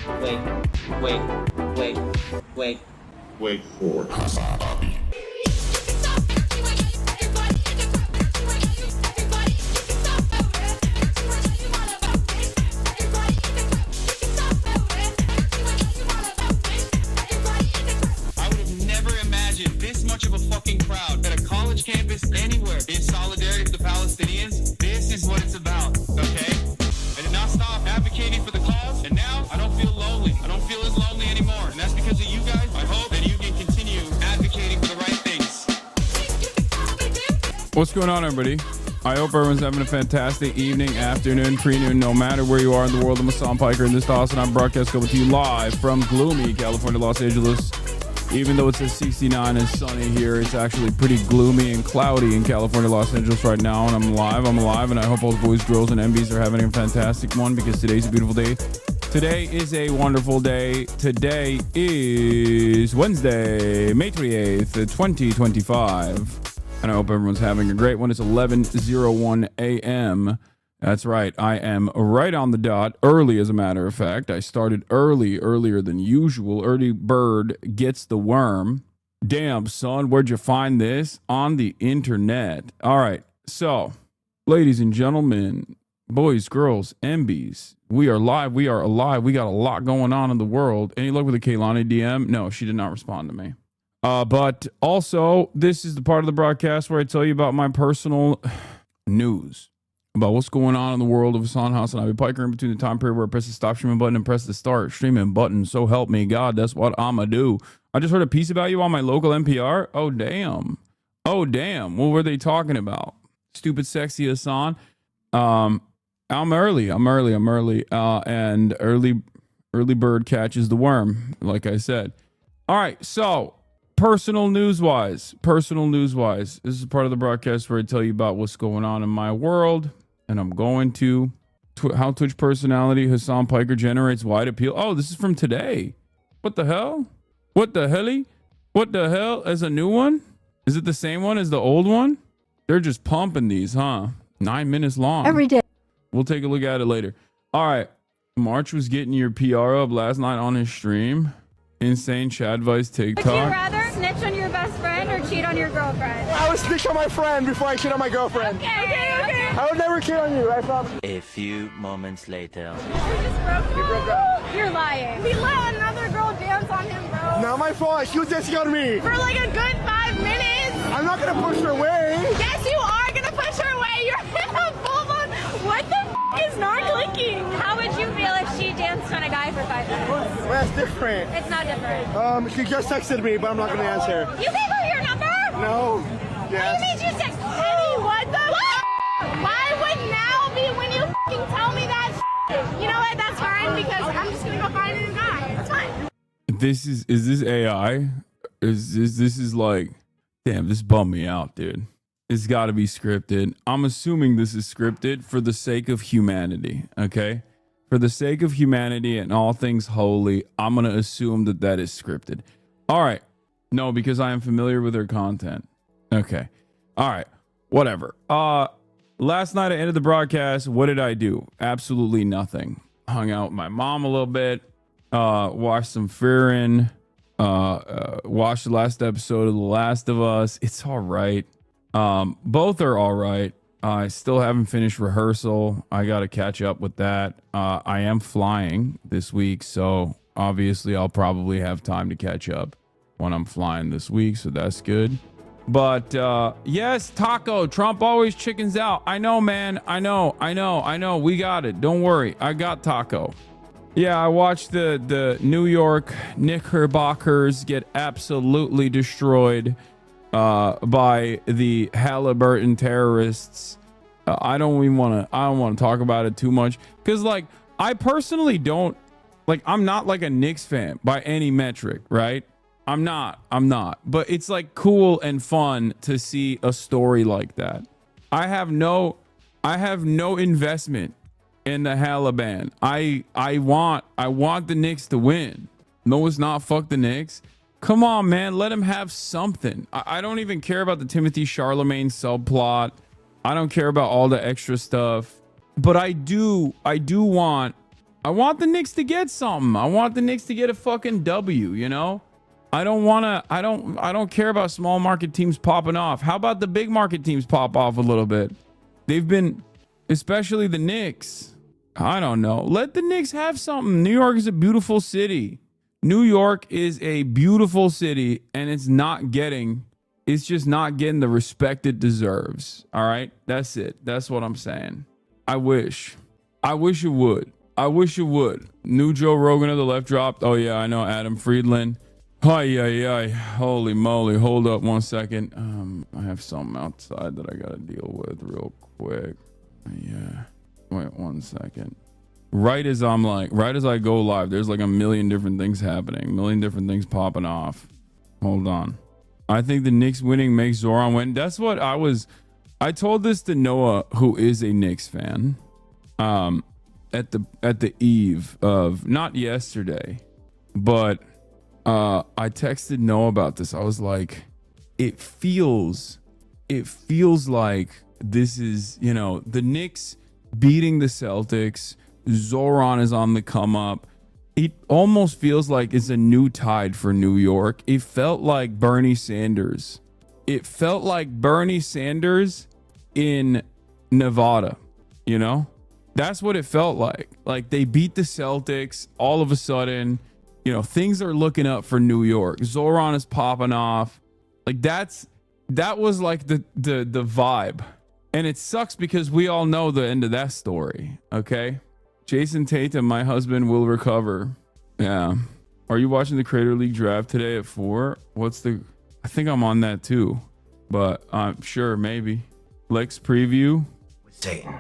Wait for HasanAbi. I would have never imagined this much of a fucking crowd at a college campus anywhere in solidarity with the Palestinians. This is what it's about, okay? I did not stop advocating for the cause, and now I don't feel lonely. I don't feel as lonely anymore, and that's because of you guys. I hope that you can continue advocating for the right things. What's going on, everybody? I hope everyone's having a fantastic evening, afternoon, pre-noon, no matter where you are in the world. I'm Hasan Piker, and this is Austin. I'm broadcast coming to you live from gloomy California, Los Angeles. Even though it says 69 and sunny here, it's actually pretty gloomy and cloudy in California, Los Angeles right now. And I'm alive, and I hope all the boys, girls, and MBs are having a fantastic one because today's a beautiful day. Today is a wonderful day. Today is Wednesday, May 28th, 2025. And I hope everyone's having a great one. It's 11:01 a.m. That's right. I am right on the dot, early as a matter of fact. I started earlier than usual. Early bird gets the worm. Damn, son, where'd you find this? On the internet. All right. So, ladies and gentlemen, boys, girls, MBs, we are live. We are alive. We got a lot going on in the world. Any luck with the Kaylani DM? No, she did not respond to me. But also, this is the part of the broadcast where I tell you about my personal news, about what's going on in the world of HasanAbi Piker in between the time period where I press the stop streaming button and press the start streaming button. So help me God, that's what I'ma do. I just heard a piece about you on my local NPR. Oh, damn. Oh, damn. What were they talking about? Stupid, sexy Hasan. I'm early. And early bird catches the worm, like I said. All right, so personal news wise, this is part of the broadcast where I tell you about what's going on in my world, and I'm going to how Twitch personality Hasan Piker generates wide appeal. Oh, this is from today. What the hell? What the hell? As a new one? Is it the same one as the old one? They're just pumping these, huh? 9 minutes long. Every day. We'll take a look at it later. All right. March was getting your PR up last night on his stream. Insane chat advice TikTok. Would you rather snitch on your best friend or cheat on your girlfriend? I would snitch on my friend before I cheat on my girlfriend. Okay. I would never cheat on you, I promise. A few moments later. We just broke up. You're lying. We let another girl dance on him, bro. Not my fault. She was dancing on me. For like a good 5 minutes. I'm not gonna push her away. Yes, you are gonna push her away. You're in a full-on. What the is not clicking? How would you feel if she danced on a guy for 5 minutes? Well, that's different. It's not different. She just texted me, but I'm not gonna answer. You gave her your number? No. What Yes. do you mean you text? Eddie, what the Why would now be when you fucking tell me that You know what? That's fine because I'm just gonna go find a new guy. That's fine. Is this AI? This is like, damn, this bummed me out, dude. It's got to be scripted. I'm assuming this is scripted for the sake of humanity, okay? For the sake of humanity and all things holy, I'm going to assume that is scripted. All right. No, because I am familiar with her content. Okay. All right. Whatever. Last night I ended the broadcast. What did I do? Absolutely nothing. Hung out with my mom a little bit. Watched some Fearin'. Watched the last episode of The Last of Us. It's all right. Both are all right. I still haven't finished rehearsal. I got to catch up with that. I am flying this week, so obviously I'll probably have time to catch up when I'm flying this week, so that's good. But yes, Taco, Trump always chickens out. I know, man. I know. We got it. Don't worry. I got Taco. Yeah, I watched the New York Knickerbockers get absolutely destroyed by the Halliburton terrorists. I don't want to talk about it too much because, like, I personally don't like. I'm not like a Knicks fan by any metric, right? I'm not. But it's like cool and fun to see a story like that. I have no investment in the Halliburton. I want the Knicks to win. No, it's not. Fuck the Knicks. Come on, man. Let him have something. I don't even care about the Timothy Charlemagne subplot. I don't care about all the extra stuff. But I do want I want the Knicks to get something. I want the Knicks to get a fucking W, you know? I don't care about small market teams popping off. How about the big market teams pop off a little bit? They've been, especially the Knicks. I don't know. Let the Knicks have something. New York is a beautiful city. New York is a beautiful city, and it's just not getting the respect it deserves. All right? That's it. That's what I'm saying. I wish it would. I wish it would. New Joe Rogan of the left dropped. Oh yeah, I know. Adam Friedland. Hi. Holy moly. Hold up 1 second. I have something outside that I gotta deal with real quick. Yeah. Wait 1 second. Right as I go live, there's like a million different things happening. A million different things popping off. Hold on. I think the Knicks winning makes Zoran win. That's what I told this to Noah, who is a Knicks fan. At the eve of, not yesterday, but I texted Noah about this. I was like, it feels like this is, you know, the Knicks beating the Celtics. Zoran is on the come up. It almost feels like it's a new tide for New York. It felt like Bernie Sanders. It felt like Bernie Sanders in Nevada, you know? That's what it felt like. Like they beat the Celtics. All of a sudden, you know, things are looking up for New York. Zoran is popping off. Like that was like the vibe. And it sucks because we all know the end of that story. Okay. Jason Tatum, my husband, will recover. Yeah. Are you watching the Creator League draft today at 4? I think I'm on that too. But sure, maybe. Lex preview. Satan.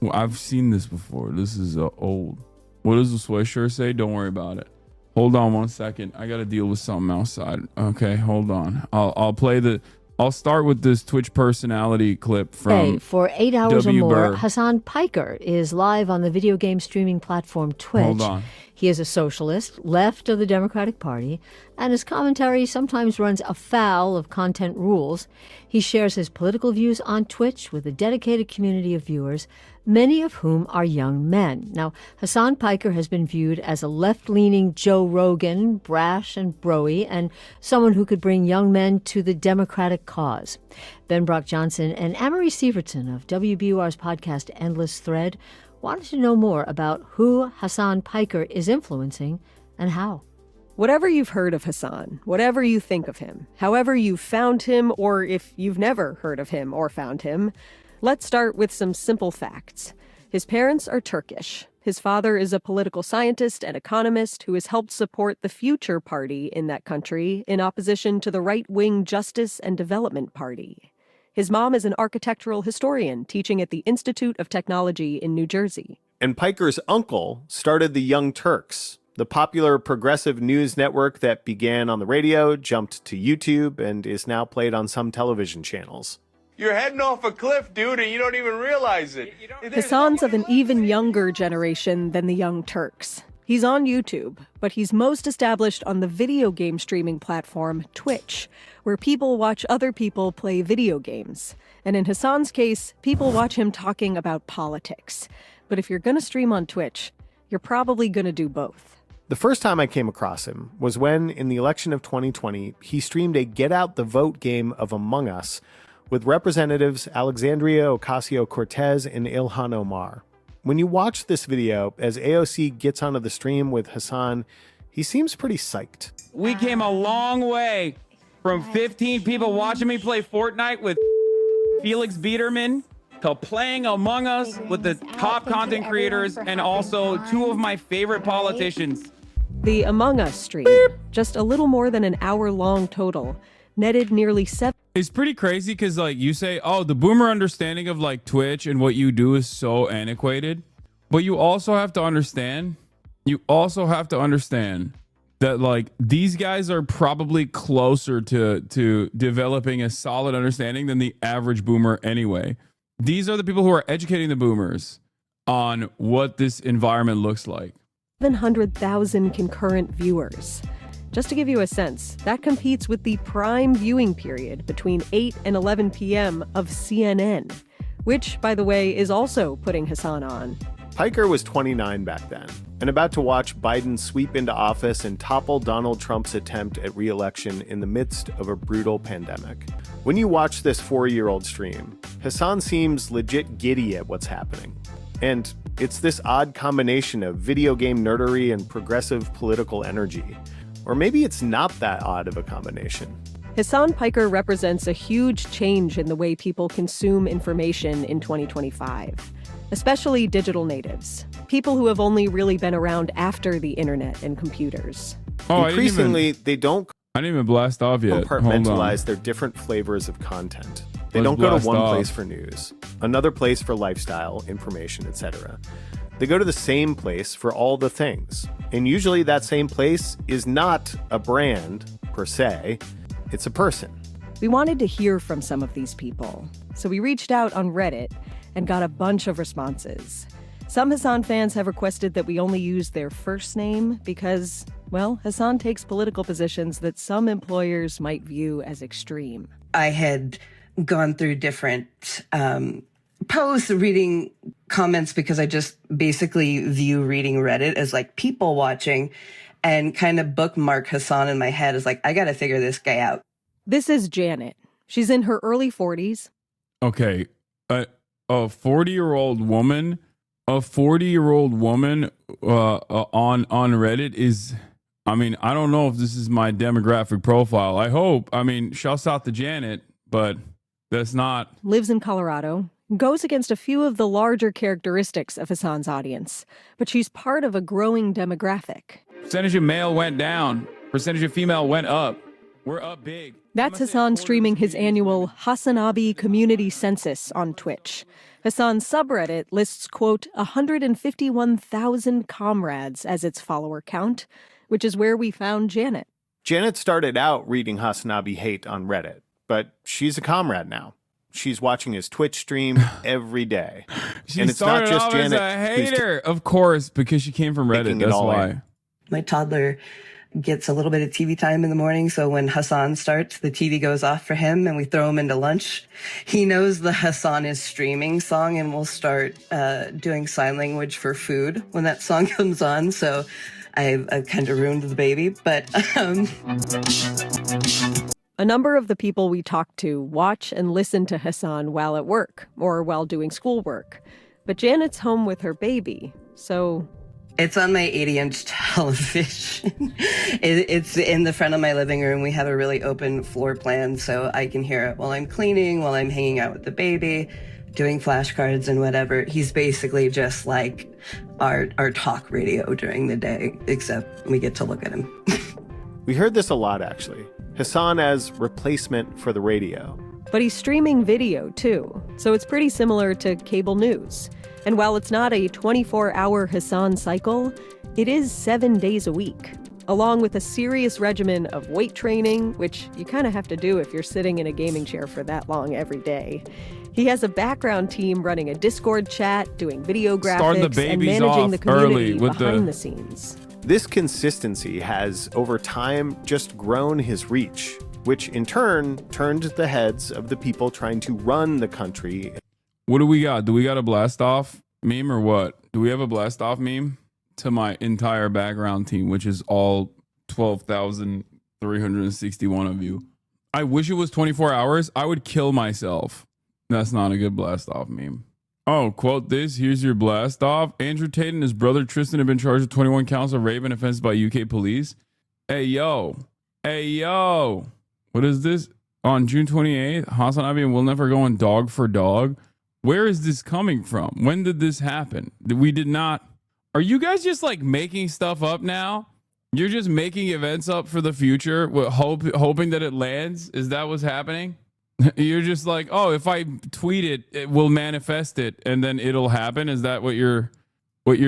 Well, I've seen this before. This is old. What does the sweatshirt say? Don't worry about it. Hold on 1 second. I got to deal with something outside. Okay, hold on. I'll start with this Twitch personality clip from for 8 hours W. or more, Burr. Hasan Piker is live on the video game streaming platform Twitch. Hold on. He is a socialist, left of the Democratic Party, and his commentary sometimes runs afoul of content rules. He shares his political views on Twitch with a dedicated community of viewers, many of whom are young men. Now, Hasan Piker has been viewed as a left-leaning Joe Rogan, brash and broy, and someone who could bring young men to the Democratic cause. Ben Brock Johnson and Amory Sievertson of WBUR's podcast Endless Thread wanted to know more about who Hasan Piker is influencing and how. Whatever you've heard of Hasan, whatever you think of him, however you found him, or if you've never heard of him or found him, let's start with some simple facts. His parents are Turkish. His father is a political scientist and economist who has helped support the Future Party in that country in opposition to the right-wing Justice and Development Party. His mom is an architectural historian teaching at the Institute of Technology in New Jersey. And Piker's uncle started the Young Turks, the popular progressive news network that began on the radio, jumped to YouTube, and is now played on some television channels. You're heading off a cliff, dude, and you don't even realize it. Hasan's of an even younger generation than the Young Turks. He's on YouTube, but he's most established on the video game streaming platform Twitch, where people watch other people play video games. And in Hasan's case, people watch him talking about politics. But if you're going to stream on Twitch, you're probably going to do both. The first time I came across him was when, in the election of 2020, he streamed a Get Out the Vote game of Among Us with Representatives Alexandria Ocasio-Cortez and Ilhan Omar. When you watch this video, as AOC gets onto the stream with Hasan, he seems pretty psyched. We came a long way from 15 people watching me play Fortnite with Felix Biederman to playing Among Us with the top content creators and also two of my favorite politicians. The Among Us stream, just a little more than an hour-long total, netted nearly 7. It's pretty crazy because, like, you say, oh, the boomer understanding of, like, Twitch and what you do is so antiquated. But you also have to understand, that, like, these guys are probably closer to developing a solid understanding than the average boomer anyway. These are the people who are educating the boomers on what this environment looks like. 700,000 concurrent viewers. Just to give you a sense, that competes with the prime viewing period between 8 and 11 p.m. of CNN, which, by the way, is also putting Hasan on. Piker was 29 back then and about to watch Biden sweep into office and topple Donald Trump's attempt at re-election in the midst of a brutal pandemic. When you watch this 4-year-old stream, Hasan seems legit giddy at what's happening. And it's this odd combination of video game nerdery and progressive political energy. Or maybe it's not that odd of a combination. Hasan Piker represents a huge change in the way people consume information in 2025, especially digital natives, people who have only really been around after the internet and computers. Oh, increasingly, they don't I didn't even blast off yet. compartmentalize their different flavors of content. They Let's don't go to blast one off. place for news, another place for lifestyle, information, etc. They go to the same place for all the things. And usually that same place is not a brand, per se. It's a person. We wanted to hear from some of these people, so we reached out on Reddit and got a bunch of responses. Some Hasan fans have requested that we only use their first name because, well, Hasan takes political positions that some employers might view as extreme. I had gone through different posts, reading comments, because I just basically view reading Reddit as like people watching, and kind of bookmark Hasan in my head as like, I got to figure this guy out. This is Janet. She's in her early 40s. Okay, a 40-year-old woman, on Reddit is, I mean, I don't know if this is my demographic profile. I hope. I mean, shouts out to Janet, but that's not. Lives in Colorado. Goes against a few of the larger characteristics of Hasan's audience, but she's part of a growing demographic. Percentage of male went down. Percentage of female went up. We're up big. That's Hasan streaming his annual HasanAbi community census on Twitch. Hasan's subreddit lists, quote, 151,000 comrades as its follower count, which is where we found Janet. Janet started out reading HasanAbi hate on Reddit, but she's a comrade now. She's watching his Twitch stream every day. She and it's not started just off Janet as a hater, of course, because she came from Reddit. That's why. My toddler gets a little bit of TV time in the morning, so when Hasan starts, the TV goes off for him and we throw him into lunch. He knows the Hasan is streaming song and we'll start doing sign language for food when that song comes on, so I've kind of ruined the baby, but... A number of the people we talked to watch and listen to Hasan while at work or while doing schoolwork. But Janet's home with her baby, so... It's on my 80-inch television. It's in the front of my living room. We have a really open floor plan, so I can hear it while I'm cleaning, while I'm hanging out with the baby, doing flashcards and whatever. He's basically just like our talk radio during the day, except we get to look at him. We heard this a lot, actually. Hasan as replacement for the radio. But he's streaming video, too, so it's pretty similar to cable news. And while it's not a 24-hour Hasan cycle, it is 7 days a week, along with a serious regimen of weight training, which you kind of have to do if you're sitting in a gaming chair for that long every day. He has a background team running a Discord chat, doing video graphics, and managing the community behind the scenes. This consistency has, over time, just grown his reach, which in turn turned the heads of the people trying to run the country. What do we got? Do we got a blast off meme or what? Do we have a blast off meme to my entire background team, which is all 12,361 of you? I wish it was 24 hours. I would kill myself. That's not a good blast off meme. Oh, quote this. Here's your blast off. Andrew Tate and his brother Tristan have been charged with 21 counts of rape and offense by UK police. Hey, yo. Hey, yo. What is this? On June 28th, HasanAbi and Will Never Go on Dog for Dog. Where is this coming from? When did this happen? We did not. Are you guys just like making stuff up now? You're just making events up for the future, hoping that it lands? Is that what's happening? You're just like, oh, if I tweet it, it will manifest it and then it'll happen. Is that what your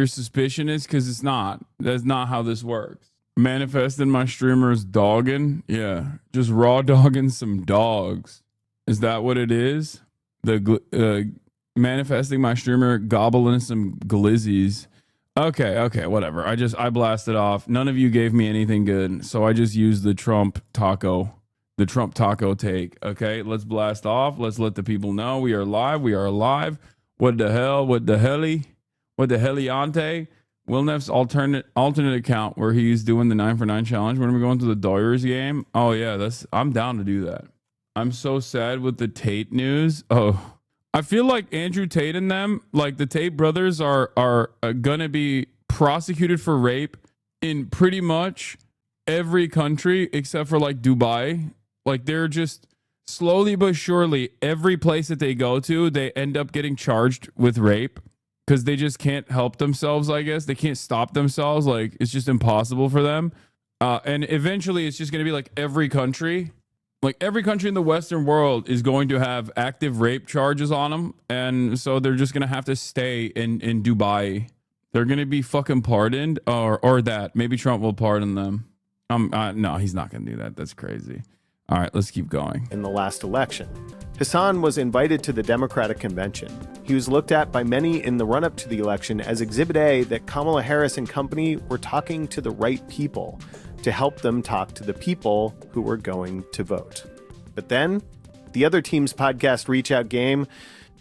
suspicion is? Because it's not. That's not how this works. Manifesting my streamers dogging. Yeah, just raw dogging some dogs. Is that what it is? The manifesting my streamer gobbling some glizzies. Okay, whatever. I blasted off. None of you gave me anything good, so I just used the Trump taco take. Okay, let's blast off. Let's let the people know we are live. We are alive. What the hell? What the helly? What the Heliante? Wilnef's alternate account where he's doing the 9 for 9 challenge when we go into the Doyers game. Oh yeah, I'm down to do that. I'm so sad with the Tate news. Oh, I feel like Andrew Tate and them, like the Tate brothers, are gonna be prosecuted for rape in pretty much every country except for like Dubai. Like they're just slowly but surely every place that they go to, they end up getting charged with rape. Because they just can't help themselves, I guess. They can't stop themselves. Like, it's just impossible for them. And eventually, it's just going to be like every country. Like, every country in the Western world is going to have active rape charges on them. And so they're just going to have to stay in Dubai. They're going to be fucking pardoned. Or that. Maybe Trump will pardon them. No, he's not going to do that. That's crazy. All right, let's keep going. In the last election, Hasan was invited to the Democratic convention. He was looked at by many in the run-up to the election as Exhibit A that Kamala Harris and company were talking to the right people to help them talk to the people who were going to vote. But then, the other team's podcast Reach Out game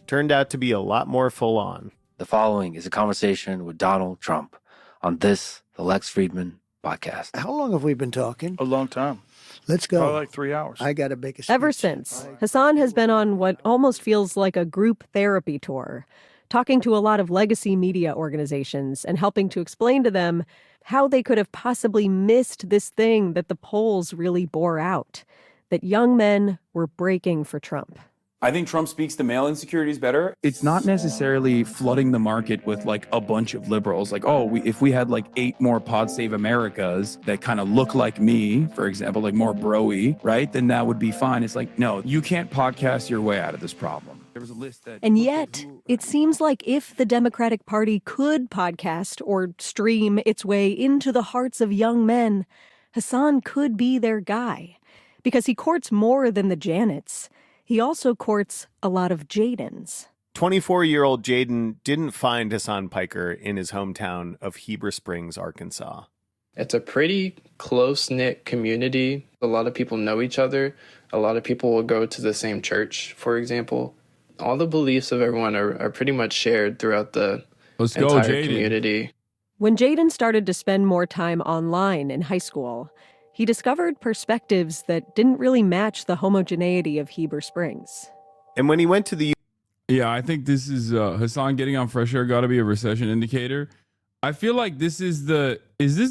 turned out to be a lot more full-on. The following is a conversation with Donald Trump on this, the Lex Friedman podcast. How long have we been talking? A long time. Let's go. Probably like 3 hours. I got to make a speech. Ever since, Hasan has been on what almost feels like a group therapy tour, talking to a lot of legacy media organizations and helping to explain to them how they could have possibly missed this thing that the polls really bore out, that young men were breaking for Trump. I think Trump speaks to male insecurities better. It's not necessarily flooding the market with like a bunch of liberals. Like, if we had like 8 more Pod Save Americas that kind of look like me, for example, like more bro-y, right? Then that would be fine. It's like, no, you can't podcast your way out of this problem. There was a list that... And yet, it seems like if the Democratic Party could podcast or stream its way into the hearts of young men, Hasan could be their guy. Because he courts more than the Janets. He also courts a lot of Jadens. 24-year-old Jaden didn't find Hasan Piker in his hometown of Heber Springs, Arkansas. It's a pretty close-knit community. A lot of people know each other. A lot of people will go to the same church, for example. All the beliefs of everyone are pretty much shared throughout the entire community. When Jaden started to spend more time online in high school, he discovered perspectives that didn't really match the homogeneity of Heber Springs. And when he went to the... Yeah, I think this is Hasan getting on fresh air got to be a recession indicator. I feel like is this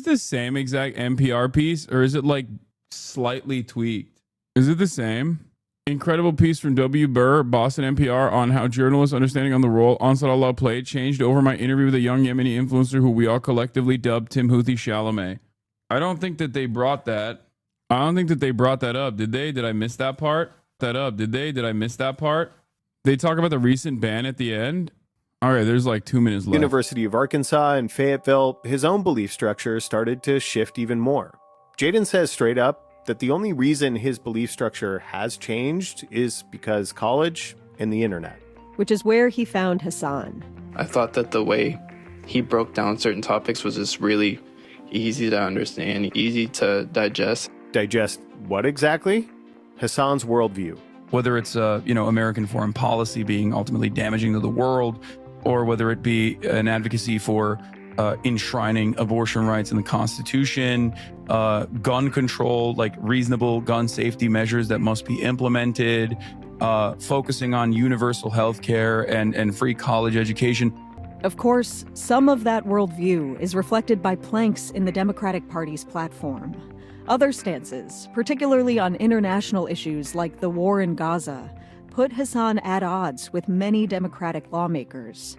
the same exact NPR piece or is it like slightly tweaked? Is it the same? Incredible piece from W. Burr, Boston NPR, on how journalists' understanding on the role Ansar Allah played changed over my interview with a young Yemeni influencer who we all collectively dubbed Tim Houthi Chalamet. I don't think that they brought that. I don't think that they brought that up. Did they? Did I miss that part? Did I miss that part? They talk about the recent ban at the end. All right, there's like 2 minutes left. University of Arkansas in Fayetteville, his own belief structure started to shift even more. Jaden says straight up that the only reason his belief structure has changed is because college and the internet. Which is where he found Hasan. I thought that the way he broke down certain topics was just really easy to understand, easy to digest. Digest what exactly? Hasan's worldview. Whether it's, American foreign policy being ultimately damaging to the world, or whether it be an advocacy for enshrining abortion rights in the Constitution, gun control, like reasonable gun safety measures that must be implemented, focusing on universal health care and free college education. Of course, some of that worldview is reflected by planks in the Democratic Party's platform. Other stances, particularly on international issues like the war in Gaza, put Hasan at odds with many Democratic lawmakers.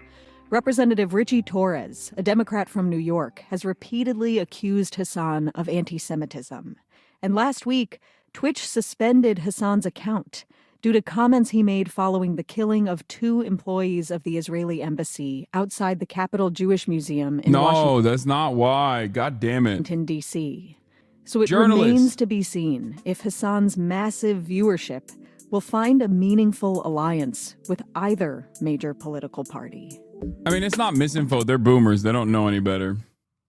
Representative Richie Torres, a Democrat from New York, has repeatedly accused Hasan of anti-Semitism. And last week, Twitch suspended Hasan's account due to comments he made following the killing of 2 employees of the Israeli embassy outside the Capitol Jewish Museum in Washington. No, that's not why. God damn it. Washington, D.C. So it remains to be seen if Hasan's massive viewership will find a meaningful alliance with either major political party. I mean, it's not misinfo. They're boomers. They don't know any better.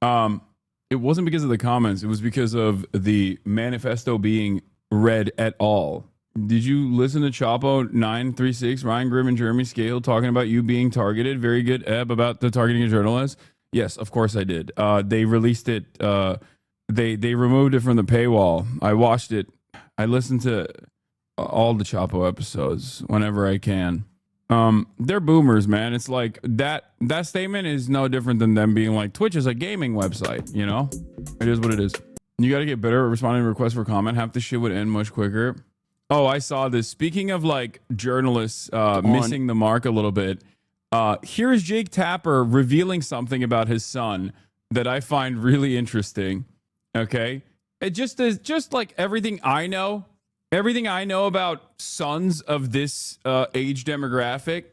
It wasn't because of the comments. It was because of the manifesto being read at all. Did you listen to Chapo 936, Ryan Grimm and Jeremy Scale talking about you being targeted? Very good, Eb, about the targeting of journalists. Yes, of course I did. They released it. They removed it from the paywall. I watched it. I listened to all the Chapo episodes whenever I can. They're boomers, man. It's like that statement is no different than them being like, Twitch is a gaming website, you know? It is what it is. You got to get better at responding to requests for comment. Half the shit would end much quicker. Oh, I saw this. Speaking of like journalists missing the mark a little bit, here is Jake Tapper revealing something about his son that I find really interesting. Okay, it just is just like everything I know about sons of this age demographic.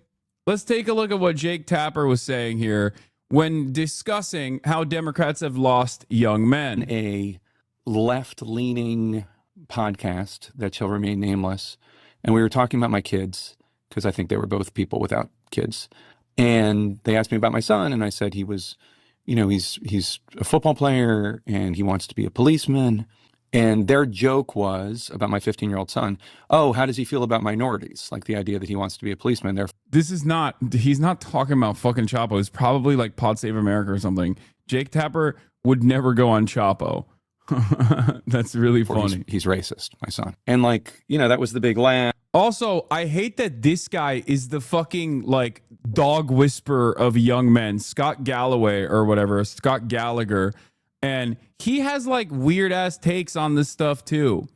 Let's take a look at what Jake Tapper was saying here when discussing how Democrats have lost young men. A left-leaning podcast that shall remain nameless, and we were talking about my kids because I think they were both people without kids, and they asked me about my son, and I said he was, you know, he's a football player and he wants to be a policeman. And their joke was about my 15-year-old son. Oh, how does he feel about minorities? Like the idea that he wants to be a policeman. He's not talking about fucking Chapo. It's probably like Pod Save America or something. Jake Tapper would never go on Chapo. That's really funny. He's racist, my son. And like, you know, that was the big laugh. Also, I hate that this guy is the fucking like dog whisperer of young men, Scott Galloway or whatever, Scott Gallagher. And he has like weird ass takes on this stuff too.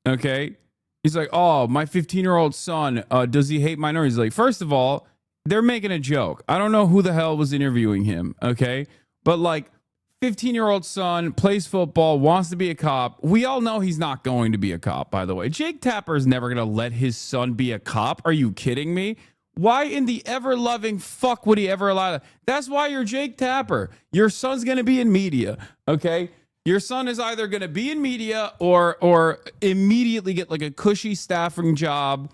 Okay. He's like, oh, my 15-year-old son, does he hate minorities? Like, first of all, they're making a joke. I don't know who the hell was interviewing him. Okay. But like 15-year-old son plays football, wants to be a cop. We all know he's not going to be a cop, by the way. Jake Tapper is never going to let his son be a cop. Are you kidding me? Why in the ever-loving fuck would he ever allow that? That's why you're Jake Tapper. Your son's going to be in media, okay? Your son is either going to be in media or immediately get like a cushy staffing job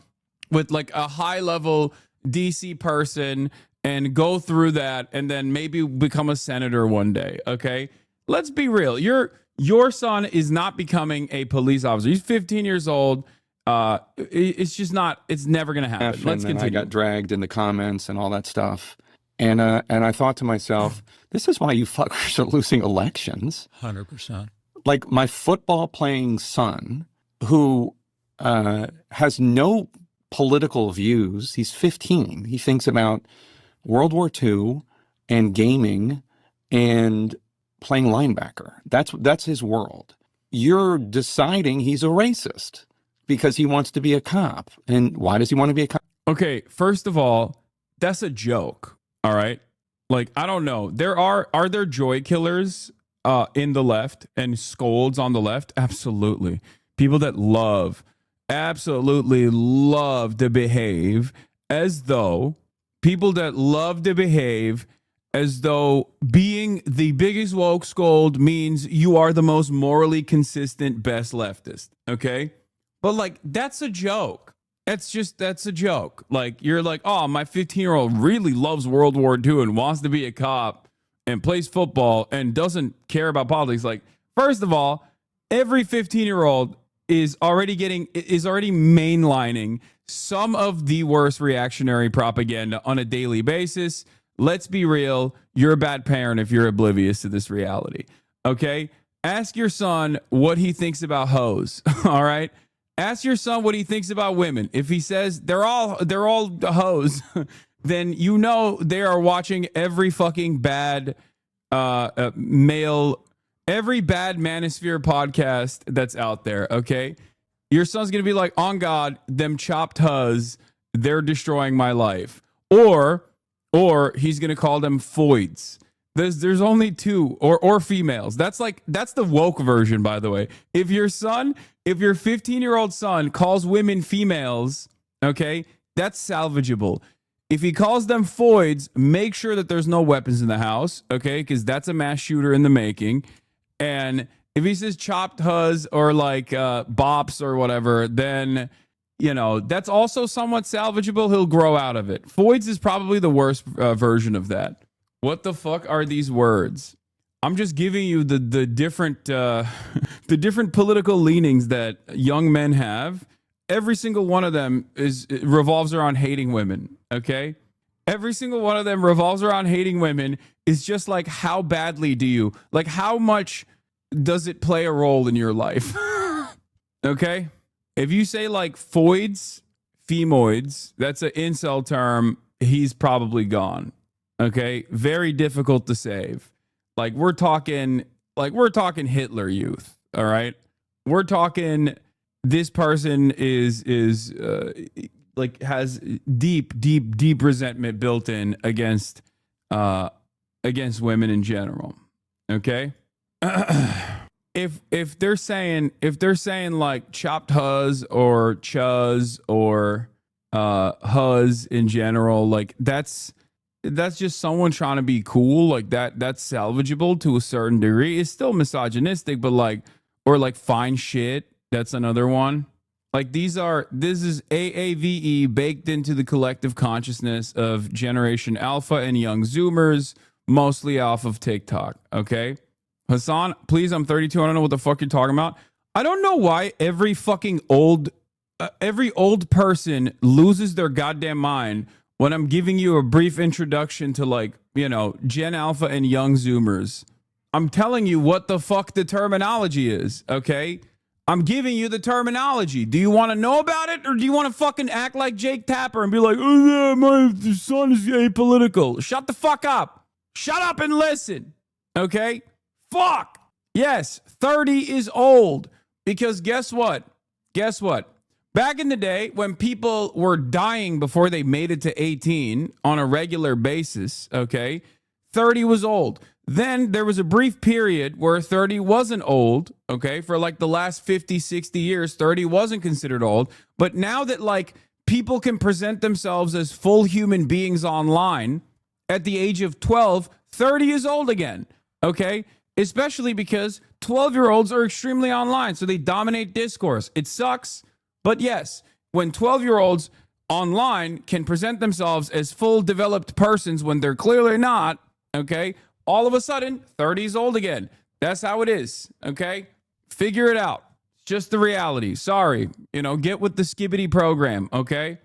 with like a high-level DC person and go through that and then maybe become a senator one day, okay? Let's be real. Your son is not becoming a police officer. He's 15 years old. It's just not, it's never going to happen. Let's continue. I got dragged in the comments and all that stuff. And I thought to myself, this is why you fuckers are losing elections. 100%. Like my football playing son who has no political views. He's 15. He thinks about World War II and gaming and playing linebacker. That's his world. You're deciding he's a racist because he wants to be a cop. And why does he want to be a cop? Okay, first of all, that's a joke. All right. Like, I don't know. Are there joy killers in the left and scolds on the left? Absolutely. People that absolutely love to behave as though being the biggest woke scold means you are the most morally consistent, best leftist. Okay. But like, that's a joke. That's a joke. Like, you're like, oh, my 15-year-old really loves World War II and wants to be a cop and plays football and doesn't care about politics. Like, first of all, every 15-year-old is already mainlining some of the worst reactionary propaganda on a daily basis. Let's be real. You're a bad parent if you're oblivious to this reality. Okay? Ask your son what he thinks about hoes. All right? Ask your son what he thinks about women. If he says they're all hoes, then you know they are watching every fucking bad every bad manosphere podcast that's out there, okay? Your son's going to be like, on God, them chopped huz, they're destroying my life. Or he's going to call them foids. There's only two, or females. That's the woke version, by the way. If your 15-year-old son calls women females, okay, that's salvageable. If he calls them foids, make sure that there's no weapons in the house, okay, because that's a mass shooter in the making. And if he says chopped huz or like bops or whatever, then, you know, that's also somewhat salvageable. He'll grow out of it. Foids is probably the worst version of that. What the fuck are these words? I'm just giving you the different the different political leanings that young men have. every single one of them revolves around hating women. Okay. Every single one of them revolves around hating women. Is just like, how badly do you, like, how much does it play a role in your life? Okay. If you say like foids, femoids, that's an incel term. He's probably gone. Okay. Very difficult to save. Like we're talking Hitler youth. All right. We're talking, this person is like has deep resentment built in against women in general. Okay. If they're saying like chopped huz or chuz or huz in general, like that's just someone trying to be cool. Like that's salvageable to a certain degree. It's still misogynistic, but like, or like fine shit. That's another one. Like this is AAVE baked into the collective consciousness of Generation Alpha and young Zoomers, mostly off of TikTok. Okay. Hasan, please, I'm 32. I don't know what the fuck you're talking about. I don't know why every fucking old person loses their goddamn mind when I'm giving you a brief introduction to, like, you know, Gen Alpha and young Zoomers. I'm telling you what the fuck the terminology is, okay? I'm giving you the terminology. Do you want to know about it, or do you want to fucking act like Jake Tapper and be like, oh yeah, my son is apolitical? Shut the fuck up. Shut up and listen, okay? Fuck. Yes, 30 is old, because guess what? Guess what? Back in the day when people were dying before they made it to 18 on a regular basis, okay, 30 was old. Then there was a brief period where 30 wasn't old, okay? For like the last 50, 60 years, 30 wasn't considered old. But now that like people can present themselves as full human beings online at the age of 12, 30 is old again, okay? Especially because 12-year-olds are extremely online, so they dominate discourse. It sucks, but yes, when 12-year-olds online can present themselves as full developed persons when they're clearly not, okay, all of a sudden, 30 is old again. That's how it is, okay? Figure it out. It's just the reality. Sorry, you know, get with the Skibbity program, okay?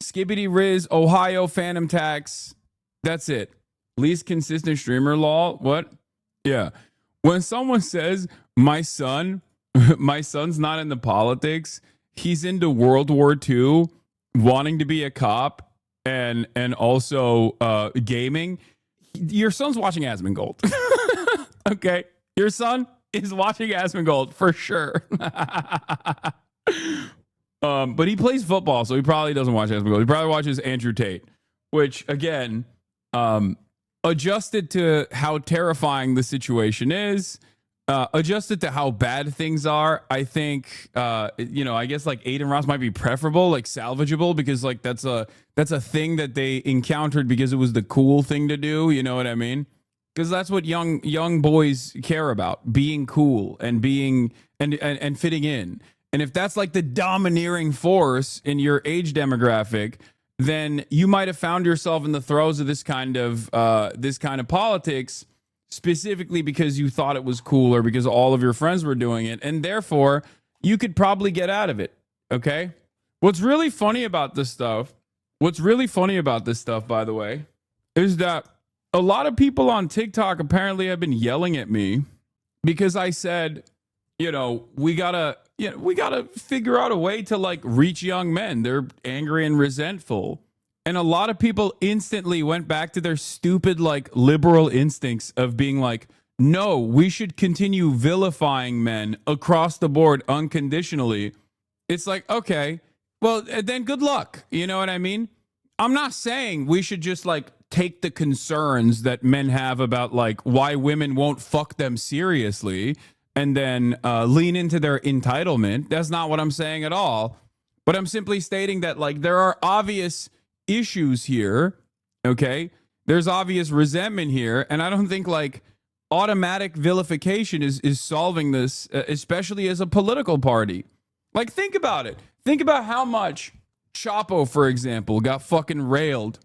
Skibbity Riz, Ohio Phantom Tax. That's it. Least consistent streamer law. What? Yeah. When someone says, my son's not into politics, he's into World War II, wanting to be a cop, and also gaming, your son's watching Asmongold. Okay? Your son is watching Asmongold for sure. But he plays football, so he probably doesn't watch Asmongold. He probably watches Andrew Tate, which, again, adjusted to how terrifying the situation is, adjusted to how bad things are, I think, you know, I guess like Aiden Ross might be preferable, like salvageable, because like that's a thing that they encountered because it was the cool thing to do. You know what I mean? Because that's what young boys care about, being cool and being and fitting in. And if that's like the domineering force in your age demographic, then you might have found yourself in the throes of this kind of politics, specifically because you thought it was cool or because all of your friends were doing it, and therefore you could probably get out of it. Okay? What's really funny about this stuff, by the way, is that a lot of people on TikTok apparently have been yelling at me because I said, you know, we gotta figure out a way to like reach young men. They're angry and resentful. And a lot of people instantly went back to their stupid, like, liberal instincts of being like, no, we should continue vilifying men across the board unconditionally. It's like, okay, well, then good luck. You know what I mean? I'm not saying we should just, like, take the concerns that men have about, like, why women won't fuck them seriously and then lean into their entitlement. That's not what I'm saying at all. But I'm simply stating that, like, there are obvious issues here, okay? There's obvious resentment here, and I don't think, like, automatic vilification is solving this, especially as a political party. Like, think about it. Think about how much Chapo, for example, got fucking railed.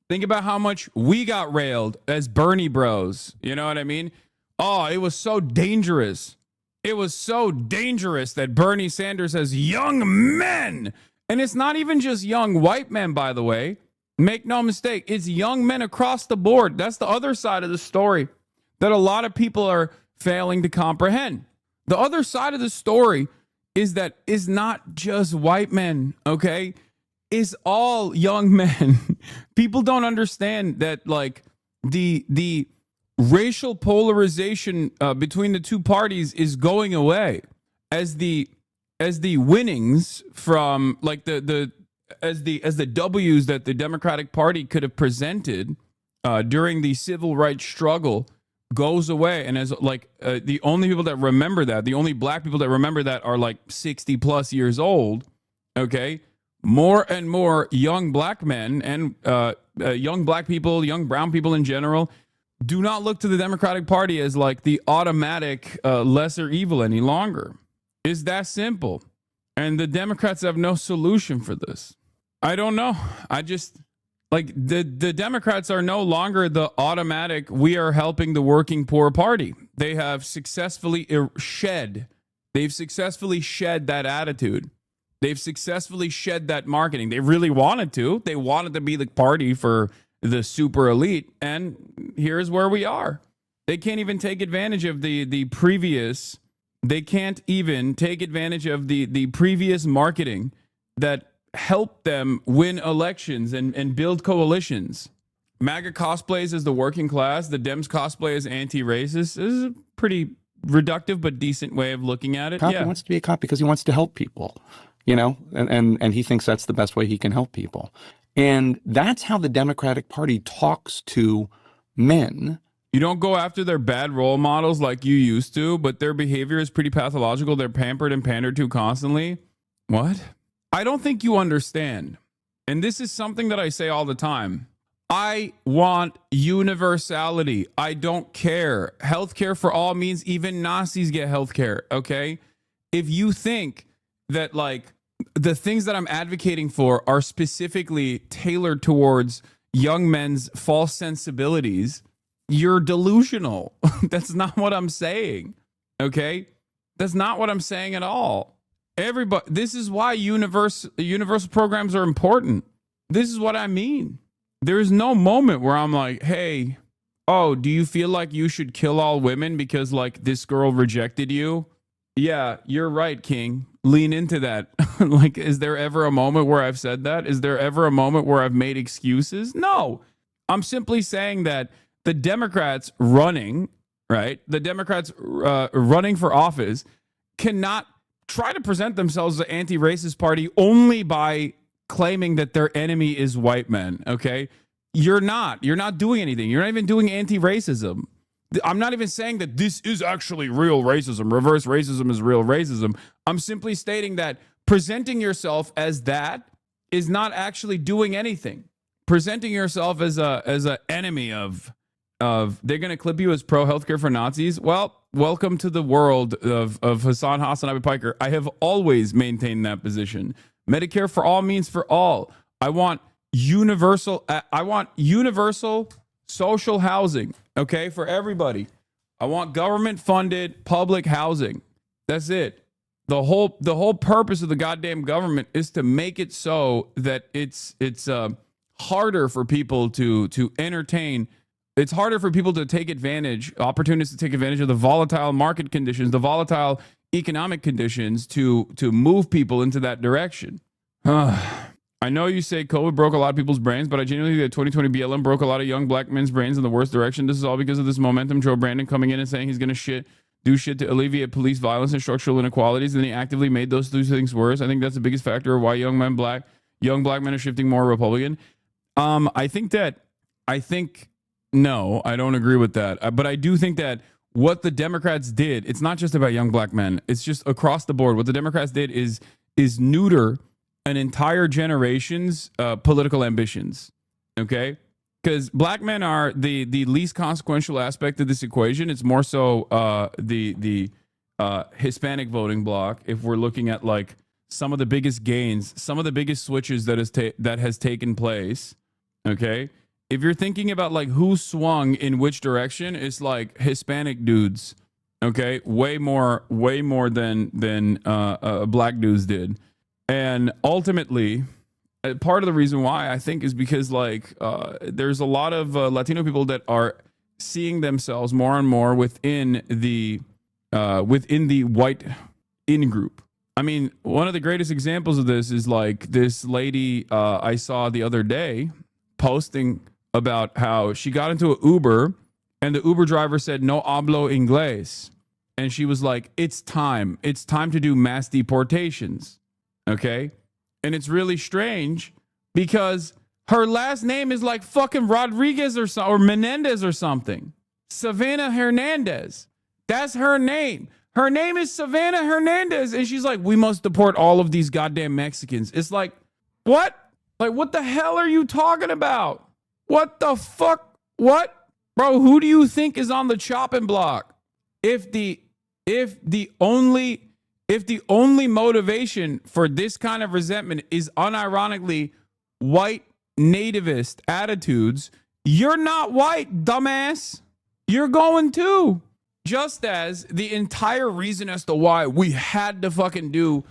Think about how much we got railed as Bernie bros. You know what I mean? Oh, it was so dangerous. It was so dangerous that Bernie Sanders has young men. And it's not even just young white men, by the way. Make no mistake, it's young men across the board. That's the other side of the story that a lot of people are failing to comprehend. The other side of the story is that it's not just white men, okay? It's all young men. People don't understand that, like, the racial polarization between the two parties is going away as the winnings from, like, the W's that the Democratic Party could have presented during the civil rights struggle goes away. And as the only people that remember that, the only black people that remember that are like 60 plus years old. Okay. More and more young black men and young black people, young brown people in general, do not look to the Democratic Party as like the automatic lesser evil any longer. It's that simple. And the Democrats have no solution for this. I don't know. I just, like, the Democrats are no longer the automatic, we are helping the working poor party. They have successfully they've successfully shed that attitude. They've successfully shed that marketing. They really wanted to. They wanted to be the party for the super elite. And here's where we are. They can't even take advantage of the previous, they can't even take advantage of the previous marketing that help them win elections and build coalitions. MAGA cosplays as the working class, the Dems cosplay as anti-racist. This is a pretty reductive but decent way of looking at it. He wants to be a cop because he wants to help people, you know, and he thinks that's the best way he can help people. And that's how the Democratic Party talks to men. You don't go after their bad role models like you used to, but their behavior is pretty pathological. They're pampered and pandered to constantly. What? I don't think you understand. And this is something that I say all the time. I want universality. I don't care. Healthcare for all means even Nazis get healthcare, okay? If you think that, like, the things that I'm advocating for are specifically tailored towards young men's false sensibilities, you're delusional. That's not what I'm saying, okay? That's not what I'm saying at all. Everybody, this is why universal programs are important. This is what I mean. There's no moment where I'm like, hey, oh, do you feel like you should kill all women because, like, this girl rejected you? Yeah, you're right, King. Lean into that. Like, is there ever a moment where I've said that? Is there ever a moment where I've made excuses? No. I'm simply saying that the Democrats running, right? The Democrats running for office cannot try to present themselves as an anti-racist party only by claiming that their enemy is white men, okay? You're not doing anything. You're not even doing anti-racism. I'm not even saying that this is actually real racism. Reverse racism is real racism. I'm simply stating that presenting yourself as that is not actually doing anything. Presenting yourself as a enemy of they're going to clip you as pro healthcare for Nazis. Well, welcome to the world of HasanAbi Piker. I have always maintained that position. Medicare for all means for all. I want universal social housing, okay, for everybody. I want government funded public housing. That's it. The whole purpose of the goddamn government is to make it so that it's harder for people to entertain. It's harder for people to take advantage, opportunists to take advantage of the volatile market conditions, the volatile economic conditions to move people into that direction. I know you say COVID broke a lot of people's brains, but I genuinely think that 2020 BLM broke a lot of young black men's brains in the worst direction. This is all because of this momentum. Joe Brandon coming in and saying he's going to do shit to alleviate police violence and structural inequalities, and then he actively made those two things worse. I think that's the biggest factor of why young black men are shifting more Republican. No, I don't agree with that. But I do think that what the Democrats did, it's not just about young black men. It's just across the board. What the Democrats did is neuter an entire generation's political ambitions. Okay? Because black men are the least consequential aspect of this equation. It's more so the Hispanic voting bloc. If we're looking at, like, some of the biggest gains, some of the biggest switches that has taken place. Okay? If you're thinking about, like, who swung in which direction, it's like Hispanic dudes. Okay, way more than black dudes did, and ultimately, part of the reason why I think is because like there's a lot of Latino people that are seeing themselves more and more within the white in group. I mean, one of the greatest examples of this is like this lady I saw the other day posting about how she got into an Uber and the Uber driver said, "No hablo inglés." And she was like, it's time to do mass deportations. Okay. And it's really strange because her last name is like fucking Rodriguez or Menendez or something. Savannah Hernandez. That's her name. Her name is Savannah Hernandez. And she's like, we must deport all of these goddamn Mexicans. It's like, what? Like, what the hell are you talking about? What the fuck? What? Bro, who do you think is on the chopping block? If the only motivation for this kind of resentment is unironically white nativist attitudes, you're not white, dumbass. You're going too. Just as the entire reason as to why we had to fucking do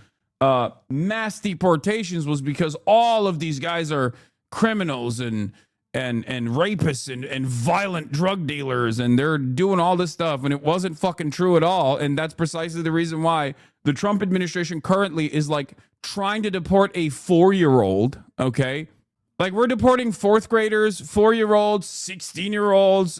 mass deportations was because all of these guys are criminals and rapists and violent drug dealers, and they're doing all this stuff, and it wasn't fucking true at all. And that's precisely the reason why the Trump administration currently is like trying to deport a 4-year-old. Okay, like we're deporting 4th graders, 4-year-olds, 16-year-olds,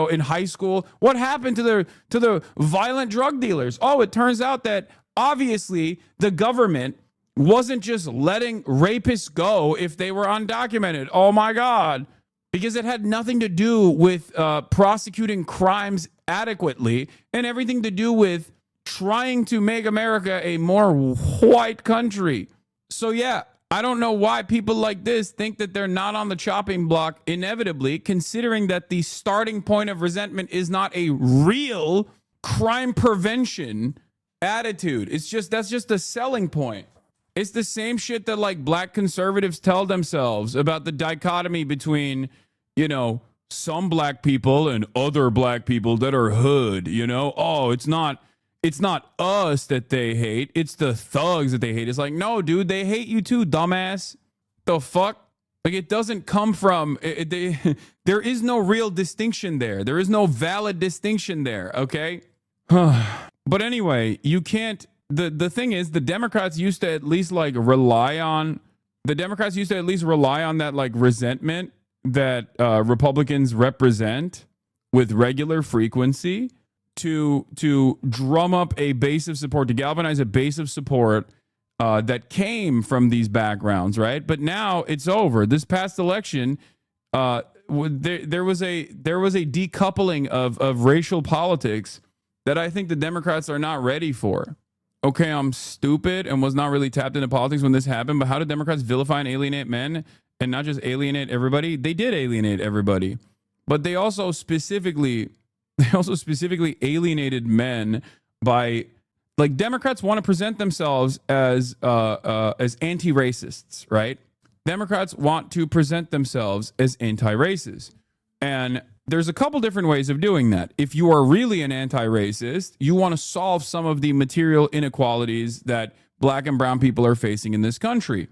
in high school. What happened to the violent drug dealers? Oh, it turns out that obviously the government wasn't just letting rapists go if they were undocumented. Oh my God. Because it had nothing to do with prosecuting crimes adequately and everything to do with trying to make America a more white country. So yeah, I don't know why people like this think that they're not on the chopping block inevitably, considering that the starting point of resentment is not a real crime prevention attitude. That's just a selling point. It's the same shit that like black conservatives tell themselves about the dichotomy between, some black people and other black people that are hood, Oh, it's not us that they hate. It's the thugs that they hate. It's like, no, dude, they hate you too, dumbass. The fuck? Like it doesn't come from, there is no real distinction there. There is no valid distinction there. Okay. But anyway, you can't, the thing is, the Democrats used to at least like rely on that like resentment that Republicans represent with regular frequency to drum up a base of support, to galvanize a base of support that came from these backgrounds, right? But now it's over. This past election, there was a decoupling of racial politics that I think the Democrats are not ready for. Okay, I'm stupid and was not really tapped into politics when this happened, but how did Democrats vilify and alienate men and not just alienate everybody? They did alienate everybody, but they also specifically alienated men by, like, Democrats want to present themselves as anti-racists, right? Democrats want to present themselves as anti-racist. And there's a couple different ways of doing that. If you are really an anti-racist, you want to solve some of the material inequalities that black and brown people are facing in this country.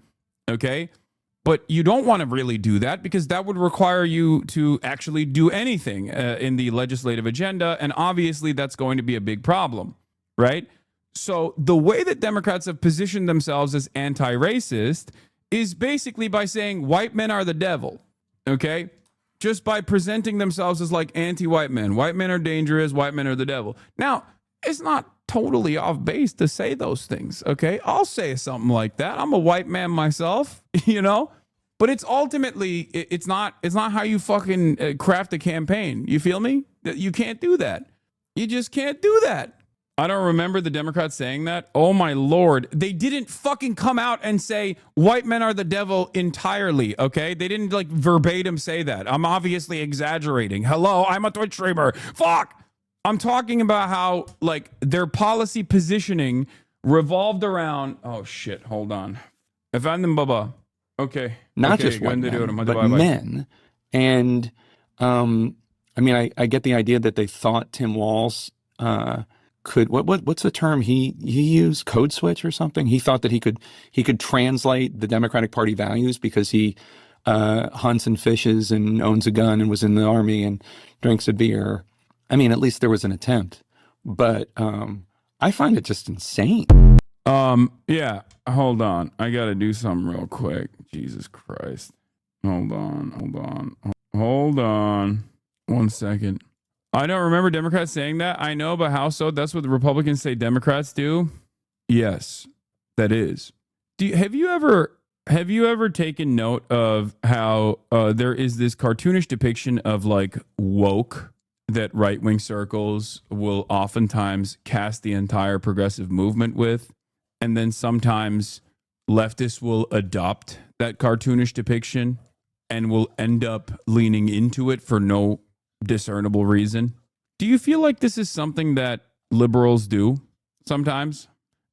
Okay? But you don't want to really do that because that would require you to actually do anything in the legislative agenda. And obviously that's going to be a big problem, right? So the way that Democrats have positioned themselves as anti-racist is basically by saying white men are the devil. Okay? Just by presenting themselves as like anti-white men. White men are dangerous. White men are the devil. Now, it's not totally off base to say those things, okay? I'll say something like that. I'm a white man myself, But it's ultimately, it's not how you fucking craft a campaign. You feel me? You can't do that. You just can't do that. I don't remember the Democrats saying that. Oh my Lord. They didn't fucking come out and say white men are the devil entirely, okay? They didn't like verbatim say that. I'm obviously exaggerating. Hello, I'm a Twitch streamer. Fuck! I'm talking about how like their policy positioning revolved around, oh shit, hold on. Efendim baba. Okay. Not okay, just white men, but men. And I get the idea that they thought Tim Walz could what's the term he used? Code switch or something? He thought that he could translate the Democratic Party values because he hunts and fishes and owns a gun and was in the army and drinks a beer. I mean, at least there was an attempt, but I find it just insane. Yeah, hold on. I got to do something real quick. Jesus Christ. Hold on. 1 second. I don't remember Democrats saying that. I know, but how so? That's what the Republicans say Democrats do? Yes, that is. Have you ever taken note of how there is this cartoonish depiction of like woke that right-wing circles will oftentimes cast the entire progressive movement with, and then sometimes leftists will adopt that cartoonish depiction and will end up leaning into it for no discernible reason? Do you feel like this is something that liberals do sometimes?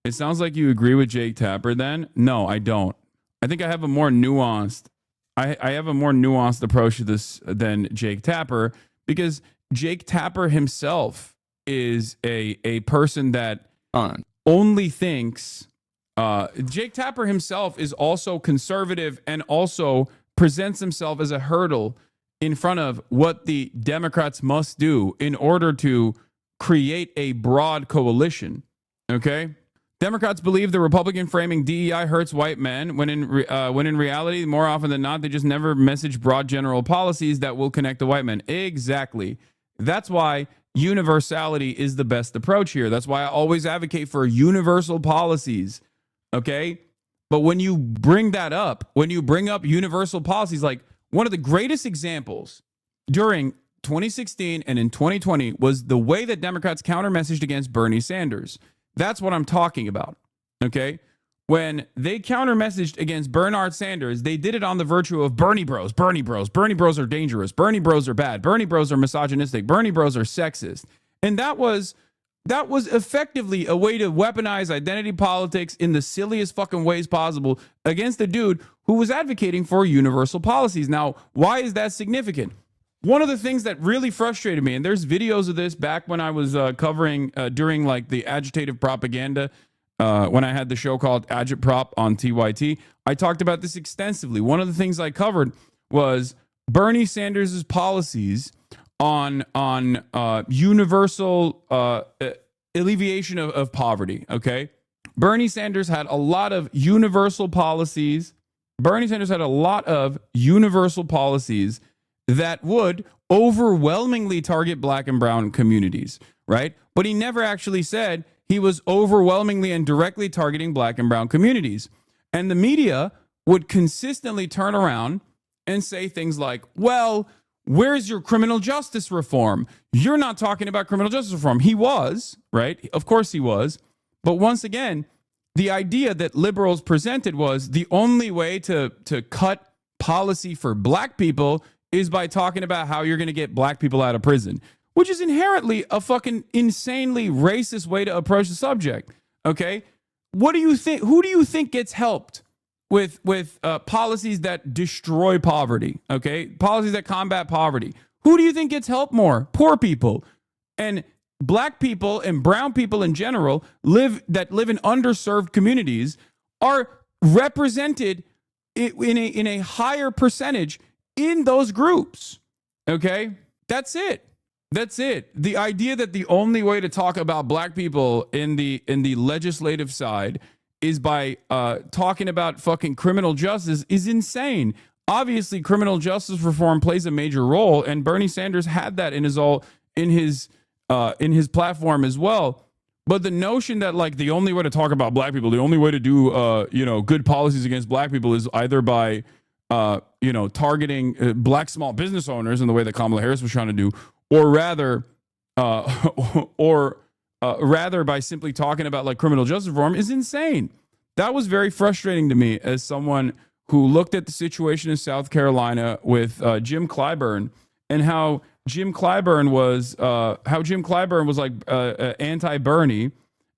It sounds like you agree with Jake Tapper then. No, I don't. I think I have a more nuanced I have a more nuanced approach to this than Jake Tapper, because Jake Tapper himself is a person that only thinks Jake Tapper himself is also conservative and also presents himself as a hurdle in front of what the Democrats must do in order to create a broad coalition. Okay? Democrats believe the Republican framing DEI hurts white men, when in reality, more often than not, they just never message broad general policies that will connect the white men. Exactly. That's why universality is the best approach here. That's why I always advocate for universal policies. Okay? But when you bring that up, when you bring up universal policies, like one of the greatest examples during 2016 and in 2020 was the way that Democrats counter-messaged against Bernie Sanders. That's what I'm talking about, okay? When they counter-messaged against Bernard Sanders, they did it on the virtue of Bernie bros. Bernie bros are dangerous. Bernie bros are bad. Bernie bros are misogynistic. Bernie bros are sexist. And that was effectively a way to weaponize identity politics in the silliest fucking ways possible against a dude who was advocating for universal policies. Now, why is that significant? One of the things that really frustrated me, and there's videos of this back when I was covering during like the agitative propaganda, when I had the show called Agitprop on TYT, I talked about this extensively. One of the things I covered was Bernie Sanders' policies on universal alleviation of poverty, okay? Bernie Sanders had a lot of universal policies. Bernie Sanders had a lot of universal policies that would overwhelmingly target black and brown communities, right? But he never actually said he was overwhelmingly and directly targeting black and brown communities. And the media would consistently turn around and say things like, well, where's your criminal justice reform? You're not talking about criminal justice reform. He was, right? Of course he was. But once again, the idea that liberals presented was the only way to cut policy for black people is by talking about how you're going to get black people out of prison, which is inherently a fucking insanely racist way to approach the subject. Okay. What do you think? Who do you think gets helped with policies that destroy poverty? Okay. Policies that combat poverty. Who do you think gets helped more? Poor people. And black people and brown people in general live in underserved communities are represented in a higher percentage in those groups. Okay? That's it. The idea that the only way to talk about black people in the legislative side is by talking about fucking criminal justice is insane. Obviously, criminal justice reform plays a major role, and Bernie Sanders had that in his platform as well. But the notion that like the only way to talk about black people, the only way to do good policies against black people is either by targeting black small business owners in the way that Kamala Harris was trying to do, or rather by simply talking about like criminal justice reform is insane. That was very frustrating to me as someone who looked at the situation in South Carolina with Jim Clyburn and how Jim Clyburn was like anti-Bernie.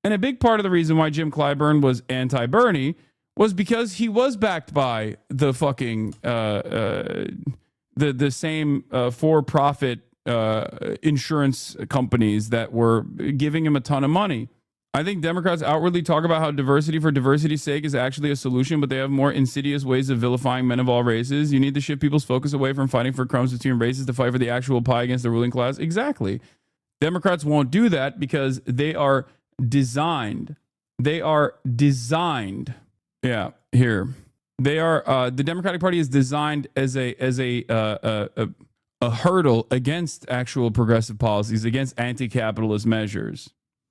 And a big part of the reason why Jim Clyburn was anti-Bernie was because he was backed by the fucking the same for-profit insurance companies that were giving him a ton of money. I think Democrats outwardly talk about how diversity for diversity's sake is actually a solution, but they have more insidious ways of vilifying men of all races. You need to shift people's focus away from fighting for crumbs between races to fight for the actual pie against the ruling class. Exactly. Democrats won't do that because they are designed. They are designed. Yeah, here. They are. The Democratic Party is designed as a hurdle against actual progressive policies, against anti-capitalist measures.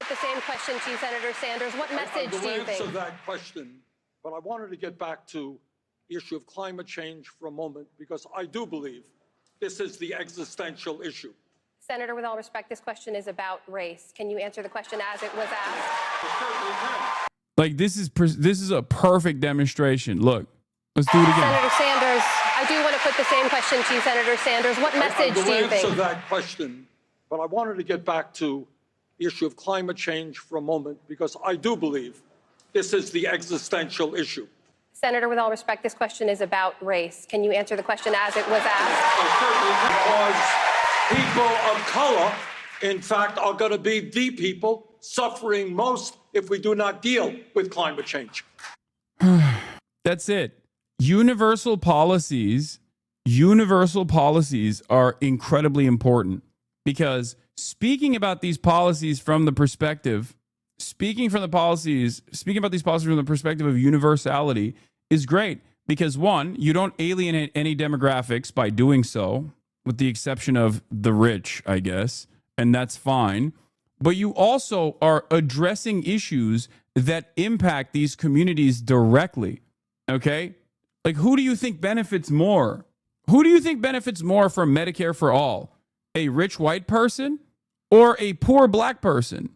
The same question to you, Senator Sanders. What message do you think? Answer that question, but I wanted to get back to the issue of climate change for a moment, because I do believe this is the existential issue. Senator, with all respect, this question is about race. Can you answer the question as it was asked? Like, this is a perfect demonstration. Look, let's do it again. Senator Sanders, I do want to put the same question to you, Senator Sanders. What message do you think? Answer that question, but I wanted to get back to the issue of climate change for a moment, because I do believe this is the existential issue. Senator, with all respect, this question is about race. Can you answer the question as it was asked? Because people of color, in fact, are going to be the people suffering most if we do not deal with climate change. That's it. Universal policies are incredibly important, because speaking about these policies from the perspective, speaking about these policies from the perspective of universality is great, because one, you don't alienate any demographics by doing so, with the exception of the rich, I guess, and that's fine. But you also are addressing issues that impact these communities directly. Okay? Like, who do you think benefits more? Who do you think benefits more from Medicare for all? A rich white person or a poor black person?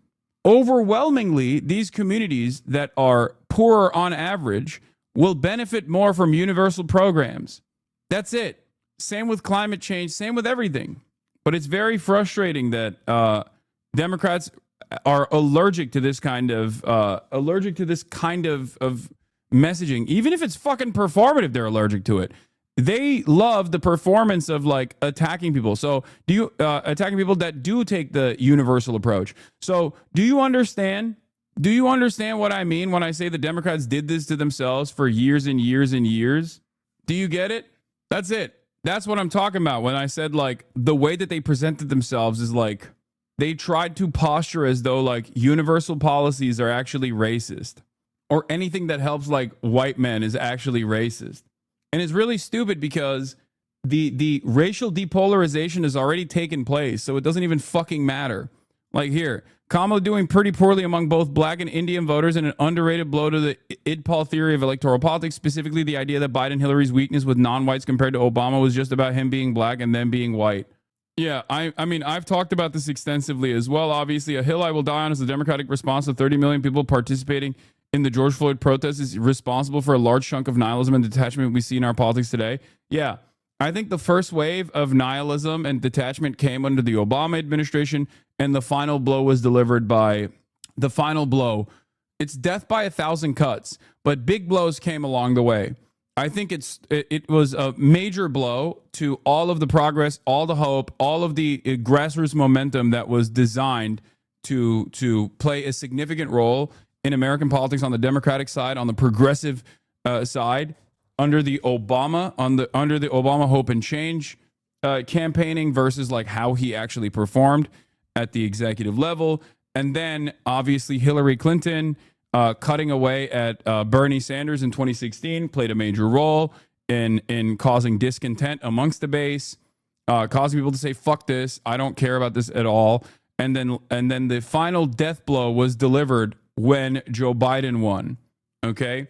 Overwhelmingly, these communities that are poorer on average will benefit more from universal programs. That's it. Same with climate change, same with everything. But it's very frustrating that Democrats are allergic to this kind of messaging. Even if it's fucking performative, they're allergic to it. They love the performance of, like, attacking people. So do you attacking people that do take the universal approach? So do you understand? Do you understand what I mean when I say the Democrats did this to themselves for years and years and years? Do you get it? That's it. That's what I'm talking about when I said, like, the way that they presented themselves is like they tried to posture as though, like, universal policies are actually racist, or anything that helps, like, white men is actually racist. And it's really stupid because the racial depolarization has already taken place, so it doesn't even fucking matter. Like, here, Kamala doing pretty poorly among both black and Indian voters, and an underrated blow to the IDPOL theory of electoral politics, specifically the idea that Biden Hillary's weakness with non-whites compared to Obama was just about him being black and them being white. Yeah, I mean, I've talked about this extensively as well. Obviously, a hill I will die on is the Democratic response to 30 million people participating in the George Floyd protests is responsible for a large chunk of nihilism and detachment we see in our politics today. Yeah, I think the first wave of nihilism and detachment came under the Obama administration, and the final blow was delivered by the final blow. It's death by 1,000 cuts, but big blows came along the way. I think it was a major blow to all of the progress, all the hope, all of the grassroots momentum that was designed to play a significant role in American politics on the Democratic side, on the progressive side, under the Obama Hope and Change campaigning versus, like, how he actually performed at the executive level. And then obviously Hillary Clinton cutting away at Bernie Sanders in 2016 played a major role in causing discontent amongst the base, causing people to say, fuck this, I don't care about this at all. And then the final death blow was delivered when Joe Biden won. Okay,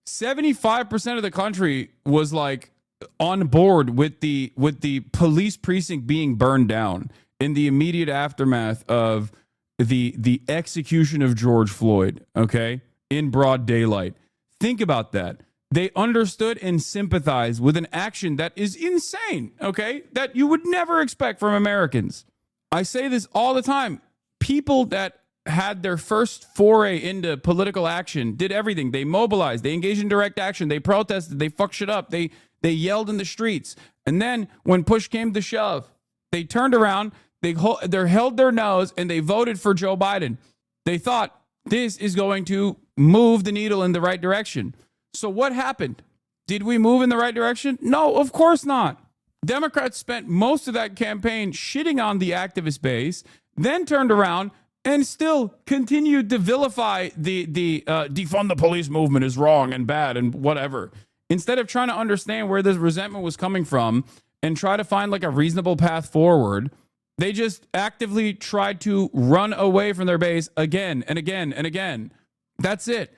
75% of the country was, like, on board with the police precinct being burned down in the immediate aftermath of the execution of George Floyd. Okay, in broad daylight. Think about that. They understood and sympathized with an action that is insane. Okay, that you would never expect from Americans. I say this all the time. People that had their first foray into political action did everything. They mobilized, they engaged in direct action, they protested, they fucked shit up, they yelled in the streets. And then when push came to shove, They turned around, they held their nose, and they voted for Joe Biden. They thought this is going to move the needle in the right direction. So what happened? Did we move in the right direction? No, of course not. Democrats spent most of that campaign shitting on the activist base, then turned around and still continued to vilify the defund the police movement is wrong and bad and whatever. Instead of trying to understand where this resentment was coming from and try to find like a reasonable path forward, they just actively tried to run away from their base again and again and again. That's it.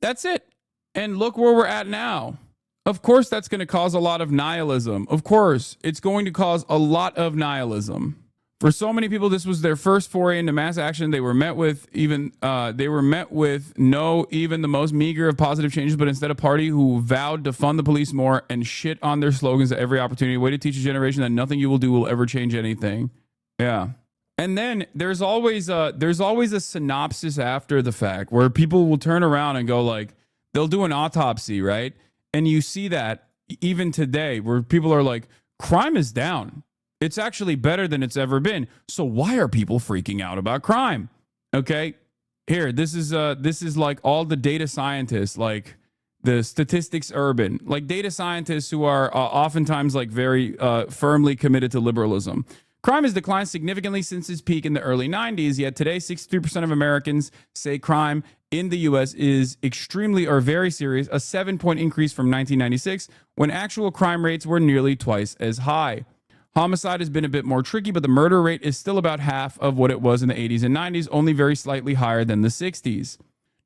That's it. And look where we're at now. Of course, that's going to cause a lot of nihilism. Of course, it's going to cause a lot of nihilism. For so many people, this was their first foray into mass action. They were met with even the most meager of positive changes, but instead a party who vowed to fund the police more and shit on their slogans at every opportunity. Way to teach a generation that nothing you will do will ever change anything. Yeah. And then there's always a synopsis after the fact where people will turn around and go like, they'll do an autopsy, right? And you see that even today where people are like, crime is down. It's actually better than it's ever been. So why are people freaking out about crime? Okay, here, this is like all the data scientists, like the statistics urban, like data scientists who are oftentimes like very firmly committed to liberalism. Crime has declined significantly since its peak in the early 90s, yet today 63% of Americans say crime in the U.S. is extremely or very serious, a 7-point increase from 1996, when actual crime rates were nearly twice as high. Homicide has been a bit more tricky, but the murder rate is still about half of what it was in the 80s and 90s, only very slightly higher than the 60s.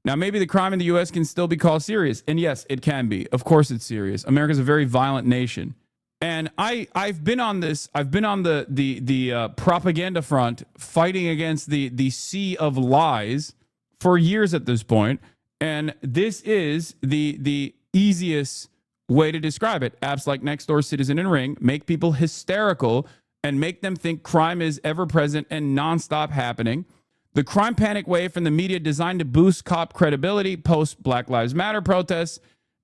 Now, maybe the crime in the U.S. can still be called serious, and yes, it can be. Of course it's serious. America's a very violent nation. And I've been on this. I've been on the propaganda front, fighting against the sea of lies for years at this point. And this is the easiest way to describe it. Apps like Nextdoor, Citizen, and Ring make people hysterical and make them think crime is ever present and nonstop happening. The crime panic wave from the media designed to boost cop credibility post Black Lives Matter protests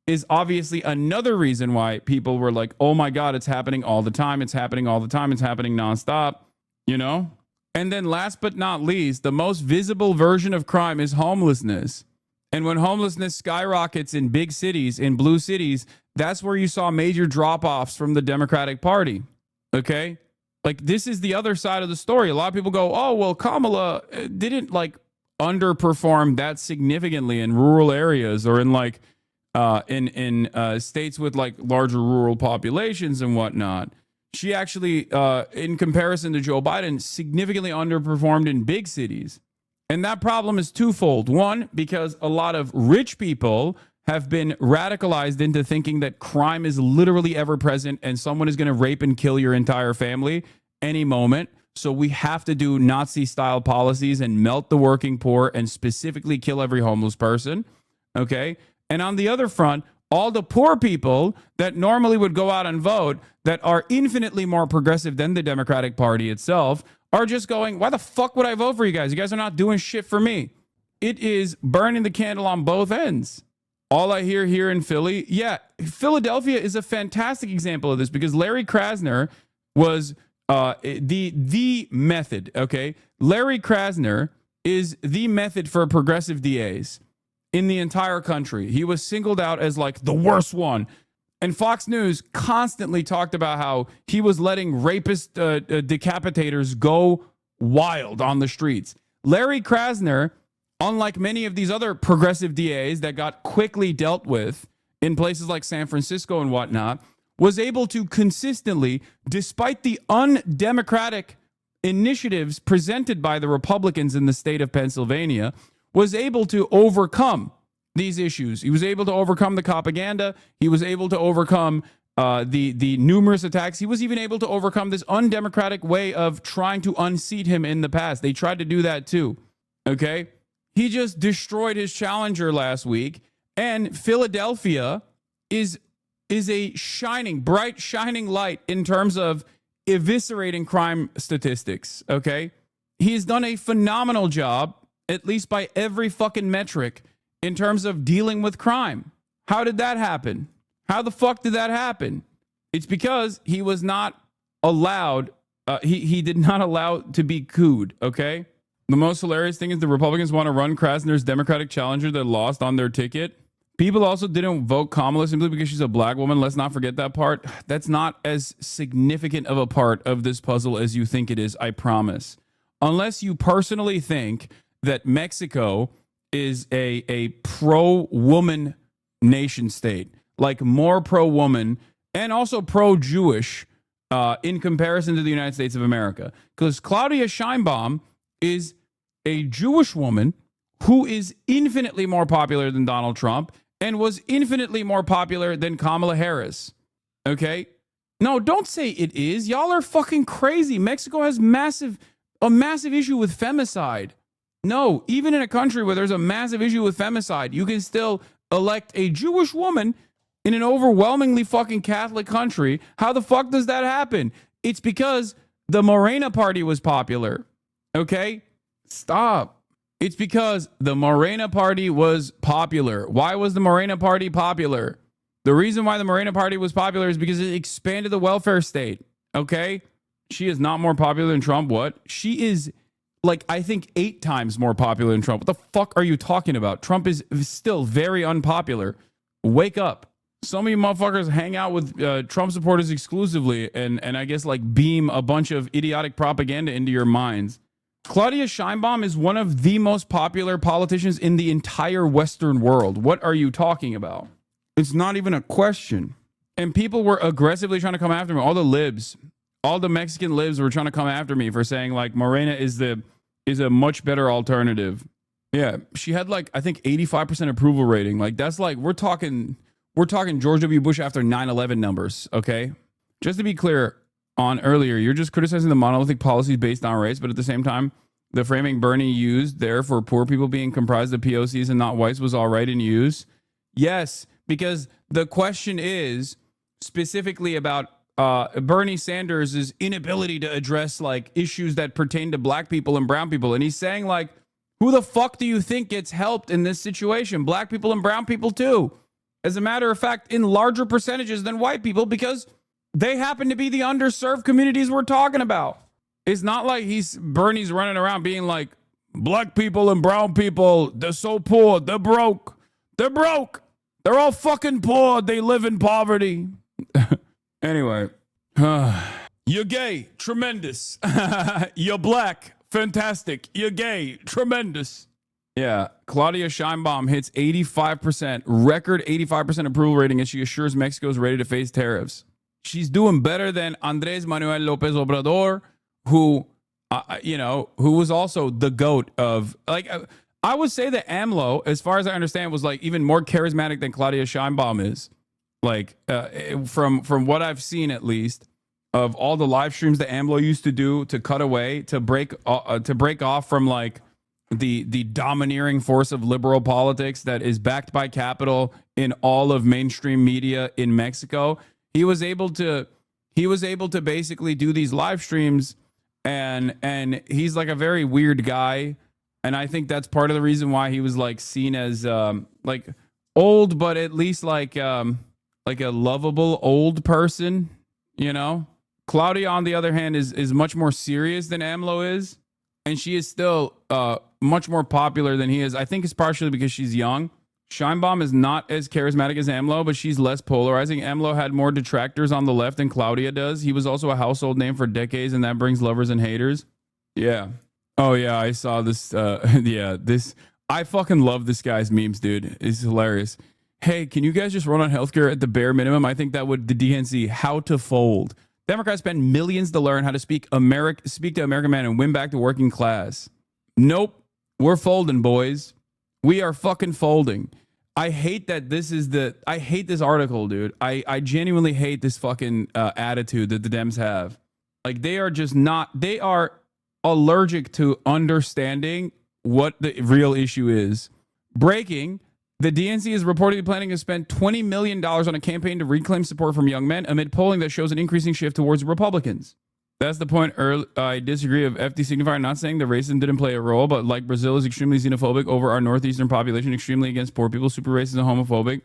is obviously another reason why people were like, oh my God, it's happening all the time. It's happening all the time. It's happening nonstop, you know? And then last but not least, the most visible version of crime is homelessness. And when homelessness skyrockets in big cities, in blue cities, that's where you saw major drop-offs from the Democratic Party, okay? Like, this is the other side of the story. A lot of people go, oh, well, Kamala didn't, like, underperform that significantly in rural areas or in, like, in states with like larger rural populations and whatnot. She actually, in comparison to Joe Biden, significantly underperformed in big cities. And that problem is twofold. One, because a lot of rich people have been radicalized into thinking that crime is literally ever present and someone is going to rape and kill your entire family any moment. So we have to do Nazi-style policies and melt the working poor and specifically kill every homeless person. Okay? And on the other front, all the poor people that normally would go out and vote that are infinitely more progressive than the Democratic Party itself are just going, why the fuck would I vote for you guys? You guys are not doing shit for me. It is burning the candle on both ends. All I hear here in Philly, yeah, Philadelphia is a fantastic example of this because Larry Krasner was the method, okay? Larry Krasner is the method for progressive DAs in the entire country. He was singled out as like the worst one. And Fox News constantly talked about how he was letting rapist decapitators go wild on the streets. Larry Krasner, unlike many of these other progressive DAs that got quickly dealt with in places like San Francisco and whatnot, was able to consistently, despite the undemocratic initiatives presented by the Republicans in the state of Pennsylvania, was able to overcome these issues. He was able to overcome the propaganda. He was able to overcome the numerous attacks. He was even able to overcome this undemocratic way of trying to unseat him in the past. They tried to do that too, okay? He just destroyed his challenger last week, and Philadelphia is a shining, bright, shining light in terms of eviscerating crime statistics, okay? He's done a phenomenal job, at least by every fucking metric, in terms of dealing with crime. How did that happen? How the fuck did that happen? It's because he was not allowed He did not allow to be cooed, okay? The most hilarious thing is the Republicans want to run Krasner's Democratic challenger that lost on their ticket. People also didn't vote Kamala simply because she's a black woman. Let's not forget that part. That's not as significant of a part of this puzzle as you think it is, I promise. Unless you personally think that Mexico is a pro-woman nation state, like more pro-woman and also pro-Jewish in comparison to the United States of America. Because Claudia Sheinbaum is a Jewish woman who is infinitely more popular than Donald Trump and was infinitely more popular than Kamala Harris. Okay? No, don't say it is. Y'all are fucking crazy. Mexico has a massive issue with femicide. No, even in a country where there's a massive issue with femicide, you can still elect a Jewish woman in an overwhelmingly fucking Catholic country. How the fuck does that happen? It's because the Morena party was popular. Okay? Stop. It's because the Morena party was popular. Why was the Morena party popular? The reason why the Morena party was popular is because it expanded the welfare state. Okay? She is not more popular than Trump. What? She is, like, I think 8 times more popular than Trump. What the fuck are you talking about? Trump is still very unpopular. Wake up. Some of you motherfuckers hang out with Trump supporters exclusively and I guess like beam a bunch of idiotic propaganda into your minds. Claudia Sheinbaum is one of the most popular politicians in the entire Western world. What are you talking about? It's not even a question. And people were aggressively trying to come after me. All the libs, all the Mexican libs were trying to come after me for saying like Morena is a much better alternative. Yeah, she had like I think 85% approval rating. Like that's like we're talking George W. Bush after 9/11 numbers, okay? Just to be clear on earlier, you're just criticizing the monolithic policies based on race, but at the same time, the framing Bernie used there for poor people being comprised of POCs and not whites was all right in use. Yes, because the question is specifically about Bernie Sanders' inability to address like issues that pertain to black people and brown people. And he's saying like, who the fuck do you think gets helped in this situation? Black people and brown people too. As a matter of fact, in larger percentages than white people because they happen to be the underserved communities we're talking about. It's not like Bernie's running around being like, black people and brown people, they're so poor, they're broke. They're broke. They're all fucking poor. They live in poverty. Anyway, you're gay, tremendous. You're black, fantastic. You're gay, tremendous. Yeah, Claudia Sheinbaum hits 85%, record 85% approval rating as she assures Mexico is ready to face tariffs. She's doing better than Andrés Manuel López Obrador, who was also the GOAT of, like, I would say that AMLO, as far as I understand, was like even more charismatic than Claudia Sheinbaum is. Like, from what I've seen, at least, of all the live streams that AMLO used to do to cut away, to break off from like the domineering force of liberal politics that is backed by capital in all of mainstream media in Mexico. He was able to basically do these live streams, and he's like a very weird guy, and I think that's part of the reason why he was like seen as like old, but at least like a lovable old person, you know. Claudia, on the other hand, is much more serious than AMLO is, and she is still much more popular than he is. I think it's partially because she's young. Sheinbaum is not as charismatic as AMLO, but she's less polarizing. AMLO had more detractors on the left than Claudia does. He was also a household name for decades, and that brings lovers and haters. Yeah. Oh, yeah, I saw this. I fucking love this guy's memes, dude. It's hilarious. Hey, can you guys just run on healthcare at the bare minimum? I think that would, the DNC, how to fold. Democrats spend millions to learn how to speak to American man and win back the working class. Nope. We're folding, boys. We are fucking folding. I hate that I hate this article, dude. I genuinely hate this fucking attitude that the Dems have. Like, they are allergic to understanding what the real issue is. Breaking, the DNC is reportedly planning to spend $20 million on a campaign to reclaim support from young men amid polling that shows an increasing shift towards Republicans. That's the point. I disagree of FD signifier, not saying the racism didn't play a role, but like Brazil is extremely xenophobic over our northeastern population, extremely against poor people, super racist and homophobic.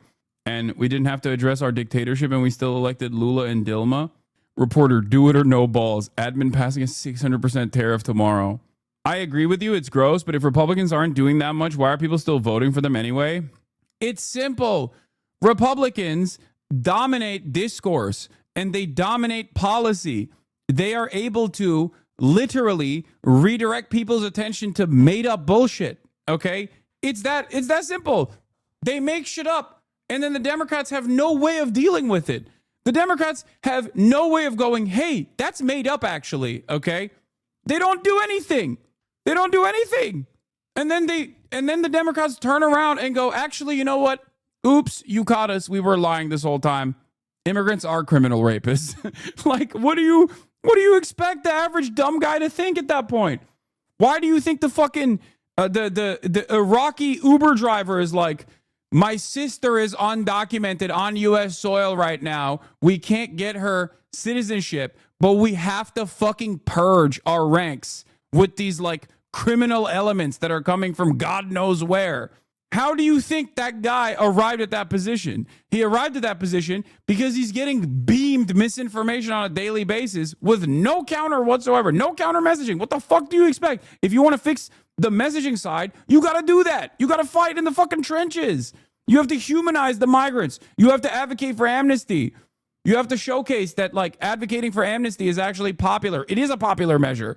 And we didn't have to address our dictatorship, and we still elected Lula and Dilma. Reporter, do it or no balls. Admin passing a 600% tariff tomorrow. I agree with you. It's gross. But if Republicans aren't doing that much, why are people still voting for them anyway? It's simple. Republicans dominate discourse and they dominate policy. They are able to literally redirect people's attention to made up bullshit. Okay? It's that simple. They make shit up and then the Democrats have no way of dealing with it. The Democrats have no way of going, hey, that's made up actually, okay? They don't do anything. They don't do anything. And then the Democrats turn around and go, actually, you know what? Oops, you caught us. We were lying this whole time. Immigrants are criminal rapists. Like, what do you expect the average dumb guy to think at that point? Why do you think the fucking the Iraqi Uber driver is like, my sister is undocumented on U.S. soil right now. We can't get her citizenship, but we have to fucking purge our ranks with these like criminal elements that are coming from God knows where. How do you think that guy arrived at that position? He arrived at that position because he's getting beamed misinformation on a daily basis with no counter whatsoever, no counter messaging. What the fuck do you expect? If you want to fix the messaging side, you got to do that. You got to fight in the fucking trenches. You have to humanize the migrants. You have to advocate for amnesty. You have to showcase that like advocating for amnesty is actually popular. It is a popular measure.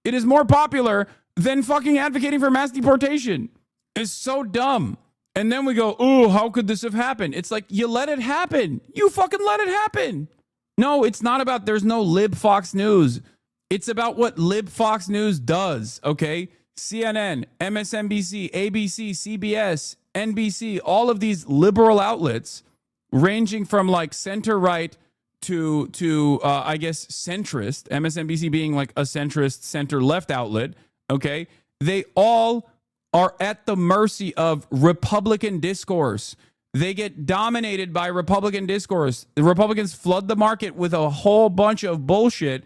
It is more popular than fucking advocating for mass deportation. It's so dumb. And then we go, oh, how could this have happened? It's like, you let it happen. You fucking let it happen. No, it's not about there's no lib Fox News. It's about what lib Fox News does, okay? CNN, MSNBC, ABC, CBS, NBC, all of these liberal outlets ranging from like center right to I guess centrist, MSNBC being like a centrist center left outlet, okay? They all are at the mercy of Republican discourse. They get dominated by Republican discourse. The Republicans flood the market with a whole bunch of bullshit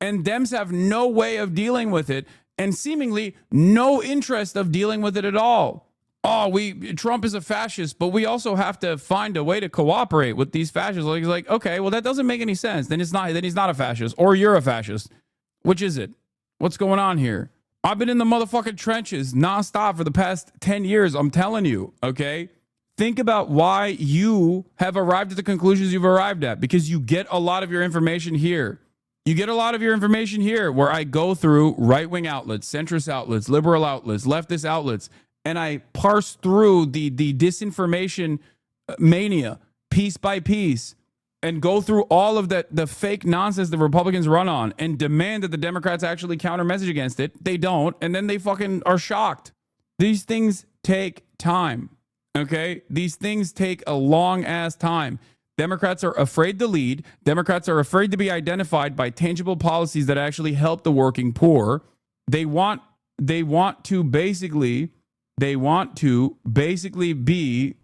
and Dems have no way of dealing with it and seemingly no interest of dealing with it at all. Oh, Trump is a fascist, but we also have to find a way to cooperate with these fascists. Like, okay, well, that doesn't make any sense. Then he's not a fascist, or you're a fascist. Which is it? What's going on here? I've been in the motherfucking trenches nonstop for the past 10 years. I'm telling you, okay? Think about why you have arrived at the conclusions you've arrived at, because you get a lot of your information here. You get a lot of your information here where I go through right-wing outlets, centrist outlets, liberal outlets, leftist outlets, and I parse through the disinformation mania piece by piece and go through all of the fake nonsense the Republicans run on and demand that the Democrats actually counter message against it. They don't, and then they fucking are shocked. These things take time, okay? These things take a long-ass time. Democrats are afraid to lead. Democrats are afraid to be identified by tangible policies that actually help the working poor. They want to basically be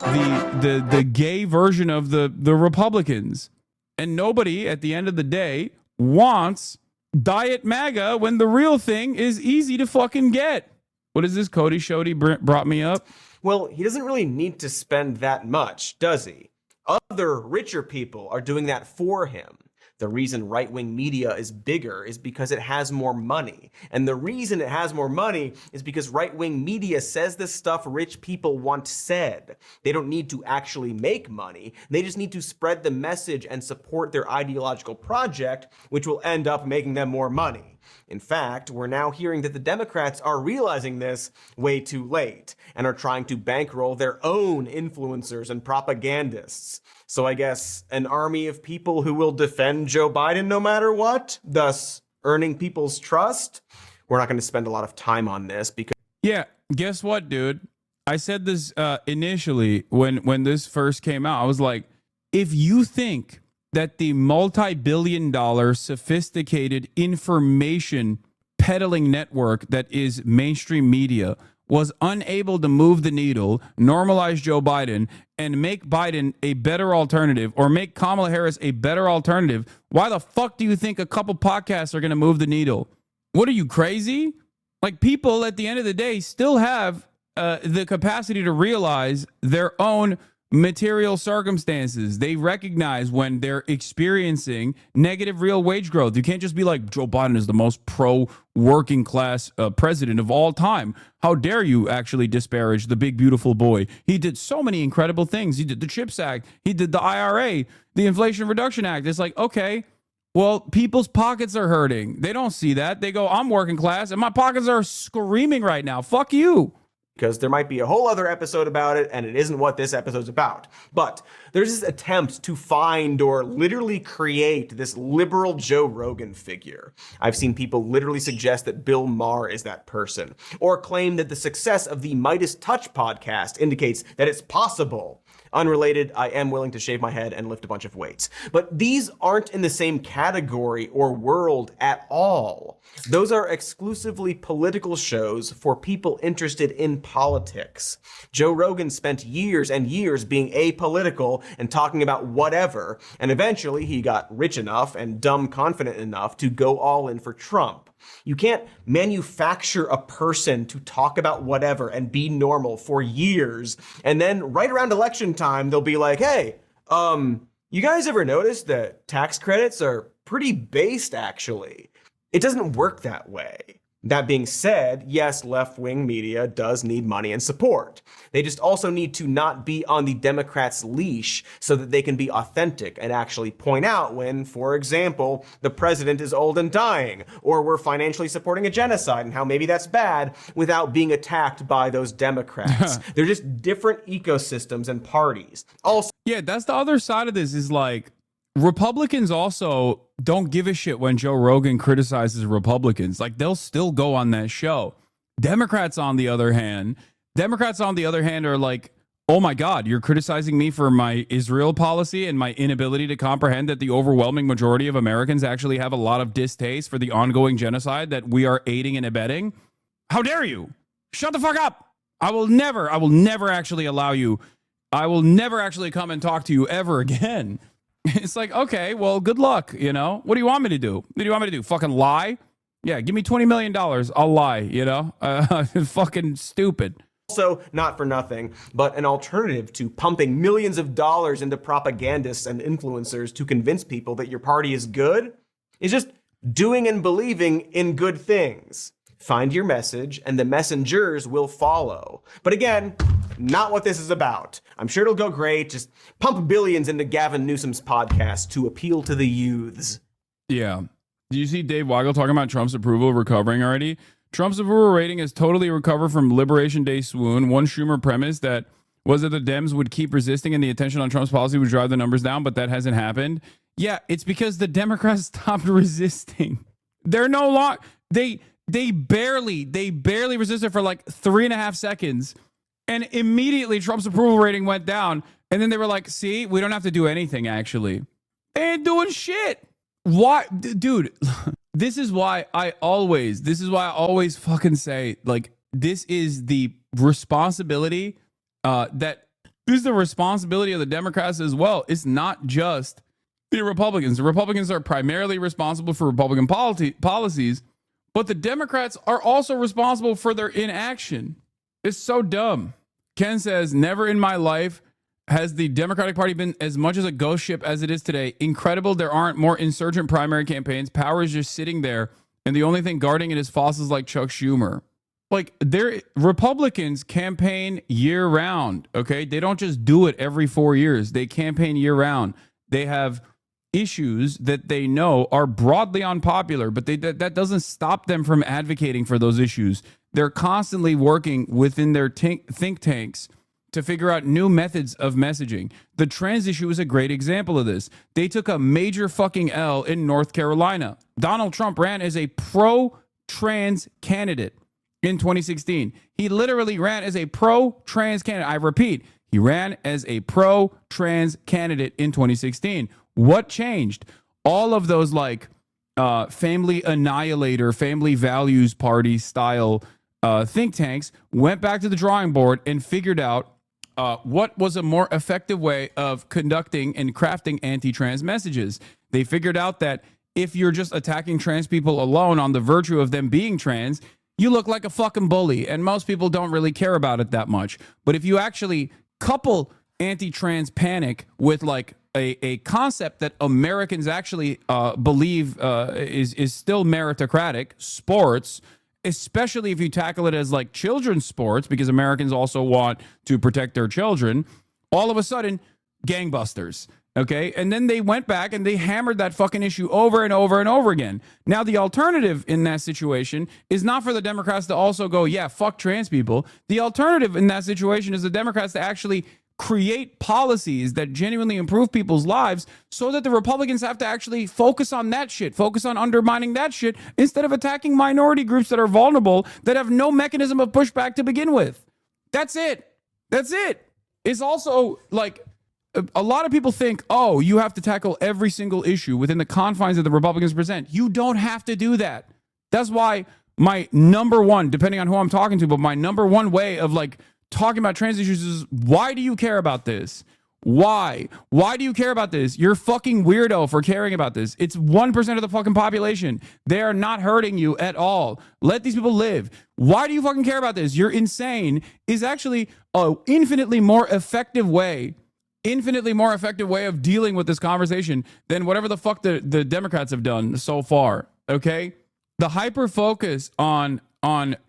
the gay version of the Republicans. And nobody at the end of the day wants Diet MAGA when the real thing is easy to fucking get. What is this? Cody Shody brought me up. Well, he doesn't really need to spend that much, does he? Other richer people are doing that for him. The reason right-wing media is bigger is because it has more money. And the reason it has more money is because right-wing media says the stuff rich people want said. They don't need to actually make money. They just need to spread the message and support their ideological project, which will end up making them more money. In fact, we're now hearing that the Democrats are realizing this way too late and are trying to bankroll their own influencers and propagandists. So I guess an army of people who will defend Joe Biden no matter what, thus earning people's trust. We're not going to spend a lot of time on this because... Yeah, guess what, dude? I said this initially when this first came out. I was like, if you think that the multi-billion-dollar sophisticated information peddling network that is mainstream media was unable to move the needle, normalize Joe Biden, and make Biden a better alternative, or make Kamala Harris a better alternative, why the fuck do you think a couple podcasts are going to move the needle? What are you, crazy? Like, people at the end of the day still have the capacity to realize their own material circumstances. They recognize when they're experiencing negative real wage growth. You can't just be like, Joe Biden is the most pro-working class president of all time. How dare you actually disparage the big, beautiful boy? He did so many incredible things. He did the CHIPS Act. He did the IRA, the Inflation Reduction Act. It's like, okay, well, people's pockets are hurting. They don't see that. They go, I'm working class and my pockets are screaming right now. Fuck you. Because there might be a whole other episode about it, and it isn't what this episode's about. But there's this attempt to find or literally create this liberal Joe Rogan figure. I've seen people literally suggest that Bill Maher is that person, or claim that the success of the Midas Touch podcast indicates that it's possible. Unrelated, I am willing to shave my head and lift a bunch of weights. But these aren't in the same category or world at all. Those are exclusively political shows for people interested in politics. Joe Rogan spent years and years being apolitical and talking about whatever, and eventually he got rich enough and dumb confident enough to go all in for Trump. You can't manufacture a person to talk about whatever and be normal for years, and then right around election time, they'll be like, hey, you guys ever notice that tax credits are pretty based, actually? It doesn't work that way. That being said, yes, left-wing media does need money and support. They just also need to not be on the Democrats' leash so that they can be authentic and actually point out when, for example, the president is old and dying, or we're financially supporting a genocide and how maybe that's bad without being attacked by those Democrats. They're just different ecosystems and parties. Also, yeah, that's the other side of this is like, Republicans also don't give a shit when Joe Rogan criticizes Republicans. Like, they'll still go on that show. Democrats, on the other hand, are like, oh my God, you're criticizing me for my Israel policy and my inability to comprehend that the overwhelming majority of Americans actually have a lot of distaste for the ongoing genocide that we are aiding and abetting. How dare you? Shut the fuck up. I will never actually allow you. I will never actually come and talk to you ever again. It's like, okay, well, good luck, you know? What do you want me to do? What do you want me to do? Fucking lie? Yeah, give me $20 million. I'll lie, you know? Fucking stupid. Also, not for nothing, but an alternative to pumping millions of dollars into propagandists and influencers to convince people that your party is good is just doing and believing in good things. Find your message and the messengers will follow. But again, not what this is about. I'm sure it'll go great. Just pump billions into Gavin Newsom's podcast to appeal to the youths. Yeah. Do you see Dave Weigel talking about Trump's approval recovering already? Trump's approval rating has totally recovered from Liberation Day swoon. One Schumer premise that was that the Dems would keep resisting and the attention on Trump's policy would drive the numbers down, but that hasn't happened. Yeah, it's because the Democrats stopped resisting. They're no longer... They barely resisted for like 3.5 seconds. And immediately Trump's approval rating went down. And then they were like, see, we don't have to do anything, actually. They ain't doing shit. Why? Dude, this is why I always fucking say, like, this is the responsibility of the Democrats as well. It's not just the Republicans. The Republicans are primarily responsible for Republican policies, but the Democrats are also responsible for their inaction. It's so dumb. Ken says, never in my life has the Democratic Party been as much as a ghost ship as it is today. Incredible there aren't more insurgent primary campaigns. Power is just sitting there, and the only thing guarding it is fossils like Chuck Schumer. Like, Republicans campaign year-round, okay? They don't just do it every 4 years. They campaign year-round. They have issues that they know are broadly unpopular, but that doesn't stop them from advocating for those issues. They're constantly working within their think tanks to figure out new methods of messaging. The trans issue is a great example of this. They took a major fucking L in North Carolina. Donald Trump ran as a pro-trans candidate in 2016. He literally ran as a pro-trans candidate. I repeat, he ran as a pro-trans candidate in 2016. What changed? All of those like family annihilator, family values party style think tanks went back to the drawing board and figured out what was a more effective way of conducting and crafting anti-trans messages. They figured out that if you're just attacking trans people alone on the virtue of them being trans, you look like a fucking bully, and most people don't really care about it that much. But if you actually couple anti-trans panic with like a concept that Americans actually believe is still meritocratic, sports, especially if you tackle it as like children's sports, because Americans also want to protect their children, all of a sudden, gangbusters. Okay. And then they went back and they hammered that fucking issue over and over and over again. Now, the alternative in that situation is not for the Democrats to also go, yeah, fuck trans people. The alternative in that situation is the Democrats to actually create policies that genuinely improve people's lives so that the Republicans have to actually focus on that shit, focus on undermining that shit instead of attacking minority groups that are vulnerable, that have no mechanism of pushback to begin with. That's it. That's it. It's also like a lot of people think, oh, you have to tackle every single issue within the confines that the Republicans present. You don't have to do that. That's why my number one, depending on who I'm talking to, but my number one way of like talking about trans issues is, why do you care about this? Why? Why do you care about this? You're a fucking weirdo for caring about this. It's 1% of the fucking population. They are not hurting you at all. Let these people live. Why do you fucking care about this? You're insane is actually an infinitely more effective way of dealing with this conversation than whatever the fuck the Democrats have done so far. Okay? The hyper focus on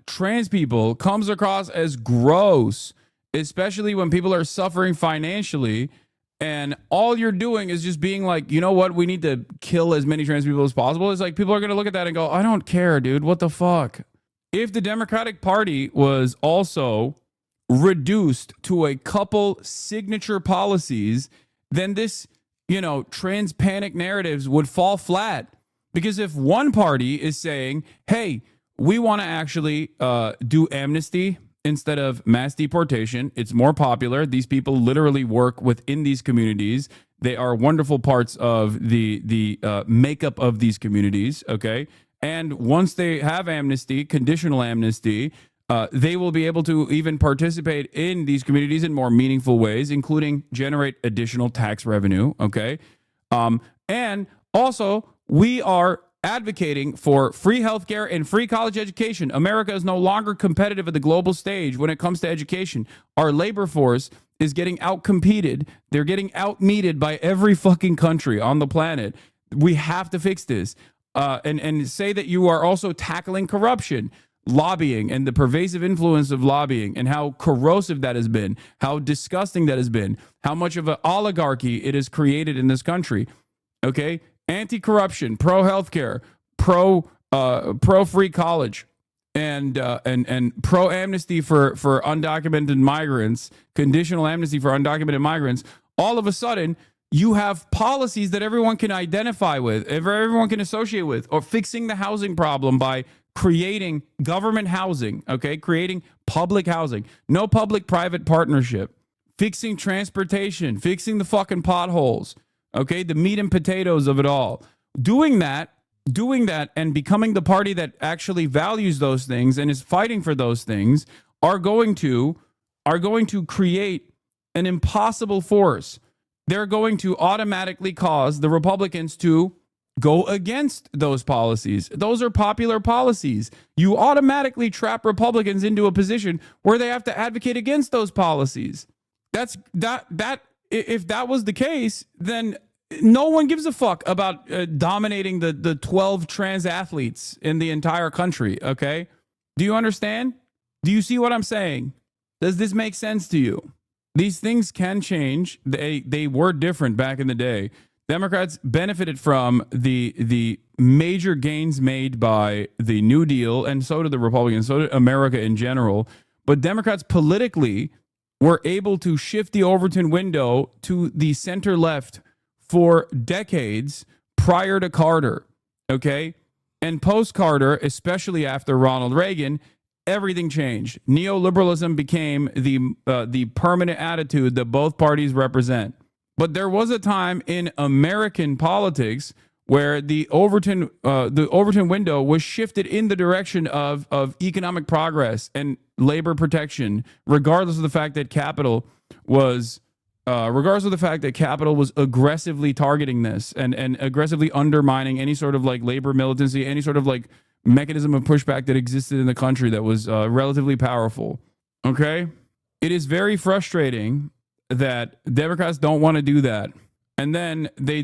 trans people comes across as gross, especially when people are suffering financially, and all you're doing is just being like, you know what, we need to kill as many trans people as possible. It's like people are going to look at that and go, I don't care, dude. What the fuck? If the Democratic Party was also reduced to a couple signature policies, then this, trans panic narratives would fall flat. Because if one party is saying, hey, we want to actually do amnesty instead of mass deportation, it's more popular. These people literally work within these communities. They are wonderful parts of the makeup of these communities, okay? And once they have amnesty, conditional amnesty, they will be able to even participate in these communities in more meaningful ways, including generate additional tax revenue, okay? And also, we are advocating for free healthcare and free college education. America is no longer competitive at the global stage when it comes to education. Our labor force is getting outcompeted. They're getting outmeted by every fucking country on the planet. We have to fix this. And say that you are also tackling corruption, lobbying, and the pervasive influence of lobbying, and how corrosive that has been, how disgusting that has been, how much of an oligarchy it has created in this country. Okay? Anti-corruption, pro-healthcare, pro-free college, and pro-amnesty for undocumented migrants, conditional amnesty for undocumented migrants. All of a sudden, you have policies that everyone can identify with, everyone can associate with, or fixing the housing problem by creating government housing, okay? Creating public housing, no public-private partnership, fixing transportation, fixing the fucking potholes, okay? The meat and potatoes of it all. Doing that and becoming the party that actually values those things and is fighting for those things are going to create an impossible force. They're going to automatically cause the Republicans to go against those policies. Those are popular policies. You automatically trap Republicans into a position where they have to advocate against those policies. If that was the case, then no one gives a fuck about dominating the 12 trans athletes in the entire country, okay? Do you understand? Do you see what I'm saying? Does this make sense to you? These things can change. They were different back in the day. Democrats benefited from the major gains made by the New Deal, and so did the Republicans, so did America in general. But Democrats politically were able to shift the Overton window to the center left for decades prior to Carter, okay? And post-Carter, especially after Ronald Reagan, everything changed. Neoliberalism became the permanent attitude that both parties represent. But there was a time in American politics where the Overton window was shifted in the direction of economic progress and labor protection, regardless of the fact that capital was aggressively targeting this and aggressively undermining any sort of like labor militancy, any sort of like mechanism of pushback that existed in the country that was relatively powerful. Okay? It is very frustrating that Democrats don't want to do that. And then they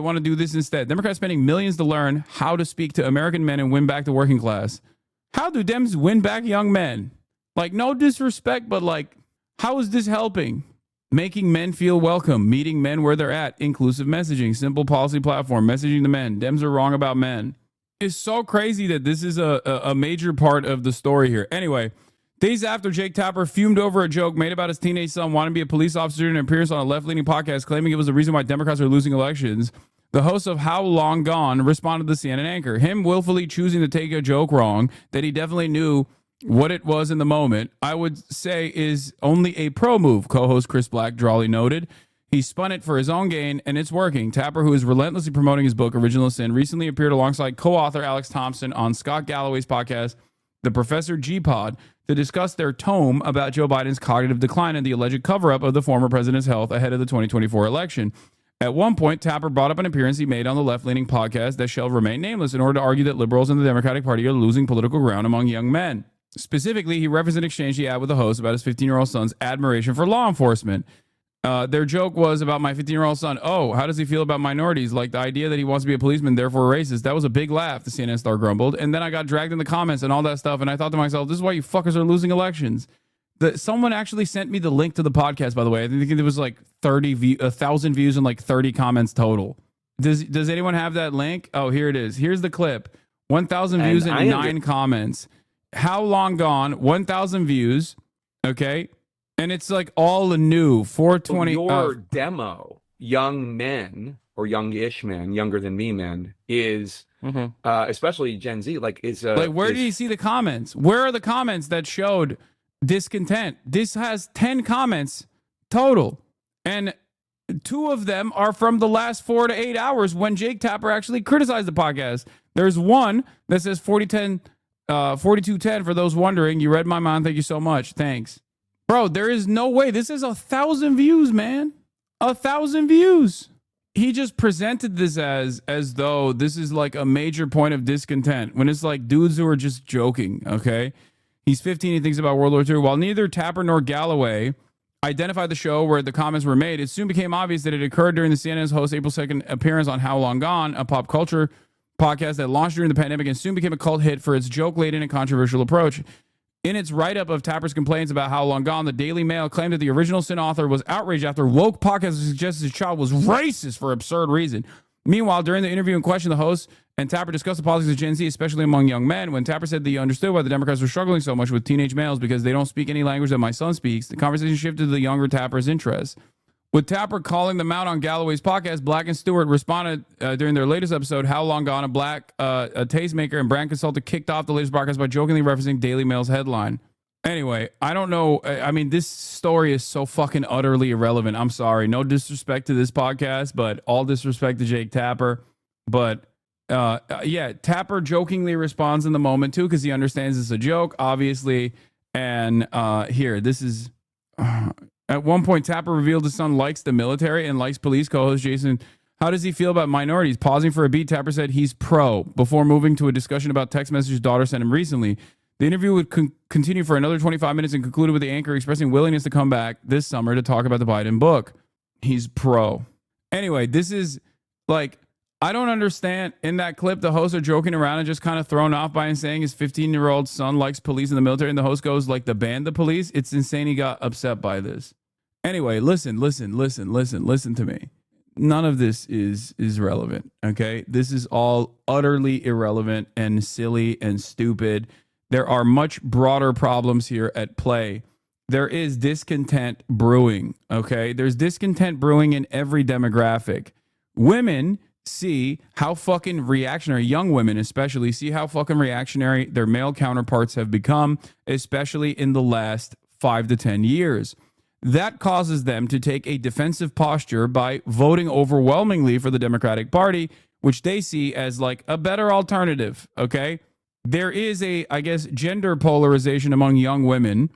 want to do this instead. Democrats spending millions to learn how to speak to American men and win back the working class. How do Dems win back young men? Like, no disrespect, but like, how is this helping? Making men feel welcome, meeting men where they're at, inclusive messaging, simple policy platform, messaging the men. Dems are wrong about men. It's so crazy that this is a major part of the story here. Anyway, days after Jake Tapper fumed over a joke made about his teenage son wanting to be a police officer in an appearance on a left-leaning podcast claiming it was the reason why Democrats are losing elections, the host of How Long Gone responded to the CNN anchor. Him willfully choosing to take a joke wrong that he definitely knew what it was in the moment, I would say is only a pro move, co-host Chris Black drawly noted. He spun it for his own gain, and it's working. Tapper, who is relentlessly promoting his book, Original Sin, recently appeared alongside co-author Alex Thompson on Scott Galloway's podcast, The Professor G-Pod, to discuss their tome about Joe Biden's cognitive decline and the alleged cover-up of the former president's health ahead of the 2024 election. At one point, Tapper brought up an appearance he made on the left-leaning podcast that shall remain nameless in order to argue that liberals in the Democratic Party are losing political ground among young men. Specifically, he referenced an exchange he had with the host about his 15-year-old son's admiration for law enforcement. Their joke was about my 15-year-old son. Oh, how does he feel about minorities? Like the idea that he wants to be a policeman, therefore racist. That was a big laugh, the CNN star grumbled. And then I got dragged in the comments and all that stuff. And I thought to myself, this is why you fuckers are losing elections. Someone actually sent me the link to the podcast, by the way. I think it was like 1,000 views and like 30 comments total. Does anyone have that link? Oh, here it is. Here's the clip. 1,000 views and 9 comments. How Long Gone, 1,000 views. Okay. And it's like all new 420. Your demo, young men or youngish men, younger than me men, is especially Gen Z. Like, where did you see the comments? Where are the comments that showed discontent? This has 10 comments total, and 2 of them are from the last 4 to 8 hours when Jake Tapper actually criticized the podcast. There's one that says 4210 for those wondering. You read my mind. Thank you so much. Thanks. Bro, there is no way. This is 1,000 views, man. 1,000 views. He just presented this as though this is like a major point of discontent when it's like dudes who are just joking, okay? He's 15. He thinks about World War II. While neither Tapper nor Galloway identified the show where the comments were made, it soon became obvious that it occurred during the CNN's host April 2nd appearance on How Long Gone, a pop culture podcast that launched during the pandemic and soon became a cult hit for its joke-laden and controversial approach. In its write-up of Tapper's complaints about How Long Gone, the Daily Mail claimed that the Original Sin author was outraged after woke podcast suggested his child was racist for absurd reason. Meanwhile, during the interview in question, the host and Tapper discussed the politics of Gen Z, especially among young men. When Tapper said that he understood why the Democrats were struggling so much with teenage males because they don't speak any language that my son speaks, the conversation shifted to the younger Tapper's interests. With Tapper calling them out on Galloway's podcast, Black and Stewart responded during their latest episode, How Long Gone, a tastemaker and brand consultant kicked off the latest broadcast by jokingly referencing Daily Mail's headline. Anyway, I don't know. I mean, this story is so fucking utterly irrelevant. I'm sorry. No disrespect to this podcast, but all disrespect to Jake Tapper. But yeah, Tapper jokingly responds in the moment too because he understands it's a joke, obviously. And here, this is... At one point, Tapper revealed his son likes the military and likes police. Co-host Jason, how does he feel about minorities? Pausing for a beat, Tapper said he's pro before moving to a discussion about text messages daughter sent him recently. The interview would continue for another 25 minutes and concluded with the anchor expressing willingness to come back this summer to talk about the Biden book. He's pro. Anyway, this is like, I don't understand. In that clip, the hosts are joking around and just kind of thrown off by him saying his 15-year-old son likes police in the military, and the host goes like the band the police. It's insane he got upset by this. Anyway, listen to me. None of this is relevant, okay? This is all utterly irrelevant and silly and stupid. There are much broader problems here at play. There is discontent brewing, okay? There's discontent brewing in every demographic. Women see how fucking reactionary, young women especially, see how fucking reactionary their male counterparts have become, especially in the last 5 to 10 years. That causes them to take a defensive posture by voting overwhelmingly for the Democratic Party, which they see as like a better alternative, okay? There is a, I guess, gender polarization among young women,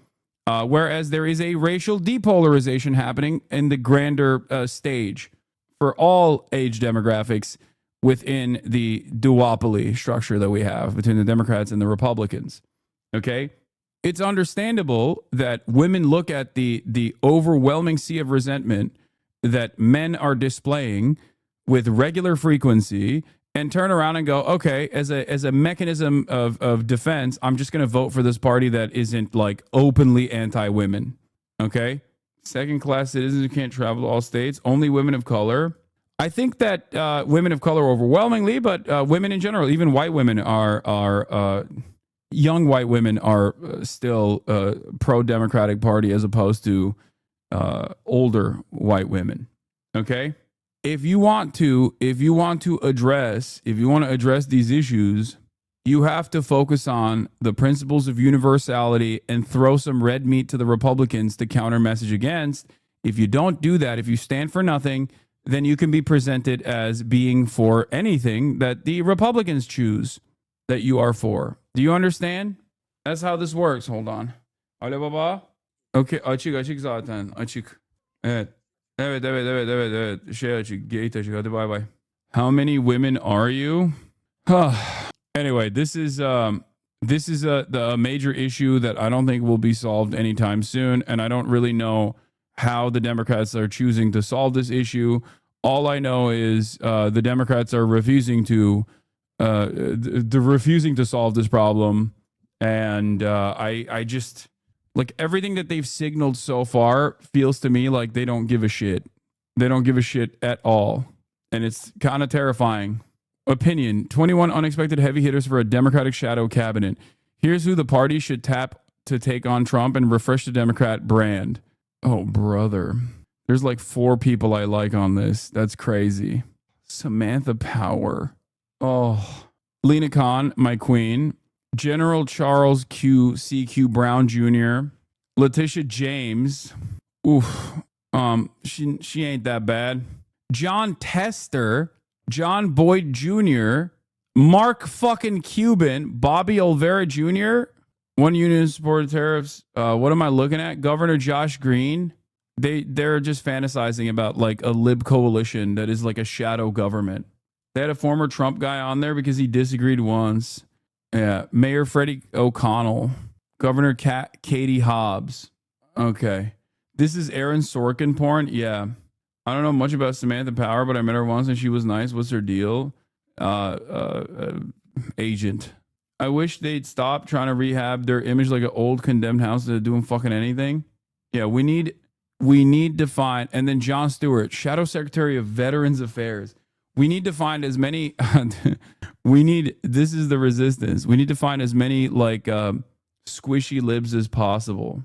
whereas there is a racial depolarization happening in the grander stage for all age demographics within the duopoly structure that we have between the Democrats and the Republicans, okay? it's understandable that women look at the overwhelming sea of resentment that men are displaying with regular frequency and turn around and go, okay, as a mechanism of defense, I'm just going to vote for this party that isn't like openly anti-women. Okay. Second class citizens who can't travel to all states, only women of color. I think that women of color overwhelmingly, but women in general, even white women are young white women are still pro-Democratic Party as opposed to older white women. Okay, if you want to address these issues, you have to focus on the principles of universality and throw some red meat to the Republicans to counter message against. If you don't do that, if you stand for nothing, then you can be presented as being for anything that the Republicans choose that you are for. Do you understand? That's how this works. Hold on. Alo baba. Okay, açık zaten. Açık. Evet. Evet. Şey açık. Gate açık. Hadi bye bye. How many women are you? Anyway, this is a major issue that I don't think will be solved anytime soon, and I don't really know how the Democrats are choosing to solve this issue. All I know is the Democrats are refusing to solve this problem, and I just, like, everything that they've signaled so far feels to me like they don't give a shit. They don't give a shit at all, and it's kind of terrifying. Opinion: 21 unexpected heavy hitters for a Democratic shadow cabinet. Here's who the party should tap to take on Trump and refresh the Democrat brand. Oh, brother. There's like 4 people I like on this. That's crazy. Samantha Power. Oh. Lena Khan, my queen. General Charles C.Q. Brown Jr. Letitia James. Oof. She ain't that bad. John Tester. John Boyd Jr. Mark fucking Cuban. Bobby Olvera Jr. One union supported tariffs. What am I looking at? Governor Josh Green. They're just fantasizing about like a lib coalition that is like a shadow government. They had a former Trump guy on there because he disagreed once. Yeah. Mayor Freddie O'Connell. Governor Katie Hobbs. Okay. This is Aaron Sorkin porn. Yeah. I don't know much about Samantha Power, but I met her once and she was nice. What's her deal? Agent. I wish they'd stop trying to rehab their image like an old condemned house that's doing fucking anything. Yeah, we need to find, and then John Stewart, Shadow Secretary of Veterans Affairs. We need to find as many, this is the resistance. We need to find as many like squishy libs as possible.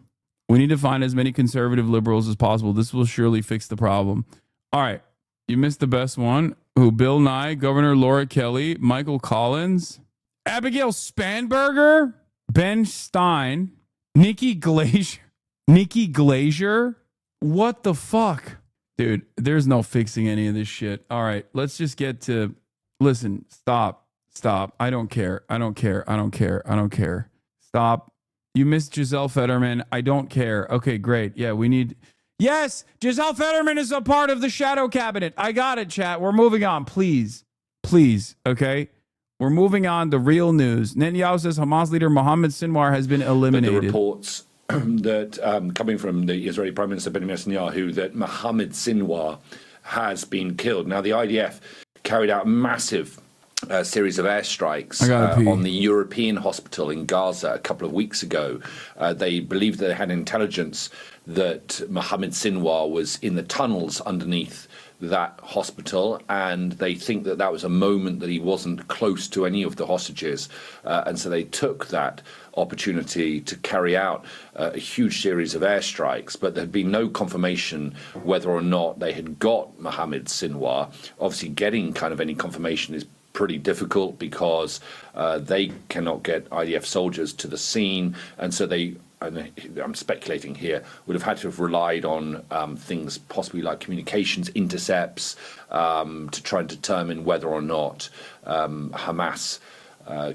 We need to find as many conservative liberals as possible. This will surely fix the problem. All right. You missed the best one. Who? Bill Nye, Governor Laura Kelly, Michael Collins, Abigail Spanberger, Ben Stein, Nikki Glaser. What the fuck? Dude, there's no fixing any of this shit. All right. Let's just get to, listen, stop. I don't care. Stop. You missed Giselle Fetterman. I don't care. Okay, great. Yeah, we need... Yes, Giselle Fetterman is a part of the shadow cabinet. I got it, chat. We're moving on. Please, okay? We're moving on to real news. Netanyahu says Hamas leader Mohammed Sinwar has been eliminated. But the reports that coming from the Israeli Prime Minister Benjamin Netanyahu that Mohammed Sinwar has been killed. Now, the IDF carried out massive series of airstrikes on the European hospital in Gaza a couple of weeks ago. They believed that they had intelligence that Mohammed Sinwar was in the tunnels underneath that hospital, and they think that that was a moment that he wasn't close to any of the hostages, and so they took that opportunity to carry out a huge series of airstrikes, but there had been no confirmation whether or not they had got Mohammed Sinwar. Obviously, getting kind of any confirmation is pretty difficult because they cannot get IDF soldiers to the scene, and so they, and I'm speculating here, would have had to have relied on things possibly like communications intercepts to try and determine whether or not Hamas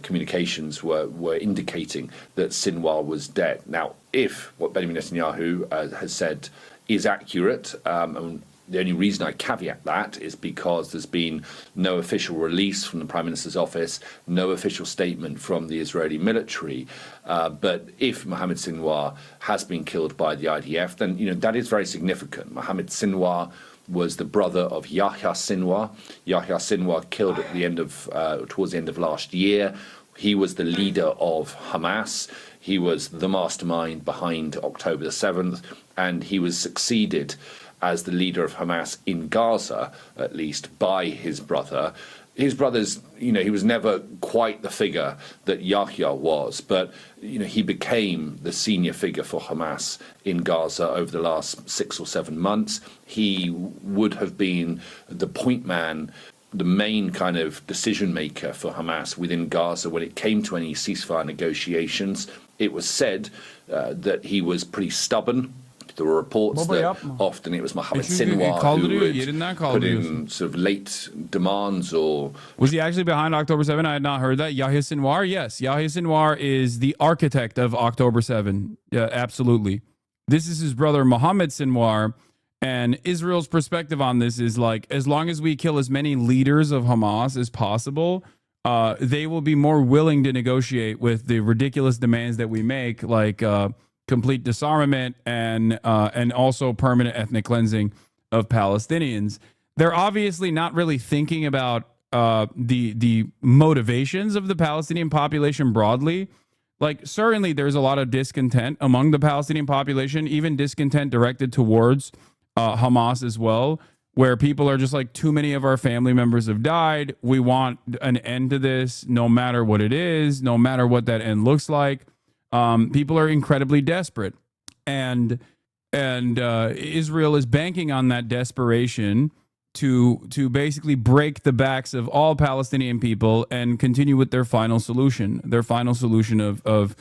communications were indicating that Sinwar was dead. Now, if what Benjamin Netanyahu has said is accurate, and The only reason I caveat that is because there's been no official release from the Prime Minister's office, no official statement from the Israeli military. But if Mohammed Sinwar has been killed by the IDF, then that is very significant. Mohammed Sinwar was the brother of Yahya Sinwar. Yahya Sinwar killed at the end of towards the end of last year. He was the leader of Hamas. He was the mastermind behind October the 7th, and he was succeeded as the leader of Hamas in Gaza, at least, by his brother. His brother's, he was never quite the figure that Yahya was, but, he became the senior figure for Hamas in Gaza over the last 6 or 7 months. He would have been the point man, the main kind of decision maker for Hamas within Gaza when it came to any ceasefire negotiations. It was said that he was pretty stubborn. There were reports that often it was Mohammed Sinwar who would put in sort of late demands or... Was he actually behind October 7? I had not heard that. Yahya Sinwar? Yes. Yahya Sinwar is the architect of October 7. Yeah, absolutely. This is his brother, Mohammed Sinwar. And Israel's perspective on this is like, as long as we kill as many leaders of Hamas as possible, they will be more willing to negotiate with the ridiculous demands that we make, like... complete disarmament and also permanent ethnic cleansing of Palestinians. They're obviously not really thinking about the motivations of the Palestinian population broadly. Like, certainly there's a lot of discontent among the Palestinian population, even discontent directed towards Hamas as well, where people are just like, too many of our family members have died. We want an end to this, no matter what it is, no matter what that end looks like. People are incredibly desperate, and Israel is banking on that desperation to basically break the backs of all Palestinian people and continue with their final solution of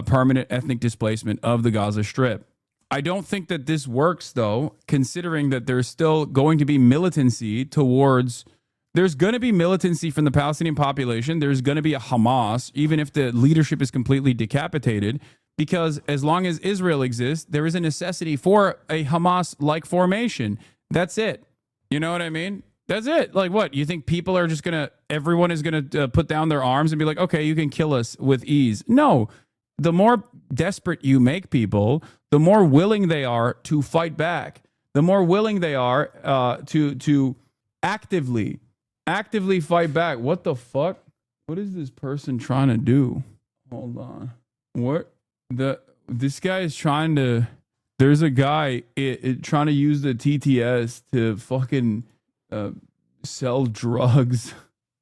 permanent ethnic displacement of the Gaza Strip. I don't think that this works, though, considering that there's still going to be militancy towards... There's going to be militancy from the Palestinian population. There's going to be a Hamas, even if the leadership is completely decapitated, because as long as Israel exists, there is a necessity for a Hamas-like formation. That's it. You know what I mean? That's it. Like, what? You think people are just going to, everyone is going to put down their arms and be like, okay, you can kill us with ease. No. The more desperate you make people, the more willing they are to fight back. The more willing they are to actively fight back. What the fuck? What is this person trying to do? Hold on. What? This guy is trying to... There's a guy trying to use the TTS to fucking sell drugs.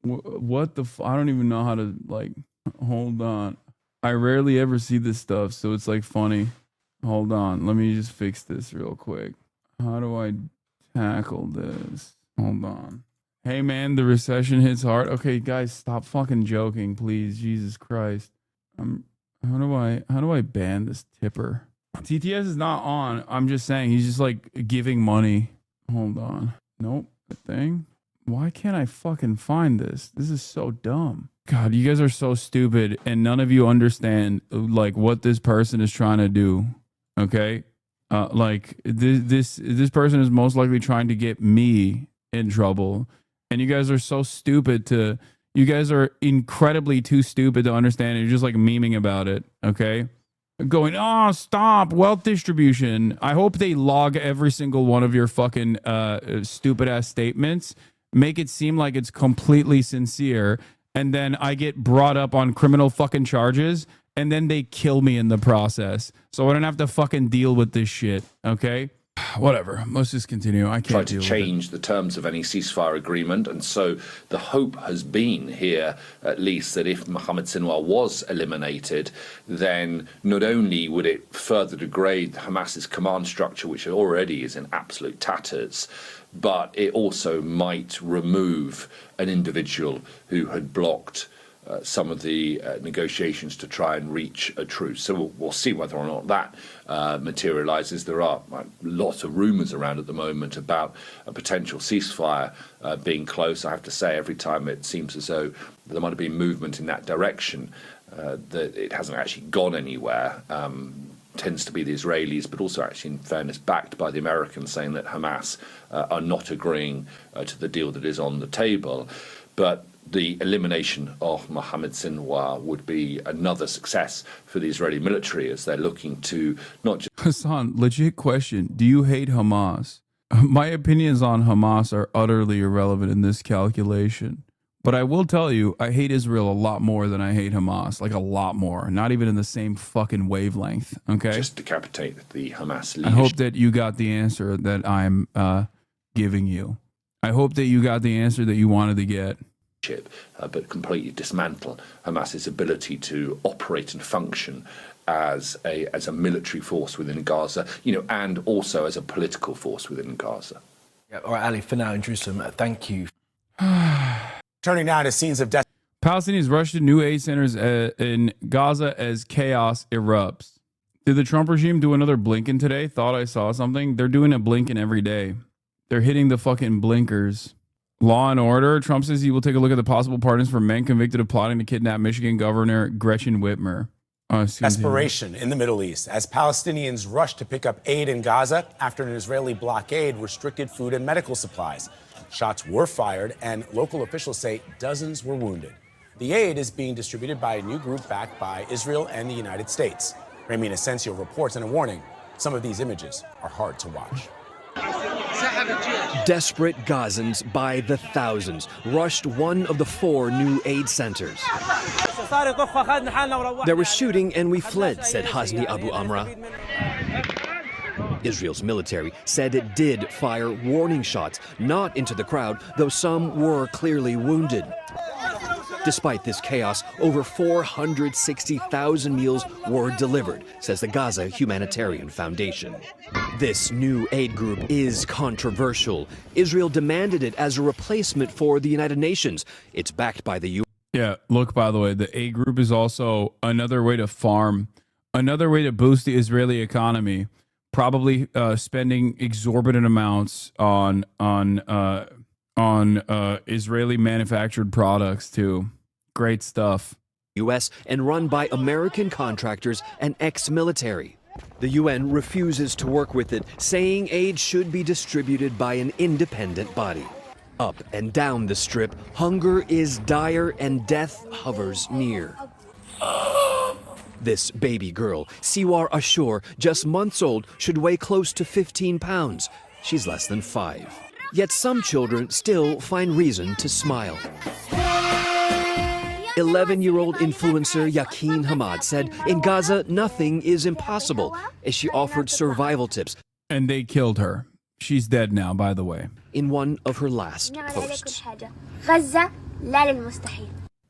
What the I don't even know how to, like... Hold on. I rarely ever see this stuff, so it's like funny. Hold on. Let me just fix this real quick. How do I tackle this? Hold on. Hey man, the recession hits hard. Okay, guys, stop fucking joking, please. Jesus Christ. How do I ban this tipper? TTS is not on. I'm just saying he's just like giving money. Hold on. Nope. The thing. Why can't I fucking find this? This is so dumb. God, you guys are so stupid, and none of you understand like what this person is trying to do. Okay? Like this person is most likely trying to get me in trouble. And you guys are so stupid you guys are incredibly too stupid to understand it. You're just like memeing about it, okay? Going, oh, stop, wealth distribution. I hope they log every single one of your fucking stupid-ass statements, make it seem like it's completely sincere, and then I get brought up on criminal fucking charges, and then they kill me in the process. So I don't have to fucking deal with this shit, okay? Whatever. Let's just continue. I can't try to change the terms of any ceasefire agreement, and so the hope has been here, at least, that if Mohammed Sinwar was eliminated, then not only would it further degrade Hamas's command structure, which already is in absolute tatters, but it also might remove an individual who had blocked some of the negotiations to try and reach a truce. So we'll see whether or not that materializes. There are lots of rumors around at the moment about a potential ceasefire being close. I have to say, every time it seems as though there might have been movement in that direction, that it hasn't actually gone anywhere. tends to be the Israelis, but also actually, in fairness, backed by the Americans, saying that Hamas are not agreeing to the deal that is on the table. But the elimination of Mohammed Sinwar would be another success for the Israeli military, as they're looking to not just... Hasan, legit question. Do you hate Hamas? My opinions on Hamas are utterly irrelevant in this calculation. But I will tell you, I hate Israel a lot more than I hate Hamas. Like a lot more. Not even in the same fucking wavelength. Okay? Just decapitate the Hamas leadership. I hope that you got the answer that I'm giving you. I hope that you got the answer that you wanted to get. But completely dismantle Hamas's ability to operate and function as a military force within Gaza, and also as a political force within Gaza. Yeah, all right, Ali, for now in Jerusalem, thank you. Turning now to scenes of death. Palestinians rush to new aid centers in Gaza as chaos erupts. Did the Trump regime do another Blinken today? Thought I saw something. They're doing a Blinken every day. They're hitting the fucking blinkers. Law and order. Trump says he will take a look at the possible pardons for men convicted of plotting to kidnap Michigan Governor Gretchen Whitmer. Desperation in the Middle East as Palestinians rush to pick up aid in Gaza after an Israeli blockade restricted food and medical supplies. Shots were fired, and local officials say dozens were wounded. The aid is being distributed by a new group backed by Israel and the United States. Ramin Asensio reports in a warning. Some of these images are hard to watch. Desperate Gazans by the thousands rushed one of the 4 new aid centers. There was shooting and we fled, said HasanAbi Amra. Israel's military said it did fire warning shots, not into the crowd, though some were clearly wounded. Despite this chaos, over 460,000 meals were delivered, says the Gaza Humanitarian Foundation. This new aid group is controversial. Israel demanded it as a replacement for the United Nations. It's backed by the U.S. Yeah, look, by the way, the aid group is also another way to farm, another way to boost the Israeli economy, probably spending exorbitant amounts on Israeli manufactured products too. Great stuff. U.S. and run by American contractors and ex-military. The UN refuses to work with it, saying aid should be distributed by an independent body. Up and down the strip, hunger is dire and death hovers near. This baby girl, Siwar Ashur, just months old, should weigh close to 15 pounds. She's less than 5. Yet some children still find reason to smile. 11-year-old influencer Yakin Hamad said in Gaza nothing is impossible as she offered survival tips. And they killed her. She's dead now, by the way. In one of her last posts. An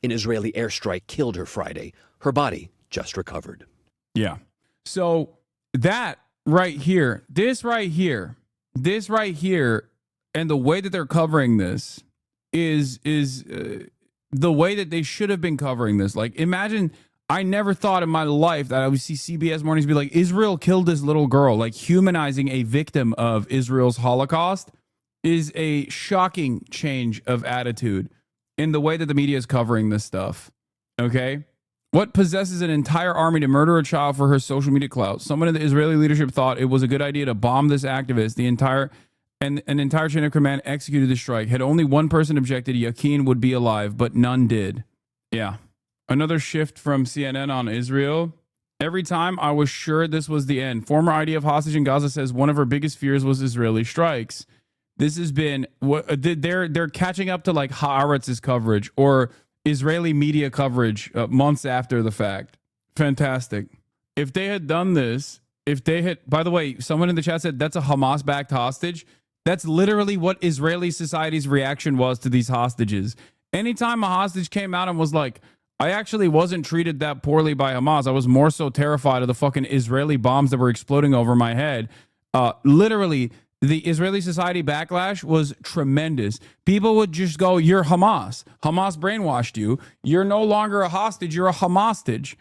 Israeli airstrike killed her Friday. Her body just recovered. Yeah. So that right here, this right here, and the way that they're covering this is the way that they should have been covering this. Like, imagine, I never thought in my life that I would see CBS Mornings be like, Israel killed this little girl, like humanizing a victim of Israel's Holocaust is a shocking change of attitude in the way that the media is covering this stuff. Okay? What possesses an entire army to murder a child for her social media clout? Someone in the Israeli leadership thought it was a good idea to bomb this activist. An entire chain of command executed the strike. Had only one person objected, Yakin would be alive, but none did. Yeah. Another shift from CNN on Israel. Every time I was sure this was the end. Former IDF hostage in Gaza says one of her biggest fears was Israeli strikes. This has been what they're catching up to, like Haaretz's coverage or Israeli media coverage months after the fact. Fantastic. If they had done this, by the way, someone in the chat said that's a Hamas-backed hostage. That's literally what Israeli society's reaction was to these hostages. Anytime a hostage came out and was like, I actually wasn't treated that poorly by Hamas. I was more so terrified of the fucking Israeli bombs that were exploding over my head. Literally, the Israeli society backlash was tremendous. People would just go, you're Hamas. Hamas brainwashed you. You're no longer a hostage. You're a Hamastage.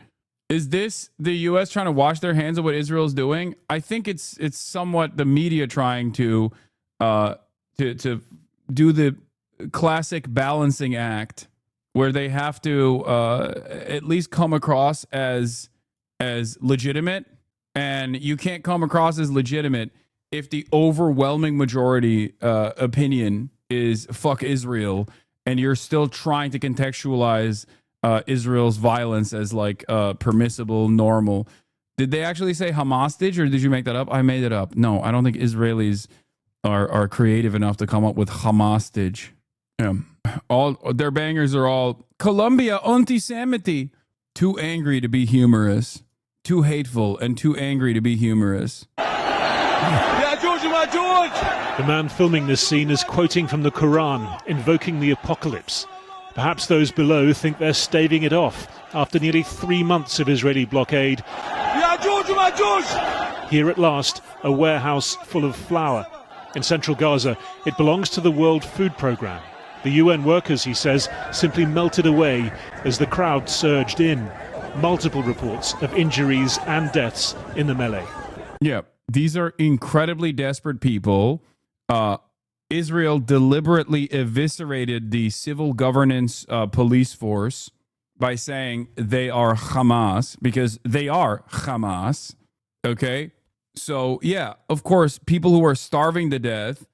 Is this the U.S. trying to wash their hands of what Israel's doing? I think it's somewhat the media trying to do the classic balancing act where they have to at least come across as legitimate And you can't come across as legitimate if the overwhelming majority opinion is fuck Israel, and you're still trying to contextualize Israel's violence as like permissible, normal. Did they actually say Hamastage, or did you make that up? I made it up. No, I don't think Israelis are creative enough to come up with Hamastage. Yeah. All their bangers are all Colombia anti-Semity. Too angry to be humorous. Too hateful and too angry to be humorous. The man filming this scene is quoting from the Quran, invoking the apocalypse. Perhaps those below think they're staving it off after nearly 3 months of Israeli blockade. Here at last, a warehouse full of flour. In central Gaza, it belongs to the World Food Programme. The UN workers, he says, simply melted away as the crowd surged in. Multiple reports of injuries and deaths in the melee. Yeah, these are incredibly desperate people. Israel deliberately eviscerated the civil governance police force by saying they are Hamas, because they are Hamas. Okay? So, yeah, of course, people who are starving to death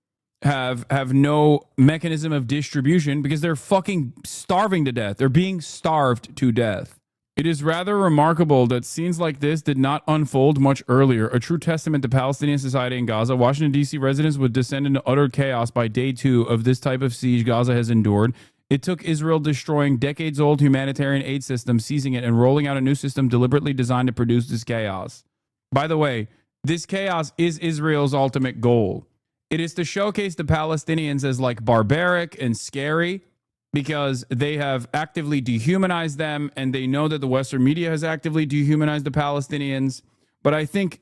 have no mechanism of distribution because they're fucking starving to death. They're being starved to death. It is rather remarkable that scenes like this did not unfold much earlier. A true testament to Palestinian society in Gaza. Washington, D.C. residents would descend into utter chaos by day 2 of this type of siege Gaza has endured. It took Israel destroying decades-old humanitarian aid system, seizing it, and rolling out a new system deliberately designed to produce this chaos. By the way, this chaos is Israel's ultimate goal. It is to showcase the Palestinians as like barbaric and scary, because they have actively dehumanized them, and they know that the Western media has actively dehumanized the Palestinians. But I think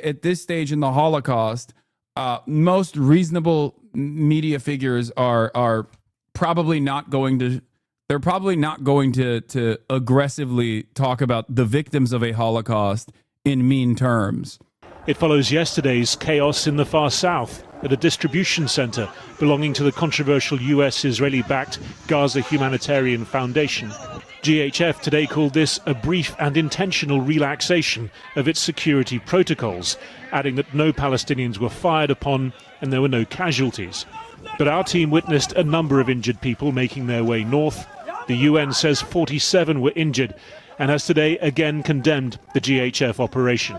at this stage in the Holocaust, most reasonable media figures are probably not going to. They're probably not going to aggressively talk about the victims of a Holocaust in mean terms. It follows yesterday's chaos in the far south at a distribution center belonging to the controversial US-Israeli-backed Gaza Humanitarian Foundation. GHF today called this a brief and intentional relaxation of its security protocols, adding that no Palestinians were fired upon and there were no casualties. But our team witnessed a number of injured people making their way north. The UN says 47 were injured and has today again condemned the GHF operation.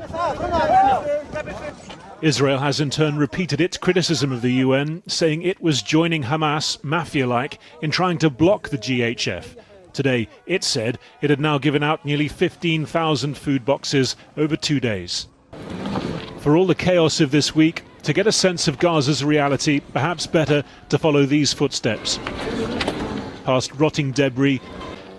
Israel has in turn repeated its criticism of the UN, saying it was joining Hamas, mafia-like, in trying to block the GHF. Today, it said it had now given out nearly 15,000 food boxes over 2 days. For all the chaos of this week, to get a sense of Gaza's reality, perhaps better to follow these footsteps. Past rotting debris,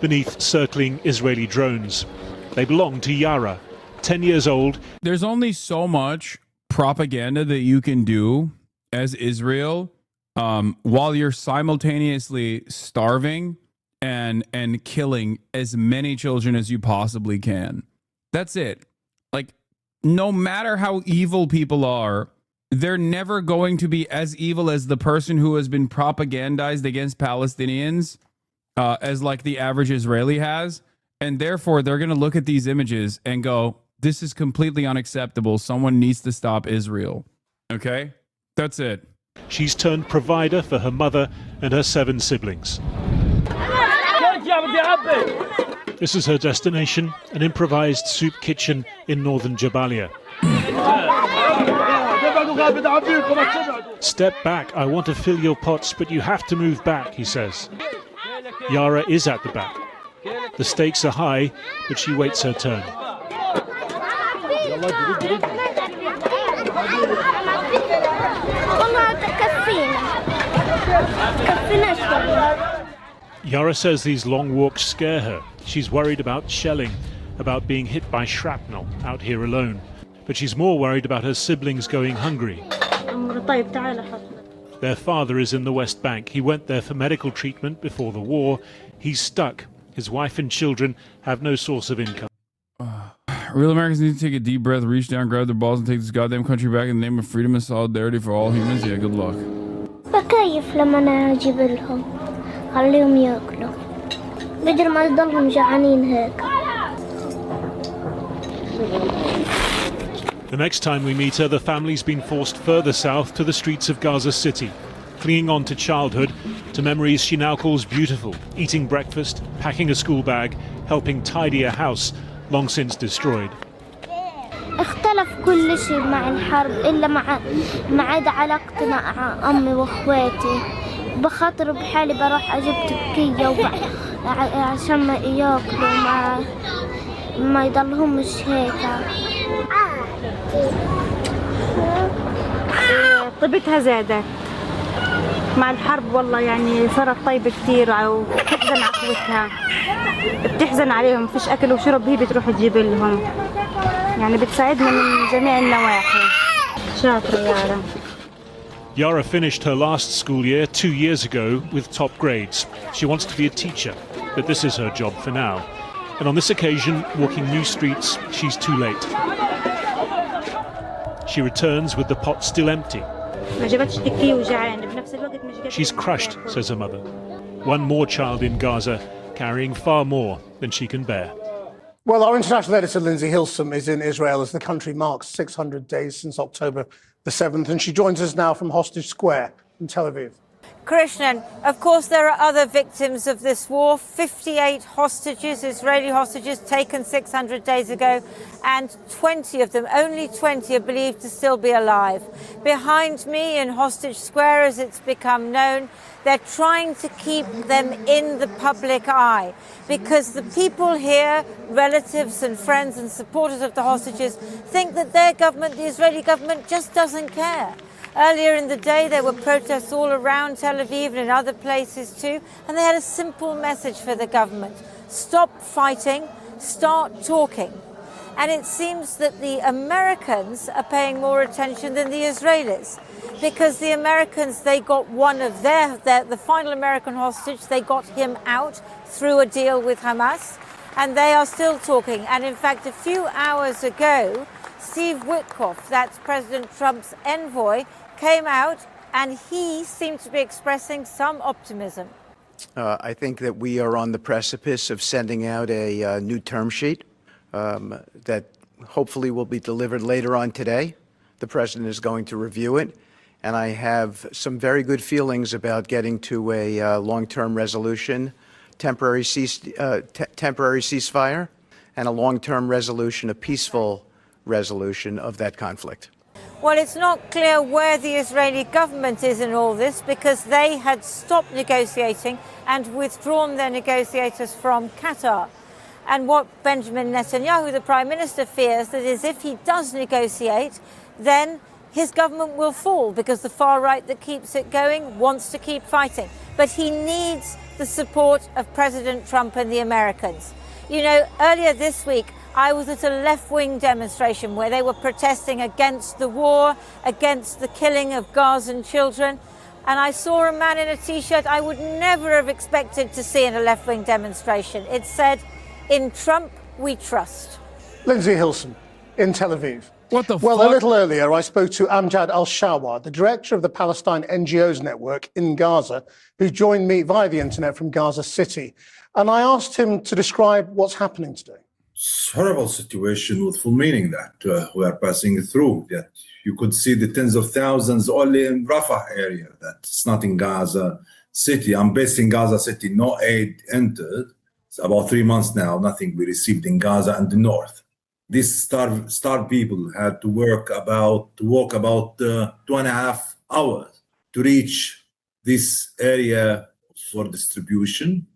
beneath circling Israeli drones. They belong to Yara, 10 years old. There's only so much propaganda that you can do as Israel while you're simultaneously starving and killing as many children as you possibly can. That's it. Like, no matter how evil people are, they're never going to be as evil as the person who has been propagandized against Palestinians as like the average Israeli has. And therefore, they're going to look at these images and go, this is completely unacceptable. Someone needs to stop Israel. Okay? That's it. She's turned provider for her mother and her 7 siblings. This is her destination, an improvised soup kitchen in northern Jabalia. Step back, I want to fill your pots, but you have to move back, he says. Yara is at the back. The stakes are high, but she waits her turn. Yara says these long walks scare her. She's worried about shelling, about being hit by shrapnel out here alone. But she's more worried about her siblings going hungry. Their father is in the West Bank. He went there for medical treatment before the war. He's stuck. His wife and children have no source of income. Real Americans need to take a deep breath, reach down, grab their balls, and take this goddamn country back in the name of freedom and solidarity for all humans. Yeah, good luck. بكيف لما انا اجيب لهم خليهم ياكلوا بدل ما يضلهم جعانين هيك. The next time we meet her, the family's been forced further south to the streets of Gaza City, clinging on to childhood, to memories she now calls beautiful, eating breakfast, packing a school bag, helping tidy a house long since destroyed. اختلف كل شيء مع الحرب إلا ما عدا علاقتي مع أمي وأخواتي. بخاطر بحالي بروح أجيب تكية عشان ما ياكلوا ما يضلهمش هيك. طيبتها زادت مع الحرب والله، يعني صارت طيبة كثير وبتحزن على اخوتها، بتحزن عليهم، فيش أكل وشرب هي بتروح تجيب لهم، يعني بتساعدنا من جميع النواحي. شاطرة يارا. Yara finished her last school year 2 years ago with top grades. She wants to be a teacher, but this is her job for now. And on this occasion, walking new streets, she's too late. She returns with the pot still empty. She's crushed, says her mother. One more child in Gaza, carrying far more than she can bear. Well, our international editor, Lindsay Hilsum, is in Israel as the country marks 600 days since October the 7th, and she joins us now from Hostage Square in Tel Aviv. Krishnan, of course, there are other victims of this war. 58 hostages, Israeli hostages, taken 600 days ago, and 20 of them, only 20, are believed to still be alive. Behind me in Hostage Square, as it's become known, they're trying to keep them in the public eye because the people here, relatives and friends and supporters of the hostages, think that their government, the Israeli government, just doesn't care. Earlier in the day, there were protests all around Tel Aviv and in other places too, and they had a simple message for the government. Stop fighting, start talking. And it seems that the Americans are paying more attention than the Israelis, because the Americans, they got one of the final American hostage, they got him out through a deal with Hamas, and they are still talking. And in fact, a few hours ago, Steve Witkoff, that's President Trump's envoy, came out and he seemed to be expressing some optimism. I think that we are on the precipice of sending out a new term sheet that hopefully will be delivered later on today. The president is going to review it, and I have some very good feelings about getting to a long-term resolution, temporary ceasefire, and a long-term resolution, a peaceful resolution of that conflict. Well, it's not clear where the Israeli government is in all this, because they had stopped negotiating and withdrawn their negotiators from Qatar. And what Benjamin Netanyahu, the Prime Minister, fears that is if he does negotiate, then his government will fall, because the far right that keeps it going wants to keep fighting. But he needs the support of President Trump and the Americans. You know, earlier this week, I was at a left-wing demonstration where they were protesting against the war, against the killing of Gazan children. And I saw a man in a T-shirt I would never have expected to see in a left-wing demonstration. It said, "In Trump, we trust." Lindsay Hilsum in Tel Aviv. What the Well, fuck? a little earlier, I spoke to Amjad Al-Shawar, the director of the Palestine NGOs network in Gaza, who joined me via the internet from Gaza City. And I asked him to describe what's happening today. It's a horrible situation with full meaning that we are passing through. That you could see the tens of thousands only in Rafah area. That's not in Gaza City. I'm based in Gaza City. No aid entered. It's about 3 months now. Nothing we received in Gaza and the north. These starved people had to walk about 2.5 hours to reach this area for distribution,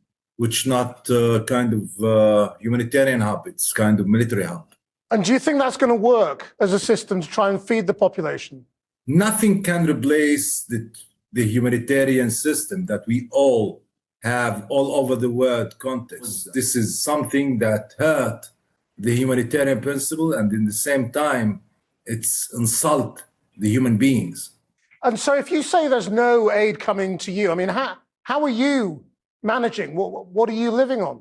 which not kind of humanitarian hub, it's kind of military hub. And do you think that's going to work as a system to try and feed the population? Nothing can replace the humanitarian system that we all have all over the world context. This is something that hurt the humanitarian principle, and in the same time, it's insult the human beings. And so if you say there's no aid coming to you, I mean, how are you managing? What are you living on?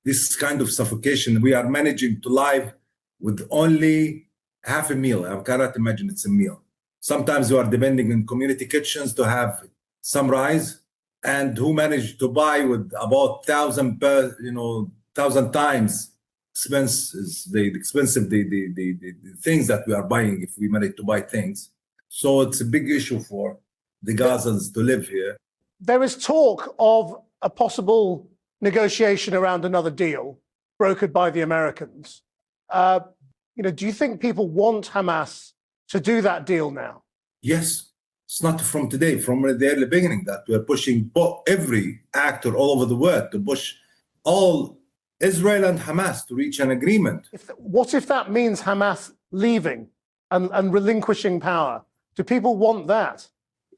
This kind of suffocation, we are managing to live with only half a meal. I cannot imagine it's a meal. Sometimes we are depending on community kitchens to have some rice, and who managed to buy with about 1,000 times expenses, the expensive the things that we are buying if we manage to buy things. So it's a big issue for the Gazans to live here. There is talk of a possible negotiation around another deal brokered by the Americans. Do you think people want Hamas to do that deal now? Yes, it's not from today, from the early beginning that we are pushing every actor all over the world to push all Israel and Hamas to reach an agreement. What if that means Hamas leaving and relinquishing power? Do people want that?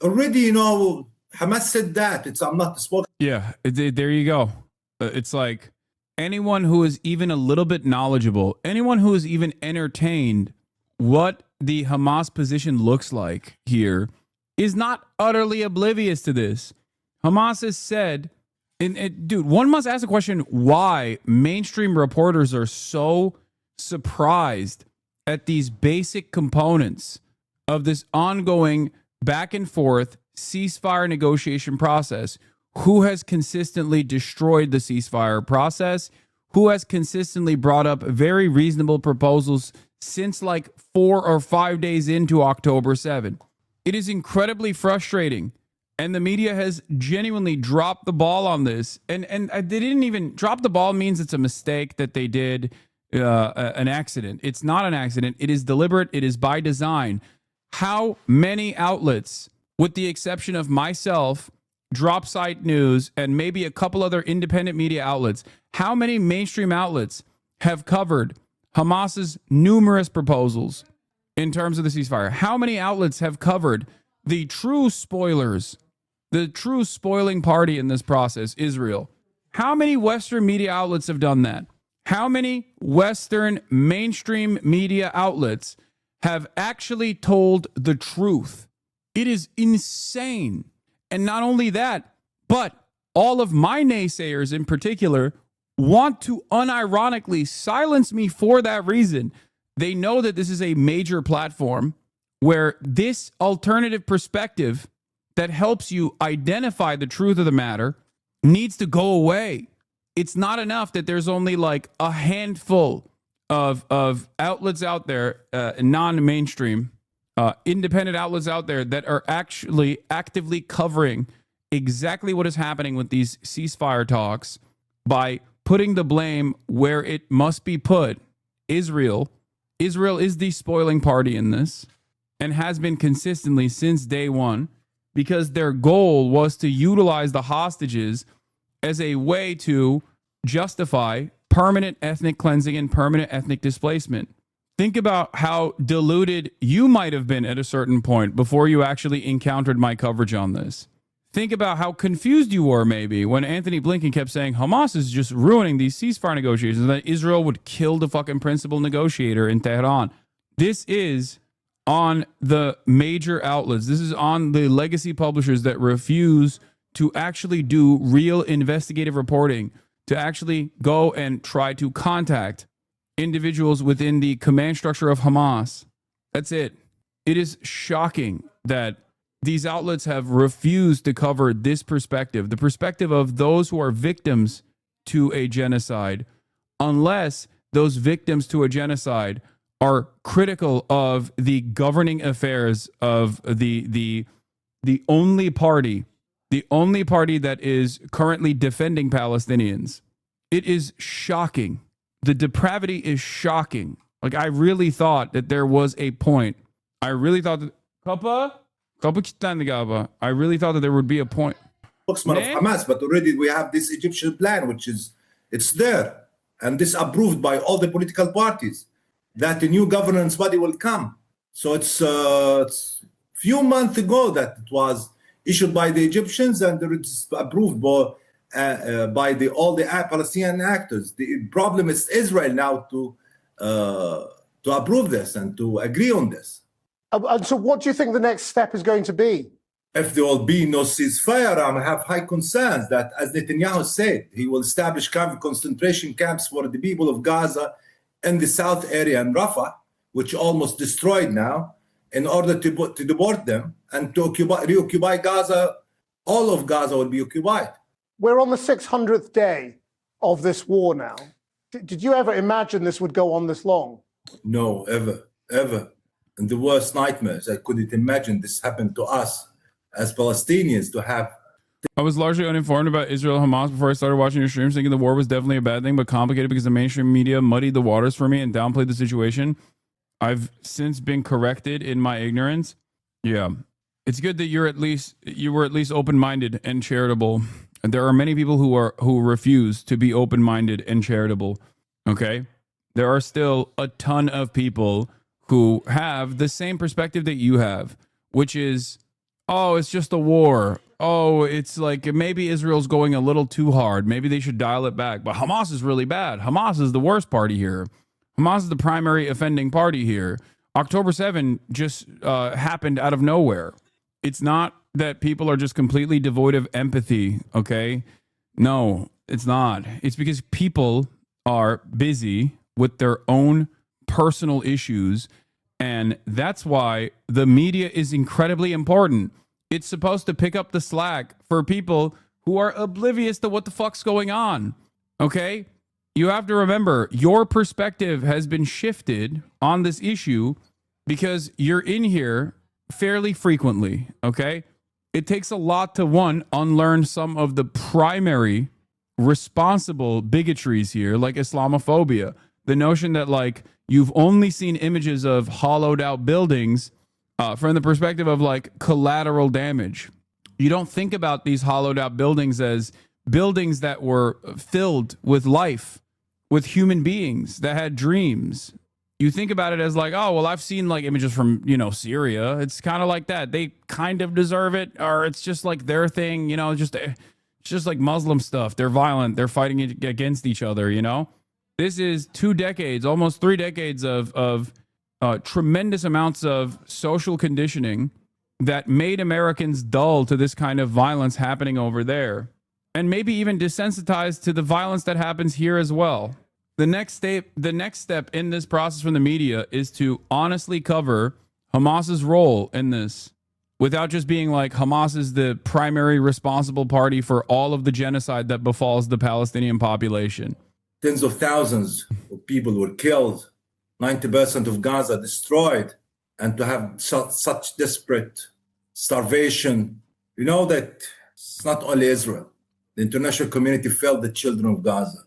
Already, Hamas said that. I'm not the spokesman. Yeah, there you go. It's like anyone who is even a little bit knowledgeable, anyone who is even entertained what the Hamas position looks like here is not utterly oblivious to this. Hamas has said, dude, one must ask the question why mainstream reporters are so surprised at these basic components of this ongoing back and forth ceasefire negotiation process. Who has consistently destroyed the ceasefire process? Who has consistently brought up very reasonable proposals since like 4 or 5 days into October 7? It is incredibly frustrating. And the media has genuinely dropped the ball on this. And they didn't even drop the ball means it's a mistake that they did, an accident. It's not an accident. It is deliberate. It is by design. How many outlets, with the exception of myself, Drop Site News, and maybe a couple other independent media outlets, how many mainstream outlets have covered Hamas's numerous proposals in terms of the ceasefire? How many outlets have covered the true spoilers, the true spoiling party in this process, Israel? How many Western media outlets have done that? How many Western mainstream media outlets have actually told the truth? It is insane. And not only that, but all of my naysayers in particular want to unironically silence me for that reason. They know that this is a major platform where this alternative perspective that helps you identify the truth of the matter needs to go away. It's not enough that there's only like a handful of outlets out there, non-mainstream, independent outlets out there that are actually actively covering exactly what is happening with these ceasefire talks by putting the blame where it must be put. Israel is the spoiling party in this and has been consistently since day one, because their goal was to utilize the hostages as a way to justify permanent ethnic cleansing and permanent ethnic displacement. Think about how deluded you might have been at a certain point before you actually encountered my coverage on this. Think about how confused you were maybe when Anthony Blinken kept saying Hamas is just ruining these ceasefire negotiations and that Israel would kill the fucking principal negotiator in Tehran. This is on the major outlets. This is on the legacy publishers that refuse to actually do real investigative reporting, to actually go and try to contact individuals within the command structure of Hamas. That's it. It is shocking that these outlets have refused to cover this perspective, the perspective of those who are victims to a genocide, unless those victims to a genocide are critical of the governing affairs of the only party that is currently defending Palestinians. It is shocking. The depravity is shocking. Like, I really thought that there was a point. I really thought that I really thought that there would be a point. Spokesman of Hamas, but already we have this Egyptian plan, it's there, and this approved by all the political parties, that a new governance body will come. So it's a few months ago that it was issued by the Egyptians, and it's approved by all the Palestinian actors. The problem is Israel now to approve this and to agree on this. And so what do you think the next step is going to be? If there will be no ceasefire, I have high concerns that, as Netanyahu said, he will establish concentration camps for the people of Gaza in the south area and Rafah, which almost destroyed now, in order to deport them and to reoccupy Gaza. All of Gaza will be occupied. We're on the 600th day of this war now. Did you ever imagine this would go on this long? No, ever, ever. And the worst nightmares, I couldn't imagine this happened to us as Palestinians to have. I was largely uninformed about Israel Hamas before I started watching your streams, thinking the war was definitely a bad thing, but complicated because the mainstream media muddied the waters for me and downplayed the situation. I've since been corrected in my ignorance. Yeah. It's good that you were at least open-minded and charitable. And there are many people who refuse to be open-minded and charitable. Okay? There are still a ton of people who have the same perspective that you have, which is, oh, it's just a war. Oh, it's like maybe Israel's going a little too hard. Maybe they should dial it back. But Hamas is really bad. Hamas is the worst party here. Hamas is the primary offending party here. October 7 just happened out of nowhere. It's not that people are just completely devoid of empathy, okay? No, it's not. It's because people are busy with their own personal issues, and that's why the media is incredibly important. It's supposed to pick up the slack for people who are oblivious to what the fuck's going on, okay? You have to remember, your perspective has been shifted on this issue because you're in here fairly frequently, okay? It takes a lot to, one, unlearn some of the primary responsible bigotries here, like Islamophobia. The notion that, like, you've only seen images of hollowed out buildings from the perspective of, like, collateral damage. You don't think about these hollowed out buildings as buildings that were filled with life, with human beings that had dreams. You think about it as like, oh, well, I've seen like images from, Syria. It's kind of like that. They kind of deserve it, or it's just like their thing, it's just like Muslim stuff. They're violent. They're fighting against each other, This is 2 decades, almost 3 decades of tremendous amounts of social conditioning that made Americans dull to this kind of violence happening over there, and maybe even desensitized to the violence that happens here as well. The next step in this process from the media is to honestly cover Hamas's role in this without just being like Hamas is the primary responsible party for all of the genocide that befalls the Palestinian population. Tens of thousands of people were killed, 90% of Gaza destroyed, and to have such desperate starvation, that it's not only Israel. The international community felt the children of Gaza.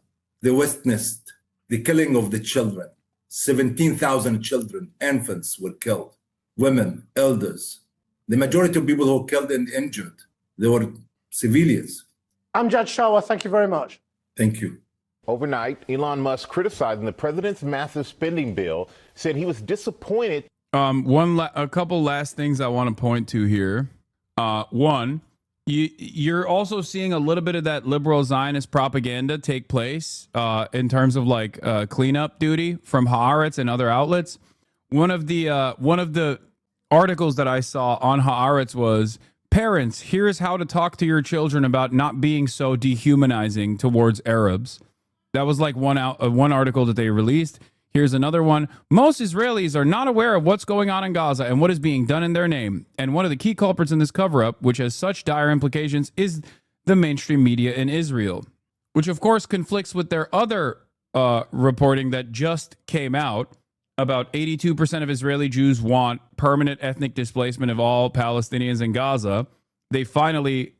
They witnessed the killing of the children. 17,000 children, infants were killed, women, elders. The majority of people who were killed and injured, they were civilians. Amjad Shawa, thank you very much. Thank you. Overnight, Elon Musk criticizing the president's massive spending bill, said he was disappointed. A couple last things I want to point to here. One, you're also seeing a little bit of that liberal Zionist propaganda take place in terms of like cleanup duty from Haaretz and other outlets. One of the articles that I saw on Haaretz was, parents, here's how to talk to your children about not being so dehumanizing towards Arabs. That was like one article that they released. Here's another one. Most Israelis are not aware of what's going on in Gaza and what is being done in their name. And one of the key culprits in this cover-up, which has such dire implications, is the mainstream media in Israel, which of course conflicts with their other reporting that just came out about 82% of Israeli Jews want permanent ethnic displacement of all Palestinians in Gaza. They finally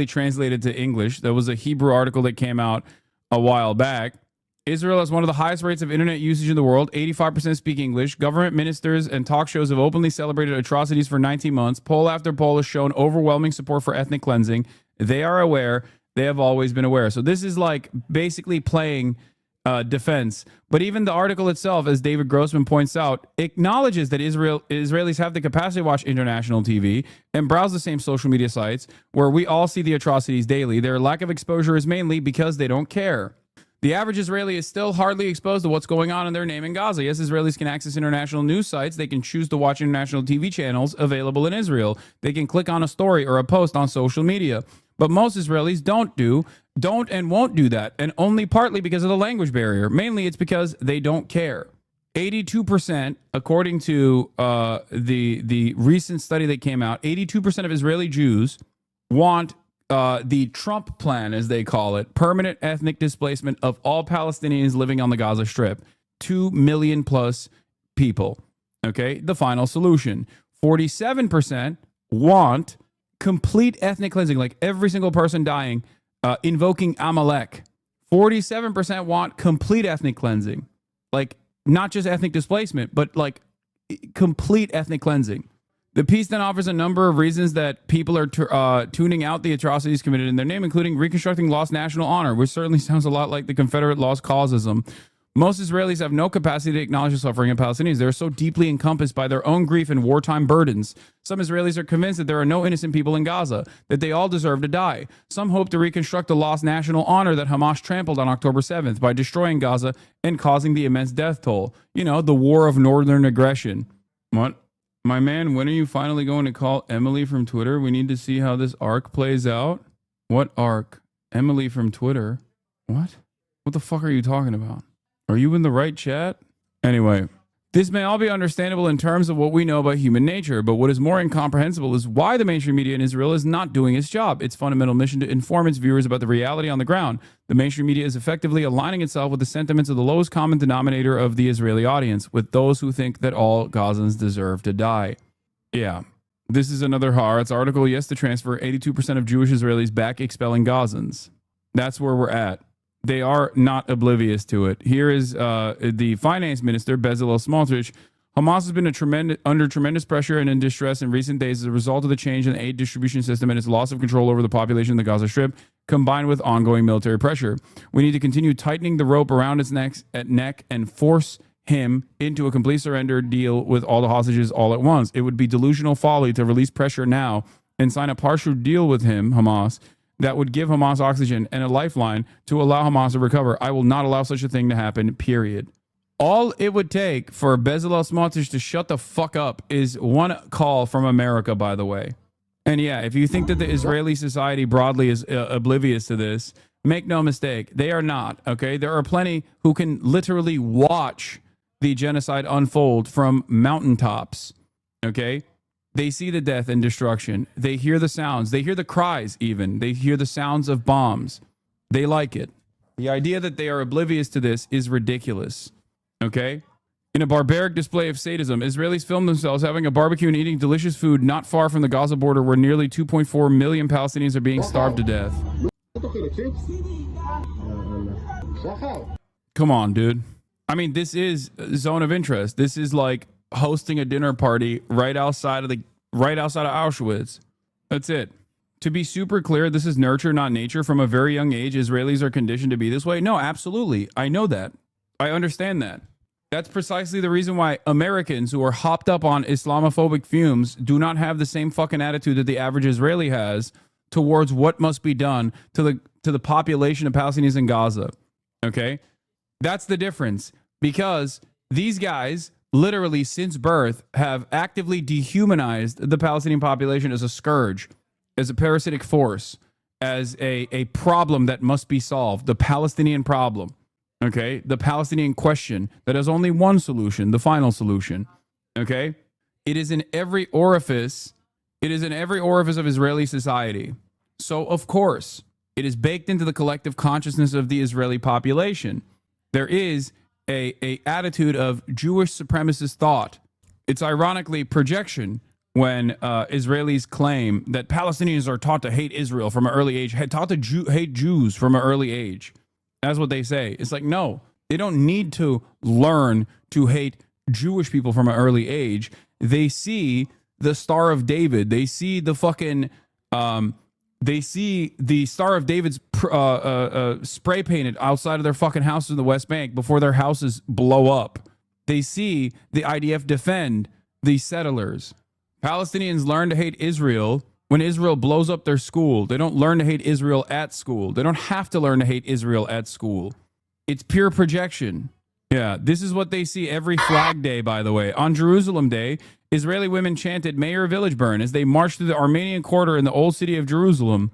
translated to English. There was a Hebrew article that came out a while back. Israel has one of the highest rates of internet usage in the world. 85% speak English. Government ministers and talk shows have openly celebrated atrocities for 19 months. Poll after poll has shown overwhelming support for ethnic cleansing. They are aware. They have always been aware. So this is like basically playing defense. But even the article itself, as David Grossman points out, acknowledges that Israelis have the capacity to watch international TV and browse the same social media sites where we all see the atrocities daily. Their lack of exposure is mainly because they don't care. The average Israeli is still hardly exposed to what's going on in their name in Gaza. Yes, Israelis can access international news sites. They can choose to watch international TV channels available in Israel. They can click on a story or a post on social media. But most Israelis don't and won't do that, and only partly because of the language barrier. Mainly it's because they don't care. 82%, according to the recent study that came out, 82% of Israeli Jews want the Trump plan, as they call it, permanent ethnic displacement of all Palestinians living on the Gaza Strip, 2 million plus people. Okay, the final solution. 47% want complete ethnic cleansing, like every single person dying, invoking Amalek. 47% want complete ethnic cleansing, like not just ethnic displacement, but like complete ethnic cleansing. The piece then offers a number of reasons that people are tuning out the atrocities committed in their name, including reconstructing lost national honor, which certainly sounds a lot like the Confederate lost causism. Most Israelis have no capacity to acknowledge the suffering of Palestinians. They're so deeply encompassed by their own grief and wartime burdens. Some Israelis are convinced that there are no innocent people in Gaza, that they all deserve to die. Some hope to reconstruct the lost national honor that Hamas trampled on October 7th by destroying Gaza and causing the immense death toll. You know, the war of northern aggression. What? My man, when are you finally going to call Emily from Twitter? We need to see how this arc plays out. What arc? Emily from Twitter? What? What the fuck are you talking about? Are you in the right chat? Anyway, this may all be understandable in terms of what we know about human nature, but what is more incomprehensible is why the mainstream media in Israel is not doing its job. Its fundamental mission to inform its viewers about the reality on the ground. The mainstream media is effectively aligning itself with the sentiments of the lowest common denominator of the Israeli audience, with those who think that all Gazans deserve to die. Yeah. This is another Haaretz article. Yes, to transfer 82% of Jewish Israelis back expelling Gazans. That's where we're at. They are not oblivious to it. Here is the finance minister, Bezalel Smotrich. Hamas has been under tremendous pressure and in distress in recent days as a result of the change in the aid distribution system and its loss of control over the population in the Gaza Strip, combined with ongoing military pressure. We need to continue tightening the rope around its neck and force him into a complete surrender deal with all the hostages all at once. It would be delusional folly to release pressure now and sign a partial deal with him, Hamas, that would give Hamas oxygen and a lifeline to allow Hamas to recover. I will not allow such a thing to happen, period. All it would take for Bezalel Smotrich to shut the fuck up is one call from America, by the way. And yeah, if you think that the Israeli society broadly is oblivious to this, make no mistake, they are not, okay? There are plenty who can literally watch the genocide unfold from mountaintops, okay? They see the death and destruction. They hear the sounds. They hear the cries even. They hear the sounds of bombs. They like it. The idea that they are oblivious to this is ridiculous. Okay? In a barbaric display of sadism, Israelis film themselves having a barbecue and eating delicious food not far from the Gaza border where nearly 2.4 million Palestinians are being starved to death. Come on, dude. I mean, this is zone of interest. This is like hosting a dinner party right outside of Auschwitz. That's it. To be super clear, this is nurture, not nature. From a very young age, Israelis are conditioned to be this way. No, absolutely. I know that. I understand that. That's precisely the reason why Americans who are hopped up on Islamophobic fumes do not have the same fucking attitude that the average Israeli has towards what must be done to the population of Palestinians in Gaza. Okay? That's the difference. Because these guys literally since birth have actively dehumanized the Palestinian population as a scourge, as a parasitic force, as a problem that must be solved, the Palestinian problem, okay? The Palestinian question that has only one solution, the final solution, okay? It is in every orifice. It is in every orifice of Israeli society. So, of course, it is baked into the collective consciousness of the Israeli population. There is a attitude of Jewish supremacist thought. It's ironically projection when Israelis claim that Palestinians are taught to hate Israel from an early age, taught to hate Jews from an early age. That's what they say. It's like, no, they don't need to learn to hate Jewish people from an early age. They see the Star of David. They see the fucking they see the Star of David's spray painted outside of their fucking houses in the West Bank before their houses blow up. They see the IDF defend the settlers. Palestinians learn to hate Israel when Israel blows up their school. They don't learn to hate Israel at school. They don't have to learn to hate Israel at school. It's pure projection. Yeah, this is what they see every Flag Day, by the way. On Jerusalem Day, Israeli women chanted Mayor Village Burn as they marched through the Armenian quarter in the old city of Jerusalem.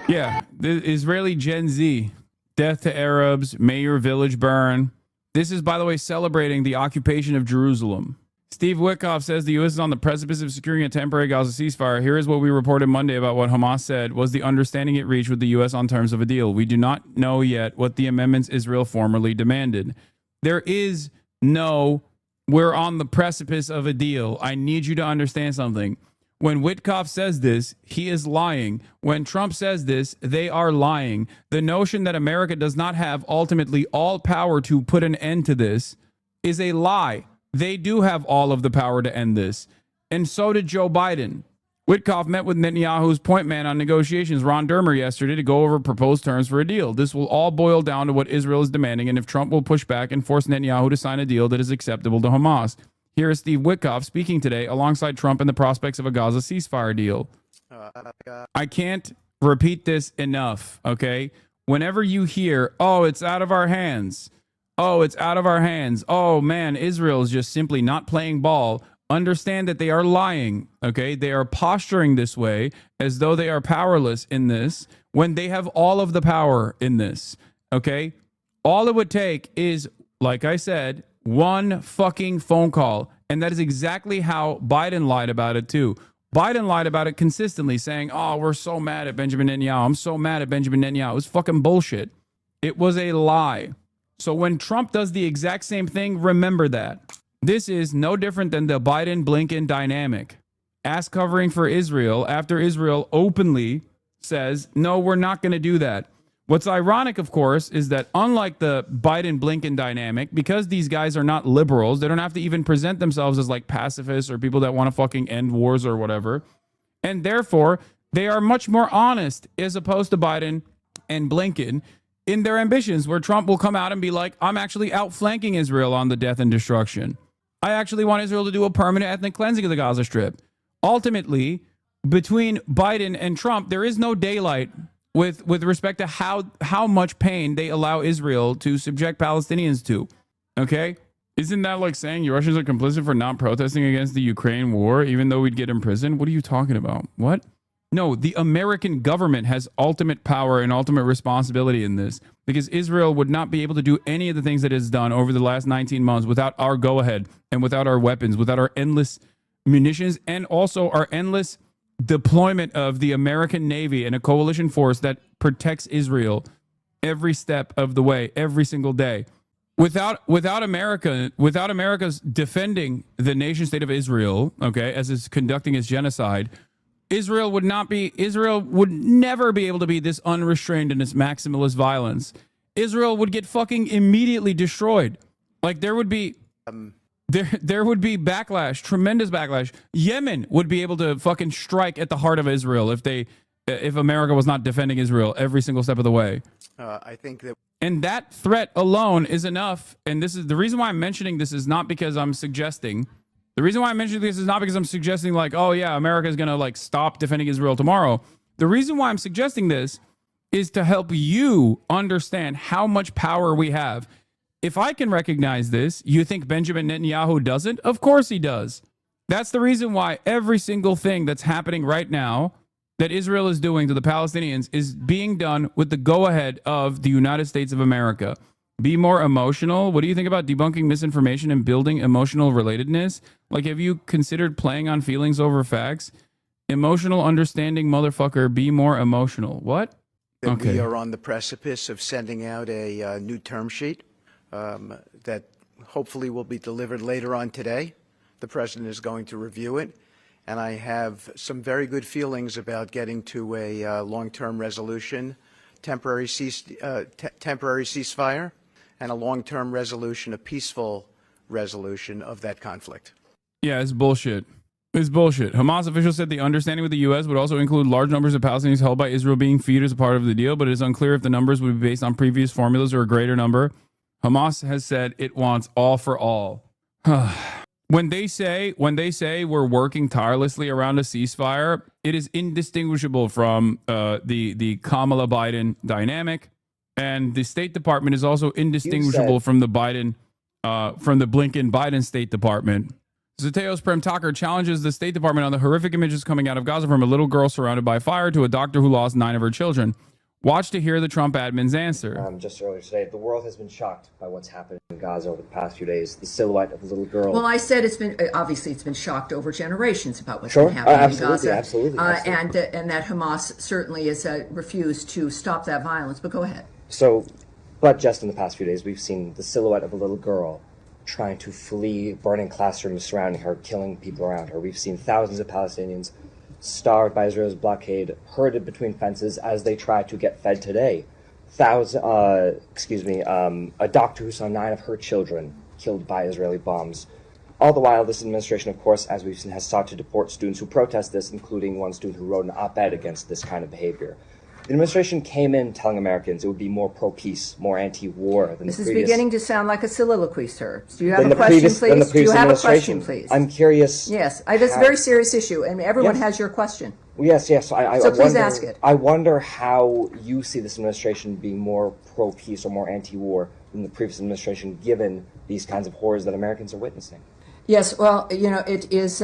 Yeah, the Israeli Gen Z. Death to Arabs, Mayor Village Burn. This is, by the way, celebrating the occupation of Jerusalem. Steve Witkoff says the U.S. is on the precipice of securing a temporary Gaza ceasefire. Here is what we reported Monday about what Hamas said was the understanding it reached with the U.S. on terms of a deal. We do not know yet what the amendments Israel formally demanded. There is no, we're on the precipice of a deal. I need you to understand something. When Witkoff says this, he is lying. When Trump says this, they are lying. The notion that America does not have ultimately all power to put an end to this is a lie. They do have all of the power to end this. And so did Joe Biden. Witkoff met with Netanyahu's point man on negotiations, Ron Dermer, yesterday to go over proposed terms for a deal. This will all boil down to what Israel is demanding and if Trump will push back and force Netanyahu to sign a deal that is acceptable to Hamas. Here is Steve Witkoff speaking today alongside Trump and the prospects of a Gaza ceasefire deal. I can't repeat this enough, okay? Whenever you hear, oh, it's out of our hands. Oh, it's out of our hands. Oh, man, Israel is just simply not playing ball. Understand that they are lying, okay? They are posturing this way as though they are powerless in this when they have all of the power in this, okay? All it would take is, like I said, one fucking phone call. And that is exactly how Biden lied about it, too. Biden lied about it consistently, saying, oh, we're so mad at Benjamin Netanyahu. I'm so mad at Benjamin Netanyahu. It was fucking bullshit. It was a lie. So when Trump does the exact same thing, remember that. This is no different than the Biden-Blinken dynamic. Ass covering for Israel after Israel openly says, no, we're not going to do that. What's ironic, of course, is that unlike the Biden-Blinken dynamic, because these guys are not liberals, they don't have to even present themselves as like pacifists or people that want to fucking end wars or whatever. And therefore, they are much more honest as opposed to Biden and Blinken in their ambitions, where Trump will come out and be like, I'm actually outflanking Israel on the death and destruction. I actually want Israel to do a permanent ethnic cleansing of the Gaza Strip. Ultimately, between Biden and Trump, there is no daylight with respect to how much pain they allow Israel to subject Palestinians to. Okay? Isn't that like saying you Russians are complicit for not protesting against the Ukraine war, even though we'd get imprisoned? What are you talking about? What? No, the American government has ultimate power and ultimate responsibility in this, because Israel would not be able to do any of the things that it's done over the last 19 months without our go-ahead and without our weapons, without our endless munitions, and also our endless deployment of the American Navy and a coalition force that protects Israel every step of the way, every single day. Without America's defending the nation state of Israel, okay, as it's conducting its genocide, Israel would never be able to be this unrestrained in its maximalist violence. Israel would get fucking immediately destroyed. Like there would be backlash, tremendous backlash. Yemen would be able to fucking strike at the heart of Israel if America was not defending Israel every single step of the way. I think that, and that threat alone is enough. And this is the reason why I'm mentioning this is not because I'm suggesting. The reason why I'm mentioning this is not because I'm suggesting like, oh yeah, America is going to like stop defending Israel tomorrow. The reason why I'm suggesting this is to help you understand how much power we have. If I can recognize this, you think Benjamin Netanyahu doesn't? Of course he does. That's the reason why every single thing that's happening right now that Israel is doing to the Palestinians is being done with the go-ahead of the United States of America. Be more emotional. What do you think about debunking misinformation and building emotional relatedness? Like, have you considered playing on feelings over facts? Emotional understanding, motherfucker. Be more emotional. What? Okay. We are on the precipice of sending out a new term sheet that hopefully will be delivered later on today. The president is going to review it. And I have some very good feelings about getting to a long-term resolution, temporary ceasefire, and a long-term resolution, a peaceful resolution of that conflict. Yeah, it's bullshit. It's bullshit. Hamas officials said the understanding with the U.S. would also include large numbers of Palestinians held by Israel being freed as a part of the deal, but it is unclear if the numbers would be based on previous formulas or a greater number. Hamas has said it wants all for all. When they say we're working tirelessly around a ceasefire, it is indistinguishable from the Kamala Biden dynamic. And the State Department is also indistinguishable from the Blinken Biden State Department. Zateos Prem-Tucker challenges the State Department on the horrific images coming out of Gaza, from a little girl surrounded by fire to a doctor who lost 9 of her children. Watch to hear the Trump admin's answer. Just earlier today, the world has been shocked by what's happened in Gaza over the past few days. The silhouette of a little girl. Well, I said it's been obviously it's been shocked over generations about what's Sure. been happening Absolutely, in Gaza, absolutely. and that Hamas certainly has refused to stop that violence. But go ahead. So, but just in the past few days, we've seen the silhouette of a little girl trying to flee burning classrooms surrounding her, killing people around her. We've seen thousands of Palestinians starved by Israel's blockade, herded between fences as they try to get fed today. A doctor who saw 9 of her children killed by Israeli bombs. All the while, this administration, of course, as we've seen, has sought to deport students who protest this, including one student who wrote an op-ed against this kind of behavior. The administration came in telling Americans it would be more pro-peace, more anti-war than This the is previous... beginning to sound like a soliloquy, sir. Do you have than a the question, previous- than the please? Do you previous have a question, administration. please? I'm curious... Yes, that's a how- very serious issue, and everyone Yes. has your question. Yes. So please wonder, ask it. I wonder how you see this administration being more pro-peace or more anti-war than the previous administration, given these kinds of horrors that Americans are witnessing. Yes, well, it is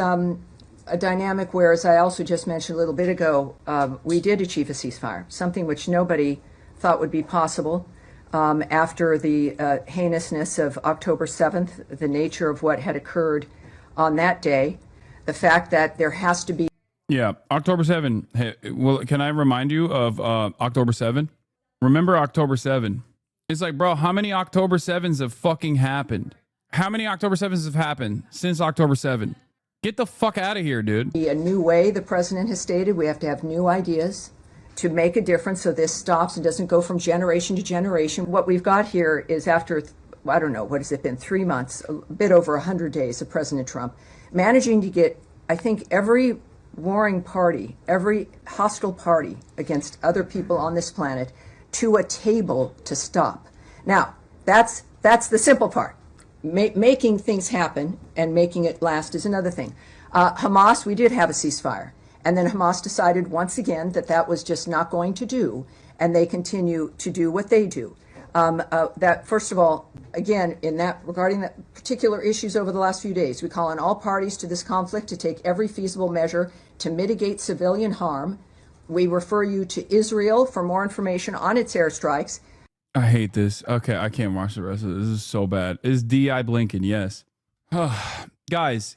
a dynamic where, as I also just mentioned a little bit ago, we did achieve a ceasefire, something which nobody thought would be possible after the heinousness of October 7th, the nature of what had occurred on that day, the fact that there has to be. Yeah, October 7. Hey, well, can I remind you of October 7? Remember October 7? It's like, bro, how many October 7s have fucking happened? How many October 7s have happened since October 7? Get the fuck out of here, dude. A new way, the president has stated, we have to have new ideas to make a difference so this stops and doesn't go from generation to generation. What we've got here is after, I don't know, what has it been, 3 months, a bit over 100 days of President Trump, managing to get, I think, every warring party, every hostile party against other people on this planet to a table to stop. Now, that's the simple part. Making things happen and making it last is another thing. Hamas, we did have a ceasefire. And then Hamas decided once again that that was just not going to do. And they continue to do what they do. That, first of all, again, regarding that particular issues over the last few days, we call on all parties to this conflict to take every feasible measure to mitigate civilian harm. We refer you to Israel for more information on its airstrikes. I hate this. Okay, I can't watch the rest of this. This is so bad. Is D.I. Blinken? Yes. Guys,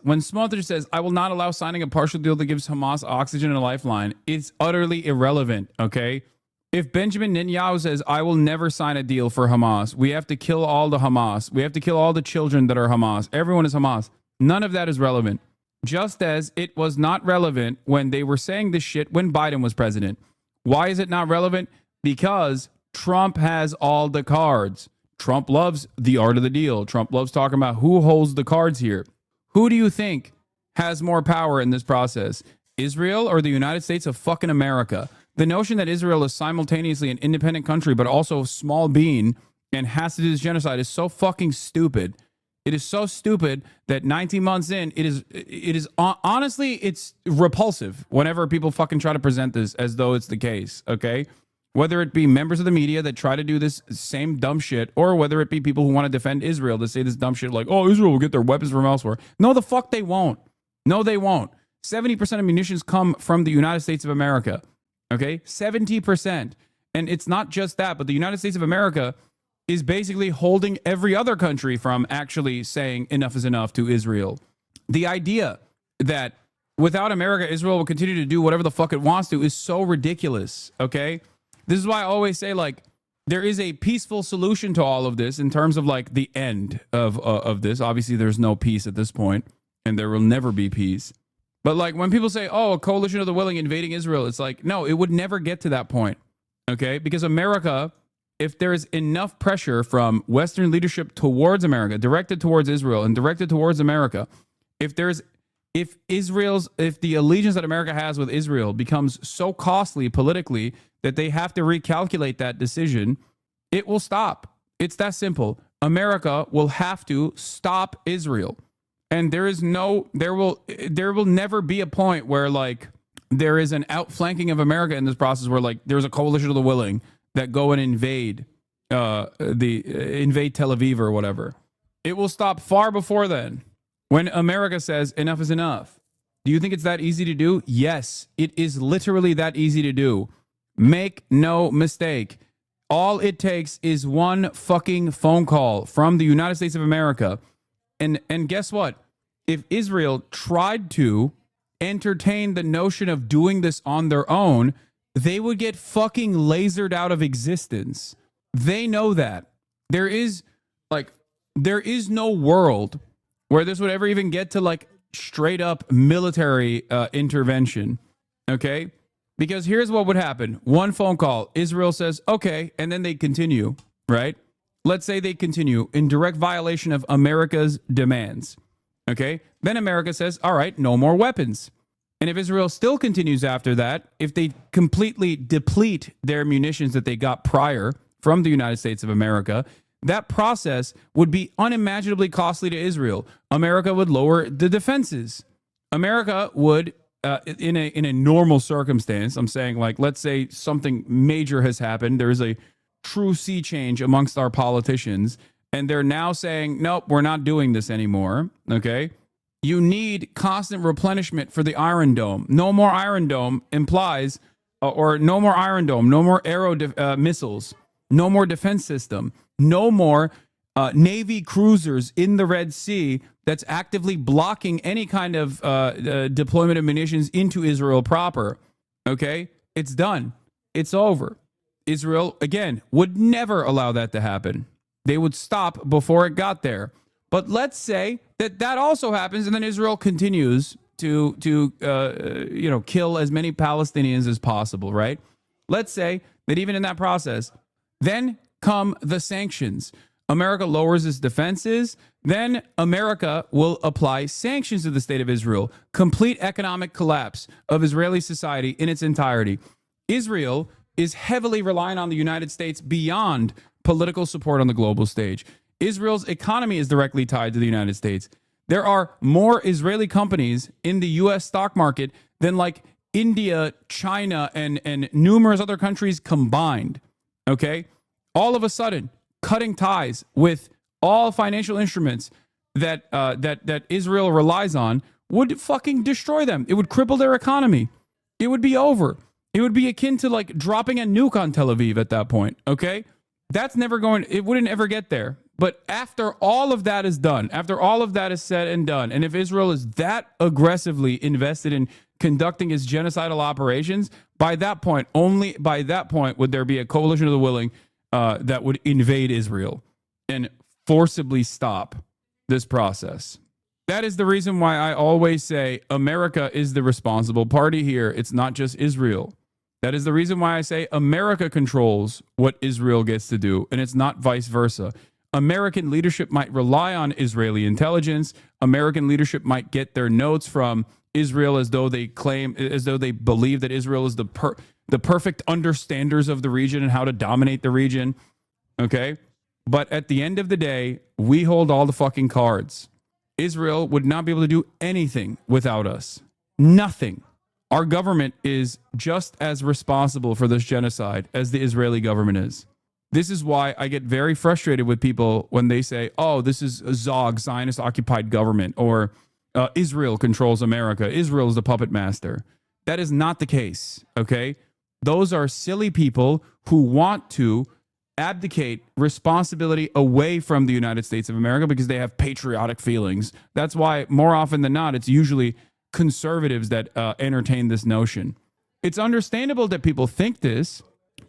when Smotrich says, I will not allow signing a partial deal that gives Hamas oxygen and a lifeline, it's utterly irrelevant, okay? If Benjamin Netanyahu says, I will never sign a deal for Hamas, we have to kill all the Hamas, we have to kill all the children that are Hamas, everyone is Hamas, none of that is relevant. Just as it was not relevant when they were saying this shit when Biden was president. Why is it not relevant? Because Trump has all the cards. Trump loves the art of the deal. Trump loves talking about who holds the cards here. Who do you think has more power in this process? Israel or the United States of fucking America? The notion that Israel is simultaneously an independent country but also a small being and has to do this genocide is so fucking stupid. It is so stupid that 19 months in, it is honestly, it's repulsive whenever people fucking try to present this as though it's the case, okay? Whether it be members of the media that try to do this same dumb shit, or whether it be people who want to defend Israel to say this dumb shit like, oh, Israel will get their weapons from elsewhere. No, the fuck they won't. No, they won't. 70% of munitions come from the United States of America, okay? 70%. And it's not just that, but the United States of America is basically holding every other country from actually saying enough is enough to Israel. The idea that without America, Israel will continue to do whatever the fuck it wants to is so ridiculous, okay? This is why I always say, like, there is a peaceful solution to all of this in terms of, like, the end of this. Obviously, there's no peace at this point, and there will never be peace. But, like, when people say, oh, a coalition of the willing invading Israel, it's like, no, it would never get to that point, okay? Because America, if there is enough pressure from Western leadership towards America, directed towards Israel and directed towards America, if the allegiance that America has with Israel becomes so costly politically that they have to recalculate that decision, it will stop. It's that simple. America will have to stop Israel. And there will never be a point where, like, there is an outflanking of America in this process where, like, there's a coalition of the willing that go and invade Tel Aviv or whatever. It will stop far before then. When America says enough is enough. Do you think it's that easy to do? Yes, it is literally that easy to do. Make no mistake. All it takes is one fucking phone call from the United States of America. And guess what? If Israel tried to entertain the notion of doing this on their own, they would get fucking lasered out of existence. They know that. There is no world where this would ever even get to like straight up military intervention. Okay? Because here's what would happen. One phone call, Israel says, okay, and then they continue, right? Let's say they continue in direct violation of America's demands. Okay? Then America says, all right, no more weapons. And if Israel still continues after that, if they completely deplete their munitions that they got prior from the United States of America, that process would be unimaginably costly to Israel. America would lower the defenses. America would, in a normal circumstance, I'm saying, like, let's say something major has happened. There is a true sea change amongst our politicians, and they're now saying, nope, we're not doing this anymore. Okay? You need constant replenishment for the Iron Dome. No more Iron Dome implies, or no more Iron Dome, no more arrow missiles, no more defense system, no more Navy cruisers in the Red Sea that's actively blocking any kind of deployment of munitions into Israel proper. Okay? It's done. It's over. Israel, again, would never allow that to happen. They would stop before it got there. But let's say that also happens, and then Israel continues to kill as many Palestinians as possible, right? Let's say that even in that process, then come the sanctions. America lowers its defenses. Then America will apply sanctions to the state of Israel. Complete economic collapse of Israeli society in its entirety. Israel is heavily reliant on the United States beyond political support on the global stage. Israel's economy is directly tied to the United States. There are more Israeli companies in the U.S. stock market than like India, China, and numerous other countries combined. Okay? All of a sudden, cutting ties with all financial instruments that Israel relies on would fucking destroy them. It would cripple their economy. It would be over. It would be akin to like dropping a nuke on Tel Aviv at that point. Okay? That's never going, it wouldn't ever get there. But after all of that is done, after all of that is said and done, and if Israel is that aggressively invested in conducting its genocidal operations, by that point, only by that point would there be a coalition of the willing that would invade Israel and forcibly stop this process. That is the reason why I always say America is the responsible party here. It's not just Israel. That is the reason why I say America controls what Israel gets to do, and it's not vice versa. American leadership might rely on Israeli intelligence. American leadership might get their notes from Israel as though they believe that Israel is the perfect understanders of the region and how to dominate the region. Okay? But at the end of the day, we hold all the fucking cards. Israel would not be able to do anything without us. Nothing. Our government is just as responsible for this genocide as the Israeli government is. This is why I get very frustrated with people when they say, oh, this is a Zog, Zionist-occupied government, or Israel controls America. Israel is the puppet master. That is not the case, okay? Those are silly people who want to abdicate responsibility away from the United States of America because they have patriotic feelings. That's why, more often than not, it's usually conservatives that entertain this notion. It's understandable that people think this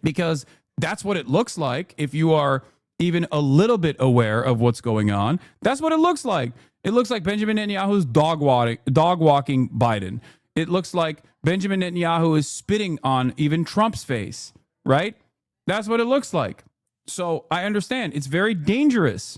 because that's what it looks like if you are even a little bit aware of what's going on. That's what it looks like. It looks like Benjamin Netanyahu's dog walking Biden. It looks like Benjamin Netanyahu is spitting on even Trump's face, right? That's what it looks like. So I understand it's very dangerous,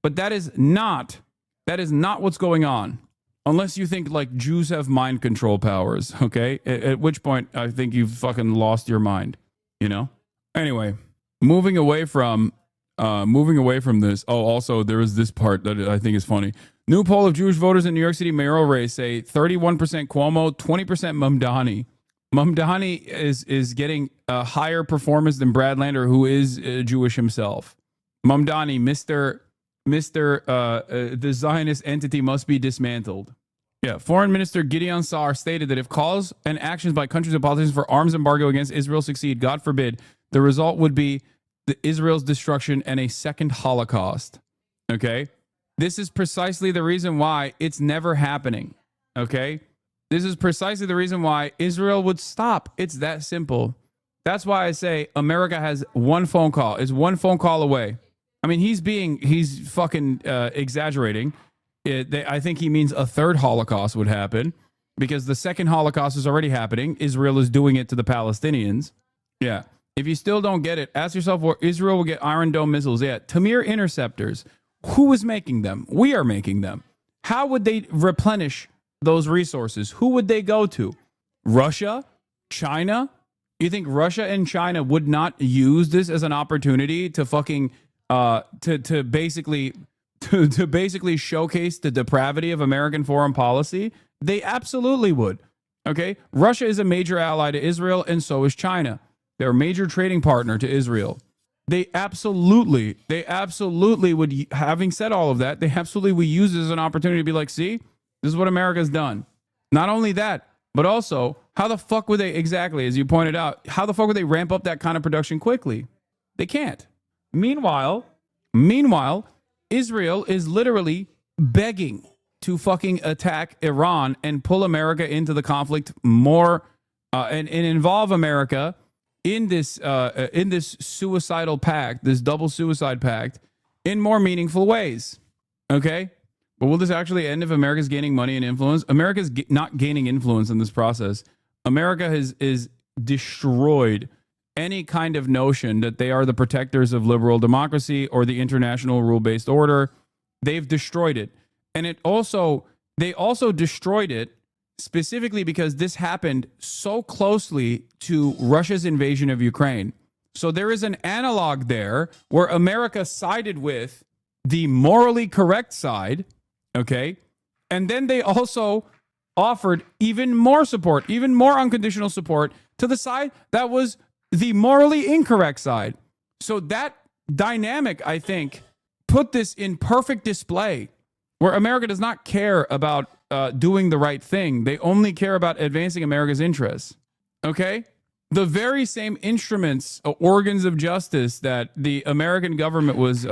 but that is not what's going on. Unless you think like Jews have mind control powers, okay? At which point I think you've fucking lost your mind, you know? Anyway, moving away from this. Oh, also there is this part that I think is funny. New poll of Jewish voters in New York City mayoral race say 31% Cuomo, 20% Mamdani. Mamdani is getting a higher performance than Brad Lander, who is Jewish himself. Mamdani, the Zionist entity must be dismantled. Yeah, Foreign Minister Gideon Saar stated that if calls and actions by countries and politicians for arms embargo against Israel succeed, God forbid, the result would be Israel's destruction and a second Holocaust. Okay? This is precisely the reason why it's never happening. Okay? This is precisely the reason why Israel would stop. It's that simple. That's why I say America has one phone call. It's one phone call away. I mean, he's fucking exaggerating. I think he means a third Holocaust would happen because the second Holocaust is already happening. Israel is doing it to the Palestinians. Yeah. If you still don't get it, ask yourself where Israel will get Iron Dome missiles. Yeah. Tamir interceptors. Who is making them? We are making them. How would they replenish those resources? Who would they go to? Russia? China? You think Russia and China would not use this as an opportunity to fucking to basically showcase the depravity of American foreign policy? They absolutely would. Okay? Russia is a major ally to Israel, and so is China. They're a major trading partner to Israel. They absolutely would, having said all of that, they absolutely would use this as an opportunity to be like, see, this is what America's done. Not only that, but also, how the fuck would they, exactly, as you pointed out, how the fuck would they ramp up that kind of production quickly? They can't. Meanwhile, Israel is literally begging to fucking attack Iran and pull America into the conflict more and involve America in this suicidal pact, this double suicide pact, in more meaningful ways. Okay? But will this actually end if America's gaining money and influence? America's not gaining influence in this process. America is destroyed any kind of notion that they are the protectors of liberal democracy or the international rule-based order. They've destroyed it. And they also destroyed it specifically because this happened so closely to Russia's invasion of Ukraine. So there is an analog there where America sided with the morally correct side, okay? And then they also offered even more support, even more unconditional support to the side that was the morally incorrect side. So that dynamic, I think, put this in perfect display where America does not care about doing the right thing. They only care about advancing America's interests. Okay? The very same instruments, organs of justice that the American government was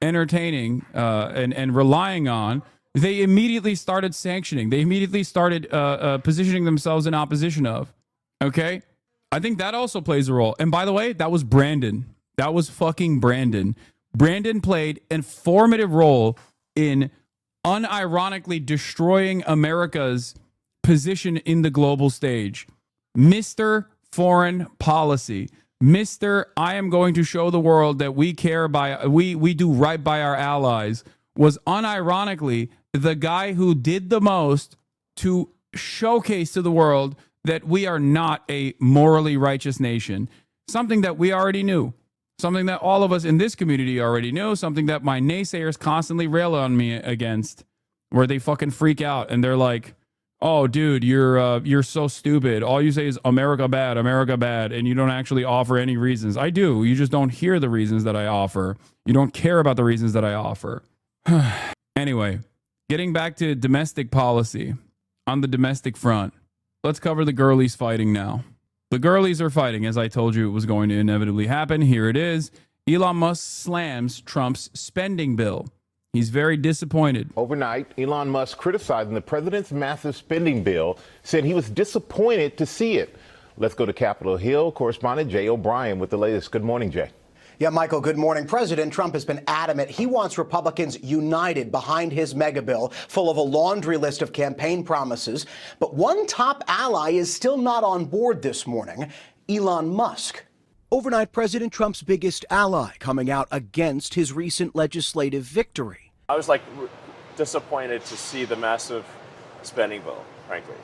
entertaining and relying on, they immediately started sanctioning. They immediately started positioning themselves in opposition of. Okay? I think that also plays a role. And by the way, that was Brandon. That was fucking Brandon. Brandon played a formative role in unironically destroying America's position in the global stage. Mr. Foreign Policy. Mr. I am going to show the world that we care we do right by our allies was unironically the guy who did the most to showcase to the world that we are not a morally righteous nation. Something that we already knew. Something that all of us in this community already knew. Something that my naysayers constantly rail on me against, where they fucking freak out and they're like, "Oh, dude, you're so stupid. All you say is America bad, and you don't actually offer any reasons." I do. You just don't hear the reasons that I offer. You don't care about the reasons that I offer. Anyway, getting back to domestic policy on the domestic front. Let's cover the girlies fighting now. The girlies are fighting, as I told you it was going to inevitably happen. Here it is. Elon Musk slams Trump's spending bill. He's very disappointed. Overnight, Elon Musk criticizing the president's massive spending bill, said he was disappointed to see it. Let's go to Capitol Hill. Correspondent Jay O'Brien with the latest. Good morning, Jay. Yeah, Michael, good morning. President Trump has been adamant he wants Republicans united behind his mega bill, full of a laundry list of campaign promises. But one top ally is still not on board this morning, Elon Musk. Overnight, President Trump's biggest ally coming out against his recent legislative victory. I was disappointed to see the massive spending bill, frankly,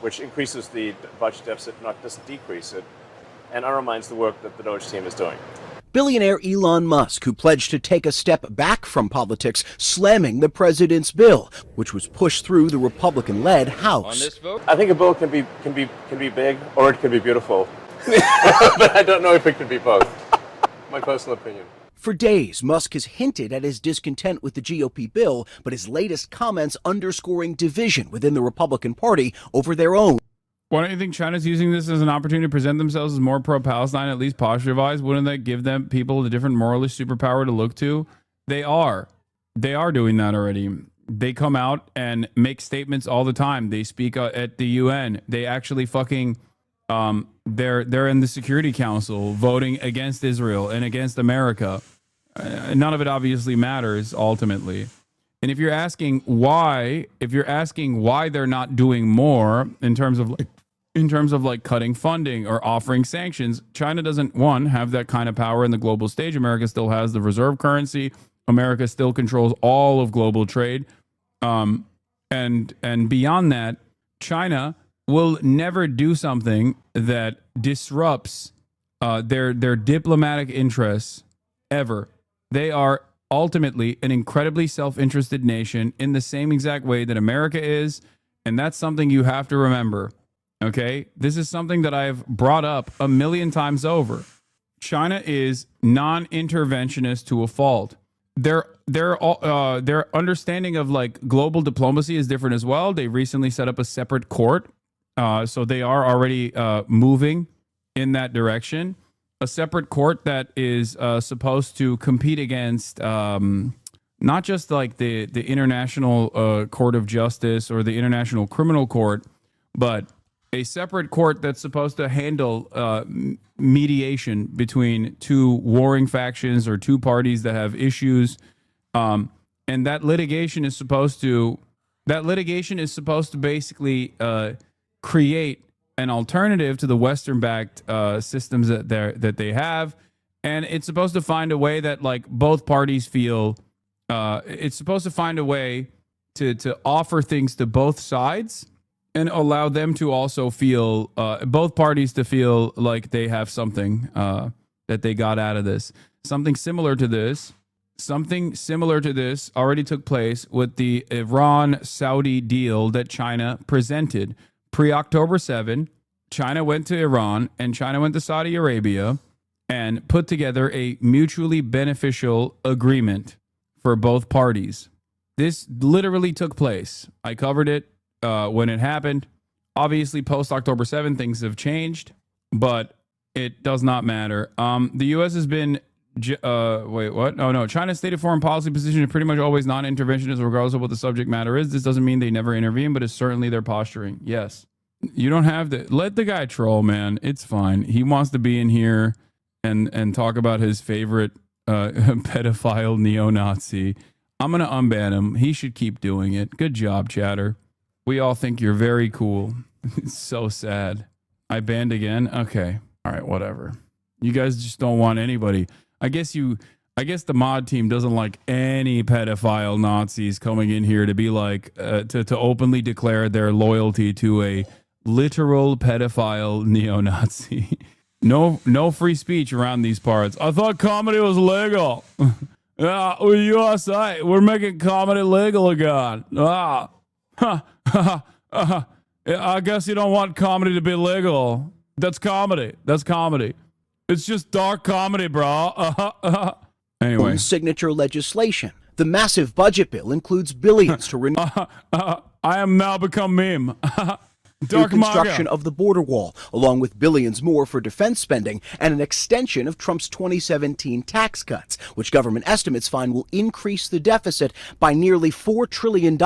which increases the budget deficit, not just decrease it, and undermines the work that the Doge team is doing. Billionaire Elon Musk, who pledged to take a step back from politics, slamming the president's bill, which was pushed through the Republican-led House. On this vote? I think a bill can be big or it can be beautiful, but I don't know if it can be both. My personal opinion. For days, Musk has hinted at his discontent with the GOP bill, but his latest comments underscoring division within the Republican Party over their own. Why don't you think China's using this as an opportunity to present themselves as more pro-Palestine, at least posture-wise? Wouldn't that give them people a different moralist superpower to look to? They are doing that already. They come out and make statements all the time. They speak at the UN. They actually fucking they're in the Security Council voting against Israel and against America. None of it obviously matters ultimately. And if you're asking why they're not doing more in terms of like cutting funding or offering sanctions, China doesn't have that kind of power in the global stage. America still has the reserve currency. America still controls all of global trade. And beyond that, China will never do something that disrupts their diplomatic interests ever. They are ultimately an incredibly self-interested nation in the same exact way that America is, and that's something you have to remember. Okay? This is something that I've brought up a million times over. China is non-interventionist to a fault. Their understanding of like global diplomacy is different as well. They recently set up a separate court, so they are already moving in that direction. A separate court that is supposed to compete against not just like the International Court of Justice or the International Criminal Court, but a separate court that's supposed to handle mediation between two warring factions or two parties that have issues. And that litigation is supposed to basically create an alternative to the Western-backed systems that they have, and it's supposed to find a way that like both parties feel. It's supposed to find a way to offer things to both sides and allow them to also feel both parties to feel like they have something that they got out of this. Something similar to this already took place with the Iran-Saudi deal that China presented. Pre-October 7, China went to Iran and China went to Saudi Arabia and put together a mutually beneficial agreement for both parties. This literally took place. I covered it when it happened. Obviously, post-October 7, things have changed, but it does not matter. The U.S. has been... wait, what? Oh, no. China's stated foreign policy position is pretty much always non-interventionist regardless of what the subject matter is. This doesn't mean they never intervene, but it's certainly their posturing. Yes. You don't have to... Let the guy troll, man. It's fine. He wants to be in here and talk about his favorite pedophile neo-Nazi. I'm going to unban him. He should keep doing it. Good job, chatter. We all think you're very cool. It's so sad. I banned again? Okay. All right, whatever. You guys just don't want anybody... I guess the mod team doesn't like any pedophile Nazis coming in here to be like to openly declare their loyalty to a literal pedophile neo-Nazi. No free speech around these parts. I thought comedy was legal. Yeah, we're USA. We're making comedy legal again. I guess you don't want comedy to be legal. That's comedy. That's comedy. It's just dark comedy, bro. Anyway. Signature legislation. The massive budget bill includes billions to renew. I am now become meme. Dark construction of the border wall, along with billions more for defense spending and an extension of Trump's 2017 tax cuts, which government estimates find will increase the deficit by nearly $4 trillion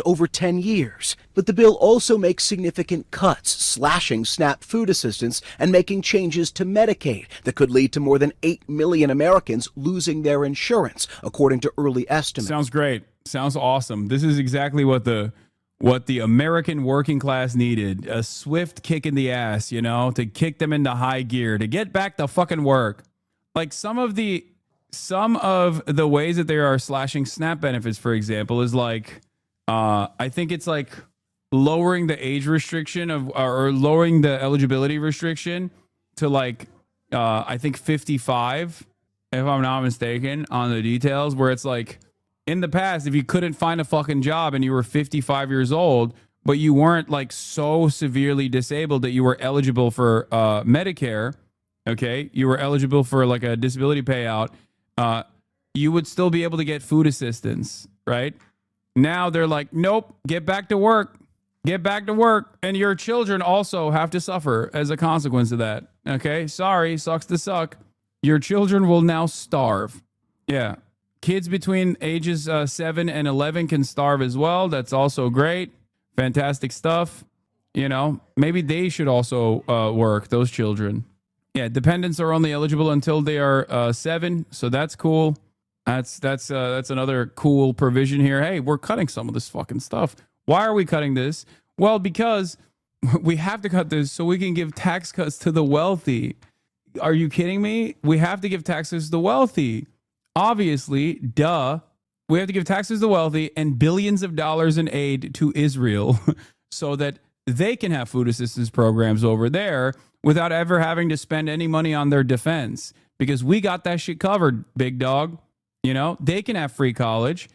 over 10 years. But the bill also makes significant cuts, slashing SNAP food assistance and making changes to Medicaid that could lead to more than 8 million Americans losing their insurance, according to early estimates. Sounds great. Sounds awesome. This is exactly what the American working class needed. A swift kick in the ass, to kick them into high gear, to get back to fucking work. Like some of the ways that they are slashing SNAP benefits, for example, is like, I think it's like lowering the age restriction or lowering the eligibility restriction to like, I think 55, if I'm not mistaken, on the details, where it's like, in the past, if you couldn't find a fucking job and you were 55 years old, but you weren't like so severely disabled that you were eligible for Medicare, okay? You were eligible for like a disability payout. you would still be able to get food assistance, right? Now they're like, nope, get back to work. Get back to work. And your children also have to suffer as a consequence of that. Okay, sorry, sucks to suck. Your children will now starve. Yeah. Kids between ages 7 and 11 can starve as well. That's also great. Fantastic stuff. You know, maybe they should also work, those children. Yeah, dependents are only eligible until they are 7, so that's cool. That's another cool provision here. Hey, we're cutting some of this fucking stuff. Why are we cutting this? Well, because we have to cut this so we can give tax cuts to the wealthy. Are you kidding me? We have to give taxes to the wealthy. Obviously, duh. We have to give taxes to the wealthy and billions of dollars in aid to Israel so that they can have food assistance programs over there without ever having to spend any money on their defense, because we got that shit covered, big dog. You know, they can have free college.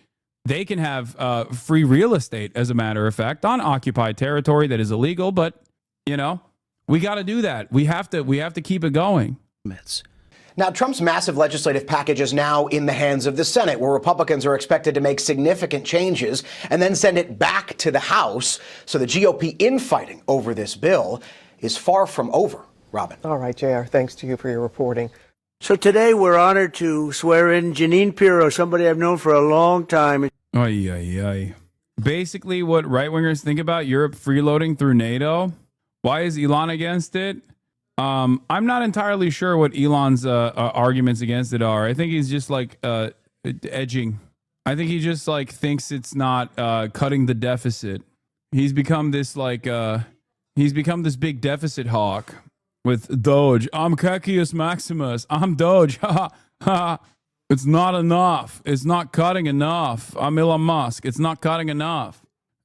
They can have free real estate, as a matter of fact, on occupied territory that is illegal. But, you know, we got to do that. We have to keep it going. Now, Trump's massive legislative package is now in the hands of the Senate, where Republicans are expected to make significant changes and then send it back to the House. So the GOP infighting over this bill is far from over. Robin. All right, JR, thanks to you for your reporting. So today we're honored to swear in Janine Pirro, somebody I've known for a long time. Ay, ay, ay. Basically, what right-wingers think about Europe freeloading through NATO. Why is Elon against it? I'm not entirely sure what Elon's arguments against it are. I think he's just like edging. I think he just like thinks it's not cutting the deficit. He's become this like he's become this big deficit hawk with Doge. I'm Cacius Maximus. I'm Doge. Ha ha. It's not enough. It's not cutting enough. I'm Elon Musk. It's not cutting enough.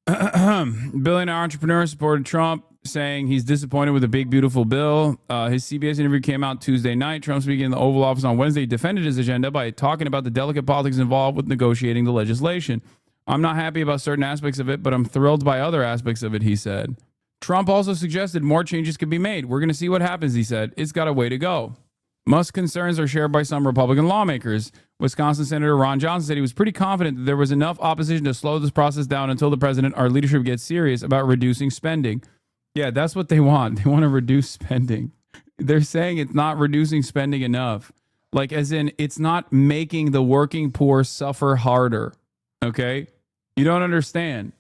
Billionaire entrepreneur supported Trump, saying he's disappointed with the big, beautiful bill. His CBS interview came out Tuesday night. Trump, speaking in the Oval Office on Wednesday, defended his agenda by talking about the delicate politics involved with negotiating the legislation. I'm not happy about certain aspects of it, but I'm thrilled by other aspects of it, he said. Trump also suggested more changes could be made. We're going to see what happens, he said. It's got a way to go. Musk's concerns are shared by some Republican lawmakers. Wisconsin Senator Ron Johnson said he was pretty confident that there was enough opposition to slow this process down until the president, our leadership, gets serious about reducing spending. Yeah, that's what they want. They want to reduce spending. They're saying it's not reducing spending enough. Like, as in, it's not making the working poor suffer harder. Okay? You don't understand.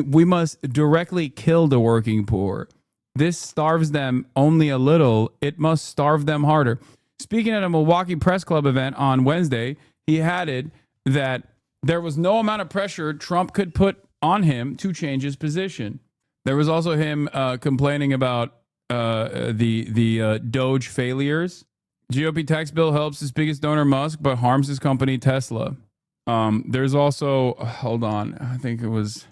We must directly kill the working poor. This starves them only a little. It must starve them harder. Speaking at a Milwaukee Press Club event on Wednesday, he added that there was no amount of pressure Trump could put on him to change his position. There was also him complaining about the Doge failures. GOP tax bill helps his biggest donor, Musk, but harms his company, Tesla. There's also, hold on, I think it was,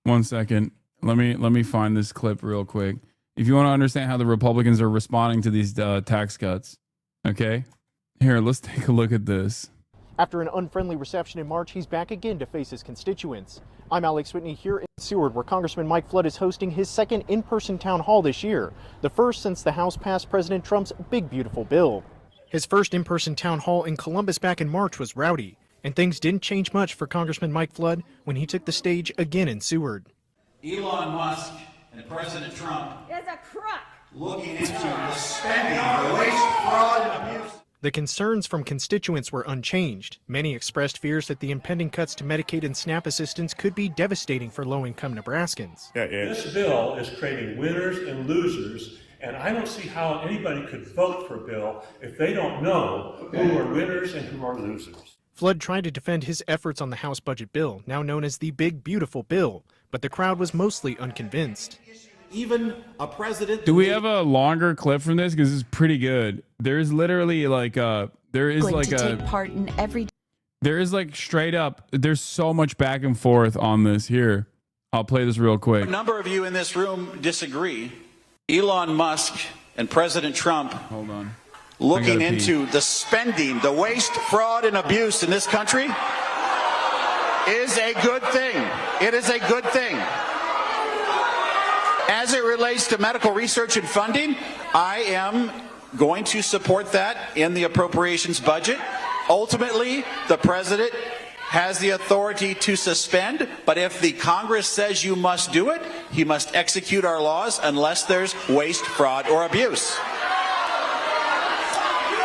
1 second. Let me find this clip real quick. If you want to understand how the Republicans are responding to these tax cuts. Okay? Here, let's take a look at this. After an unfriendly reception in March, he's back again to face his constituents. I'm Alex Whitney here in Seward, where Congressman Mike Flood is hosting his second in-person town hall this year, the first since the House passed President Trump's big, beautiful bill. His first in-person town hall in Columbus back in March was rowdy, and things didn't change much for Congressman Mike Flood when he took the stage again in Seward. Elon Musk and President Trump is a crook. Looking into the spending, the waste, fraud, and abuse. The concerns from constituents were unchanged. Many expressed fears that the impending cuts to Medicaid and SNAP assistance could be devastating for low-income Nebraskans. This bill is creating winners and losers, and I don't see how anybody could vote for a bill if they don't know who are winners and who are losers. Flood tried to defend his efforts on the House budget bill, now known as the Big Beautiful Bill, but the crowd was mostly unconvinced. Even a president. Do we have a longer clip from this? Because it's pretty good. There's literally like take part in every. There is like straight up. There's so much back and forth on this. Here, I'll play this real quick. A number of you in this room disagree. Elon Musk and President Trump. Hold on. Looking into the spending, the waste, fraud, and abuse in this country is a good thing. It is a good thing. As it relates to medical research and funding, I am going to support that in the appropriations budget. Ultimately, the president has the authority to suspend, but if the Congress says you must do it, he must execute our laws unless there's waste, fraud, or abuse.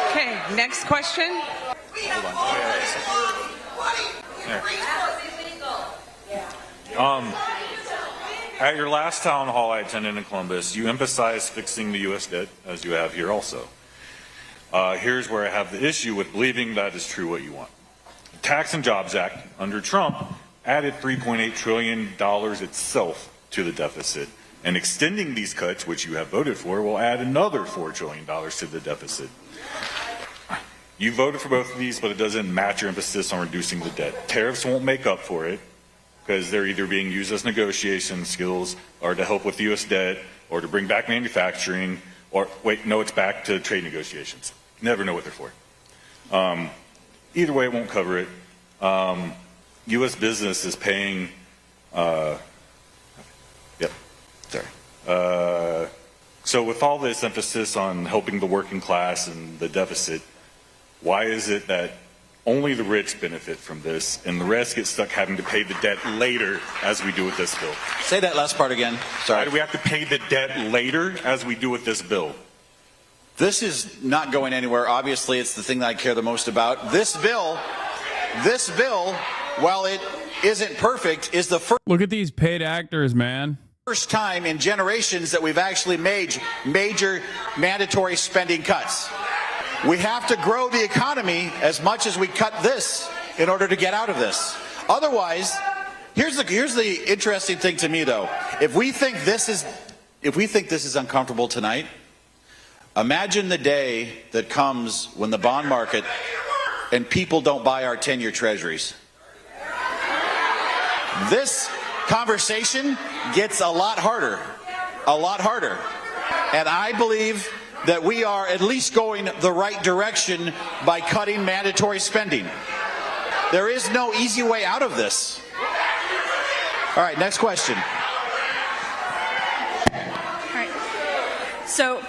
Okay, next question. At your last town hall I attended in Columbus, you emphasized fixing the U.S. debt, as you have here also. Here's where I have the issue with believing that is true what you want. The Tax and Jobs Act under Trump added $3.8 trillion itself to the deficit, and extending these cuts, which you have voted for, will add another $4 trillion to the deficit. You voted for both of these, but it doesn't match your emphasis on reducing the debt. Tariffs won't make up for it, because they're either being used as negotiation skills or to help with U.S. debt or to bring back manufacturing or, wait, no, it's back to trade negotiations. Never know what they're for. Either way, it won't cover it. U.S. business is paying, so with all this emphasis on helping the working class and the deficit, why is it that only the rich benefit from this, and the rest get stuck having to pay the debt later as we do with this bill? Say that last part again. Sorry. Why do we have to pay the debt later as we do with this bill? This is not going anywhere. Obviously, it's the thing that I care the most about. This bill, while it isn't perfect, is the first. Look at these paid actors, man. First time in generations that we've actually made major mandatory spending cuts. We have to grow the economy as much as we cut this in order to get out of this. Otherwise, here's the interesting thing to me though. If we think this is uncomfortable tonight, imagine the day that comes when the bond market and people don't buy our 10-year treasuries. This conversation gets a lot harder. And I believe that we are at least going the right direction by cutting mandatory spending. There is no easy way out of this. All right, next question. All right. So,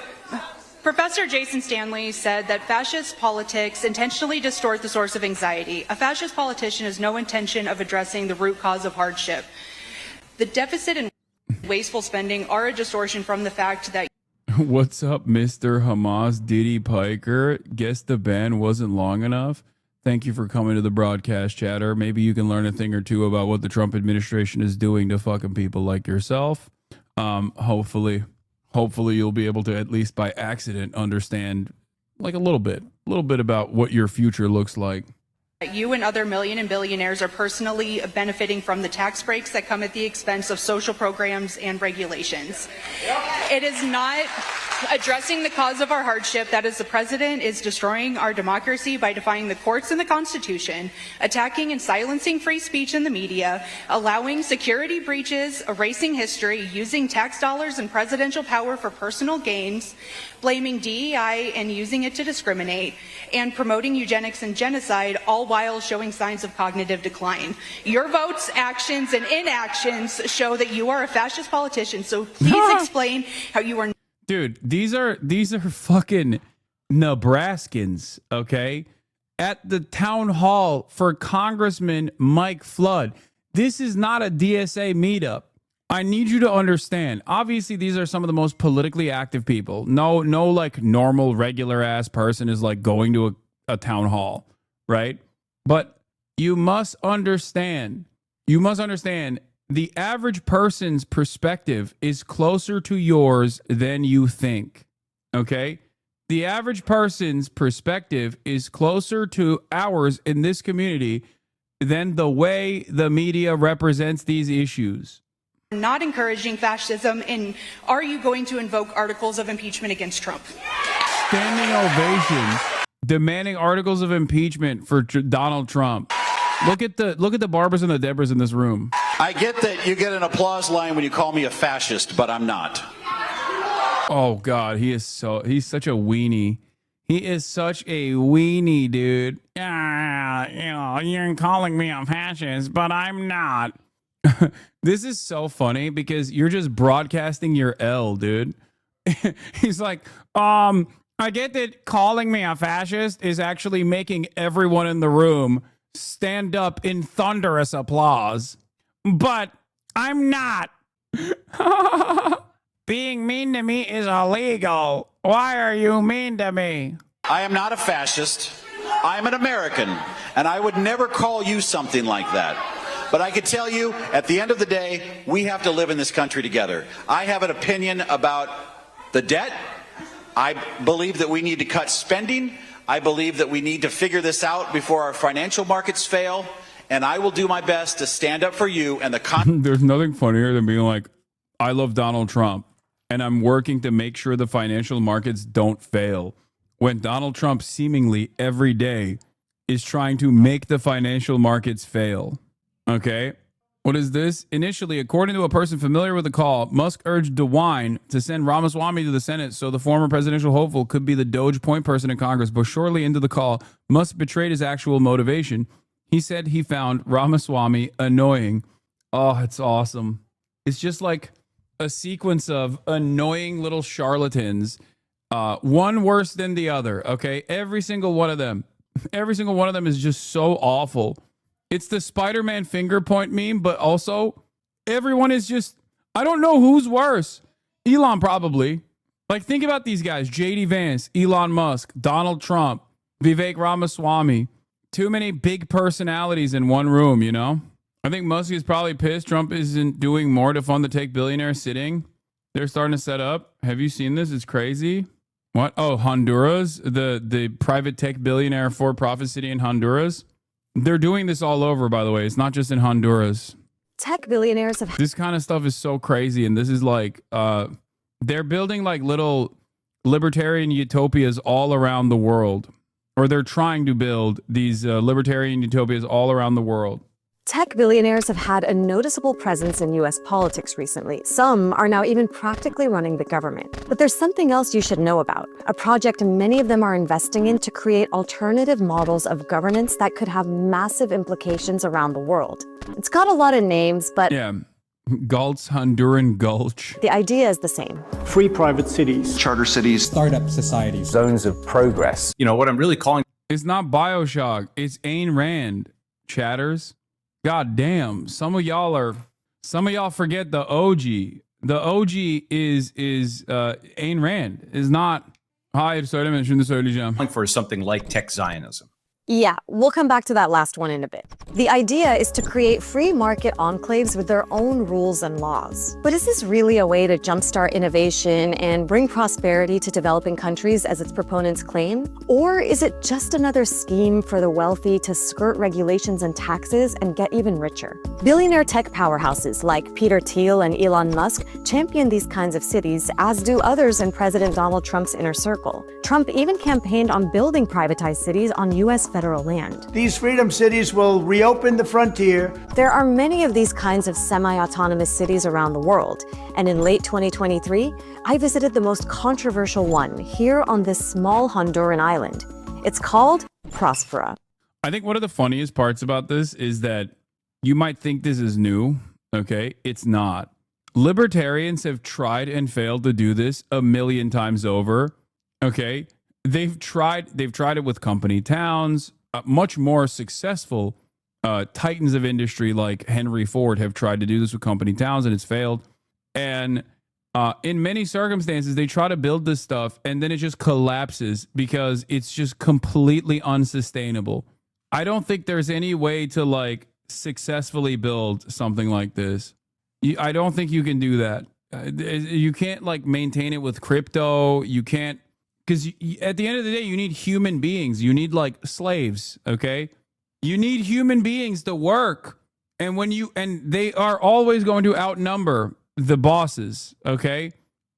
Professor Jason Stanley said that fascist politics intentionally distort the source of anxiety. A fascist politician has no intention of addressing the root cause of hardship. The deficit and wasteful spending are a distortion from the fact that. What's up, Mr. Hamas Diddy Piker? Guess the ban wasn't long enough. Thank you for coming to the broadcast, chatter. Maybe you can learn a thing or two about what the Trump administration is doing to fucking people like yourself. Hopefully you'll be able to, at least by accident, understand like a little bit about what your future looks like. You and other million and billionaires are personally benefiting from the tax breaks that come at the expense of social programs and regulations. It is not addressing the cause of our hardship. That is, the president is destroying our democracy by defying the courts and the Constitution, attacking and silencing free speech in the media, allowing security breaches, erasing history, using tax dollars and presidential power for personal gains, blaming DEI and using it to discriminate, and promoting eugenics and genocide, all while showing signs of cognitive decline. Your votes, actions, and inactions show that you are a fascist politician, so please explain how you are. Dude, these are fucking Nebraskans, okay? At the town hall for Congressman Mike Flood. This is not a DSA meetup. I need you to understand. Obviously, these are some of the most politically active people. No like normal, regular ass person is like going to a town hall, right? But you must understand the average person's perspective is closer to yours than you think, okay? The average person's perspective is closer to ours in this community than the way the media represents these issues. Not encouraging fascism, and are you going to invoke articles of impeachment against Trump? Standing ovations, demanding articles of impeachment for Donald Trump. Look at the Barbers and the Debras in this room. I get that you get an applause line when you call me a fascist, but I'm not. Oh God, he's such a weenie. He is such a weenie, dude. Yeah, you're calling me a fascist, but I'm not. This is so funny because you're just broadcasting your L, dude. He's like, I get that calling me a fascist is actually making everyone in the room stand up in thunderous applause, but I'm not. Being mean to me is illegal. Why are you mean to me? I am not a fascist. I'm an American, and I would never call you something like that. But I can tell you, at the end of the day, we have to live in this country together. I have an opinion about the debt. I believe that we need to cut spending. I believe that we need to figure this out before our financial markets fail. And I will do my best to stand up for you and the There's nothing funnier than being like, I love Donald Trump, and I'm working to make sure the financial markets don't fail, when Donald Trump seemingly every day is trying to make the financial markets fail. Okay? What is this? Initially, according to a person familiar with the call, Musk urged DeWine to send Ramaswamy to the Senate so the former presidential hopeful could be the Doge point person in Congress. But shortly into the call, Musk betrayed his actual motivation. He said he found Ramaswamy annoying. Oh, it's awesome. It's just like a sequence of annoying little charlatans, one worse than the other, okay? Every single one of them is just so awful. It's the Spider-Man finger point meme, but also everyone is just, I don't know who's worse. Elon probably. Like, think about these guys: JD Vance, Elon Musk, Donald Trump, Vivek Ramaswamy. Too many big personalities in one room, you know? I think Musk is probably pissed Trump isn't doing more to fund the tech billionaire sitting. They're starting to set up. Have you seen this? It's crazy. What? Oh, Honduras, the private tech billionaire for-profit city in Honduras. They're doing this all over, by the way. It's not just in Honduras. Tech billionaires have... This kind of stuff is so crazy, and this is like... they're building like little libertarian utopias all around the world. Or they're trying to build these libertarian utopias all around the world. Tech billionaires have had a noticeable presence in U.S. politics recently. Some are now even practically running the government. But there's something else you should know about, a project many of them are investing in to create alternative models of governance that could have massive implications around the world. It's got a lot of names, but... Yeah, Galt's Honduran Gulch. The idea is the same. Free private cities. Charter cities. Startup societies. Zones of progress. You know, what I'm really calling... It's not Bioshock. It's Ayn Rand, chatters. God damn. Some of y'all forget the OG. The OG is Ayn Rand. Is not... Hi, for something like tech Zionism. Yeah, we'll come back to that last one in a bit. The idea is to create free market enclaves with their own rules and laws. But is this really a way to jumpstart innovation and bring prosperity to developing countries as its proponents claim? Or is it just another scheme for the wealthy to skirt regulations and taxes and get even richer? Billionaire tech powerhouses like Peter Thiel and Elon Musk champion these kinds of cities, as do others in President Donald Trump's inner circle. Trump even campaigned on building privatized cities on U.S. federal land. These freedom cities will reopen the frontier. There are many of these kinds of semi-autonomous cities around the world, and in late 2023, I visited the most controversial one here on this small Honduran island. It's called Prospera. I think one of the funniest parts about this is that you might think this is new, okay? It's not. Libertarians have tried and failed to do this a million times over, okay? They've tried it with company towns. Much more successful titans of industry like Henry Ford have tried to do this with company towns, and it's failed. And in many circumstances, they try to build this stuff, and then it just collapses because it's just completely unsustainable. I don't think there's any way to like successfully build something like this. I don't think you can do that. You can't like maintain it with crypto. You can't. Because at the end of the day, you need human beings. You need like slaves, okay? You need human beings to work. And they are always going to outnumber the bosses, okay?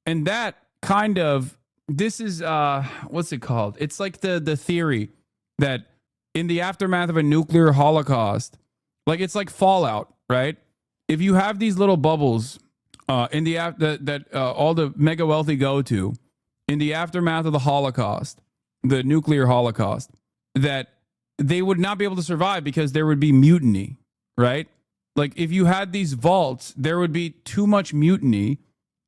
And that kind of, this is, what's it called? It's like the theory that in the aftermath of a nuclear holocaust, like it's like Fallout, right? If you have these little bubbles in the that all the mega wealthy go to, in the aftermath of the Holocaust, the nuclear Holocaust, that they would not be able to survive because there would be mutiny, right? Like if you had these vaults, there would be too much mutiny,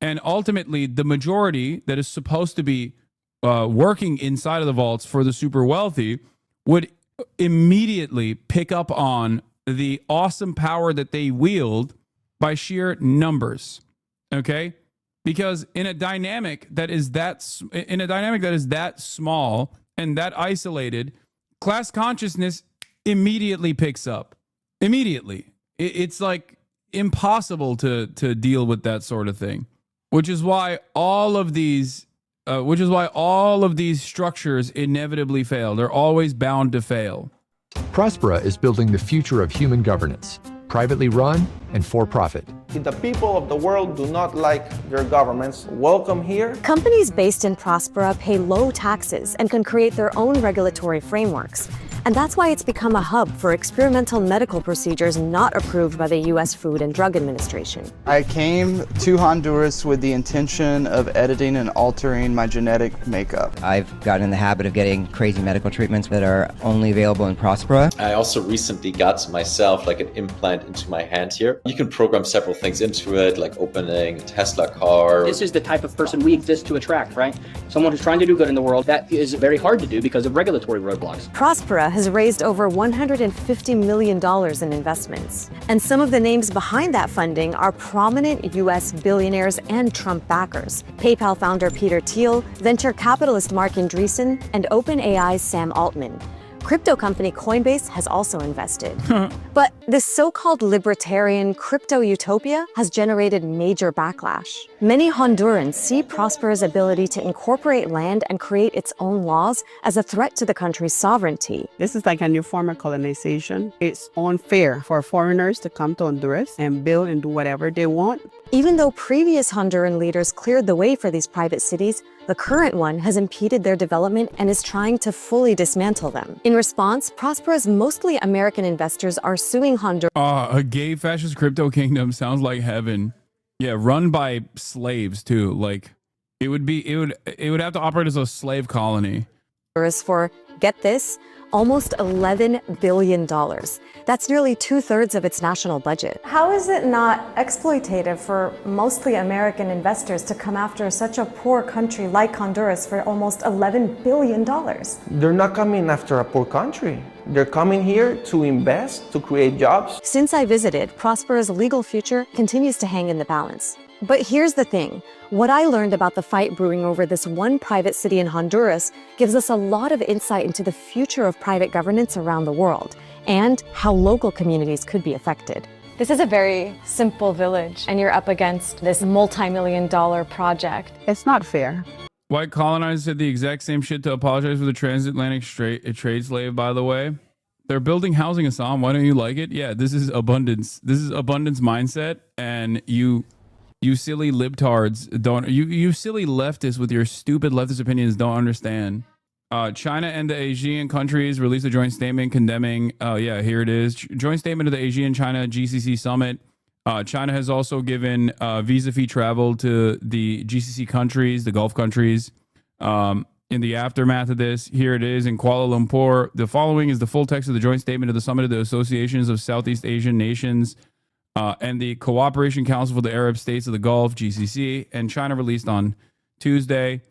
and ultimately the majority that is supposed to be working inside of the vaults for the super wealthy would immediately pick up on the awesome power that they wield by sheer numbers. Okay? Because in a dynamic that is that small and that isolated, class consciousness immediately picks up. Immediately. It's like impossible to deal with that sort of thing, which is why all of these structures inevitably fail. They're always bound to fail. Prospera is building the future of human governance, privately run and for profit. If the people of the world do not like their governments, welcome here. Companies based in Prospera pay low taxes and can create their own regulatory frameworks. And that's why it's become a hub for experimental medical procedures not approved by the U.S. Food and Drug Administration. I came to Honduras with the intention of editing and altering my genetic makeup. I've gotten in the habit of getting crazy medical treatments that are only available in Prospera. I also recently got myself like an implant into my hand here. You can program several things into it, like opening a Tesla car. This is the type of person we exist to attract, right? Someone who's trying to do good in the world. That is very hard to do because of regulatory roadblocks. Prospera has raised over $150 million in investments. And some of the names behind that funding are prominent U.S. billionaires and Trump backers. PayPal founder Peter Thiel, venture capitalist Mark Andreessen, and OpenAI's Sam Altman. Crypto company Coinbase has also invested. But this so-called libertarian crypto utopia has generated major backlash. Many Hondurans see Prospera's ability to incorporate land and create its own laws as a threat to the country's sovereignty. This is like a new form of colonization. It's unfair for foreigners to come to Honduras and build and do whatever they want. Even though previous Honduran leaders cleared the way for these private cities, the current one has impeded their development and is trying to fully dismantle them. In response, Prospera's mostly American investors are suing Honduras. A gay fascist crypto kingdom sounds like heaven. Yeah, run by slaves too. Like it would have to operate as a slave colony. For, get this, almost $11 billion. That's nearly 2/3 of its national budget. How is it not exploitative for mostly American investors to come after such a poor country like Honduras for almost $11 billion? They're not coming after a poor country. They're coming here to invest, to create jobs. Since I visited, Prospera's legal future continues to hang in the balance. But here's the thing. What I learned about the fight brewing over this one private city in Honduras gives us a lot of insight into the future of private governance around the world and how local communities could be affected. This is a very simple village, and you're up against this multi-million-dollar project. It's not fair. White colonizers said the exact same shit to apologize for the transatlantic trade slave, by the way. They're building housing, Assam. Why don't you like it? Yeah, this is abundance. This is abundance mindset, and you silly libtards don't, you silly leftists with your stupid leftist opinions don't understand. China and the Asian countries released a joint statement condemning, yeah, here it is. Joint statement of the Asian China GCC summit. China has also given visa-free travel to the GCC countries, the Gulf countries. In the aftermath of this, here it is in Kuala Lumpur. The following is the full text of the joint statement of the Summit of the Associations of Southeast Asian Nations and the Cooperation Council for the Arab States of the Gulf, GCC, and China released on Tuesday.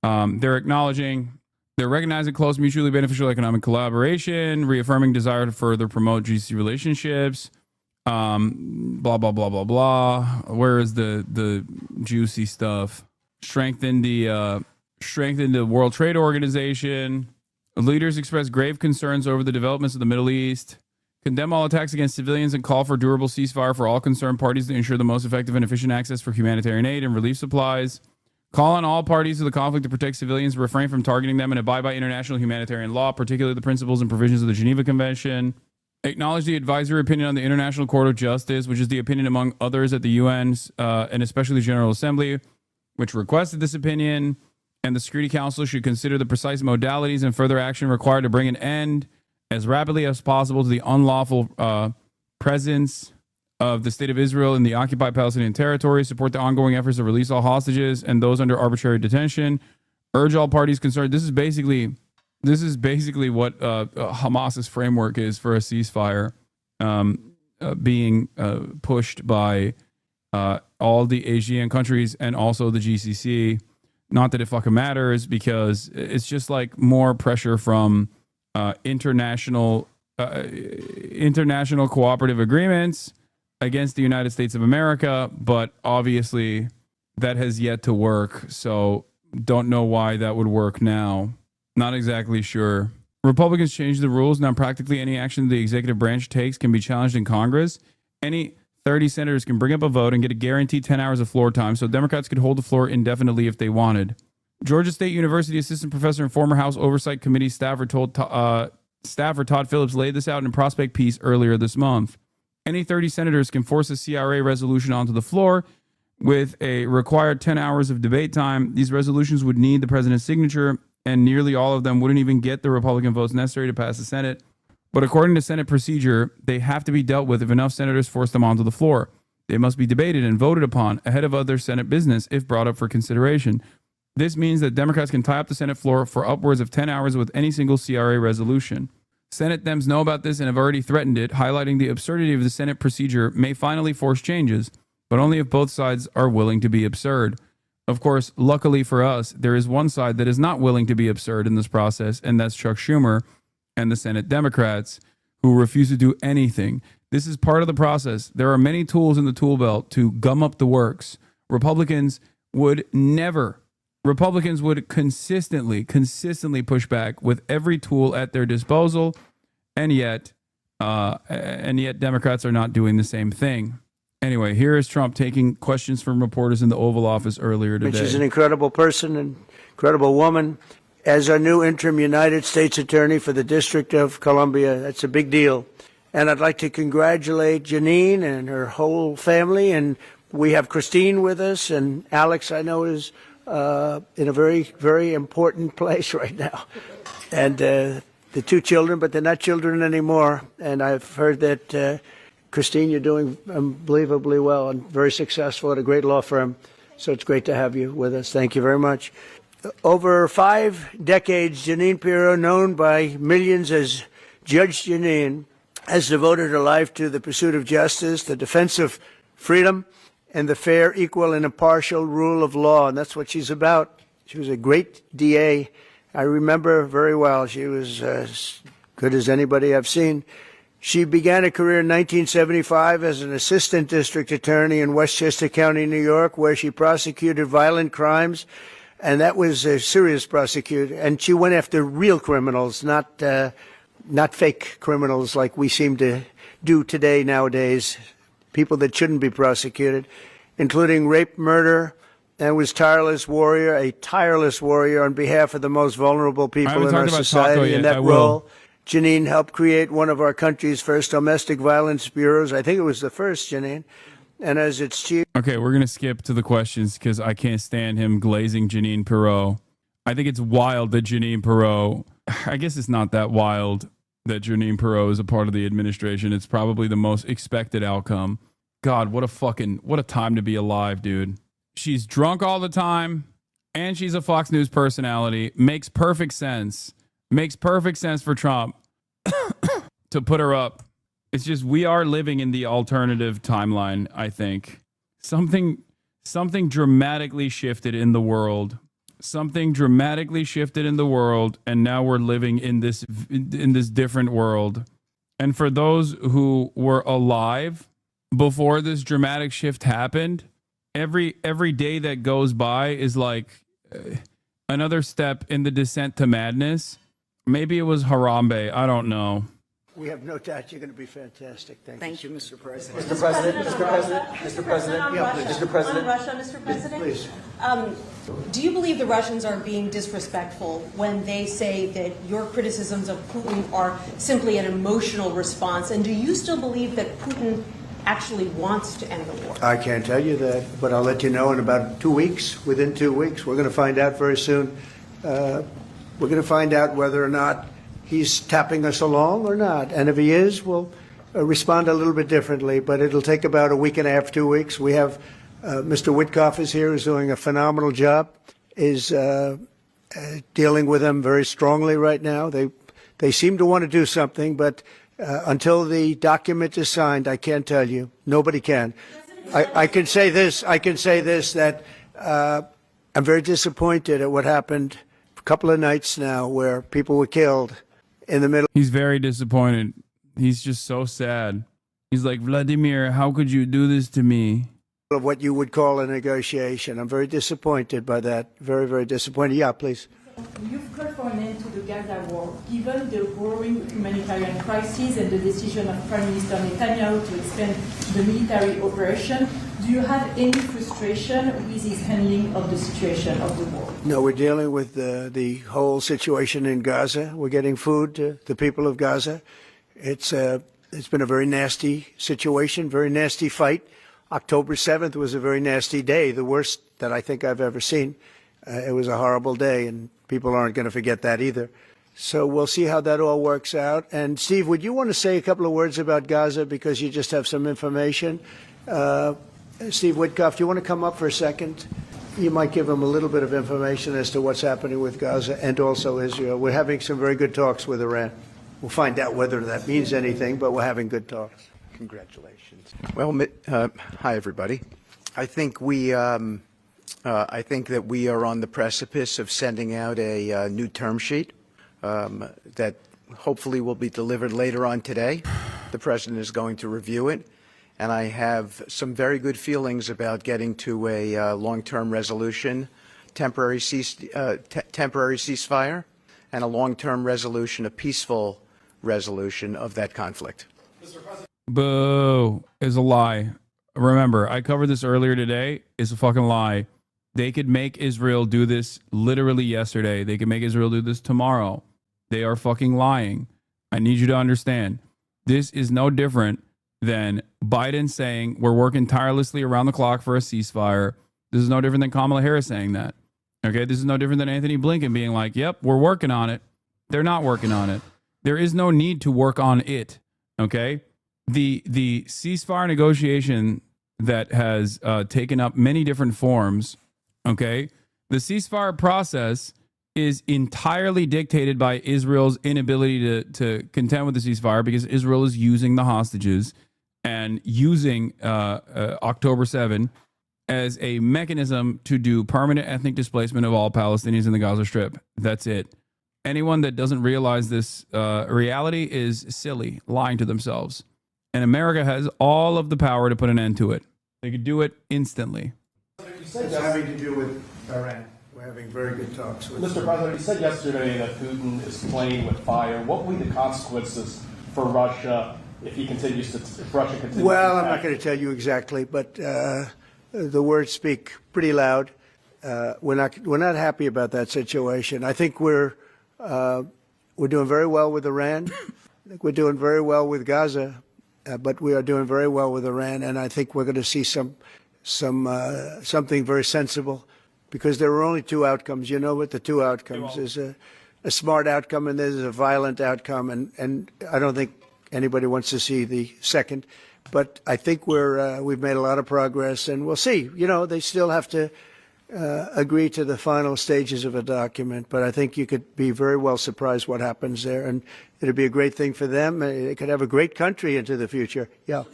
They're recognizing close mutually beneficial economic collaboration, reaffirming desire to further promote GCC relationships, blah, blah, blah, blah, blah. Where is the juicy stuff? Strengthen the World Trade Organization. Leaders express grave concerns over the developments of the Middle East. Condemn all attacks against civilians and call for durable ceasefire for all concerned parties to ensure the most effective and efficient access for humanitarian aid and relief supplies. Call on all parties to the conflict to protect civilians, refrain from targeting them, and abide by international humanitarian law, particularly the principles and provisions of the Geneva Convention. Acknowledge the advisory opinion on the International Court of Justice, which is the opinion among others at the UN's and especially the General Assembly, which requested this opinion. And the Security Council should consider the precise modalities and further action required to bring an end as rapidly as possible to the unlawful presence of the State of Israel in the occupied Palestinian territory, support the ongoing efforts to release all hostages and those under arbitrary detention, urge all parties concerned. This is basically what Hamas's framework is for a ceasefire being pushed by all the Asian countries and also the GCC. Not that it fucking matters, because it's just like more pressure from international cooperative agreements against the United States of America, but obviously that has yet to work. So don't know why that would work now. Not exactly sure. Republicans changed the rules. Now practically any action the executive branch takes can be challenged in Congress. Any 30 senators can bring up a vote and get a guaranteed 10 hours of floor time, so Democrats could hold the floor indefinitely if they wanted. Georgia State University assistant professor and former House Oversight Committee staffer Todd Phillips laid this out in a Prospect piece earlier this month. Any 30 senators can force a CRA resolution onto the floor with a required 10 hours of debate time. These resolutions would need the president's signature, and nearly all of them wouldn't even get the Republican votes necessary to pass the Senate. But according to Senate procedure, they have to be dealt with if enough senators force them onto the floor. They must be debated and voted upon ahead of other Senate business if brought up for consideration. This means that Democrats can tie up the Senate floor for upwards of 10 hours with any single CRA resolution. Senate Dems know about this and have already threatened it, highlighting the absurdity of the Senate procedure may finally force changes, but only if both sides are willing to be absurd. Of course, luckily for us, there is one side that is not willing to be absurd in this process, and that's Chuck Schumer and the Senate Democrats, who refuse to do anything. This is part of the process. There are many tools in the tool belt to gum up the works. Republicans would consistently push back with every tool at their disposal, and yet Democrats are not doing the same thing. Anyway, here is Trump taking questions from reporters in the Oval Office earlier today. She's an incredible person, an incredible woman. As our new interim United States Attorney for the District of Columbia, that's a big deal. And I'd like to congratulate Janine and her whole family. And we have Christine with us, and Alex, I know, is in a very, very important place right now. And the two children, but they're not children anymore. And I've heard that, Christine, you're doing unbelievably well and very successful at a great law firm. So it's great to have you with us. Thank you very much. Over 5 decades, Janine Pirro, known by millions as Judge Janine, has devoted her life to the pursuit of justice, the defense of freedom, and the fair, equal, and impartial rule of law. And that's what she's about. She was a great DA. I remember her very well. She was as good as anybody I've seen. She began a career in 1975 as an assistant district attorney in Westchester County, New York, where she prosecuted violent crimes. And that was a serious prosecution. And she went after real criminals, not fake criminals like we seem to do today nowadays, people that shouldn't be prosecuted, including rape, murder, and was a tireless warrior on behalf of the most vulnerable people in our society. In that role, Janine helped create one of our country's first domestic violence bureaus. I think it was the first, Janine. And as its chief. Okay, we're going to skip to the questions because I can't stand him glazing Janine Pirro. I think it's wild that Janine Pirro, I guess it's not that wild that Janine Pirro is a part of the administration. It's probably the most expected outcome. God, what a time to be alive, dude. She's drunk all the time, and she's a Fox News personality. Makes perfect sense. Makes perfect sense for Trump to put her up. It's just we are living in the alternative timeline, I think. Something dramatically shifted in the world. Something dramatically shifted in the world, and now we're living in this different world. And for those who were alive before this dramatic shift happened, every day that goes by is like another step in the descent to madness. Maybe it was Harambe. I don't know. We have no doubt you're going to be fantastic. Thank you, Mr. President. Mr. President, Mr. President, Mr. President, Mr. President. On Russia, Mr. President? Please. Do you believe the Russians are being disrespectful when they say that your criticisms of Putin are simply an emotional response? And do you still believe that Putin actually wants to end the war? I can't tell you that, but I'll let you know in about 2 weeks. Within 2 weeks, we're going to find out very soon. We're going to find out whether or not he's tapping us along or not. And if he is, we'll respond a little bit differently. But it'll take about a week and a half, 2 weeks. We have Mr. Witkoff is here, who's doing a phenomenal job, is dealing with them very strongly right now. They seem to want to do something, but until the document is signed, I can't tell you. Nobody can. I can say this. That I'm very disappointed at what happened a couple of nights now where people were killed in the middle. He's very disappointed. He's just so sad. He's like, Vladimir, how could you do this to me? Of what you would call a negotiation. I'm very disappointed by that. Very, very disappointed. Yeah, please. You've called for an end to the Gaza war. Given the growing humanitarian crisis and the decision of Prime Minister Netanyahu to expand the military operation, do you have any frustration with his handling of the situation of the war? No, we're dealing with the whole situation in Gaza. We're getting food to the people of Gaza. It's been a very nasty situation, very nasty fight. October 7th was a very nasty day, the worst that I think I've ever seen. It was a horrible day, and people aren't going to forget that either. So we'll see how that all works out. And Steve, would you want to say a couple of words about Gaza because you just have some information? Steve Witkoff, do you want to come up for a second? You might give him a little bit of information as to what's happening with Gaza and also Israel. We're having some very good talks with Iran. We'll find out whether that means anything, but we're having good talks. Congratulations. Well, hi everybody. I think that we are on the precipice of sending out a new term sheet that hopefully will be delivered later on today. The President is going to review it, and I have some very good feelings about getting to a long-term resolution, temporary ceasefire, and a long-term resolution, a peaceful resolution of that conflict. Boo is a lie. Remember, I covered this earlier today. It's a fucking lie. They could make Israel do this literally yesterday. They could make Israel do this tomorrow. They are fucking lying. I need you to understand. This is no different than Biden saying we're working tirelessly around the clock for a ceasefire. This is no different than Kamala Harris saying that. Okay, this is no different than Anthony Blinken being like, yep, we're working on it. They're not working on it. There is no need to work on it. Okay? The ceasefire negotiation that has taken up many different forms, okay? The ceasefire process is entirely dictated by Israel's inability to contend with the ceasefire because Israel is using the hostages and using October 7 as a mechanism to do permanent ethnic displacement of all Palestinians in the Gaza Strip. That's it. Anyone that doesn't realize this reality is silly, lying to themselves. And America has all of the power to put an end to it. They could do it instantly. It's having to do with Iran. We're having very good talks with Mr. President, you said yesterday that Putin is playing with fire. What will be the consequences for Russia if Russia continues Well, I'm not going to tell you exactly, but the words speak pretty loud. We're not happy about that situation. I think we're doing very well with Iran. I think we're doing very well with Gaza. But we are doing very well with Iran, and I think we're going to see something very sensible, because there are only two outcomes. You know what the two outcomes is: a smart outcome and there's a violent outcome, and I don't think anybody wants to see the second. But I think we've made a lot of progress, and we'll see. You know, they still have to agree to the final stages of a document, but I think you could be very well surprised what happens there, and it'd be a great thing for them. It could have a great country into the future. Yeah.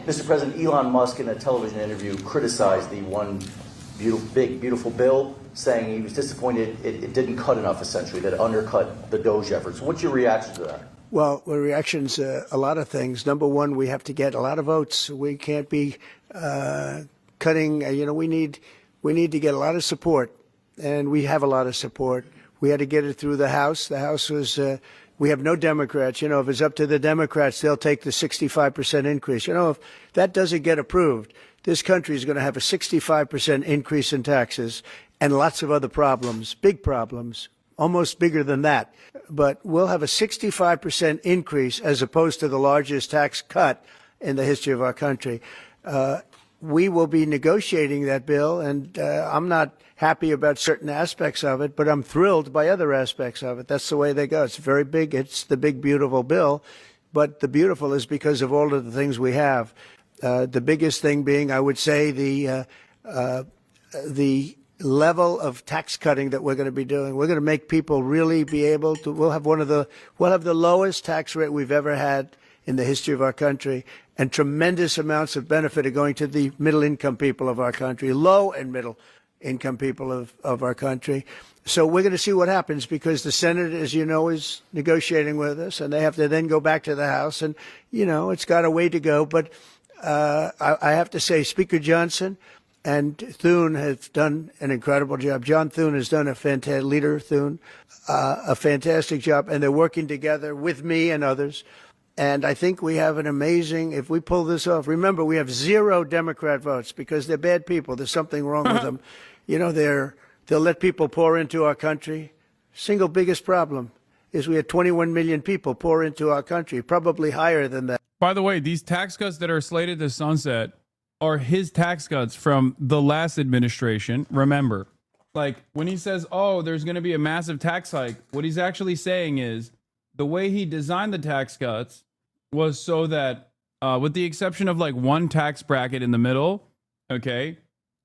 Mr. President, Elon Musk in a television interview criticized the one beautiful bill, saying he was disappointed it didn't cut enough, essentially, that it undercut the DOGE efforts. What's your reaction to that? Well, the reaction's a lot of things. Number one, we have to get a lot of votes. We can't be cutting. We need to get a lot of support, and we have a lot of support. We had to get it through the House. The House was, we have no Democrats. You know, if it's up to the Democrats, they'll take the 65% increase. You know, if that doesn't get approved, this country is going to have a 65% increase in taxes and lots of other problems, big problems, almost bigger than that. But we'll have a 65% increase as opposed to the largest tax cut in the history of our country. We will be negotiating that bill, and I'm not happy about certain aspects of it, but I'm thrilled by other aspects of it. That's the way they go. It's very big. It's the big, beautiful bill, but the beautiful is because of all of the things we have. The biggest thing being, I would say, the level of tax cutting that we're going to be doing. We're going to make people really be able to. We'll have the lowest tax rate we've ever had in the history of our country, and tremendous amounts of benefit are going to the middle income people of our country, low and middle. income people of our country. So we're going to see what happens, because the Senate, as you know, is negotiating with us, and they have to then go back to the House. And, you know, it's got a way to go. But I have to say, Speaker Johnson and Thune have done an incredible job. John Thune has done a fantastic, Leader Thune, a fantastic job, and they're working together with me and others. And I think we have an amazing, if we pull this off, remember, we have 0 Democrat votes because they're bad people. There's something wrong with them. You know, they'll let people pour into our country. Single biggest problem is we had 21 million people pour into our country, probably higher than that. By the way, these tax cuts that are slated to sunset are his tax cuts from the last administration. Remember, like when he says, oh, there's going to be a massive tax hike, what he's actually saying is the way he designed the tax cuts was so that, with the exception of like one tax bracket in the middle, okay,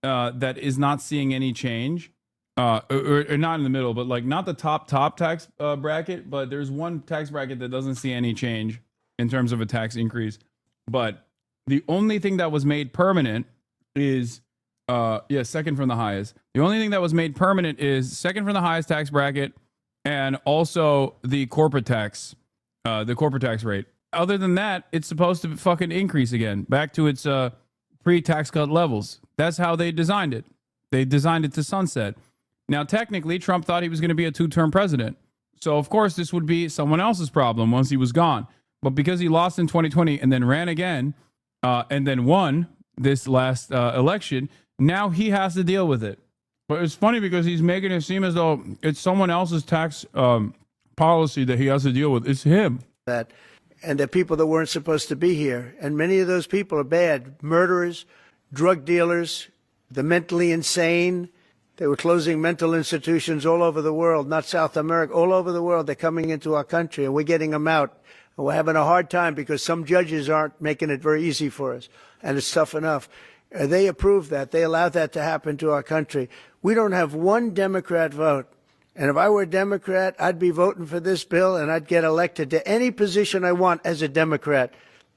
that is not seeing any change, or not in the middle, but like not the top tax bracket, but there's one tax bracket that doesn't see any change in terms of a tax increase. But the only thing that was made permanent is, second from the highest. The only thing that was made permanent is second from the highest tax bracket, and also the corporate tax rate. Other than that, it's supposed to fucking increase again, back to its pre-tax cut levels. That's how they designed it. They designed it to sunset. Now, technically, Trump thought he was going to be a 2-term president. So, of course, this would be someone else's problem once he was gone. But because he lost in 2020 and then ran again, and then won this last election, now he has to deal with it. But it's funny because he's making it seem as though it's someone else's tax policy that he has to deal with. It's him. And the people that weren't supposed to be here. And many of those people are bad. Murderers, drug dealers, the mentally insane. They were closing mental institutions all over the world, not South America, all over the world. They're coming into our country, and we're getting them out. And we're having a hard time because some judges aren't making it very easy for us, and it's tough enough. They approve that. They allow that to happen to our country. We don't have one Democrat vote. And if I were a Democrat, I'd be voting for this bill, and I'd get elected to any position I want as a Democrat.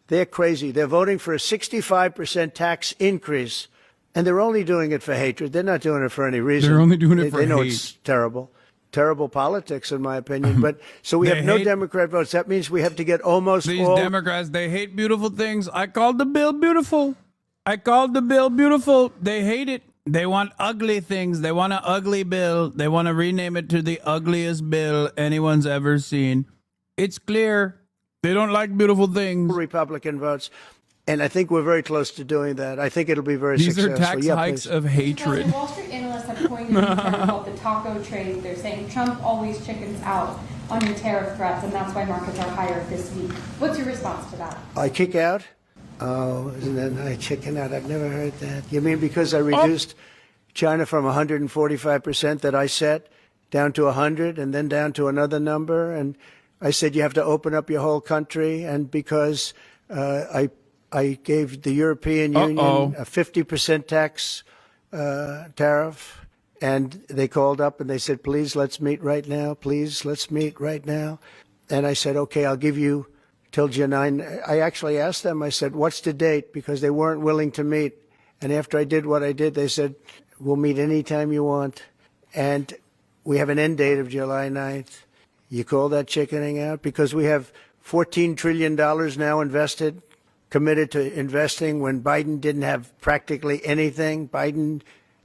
They're crazy. They're voting for a 65% tax increase, and they're only doing it for hatred. They're not doing it for any reason. They're only doing it for hate. They know hate. it's terrible. Terrible politics, in my opinion. But so we have no Democrat votes. That means we have to get almost These all. Democrats, they hate beautiful things. I called the bill beautiful. They hate it. They want ugly things. They want an ugly bill. They want to rename it to the ugliest bill anyone's ever seen. It's clear. They don't like beautiful things. Republican votes. And I think we're very close to doing that. I think it'll be very These successful. are tax hikes of hatred. Wall Street analysts have pointed to something called the taco trade. They're saying Trump always chickens out on your tariff threats, and that's why markets are higher this week. What's your response to that? I kick out? Oh, isn't that nice? Chicken out. I've never heard that. You mean because I reduced China from 145% that I set down to 100 and then down to another number? And I said you have to open up your whole country. And because I gave the European Union a 50% tax tariff, and they called up and they said, please, let's meet right now. Please, let's meet right now. And I said, okay, I'll give you till July 9. I actually asked them, I said, what's the date? Because they weren't willing to meet. And after I did what I did, they said, we'll meet anytime you want. And we have an end date of July 9th. You call that chickening out? Because we have $14 trillion now invested, committed to investing when Biden didn't have practically anything.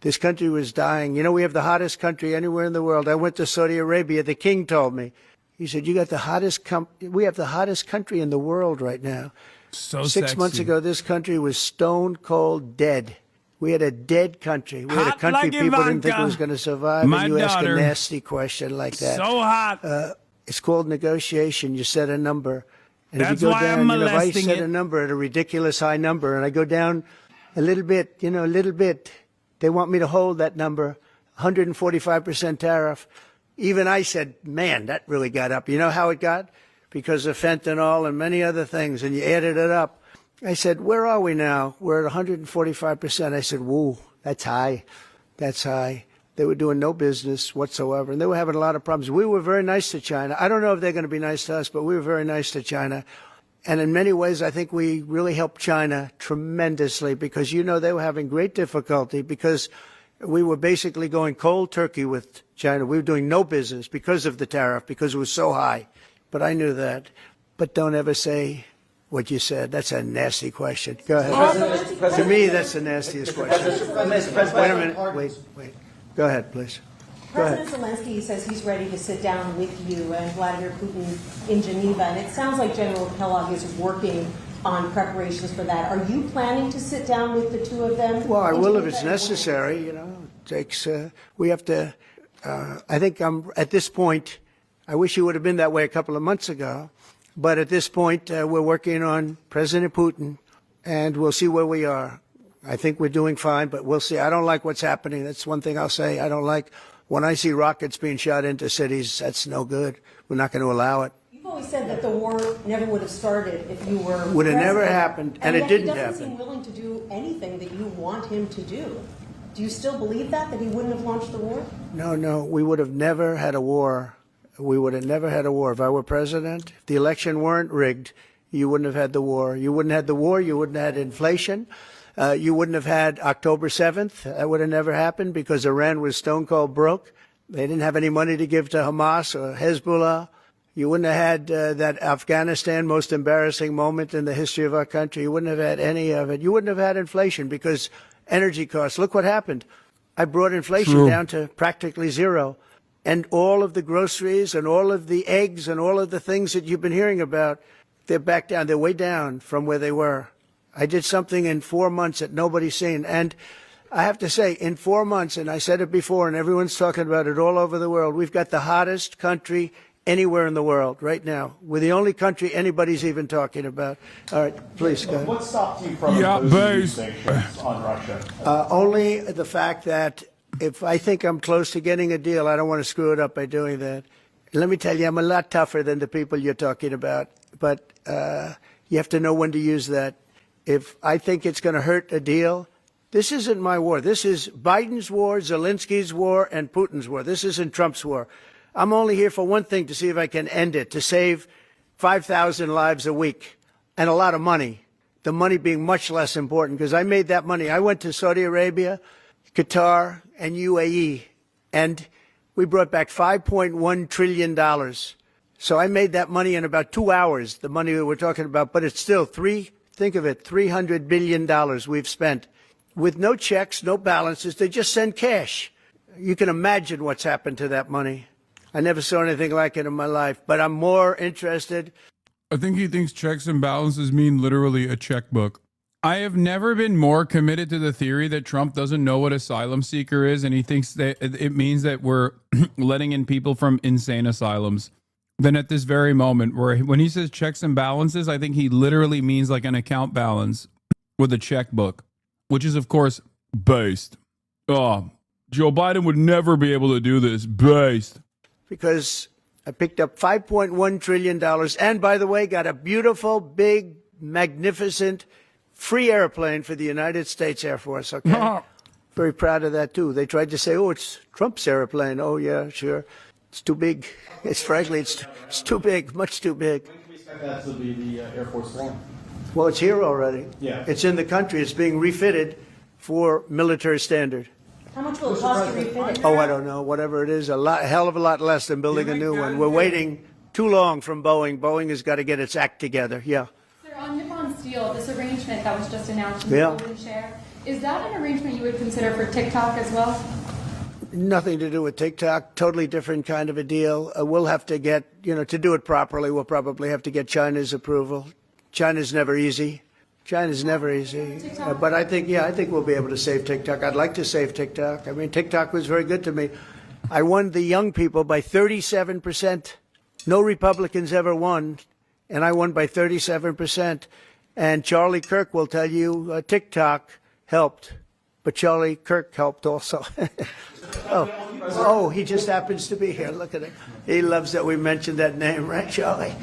This country was dying. You know, we have the hottest country anywhere in the world. I went to Saudi Arabia. The king told me. He said, you got the hottest we have the hottest country in the world right now. So 6 months ago, this country was stone cold dead. We had a dead country. We had a country like people Ivanka. didn't think it was going to survive. My and you ask a daughter. nasty question like that. So hot. It's called negotiation. You set a number. And That's if you go why down, I'm if I molesting set it. a number at a ridiculous high number and I go down a little bit, a little bit, they want me to hold that number, 145% tariff. Even I said, man, that really got up. You know how it got? Because of fentanyl and many other things, and you added it up. I said, where are we now? We're at 145%. I said, whoa, that's high. That's high. They were doing no business whatsoever, and they were having a lot of problems. We were very nice to China. I don't know if they're going to be nice to us, but we were very nice to China. And in many ways, I think we really helped China tremendously because, they were having great difficulty because we were basically going cold turkey with China. We were doing no business because of the tariff, because it was so high. But I knew that. But don't ever say what you said. That's a nasty question. Go ahead. To me, that's the nastiest question. Wait a minute. Wait. Go ahead, please. President Zelensky says he's ready to sit down with you and Vladimir Putin in Geneva, and it sounds like General Kellogg is working on preparations for that. Are you planning to sit down with the two of them? Well, I will if it's necessary. You know, it takes. We have to. I think I'm at this point. I wish it would have been that way a couple of months ago, but at this point, we're working on President Putin, and we'll see where we are. I think we're doing fine, but we'll see. I don't like what's happening. That's one thing I'll say. I don't like when I see rockets being shot into cities. That's no good. We're not going to allow it. You've always said that the war never would have started if you were Would have president. never happened, and it didn't happen. happen. He doesn't seem willing to do anything that you want him to do. Do you still believe that he wouldn't have launched the war? No. We would have never had a war. We would have never had a war. If I were president, if the election weren't rigged, you wouldn't have had the war. You wouldn't have had the war. You wouldn't have had inflation. You wouldn't have had October 7th. That would have never happened because Iran was stone cold broke. They didn't have any money to give to Hamas or Hezbollah. You wouldn't have had that Afghanistan most embarrassing moment in the history of our country. You wouldn't have had any of it. You wouldn't have had inflation because energy costs. Look what happened. I brought inflation down to practically zero. And all of the groceries and all of the eggs and all of the things that you've been hearing about, they're back down. They're way down from where they were. I did something in 4 months that nobody's seen. And I have to say, in 4 months, and I said it before, and everyone's talking about it all over the world, we've got the hottest country anywhere in the world right now. We're the only country anybody's even talking about. All right, please go ahead. What stopped you from imposing sanctions on Russia? Only the fact that if I think I'm close to getting a deal, I don't want to screw it up by doing that. Let me tell you, I'm a lot tougher than the people you're talking about, but you have to know when to use that. If I think it's going to hurt a deal, this isn't my war. This is Biden's war, Zelensky's war, and Putin's war. This isn't Trump's war. I'm only here for one thing, to see if I can end it, to save 5,000 lives a week and a lot of money, the money being much less important because I made that money. I went to Saudi Arabia, Qatar, and UAE, and we brought back $5.1 trillion. So I made that money in about 2 hours, the money that we're talking about, but it's still think of it, $300 billion we've spent with no checks, no balances. They just send cash. You can imagine what's happened to that money. I never saw anything like it in my life, but I'm more interested. I think he thinks checks and balances mean literally a checkbook. I have never been more committed to the theory that Trump doesn't know what asylum seeker is, and he thinks that it means that we're letting in people from insane asylums. Then at this very moment, where when he says checks and balances, I think he literally means like an account balance with a checkbook, which is, of course, based. Oh, Joe Biden would never be able to do this. Based. Because I picked up $5.1 trillion and, by the way, got a beautiful, big, magnificent, free airplane for the United States Air Force, okay? Very proud of that, too. They tried to say, oh, it's Trump's airplane. Oh, yeah, sure. It's too big. Frankly, it's too big, much too big. When can we expect that to be the Air Force One? Well, it's here already. Yeah. It's in the country. It's being refitted for military standard. How much will it cost to refit it? Oh, I don't know. Whatever it is, a hell of a lot less than building a new one. We're waiting too long from Boeing. Boeing has got to get its act together. Yeah. Sir, on Nippon Steel, this arrangement that was just announced in the golden share, is that an arrangement you would consider for TikTok as well? Nothing to do with TikTok. Totally different kind of a deal. We'll have to get, to do it properly, we'll probably have to get China's approval. China's never easy. China's never easy. But I think we'll be able to save TikTok. I'd like to save TikTok. I mean, TikTok was very good to me. I won the young people by 37%. No Republicans ever won, and I won by 37%. And Charlie Kirk will tell you TikTok helped, but Charlie Kirk helped also. Oh, he just happens to be here. Look at him. He loves that we mentioned that name, right, Charlie?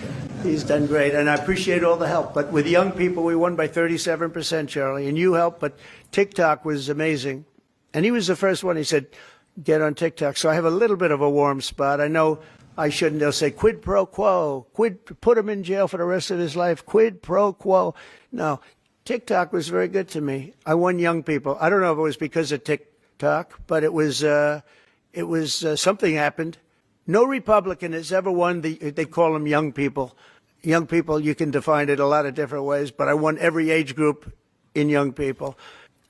He's done great, and I appreciate all the help. But with young people, we won by 37%, Charlie, and you helped. But TikTok was amazing. And he was the first one. He said, get on TikTok. So I have a little bit of a warm spot. I know I shouldn't. They'll say quid pro quo, put him in jail for the rest of his life, quid pro quo. No, TikTok was very good to me. I won young people. I don't know if it was because of talk, but it was something happened. No Republican has ever won they call them young people. Young people, you can define it a lot of different ways, but I won every age group in young people.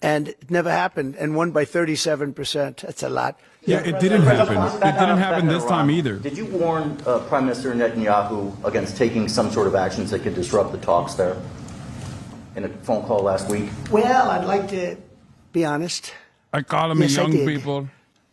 And it never happened, and won by 37%. That's a lot. Yeah, it didn't happen. It didn't happen this time either. Did you warn Prime Minister Netanyahu against taking some sort of actions that could disrupt the talks there in a phone call last week? Well, I'd like to be honest. I call them young people.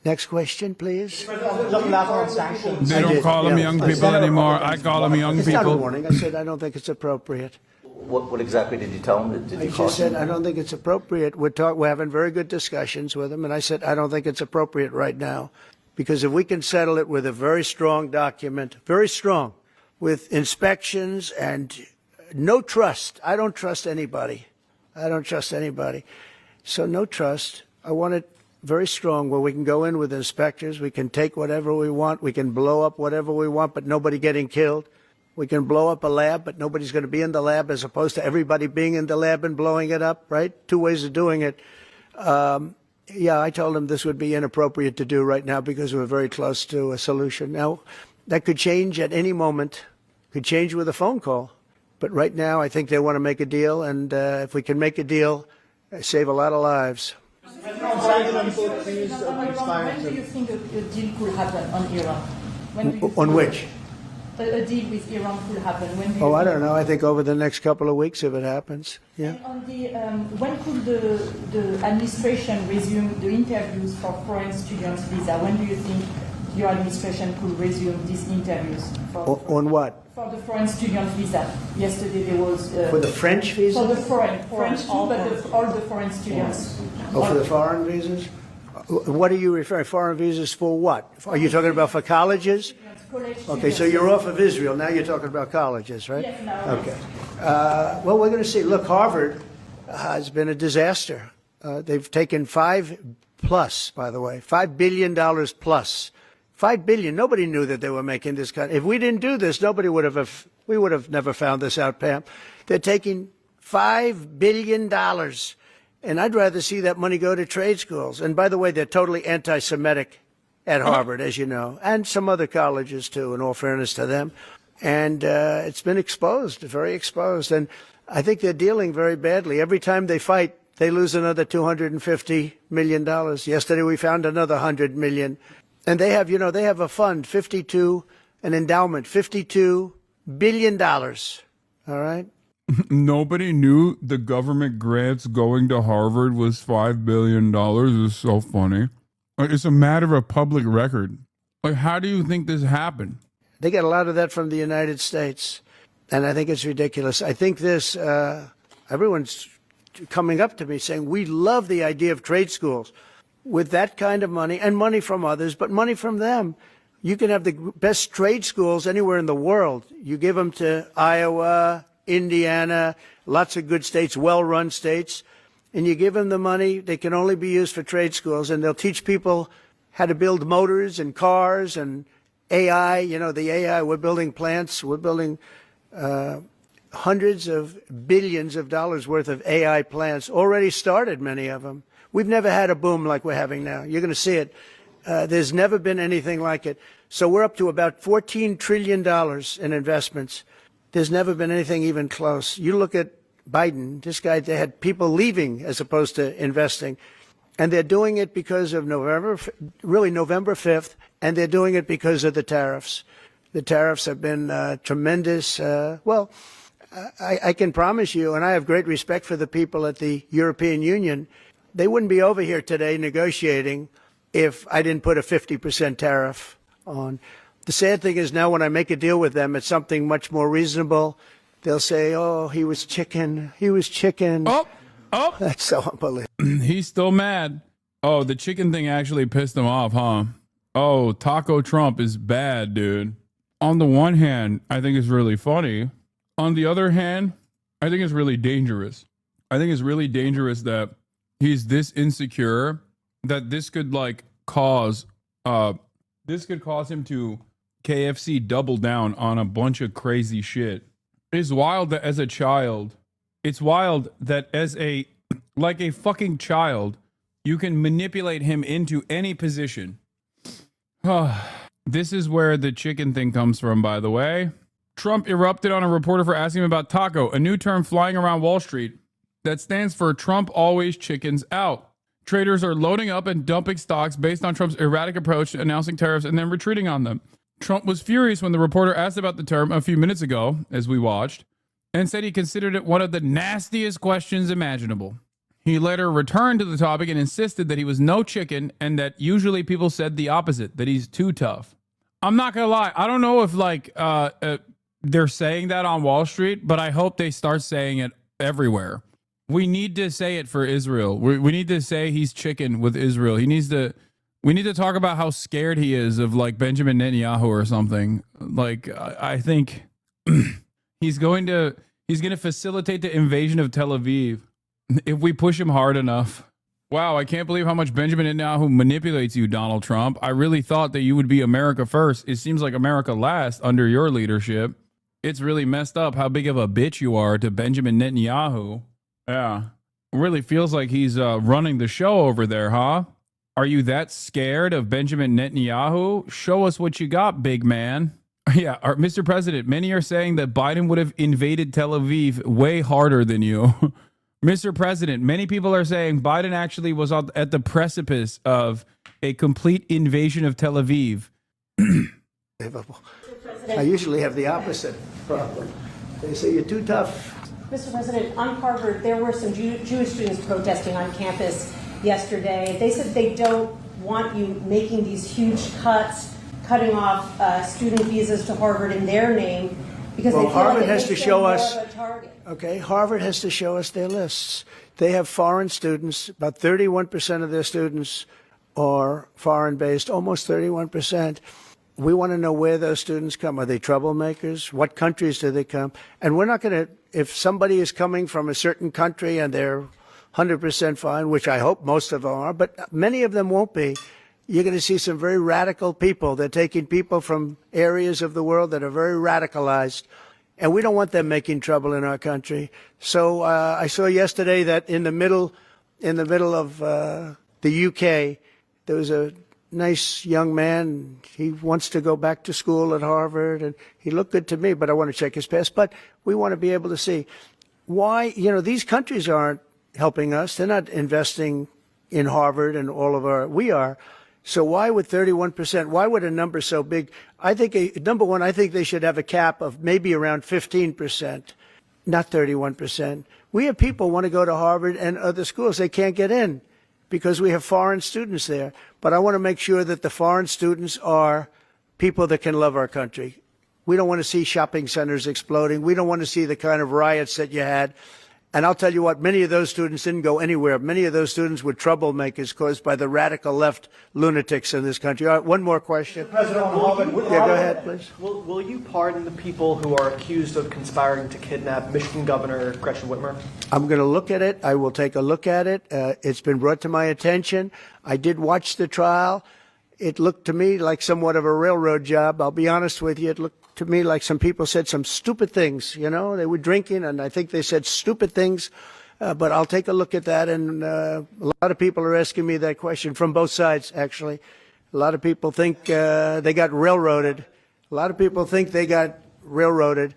Next question, please. They don't call them young people anymore. I call them young It's not a people. warning. I said I don't think it's appropriate. What exactly did you tell him? Did you I just said I don't think it's appropriate. We're having very good discussions with him, and I said I don't think it's appropriate right now, because if we can settle it with a very strong document, very strong, with inspections and no trust. I don't trust anybody. I don't trust anybody. So no trust. I want it very strong where we can go in with inspectors. We can take whatever we want. We can blow up whatever we want, but nobody getting killed. We can blow up a lab, but nobody's going to be in the lab, as opposed to everybody being in the lab and blowing it up, right? Two ways of doing it. Yeah, I told him this would be inappropriate to do right now because we're very close to a solution. Now, that could change at any moment, could change with a phone call. But right now, I think they want to make a deal, and if we can make a deal, save a lot of lives. When do you think a deal could happen on Iran? On which? A deal with Iran could happen. When do you Oh, I think? don't know. I think over the next couple of weeks, if it happens. Yeah. And on the, when could the administration resume the interviews for foreign students visa? When do you think your administration could resume these interviews? On what? For the foreign student visa. Yesterday there was... For the French visa? For the French too, but all the foreign students. Oh, for the foreign visas? What are you referring? Foreign visas for what? Are you talking about for colleges? Okay, so you're off of Israel. Now you're talking about colleges, right? Yes, now. Okay. Well, we're going to see. Look, Harvard has been a disaster. They've taken $5 billion plus. $5 billion. Nobody knew that they were making this kind. If we didn't do this, we would have never found this out, Pam. They're taking $5 billion. And I'd rather see that money go to trade schools. And by the way, they're totally anti-Semitic at Harvard, as you know, and some other colleges too, in all fairness to them. And it's been exposed, very exposed. And I think they're dealing very badly. Every time they fight, they lose another $250 million. Yesterday we found another $100 million. And they have, they have a fund, an endowment, $52 billion. All right? Nobody knew the government grants going to Harvard was $5 billion. It's so funny. It's a matter of public record. Like, how do you think this happened? They get a lot of that from the United States, and I think it's ridiculous. I think everyone's coming up to me saying, we love the idea of trade schools with that kind of money, and money from others, but money from them. You can have the best trade schools anywhere in the world. You give them to Iowa, Indiana, lots of good states, well-run states, and you give them the money. They can only be used for trade schools, and they'll teach people how to build motors and cars and AI. The AI, we're building plants. We're building hundreds of billions of dollars worth of AI plants, already started, many of them. We've never had a boom like we're having now. You're going to see it. There's never been anything like it. So we're up to about $14 trillion in investments. There's never been anything even close. You look at Biden, this guy, they had people leaving as opposed to investing. And they're doing it because of November 5th, and they're doing it because of the tariffs. The tariffs have been tremendous. I can promise you, and I have great respect for the people at the European Union, they wouldn't be over here today negotiating if I didn't put a 50% tariff on. The sad thing is now when I make a deal with them, it's something much more reasonable. They'll say, oh, he was chicken. He was chicken. Oh. That's so unbelievable. He's still mad. Oh, the chicken thing actually pissed him off, huh? Oh, Taco Trump is bad, dude. On the one hand, I think it's really funny. On the other hand, I think it's really dangerous. I think it's really dangerous that he's this insecure that this could cause him to KFC double down on a bunch of crazy shit. It's wild that as a child, it's wild that as a fucking child, You can manipulate him into any position. This is where the chicken thing comes from, by the way. Trump erupted on a reporter for asking him about taco, a new term flying around Wall Street that stands for Trump always chickens out. Traders are loading up and dumping stocks based on Trump's erratic approach to announcing tariffs and then retreating on them. Trump was furious when the reporter asked about the term a few minutes ago, as we watched, and said he considered it one of the nastiest questions imaginable. He later returned to the topic and insisted that he was no chicken and that usually people said the opposite, that he's too tough. I'm not going to lie. I don't know if they're saying that on Wall Street, but I hope they start saying it everywhere. We need to say it for Israel. We need to say he's chicken with Israel. We need to talk about how scared he is of like Benjamin Netanyahu or something. Like, I think he's going to facilitate the invasion of Tel Aviv if we push him hard enough. Wow, I can't believe how much Benjamin Netanyahu manipulates you, Donald Trump. I really thought that you would be America first. It seems like America last under your leadership. It's really messed up how big of a bitch you are to Benjamin Netanyahu. Yeah, it really feels like he's running the show over there, huh? Are you that scared of Benjamin Netanyahu? Show us what you got, big man. Yeah, Mr. President, many are saying that Biden would have invaded Tel Aviv way harder than you. Mr. President, many people are saying Biden actually was at the precipice of a complete invasion of Tel Aviv. I usually have the opposite problem. They say you're too tough. Mr. President, on Harvard, there were some Jewish students protesting on campus yesterday. They said they don't want you making these huge cuts, cutting off student visas to Harvard in their name, because they feel Harvard like it has makes to them show more us. of a target. Okay, Harvard has to show us their lists. They have foreign students. About 31% of their students are foreign-based, almost 31%. We want to know where those students come. Are they troublemakers? What countries do they come? And we're not going to, if somebody is coming from a certain country and they're 100% fine, which I hope most of them are, but many of them won't be, you're going to see some very radical people. They're taking people from areas of the world that are very radicalized, and we don't want them making trouble in our country. So I saw yesterday that in the middle of the UK, there was a nice young man. He wants to go back to school at Harvard, and he looked good to me, but I want to check his past. But we want to be able to see why, these countries aren't helping us. They're not investing in Harvard and all of we are. So why would 31%, why would a number so big? I think, number one, I think they should have a cap of maybe around 15%, not 31%. We have people who want to go to Harvard and other schools. They can't get in because we have foreign students there. But I want to make sure that the foreign students are people that can love our country. We don't want to see shopping centers exploding. We don't want to see the kind of riots that you had. And I'll tell you what, many of those students didn't go anywhere. Many of those students were troublemakers caused by the radical left lunatics in this country. All right, one more question. President, yeah, go ahead, please. Will you pardon the people who are accused of conspiring to kidnap Michigan Governor Gretchen Whitmer? I'm going to look at it. I will take a look at it. It's been brought to my attention. I did watch the trial. It looked to me like somewhat of a railroad job. I'll be honest with you. It looked to me like some people said some stupid things. They were drinking, and I think they said stupid things. But I'll take a look at that. And a lot of people are asking me that question from both sides, actually. A lot of people think they got railroaded. A lot of people think they got railroaded.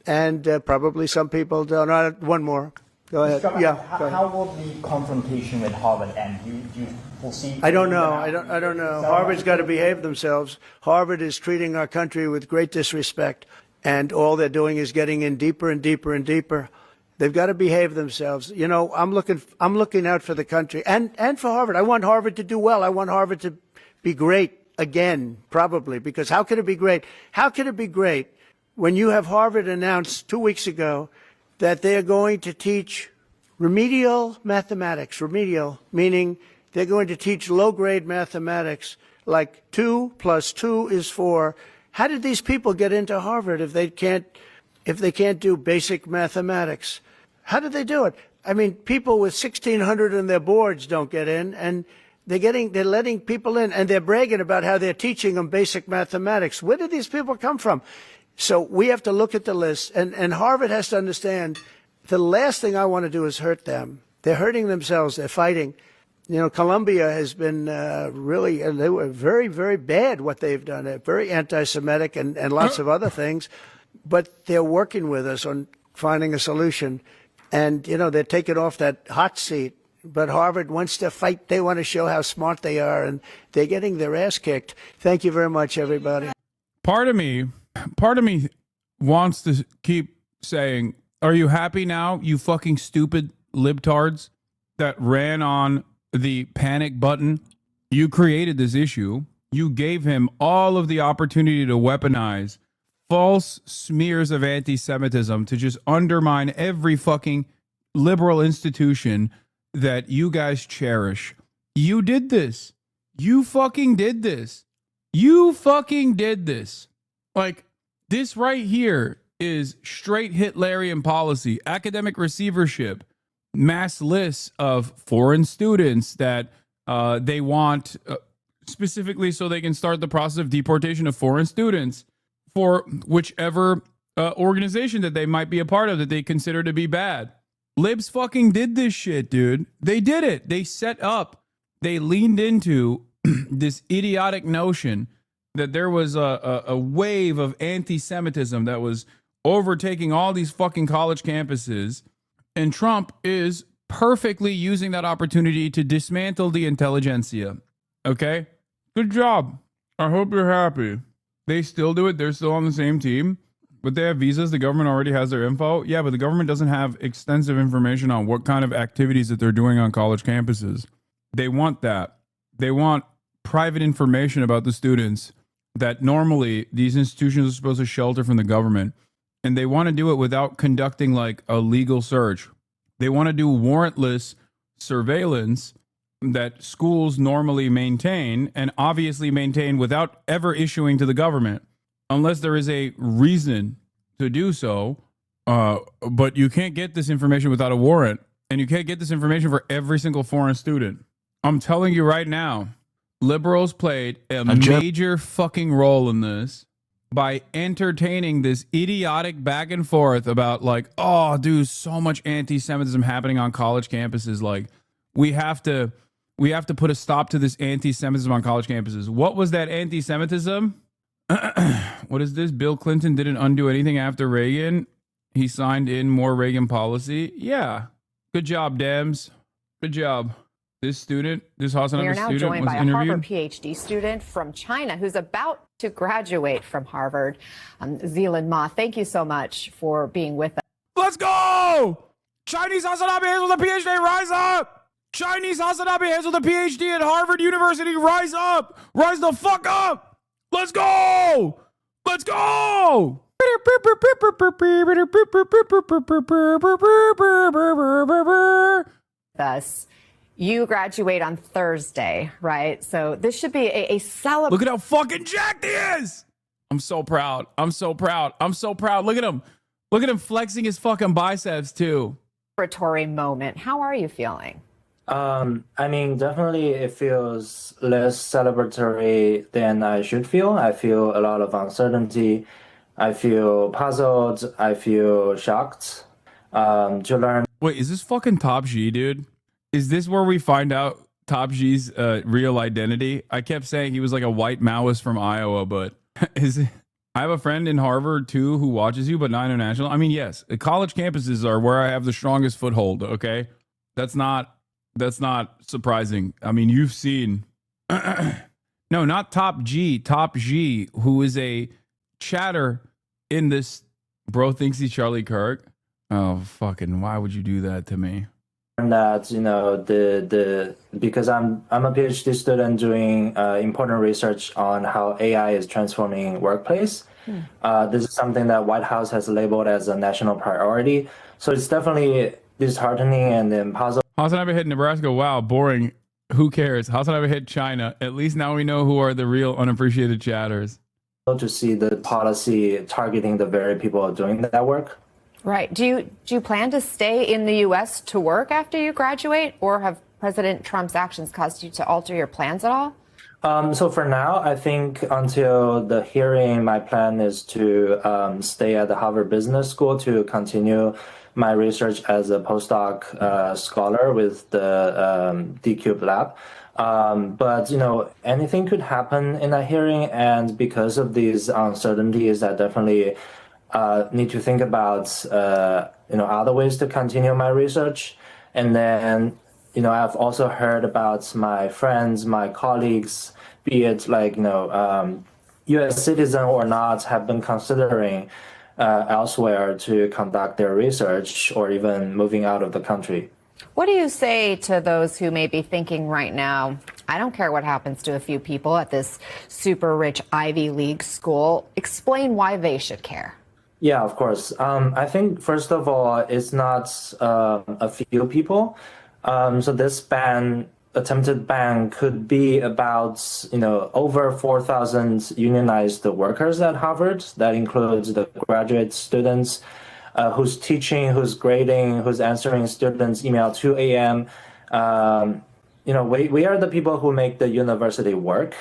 And probably some people don't. One more. Go ahead. How will the confrontation with Harvard end? You will see. I don't know. I don't know. Harvard's got to behave themselves. Harvard is treating our country with great disrespect, and all they're doing is getting in deeper and deeper and deeper. They've got to behave themselves. I'm looking out for the country and for Harvard. I want Harvard to do well. I want Harvard to be great again, probably, because how could it be great? How could it be great when you have Harvard announced 2 weeks ago that they're going to teach remedial mathematics, remedial, meaning they're going to teach low-grade mathematics, like 2 + 2 is 4. How did these people get into Harvard if they can't do basic mathematics? How did they do it? I mean, people with 1,600 in their boards don't get in, and they're letting people in, and they're bragging about how they're teaching them basic mathematics. Where did these people come from? So we have to look at the list, and Harvard has to understand the last thing I want to do is hurt them. They're hurting themselves. They're fighting. You know, Colombia has been really, they were very, very bad what they've done. They're very anti-Semitic and lots of other things. But they're working with us on finding a solution. And, you know, they're taking off that hot seat. But Harvard wants to fight. They want to show how smart they are. And they're getting their ass kicked. Thank you very much, everybody. Part of me wants to keep saying, are you happy now, you fucking stupid libtards that ran on the panic button? You created this issue. You gave him all of the opportunity to weaponize false smears of anti-Semitism to just undermine every fucking liberal institution that you guys cherish. You did this. You fucking did this. You fucking did this. Like, this right here is straight Hitlerian policy, academic receivership, mass lists of foreign students that they want specifically so they can start the process of deportation of foreign students for whichever organization that they might be a part of that they consider to be bad. Libs fucking did this shit, dude. They did it. They set up, they leaned into this idiotic notion that there was a wave of anti-Semitism that was overtaking all these fucking college campuses. And Trump is perfectly using that opportunity to dismantle the intelligentsia. Okay? Good job. I hope you're happy. They still do it. They're still on the same team. But they have visas. The government already has their info. Yeah, but the government doesn't have extensive information on what kind of activities that they're doing on college campuses. They want that. They want private information about the students that normally these institutions are supposed to shelter from the government. And they want to do it without conducting like a legal search. They want to do warrantless surveillance that schools normally maintain and obviously maintain without ever issuing to the government, unless there is a reason to do so. But you can't get this information without a warrant, and you can't get this information for every single foreign student. I'm telling you right now, liberals played a major fucking role in this by entertaining this idiotic back and forth about like, oh, dude, so much anti-Semitism happening on college campuses. Like, we have to put a stop to this anti-Semitism on college campuses. What was that anti-Semitism? What is this? Bill Clinton didn't undo anything after Reagan. He signed in more Reagan policy. Yeah. Good job, Dems. Good job. This student, this HasanAbi student, we are now joined by a interviewed. Harvard PhD student from China who's about to graduate from Harvard. Zealand Ma, thank you so much for being with us. Let's go! Chinese HasanAbi hands with a PhD, rise up! Chinese HasanAbi hands with a PhD at Harvard University, rise up! Rise the fuck up! Let's go! Let's go! Us. You graduate on Thursday, right? So this should be a celebration. Look at how fucking jacked he is! I'm so proud. I'm so proud. I'm so proud. Look at him. Look at him flexing his fucking biceps too. Celebratory moment. How are you feeling? I mean, definitely it feels less celebratory than I should feel. I feel a lot of uncertainty. I feel puzzled. I feel shocked to learn. Wait, is this fucking Top G, dude? Is this where we find out Top G's real identity? I kept saying he was like a white Maoist from Iowa, but is it? I have a friend in Harvard too who watches you, but not international. I mean, yes, college campuses are where I have the strongest foothold. Okay, that's not surprising. I mean, you've seen no, not Top G, Top G, who is a chatter in this. Bro thinks he's Charlie Kirk. Oh, fucking! Why would you do that to me? That, you know, because I'm a PhD student doing important research on how AI is transforming workplace. This is something that White House has labeled as a national priority. So it's definitely disheartening and impossible. HasanAbi hit Nebraska. Wow, boring. Who cares? HasanAbi hit China. At least now we know who are the real unappreciated chatters. To see the policy targeting the very people doing that work. Right. Do you plan to stay in the U.S. to work after you graduate, or have President Trump's actions caused you to alter your plans at all? So for now, I think until the hearing, my plan is to stay at the Harvard Business School to continue my research as a postdoc scholar with the D-Cube lab. But, anything could happen in a hearing. And because of these uncertainties, I definitely need to think about, other ways to continue my research. And then, I've also heard about my friends, my colleagues, be it U.S. citizen or not, have been considering elsewhere to conduct their research or even moving out of the country. What do you say to those who may be thinking right now, I don't care what happens to a few people at this super rich Ivy League school? Explain why they should care. Yeah, of course. I think, first of all, it's not a few people. So this attempted ban could be about, over 4,000 unionized workers at Harvard. That includes the graduate students who's teaching, who's grading, who's answering students' email 2 a.m. We are the people who make the university work.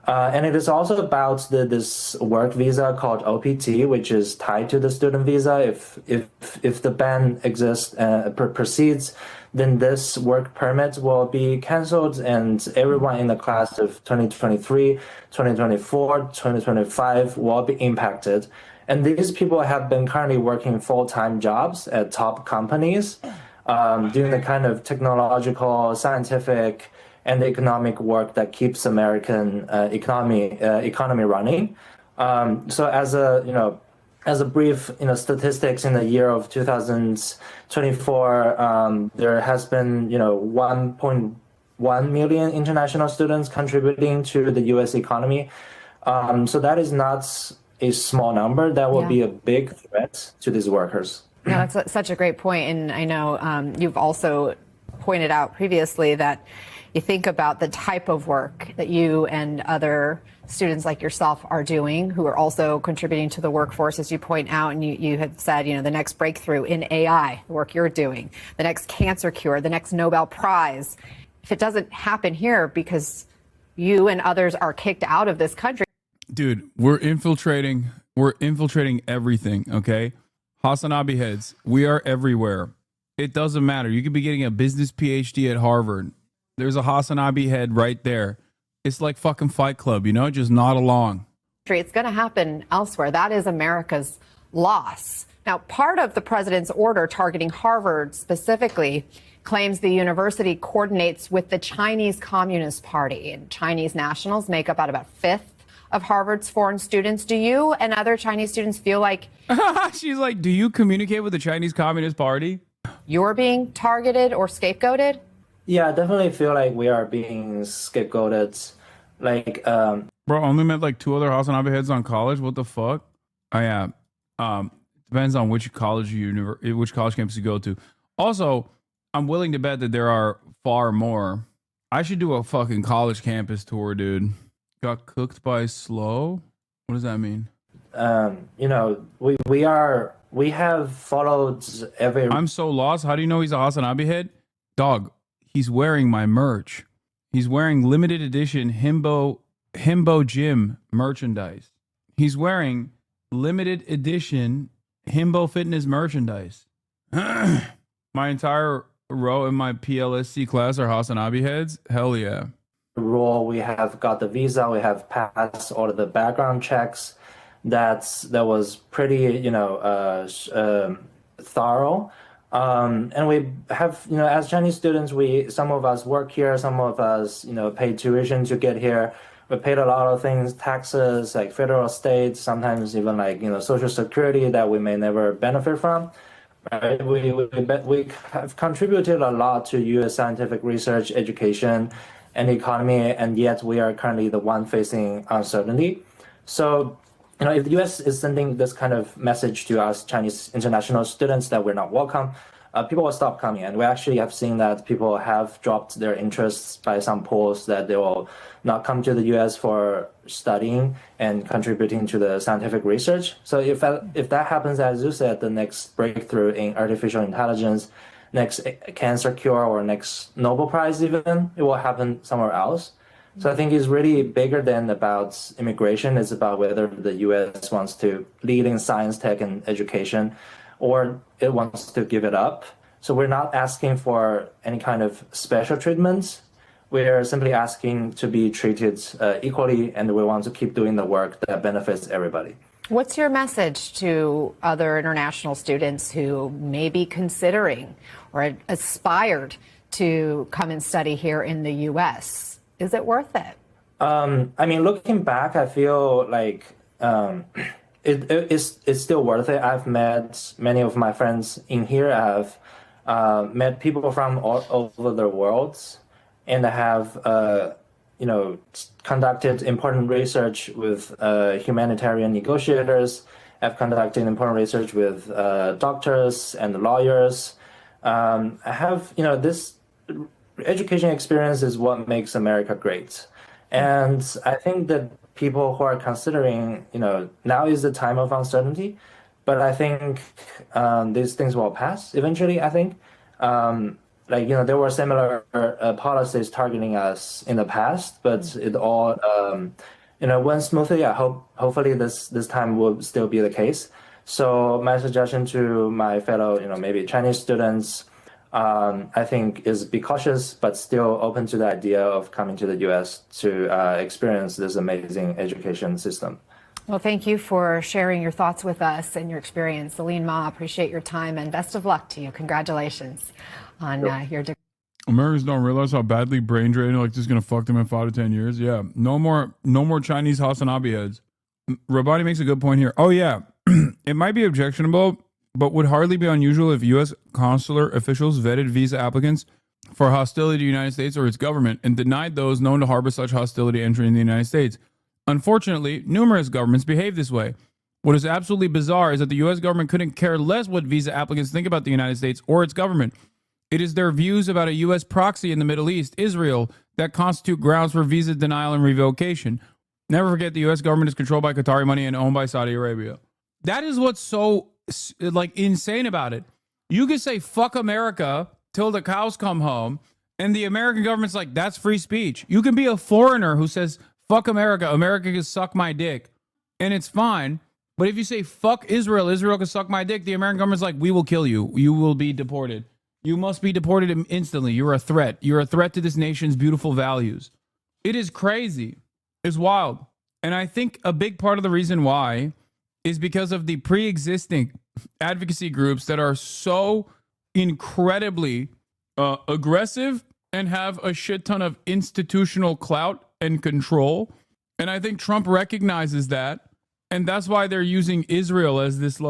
And it is also about this work visa called OPT, which is tied to the student visa. If the ban exists, proceeds, then this work permit will be canceled, and everyone in the class of 2023, 2024, 2025 will be impacted. And these people have been currently working full-time jobs at top companies, doing the kind of technological, scientific, and economic work that keeps American economy running. So as a brief statistics, in the year of 2024, there has been 1.1 million international students contributing to the U.S. economy. So that is not a small number. That will be a big threat to these workers. No, that's such a great point. And I know you've also pointed out previously that you think about the type of work that you and other students like yourself are doing, who are also contributing to the workforce, as you point out. And you have said, the next breakthrough in AI, the work you're doing, the next cancer cure, the next Nobel Prize. If it doesn't happen here because you and others are kicked out of this country. Dude, we're infiltrating everything, okay? HasanAbi heads, we are everywhere. It doesn't matter. You could be getting a business PhD at Harvard. There's a HasanAbi head right there. It's like fucking Fight Club, just nod along. It's going to happen elsewhere. That is America's loss. Now, part of the president's order targeting Harvard specifically claims the university coordinates with the Chinese Communist Party, and Chinese nationals make up about a fifth of Harvard's foreign students. Do you and other Chinese students feel like... She's like, do you communicate with the Chinese Communist Party? You're being targeted or scapegoated? Yeah, I definitely feel like we are being scapegoated. Bro, only met like 2 other HasanAbi heads on college. What the fuck? Oh yeah. Depends on which college campus you go to. Also, I'm willing to bet that there are far more. I should do a fucking college campus tour, dude. Got cooked by slow? What does that mean? We have followed every... I'm so lost. How do you know he's a HasanAbi head? Dog, he's wearing my merch. He's wearing limited edition Himbo Gym merchandise. He's wearing limited edition Himbo Fitness merchandise. My entire row in my PLSC class are HasanAbi heads? Hell yeah. Rule, we have got the visa, we have passed all of the background checks. That was pretty, thorough. And we have, as Chinese students, some of us work here, some of us, pay tuition to get here. We paid a lot of things, taxes, like federal, state, sometimes even Social Security that we may never benefit from. Right? We have contributed a lot to U.S. scientific research, education, and economy, and yet we are currently the one facing uncertainty. So, if the U.S. is sending this kind of message to us Chinese international students that we're not welcome, people will stop coming. And we actually have seen that people have dropped their interests by some polls that they will not come to the U.S. for studying and contributing to the scientific research. So if that happens, as you said, the next breakthrough in artificial intelligence, next cancer cure, or next Nobel Prize even, it will happen somewhere else. So I think it's really bigger than about immigration. It's about whether the U.S. wants to lead in science, tech, and education, or it wants to give it up. So we're not asking for any kind of special treatment. We're simply asking to be treated equally, and we want to keep doing the work that benefits everybody. What's your message to other international students who may be considering or aspired to come and study here in the U.S.? Is it worth it? I mean, looking back, I feel like it's still worth it. I've met many of my friends in here. I've met people from all over the world, and I have conducted important research with humanitarian negotiators. I've conducted important research with doctors and lawyers. I have, this education experience is what makes America great. And I think that people who are considering, now is the time of uncertainty, but I think these things will pass eventually, I think. There were similar policies targeting us in the past, but it all, went smoothly. Hopefully this time will still be the case. So my suggestion to my fellow, maybe Chinese students, I think is be cautious, but still open to the idea of coming to the U.S. to experience this amazing education system. Well, thank you for sharing your thoughts with us and your experience. Celine Ma, appreciate your time and best of luck to you. Congratulations on your degree. Americans don't realize how badly brain drained this is going to fuck them in 5 to 10 years. Yeah, no more Chinese HasanAbi heads. Rabani makes a good point here. Oh yeah, it might be objectionable, but would hardly be unusual if U.S. consular officials vetted visa applicants for hostility to the United States or its government and denied those known to harbor such hostility entering the United States. Unfortunately, numerous governments behave this way. What is absolutely bizarre is that the U.S. government couldn't care less what visa applicants think about the United States or its government. It is their views about a U.S. proxy in the Middle East, Israel, that constitute grounds for visa denial and revocation. Never forget the U.S. government is controlled by Qatari money and owned by Saudi Arabia. That is what's so insane about it. You can say fuck America till the cows come home, and the American government's like, that's free speech. You can be a foreigner who says fuck America, America can suck my dick, and it's fine. But if you say fuck Israel, Israel can suck my dick, the American government's like, we will kill you. You will be deported. You must be deported instantly. You're a threat. You're a threat to this nation's beautiful values. It is crazy. It's wild. And I think a big part of the reason why is because of the pre-existing advocacy groups that are so incredibly aggressive and have a shit ton of institutional clout and control. And I think Trump recognizes that. And that's why they're using Israel as this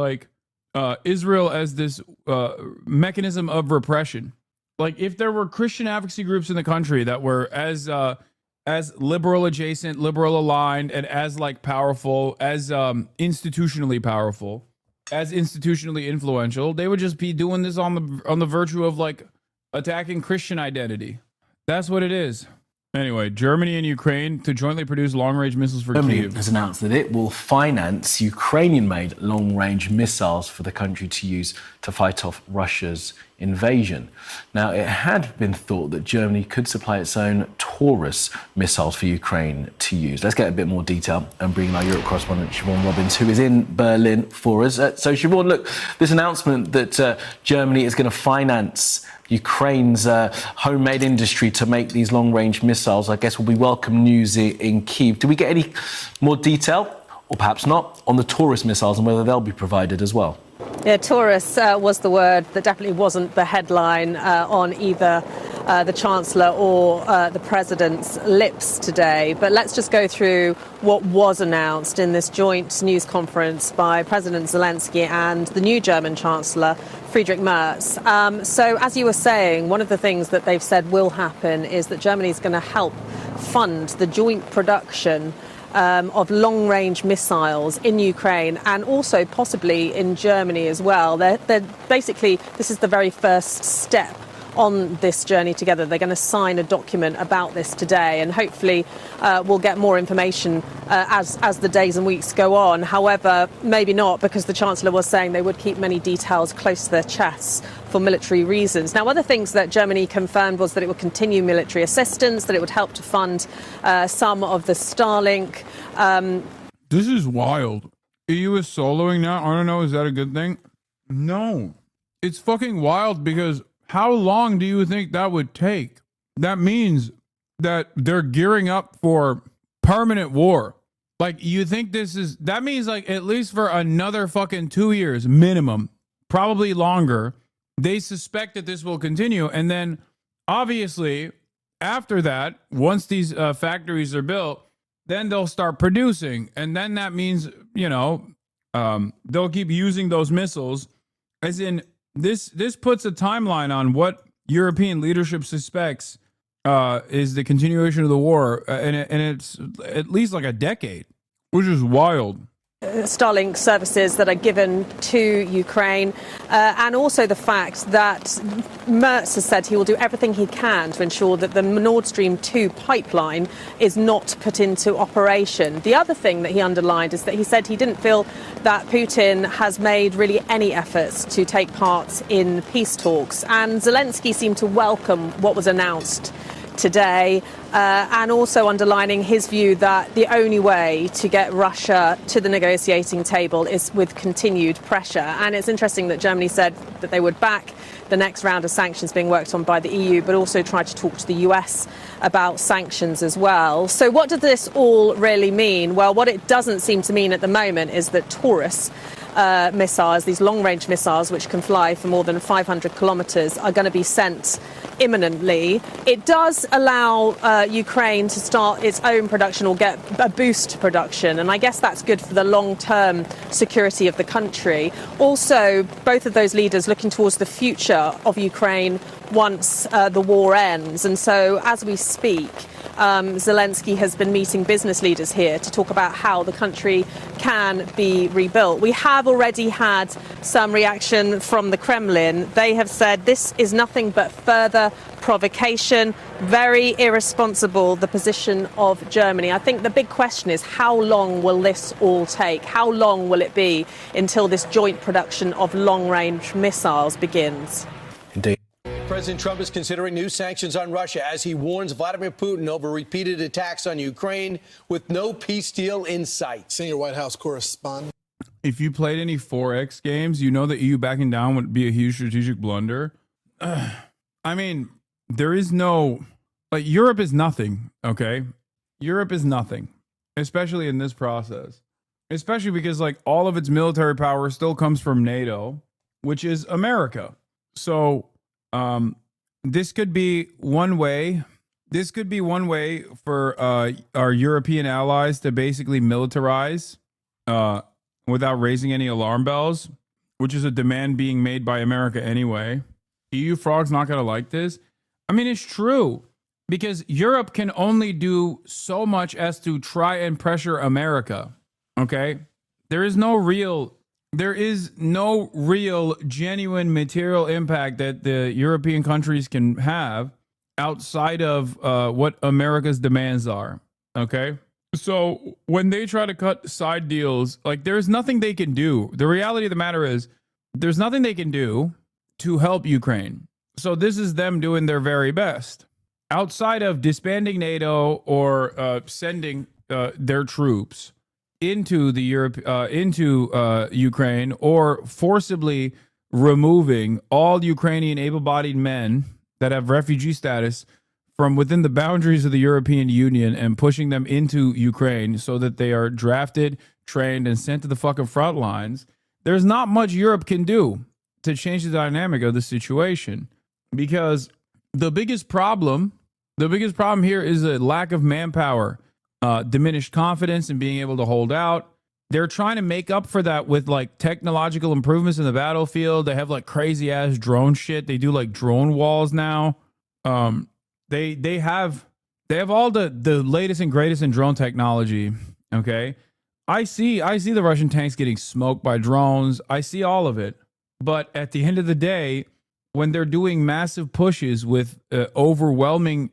mechanism of repression. Like, if there were Christian advocacy groups in the country that were as liberal adjacent, liberal aligned, and as powerful, as institutionally powerful, as institutionally influential, they would just be doing this on the virtue of attacking Christian identity. That's what it is. Anyway, Germany and Ukraine to jointly produce long-range missiles for Germany Kyiv. has announced that it will finance Ukrainian-made long-range missiles for the country to use to fight off Russia's invasion. Now, it had been thought that Germany could supply its own Taurus missiles for Ukraine to use. Let's get a bit more detail and bring in our Europe correspondent, Siobhan Robbins, who is in Berlin for us. So, Siobhan, look, this announcement that Germany is going to finance Ukraine's homemade industry to make these long-range missiles, I guess, will be welcome news in Kyiv. Do we get any more detail, or perhaps not, on the Taurus missiles and whether they'll be provided as well? Yeah, Taurus was the word that definitely wasn't the headline on either the Chancellor or the President's lips today. But let's just go through what was announced in this joint news conference by President Zelensky and the new German Chancellor, Friedrich Merz. So, as you were saying, one of the things that they've said will happen is that Germany is going to help fund the joint production of long-range missiles in Ukraine and also possibly in Germany as well. They're basically, this is the very first step on this journey together. They're going to sign a document about this today, and hopefully we'll get more information as the days and weeks go on. However, maybe not, because the Chancellor was saying they would keep many details close to their chests for military reasons. Now, other things that Germany confirmed was that it would continue military assistance, that it would help to fund some of the Starlink. This is wild. EU is soloing now. I don't know. Is that a good thing? No. It's fucking wild, because how long do you think that would take? That means that they're gearing up for permanent war. Like, you think that means like at least for another fucking 2 years minimum, probably longer. They suspect that this will continue. And then obviously after that, once these factories are built, then they'll start producing. And then that means, they'll keep using those missiles. As in, this puts a timeline on what European leadership suspects is the continuation of the war. And it's at least like a decade, which is wild. Starlink services that are given to Ukraine, and also the fact that Merz has said he will do everything he can to ensure that the Nord Stream 2 pipeline is not put into operation. The other thing that he underlined is that he said he didn't feel that Putin has made really any efforts to take part in peace talks, and Zelensky seemed to welcome what was announced today, and also underlining his view that the only way to get Russia to the negotiating table is with continued pressure. And it's interesting that Germany said that they would back the next round of sanctions being worked on by the EU, but also try to talk to the US about sanctions as well. So what does this all really mean? Well, what it doesn't seem to mean at the moment is that Taurus missiles, these long-range missiles which can fly for more than 500 kilometers, are going to be sent imminently. It does allow Ukraine to start its own production, or get a boost to production, and I guess that's good for the long-term security of the country. Also, both of those leaders looking towards the future of Ukraine once the war ends. And so as we speak, Zelensky has been meeting business leaders here to talk about how the country can be rebuilt. We have already had some reaction from the Kremlin. They have said this is nothing but further provocation, very irresponsible, the position of Germany. I think the big question is, how long will this all take? How long will it be until this joint production of long-range missiles begins? Indeed. President Trump is considering new sanctions on Russia as he warns Vladimir Putin over repeated attacks on Ukraine with no peace deal in sight. Senior White House correspondent. If you played any 4X games, you know that EU backing down would be a huge strategic blunder. I mean, there is no, like, Europe is nothing, okay? Europe is nothing, especially in this process. Especially because, like, all of its military power still comes from NATO, which is America. So, this could be one way. This could be one way for our European allies to basically militarize without raising any alarm bells, which is a demand being made by America anyway. EU frog's not going to like this. I mean, it's true, because Europe can only do so much as to try and pressure America. Okay? There is no real genuine material impact that the European countries can have outside of what America's demands are. Okay? So when they try to cut side deals, like, there's nothing they can do. The reality of the matter is there's nothing they can do to help Ukraine. So this is them doing their very best. Outside of disbanding NATO or sending their troops into Ukraine, or forcibly removing all Ukrainian able-bodied men that have refugee status from within the boundaries of the European Union and pushing them into Ukraine so that they are drafted, trained, and sent to the fucking front lines. There's not much Europe can do to change the dynamic of the situation, because the biggest problem here is a lack of manpower, diminished confidence in being able to hold out. They're trying to make up for that with, like, technological improvements in the battlefield. They have, like, crazy ass drone shit. They do, like, drone walls now. They have all the latest and greatest in drone technology. Okay, I see the Russian tanks getting smoked by drones. I see all of it. But at the end of the day, when they're doing massive pushes with overwhelming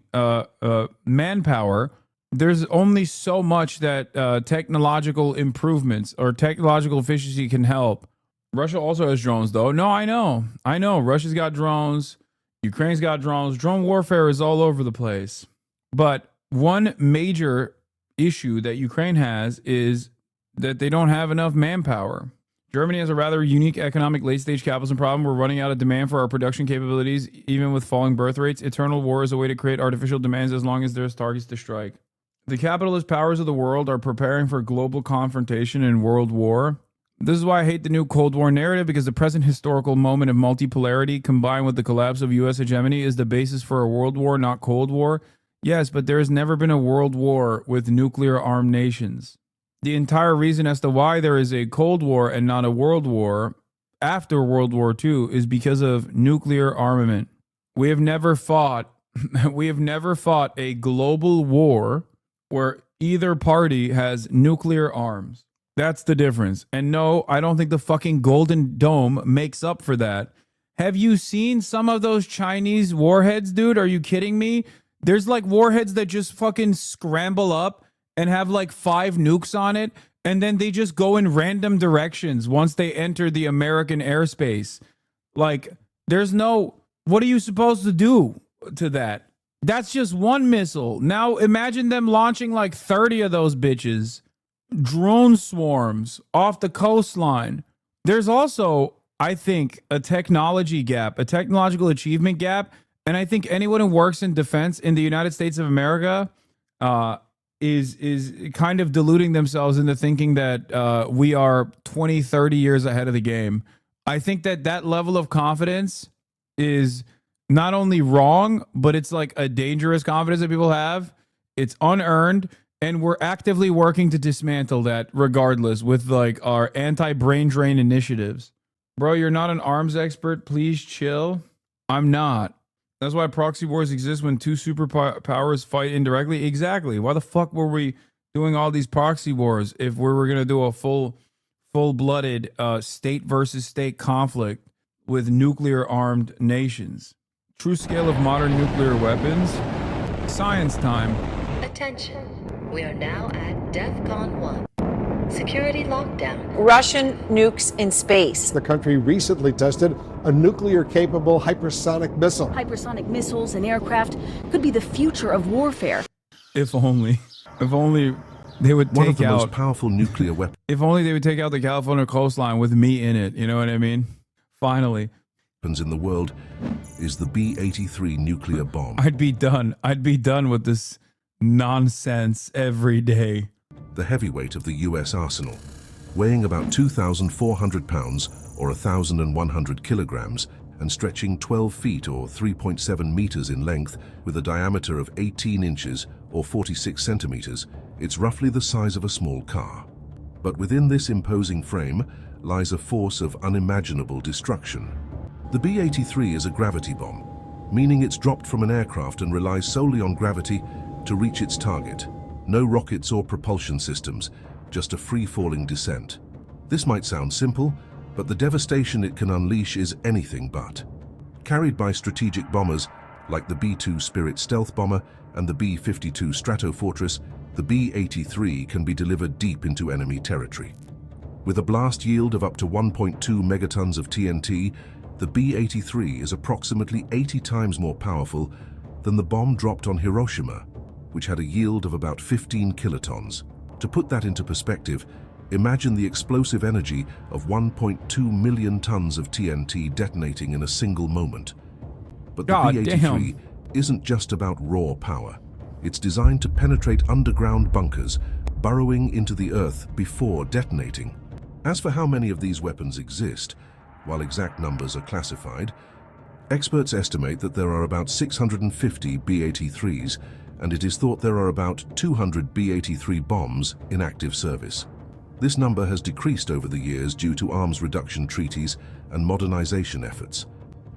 manpower, there's only so much that technological improvements or technological efficiency can help. Russia also has drones, though. No, I know. Russia's got drones. Ukraine's got drones. Drone warfare is all over the place. But one major issue that Ukraine has is that they don't have enough manpower. Germany has a rather unique economic late-stage capitalism problem. We're running out of demand for our production capabilities, even with falling birth rates. Eternal war is a way to create artificial demands as long as there's targets to strike. The capitalist powers of the world are preparing for global confrontation and world war. This is why I hate the new Cold War narrative, because the present historical moment of multipolarity combined with the collapse of U.S. hegemony is the basis for a world war, not Cold War. Yes, but there has never been a world war with nuclear-armed nations. The entire reason as to why there is a Cold War and not a World War after World War II is because of nuclear armament. We have never fought a global war where either party has nuclear arms. That's the difference. And no, I don't think the fucking Golden Dome makes up for that. Have you seen some of those Chinese warheads, dude? Are you kidding me? There's like warheads that just fucking scramble up and have like 5 nukes on it, and then they just go in random directions once they enter the American airspace. Like, there's no... What are you supposed to do to that? That's just one missile. Now imagine them launching like 30 of those bitches. Drone swarms off the coastline. There's also, I think, a technology gap, a technological achievement gap, and I think anyone who works in defense in the United States of America is kind of deluding themselves into thinking that we are 20, 30 years ahead of the game. I think that level of confidence is not only wrong, but it's like a dangerous confidence that people have. It's unearned, and we're actively working to dismantle that regardless with like our anti-brain drain initiatives. Bro, you're not an arms expert. Please chill. I'm not. That's why proxy wars exist when 2 superpowers fight indirectly. Exactly. Why the fuck were we doing all these proxy wars if we were going to do a full-blooded state versus state conflict with nuclear-armed nations? True scale of modern nuclear weapons? Science time. Attention. We are now at DEFCON 1. Security lockdown. Russian nukes in space. The country recently tested a nuclear-capable hypersonic missile. Hypersonic missiles and aircraft could be the future of warfare. If only they would take one of the out most powerful nuclear weapons. If only they would take out the California coastline with me in it. You know what I mean? Finally. In the world is the B-83 nuclear bomb. I'd be done with this nonsense every day. The heavyweight of the US arsenal, weighing about 2,400 pounds or 1,100 kilograms and stretching 12 feet or 3.7 meters in length with a diameter of 18 inches or 46 centimeters, it's roughly the size of a small car. But within this imposing frame lies a force of unimaginable destruction. The B-83 is a gravity bomb, meaning it's dropped from an aircraft and relies solely on gravity to reach its target. No rockets or propulsion systems, just a free-falling descent. This might sound simple, but the devastation it can unleash is anything but. Carried by strategic bombers like the B-2 Spirit stealth bomber and the B-52 Stratofortress, the B-83 can be delivered deep into enemy territory. With a blast yield of up to 1.2 megatons of TNT, the B-83 is approximately 80 times more powerful than the bomb dropped on Hiroshima, which had a yield of about 15 kilotons. To put that into perspective, imagine the explosive energy of 1.2 million tons of TNT detonating in a single moment. But the B-83 isn't just about raw power. It's designed to penetrate underground bunkers, burrowing into the earth before detonating. As for how many of these weapons exist, while exact numbers are classified, experts estimate that there are about 650 B-83s, and it is thought there are about 200 B-83 bombs in active service. This number has decreased over the years due to arms reduction treaties and modernization efforts.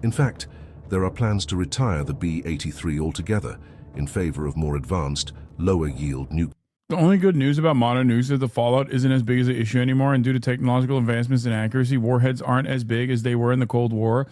In fact, there are plans to retire the B-83 altogether in favor of more advanced, lower-yield nuclear. The only good news about modern nukes is that the fallout isn't as big as an issue anymore, and due to technological advancements and accuracy, warheads aren't as big as they were in the Cold War.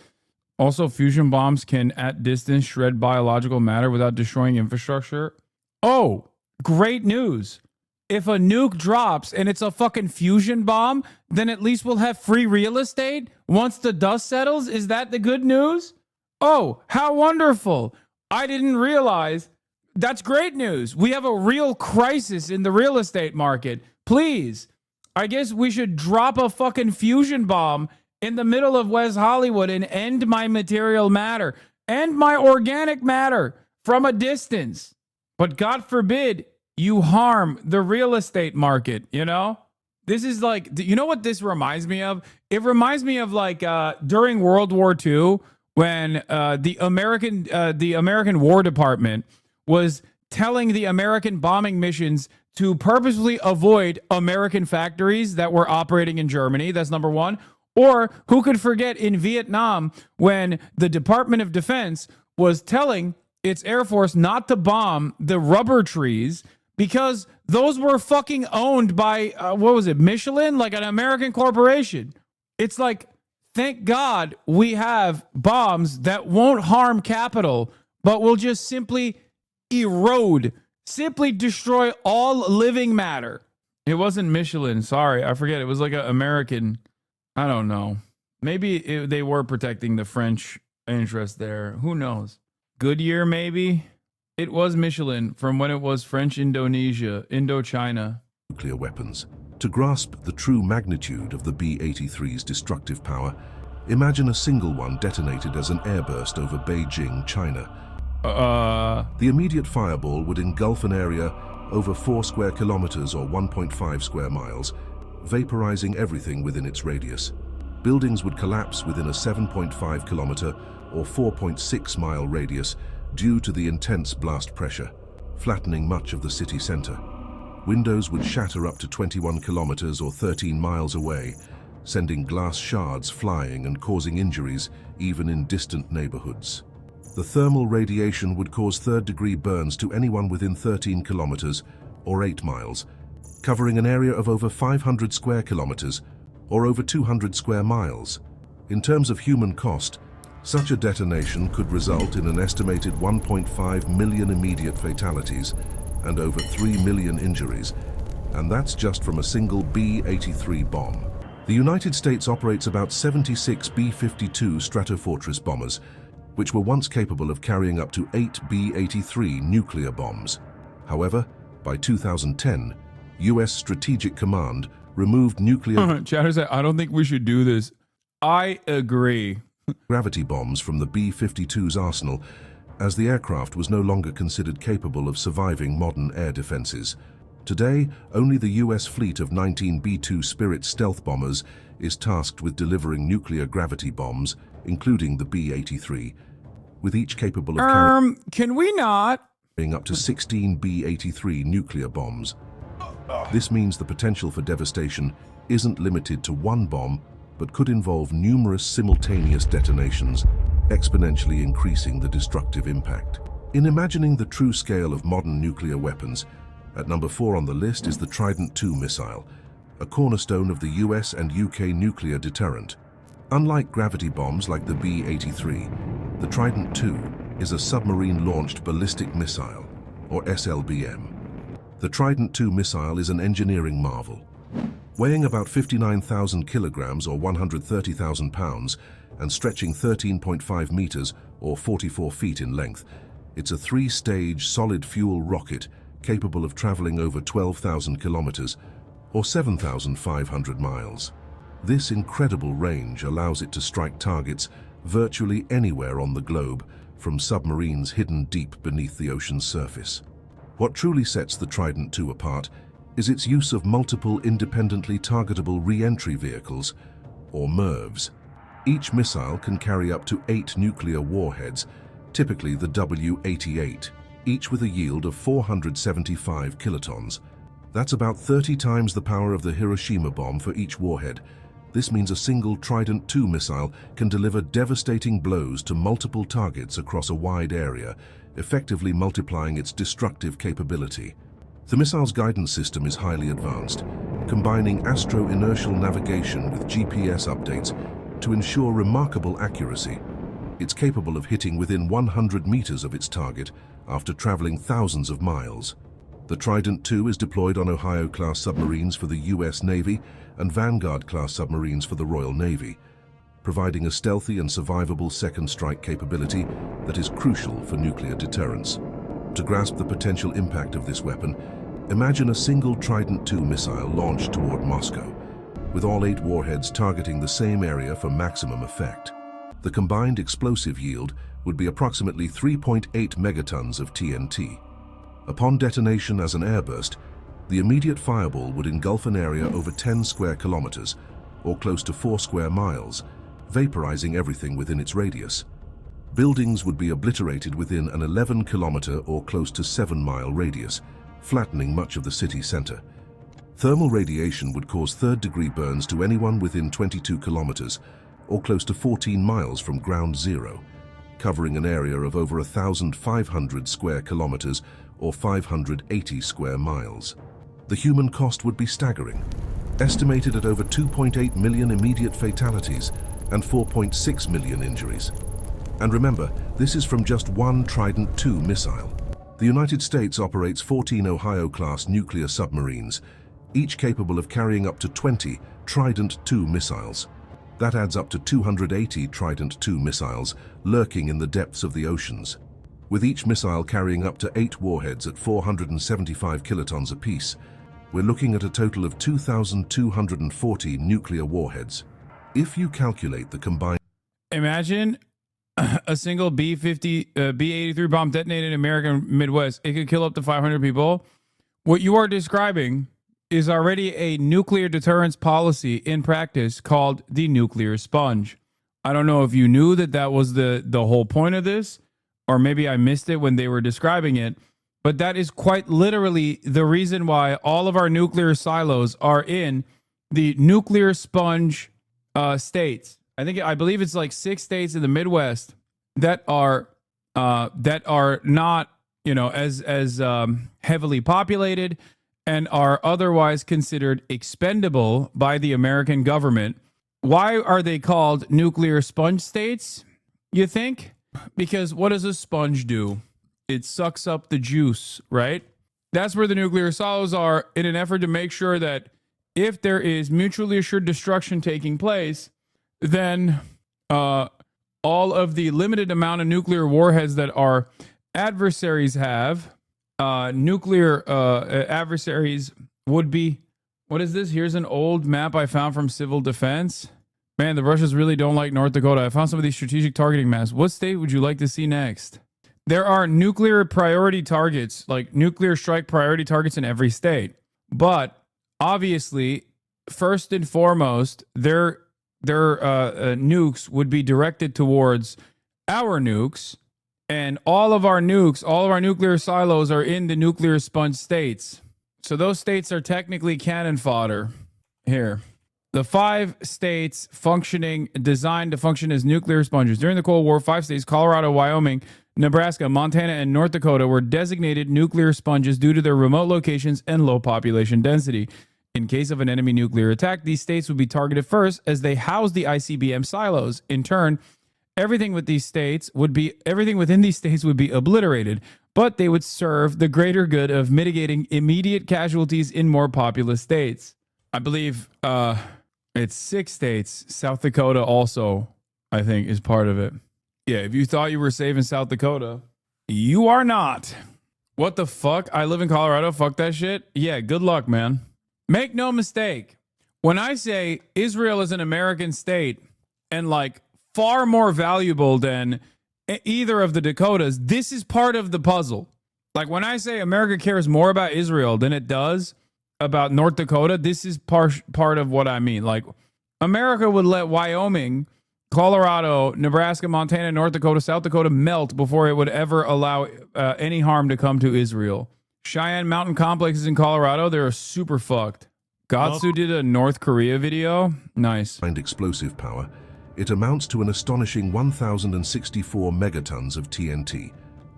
Also, fusion bombs can, at distance, shred biological matter without destroying infrastructure. Oh, great news. If a nuke drops and it's a fucking fusion bomb, then at least we'll have free real estate once the dust settles. Is that the good news? Oh, how wonderful. I didn't realize. That's great news. We have a real crisis in the real estate market. Please, I guess we should drop a fucking fusion bomb in the middle of West Hollywood and end my material matter, end my organic matter from a distance. But God forbid you harm the real estate market, you know? This is like, you know what this reminds me of? It reminds me of like during World War II when the American War Department was telling the American bombing missions to purposely avoid American factories that were operating in Germany. That's number one. Or who could forget in Vietnam when the Department of Defense was telling its Air Force not to bomb the rubber trees because those were fucking owned by, what was it, Michelin? Like an American corporation. It's like, thank God we have bombs that won't harm capital, but will just simply erode, simply destroy all living matter. It wasn't Michelin. Sorry, I forget. It was like an American... I don't know. Maybe they were protecting the French interest there. Who knows? Goodyear, maybe? It was Michelin from when it was French Indonesia, Indochina. Nuclear weapons. To grasp the true magnitude of the B-83's destructive power, imagine a single one detonated as an airburst over Beijing, China. The immediate fireball would engulf an area over 4 square kilometers or 1.5 square miles, vaporizing everything within its radius. Buildings would collapse within a 7.5 kilometer or 4.6 mile radius due to the intense blast pressure, flattening much of the city center. Windows would shatter up to 21 kilometers or 13 miles away, sending glass shards flying and causing injuries even in distant neighborhoods. The thermal radiation would cause third-degree burns to anyone within 13 kilometers or 8 miles, covering an area of over 500 square kilometers or over 200 square miles. In terms of human cost, such a detonation could result in an estimated 1.5 million immediate fatalities and over 3 million injuries, and that's just from a single B-83 bomb. The United States operates about 76 B-52 Stratofortress bombers, which were once capable of carrying up to 8 B-83 nuclear bombs. However, by 2010, U.S. Strategic Command removed nuclear... Chatter said, I don't think we should do this. I agree. ...gravity bombs from the B-52's arsenal, as the aircraft was no longer considered capable of surviving modern air defenses. Today, only the U.S. fleet of 19 B-2 Spirit stealth bombers is tasked with delivering nuclear gravity bombs, including the B-83, with each capable of carrying... Can we not? ...up to 16 B-83 nuclear bombs. This means the potential for devastation isn't limited to one bomb, but could involve numerous simultaneous detonations, exponentially increasing the destructive impact. In imagining the true scale of modern nuclear weapons, at number 4 on the list is the Trident II missile, a cornerstone of the US and UK nuclear deterrent. Unlike gravity bombs like the B-83, the Trident II is a submarine-launched ballistic missile, or SLBM. The Trident II missile is an engineering marvel. Weighing about 59,000 kilograms or 130,000 pounds and stretching 13.5 meters or 44 feet in length, it's a 3-stage solid-fuel rocket capable of traveling over 12,000 kilometers or 7,500 miles. This incredible range allows it to strike targets virtually anywhere on the globe, from submarines hidden deep beneath the ocean's surface. What truly sets the Trident II apart is its use of multiple independently targetable re-entry vehicles, or MIRVs. Each missile can carry up to 8 nuclear warheads, typically the W-88, each with a yield of 475 kilotons. That's about 30 times the power of the Hiroshima bomb for each warhead. This means a single Trident II missile can deliver devastating blows to multiple targets across a wide area, effectively multiplying its destructive capability. The missile's guidance system is highly advanced, combining astro-inertial navigation with GPS updates to ensure remarkable accuracy. It's capable of hitting within 100 meters of its target after traveling thousands of miles. The Trident II is deployed on Ohio-class submarines for the U.S. Navy and Vanguard-class submarines for the Royal Navy, providing a stealthy and survivable second strike capability that is crucial for nuclear deterrence. To grasp the potential impact of this weapon, imagine a single Trident II missile launched toward Moscow, with all 8 warheads targeting the same area for maximum effect. The combined explosive yield would be approximately 3.8 megatons of TNT. Upon detonation as an airburst, the immediate fireball would engulf an area over 10 square kilometers, or close to 4 square miles, vaporizing everything within its radius. Buildings would be obliterated within an 11-kilometer or close to 7-mile radius, flattening much of the city center. Thermal radiation would cause third-degree burns to anyone within 22 kilometers, or close to 14 miles from ground zero, covering an area of over 1,500 square kilometers or 580 square miles. The human cost would be staggering, estimated at over 2.8 million immediate fatalities and 4.6 million injuries. And remember, this is from just one Trident II missile. The United States operates 14 Ohio-class nuclear submarines, each capable of carrying up to 20 Trident II missiles. That adds up to 280 Trident II missiles lurking in the depths of the oceans, with each missile carrying up to 8 warheads at 475 kilotons apiece. We're looking at a total of 2,240 nuclear warheads. If you calculate the combined... Imagine a single B-83 bomb detonated in American Midwest. It could kill up to 500 people. What you are describing is already a nuclear deterrence policy in practice called the nuclear sponge. I don't know if you knew that that was the whole point of this, or maybe I missed it when they were describing it, but that is quite literally the reason why all of our nuclear silos are in the nuclear sponge states. I believe it's like 6 states in the Midwest that are not, as heavily populated and are otherwise considered expendable by the American government. Why are they called nuclear sponge states, you think? Because what does a sponge do? It sucks up the juice, right? That's where the nuclear silos are, in an effort to make sure that if there is mutually assured destruction taking place, then all of the limited amount of nuclear warheads that our adversaries have, nuclear adversaries would be... What is this? Here's an old map I found from Civil Defense. Man, the Russians really don't like North Dakota. I found some of these strategic targeting maps. What state would you like to see next? There are nuclear priority targets, like nuclear strike priority targets in every state. But obviously, first and foremost, their nukes would be directed towards our nukes. And all of our nukes, all of our nuclear silos are in the nuclear sponge states. So those states are technically cannon fodder. Here. The 5 states designed to function as nuclear sponges. During the Cold War, 5 states, Colorado, Wyoming, Nebraska, Montana, and North Dakota, were designated nuclear sponges due to their remote locations and low population density. In case of an enemy nuclear attack, these states would be targeted first as they house the ICBM silos. In turn, everything within these states would be obliterated, but they would serve the greater good of mitigating immediate casualties in more populous states. I believe it's 6 states. South Dakota also, I think, is part of it. Yeah, if you thought you were safe in South Dakota, you are not. What the fuck? I live in Colorado. Fuck that shit. Yeah, good luck, man. Make no mistake. When I say Israel is an American state and like far more valuable than either of the Dakotas, this is part of the puzzle. Like when I say America cares more about Israel than it does about North Dakota, this is part of what I mean. Like America would let Wyoming, Colorado, Nebraska, Montana, North Dakota, South Dakota melt before it would ever allow any harm to come to Israel. Cheyenne Mountain complexes in Colorado, they're super fucked. Gatsu did a North Korea video. Nice. Explosive power. It amounts to an astonishing 1,064 megatons of TNT.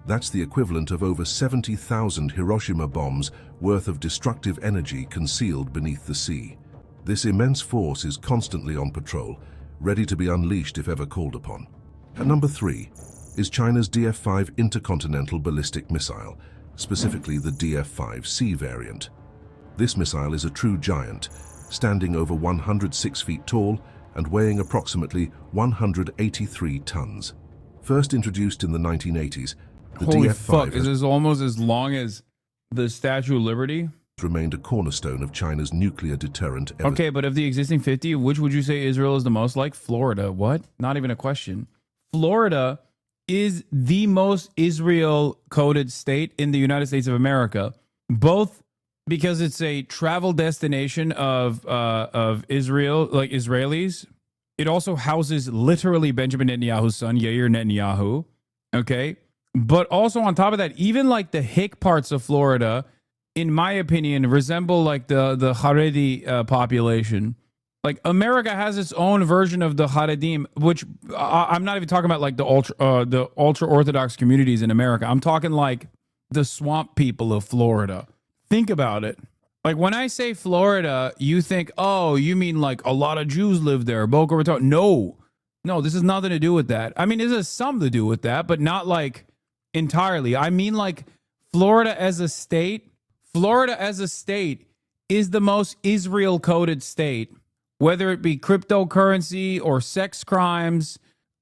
That's the equivalent of over 70,000 Hiroshima bombs worth of destructive energy concealed beneath the sea. This immense force is constantly on patrol, ready to be unleashed if ever called upon. At number 3 is China's DF-5 intercontinental ballistic missile, specifically the DF-5C variant. This missile is a true giant, standing over 106 feet tall and weighing approximately 183 tons. First introduced in the 1980s, the Holy DF-5 fuck, has is this almost as long as the Statue of Liberty? remained a cornerstone of China's nuclear deterrent ever. Okay, but of the existing 50, which would you say Israel is the most like? Florida. What? Not even a question. Florida is the most Israel-coded state in the United States of America, both because it's a travel destination of Israel, like Israelis. It also houses literally Benjamin Netanyahu's son, Yair Netanyahu. Okay, but also on top of that, even like the hick parts of Florida, in my opinion, resemble like the Haredi population. Like America has its own version of the Haredim, which I'm not even talking about like the ultra Orthodox communities in America. I'm talking like the swamp people of Florida. Think about it. Like when I say Florida, you think, oh, you mean like a lot of Jews live there, Boca Raton. No, this has nothing to do with that. I mean, it has something to do with that, but not like entirely. I mean, like Florida as a state is the most Israel-coded state, whether it be cryptocurrency or sex crimes,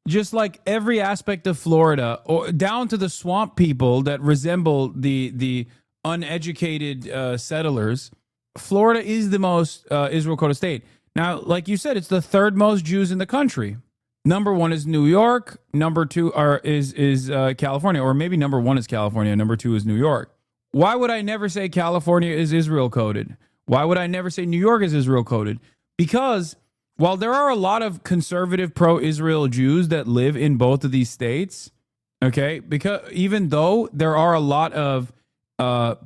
just like every aspect of Florida, or down to the swamp people that resemble the uneducated settlers. Florida is the most Israel-coded state. Now, like you said, it's the third most Jews in the country. Number 1 is New York. Number 2 is California, or maybe number 1 is California. Number 2 is New York. Why would I never say California is Israel-coded? Why would I never say New York is Israel-coded? Because while there are a lot of conservative pro-Israel Jews that live in both of these states, okay, because even though there are a lot of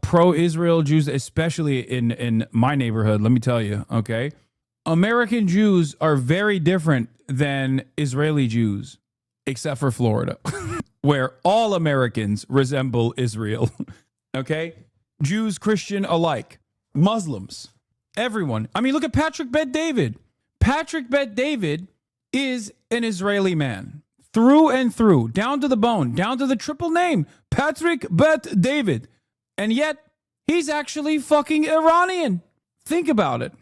pro-Israel Jews, especially in my neighborhood, let me tell you, okay, American Jews are very different than Israeli Jews, except for Florida, where all Americans resemble Israel, okay? Jews, Christian alike, Muslims, everyone. I mean, look at Patrick Bet-David. Patrick Bet-David is an Israeli man, through and through, down to the bone, down to the triple name, Patrick Bet-David. And yet, he's actually fucking Iranian. Think about it,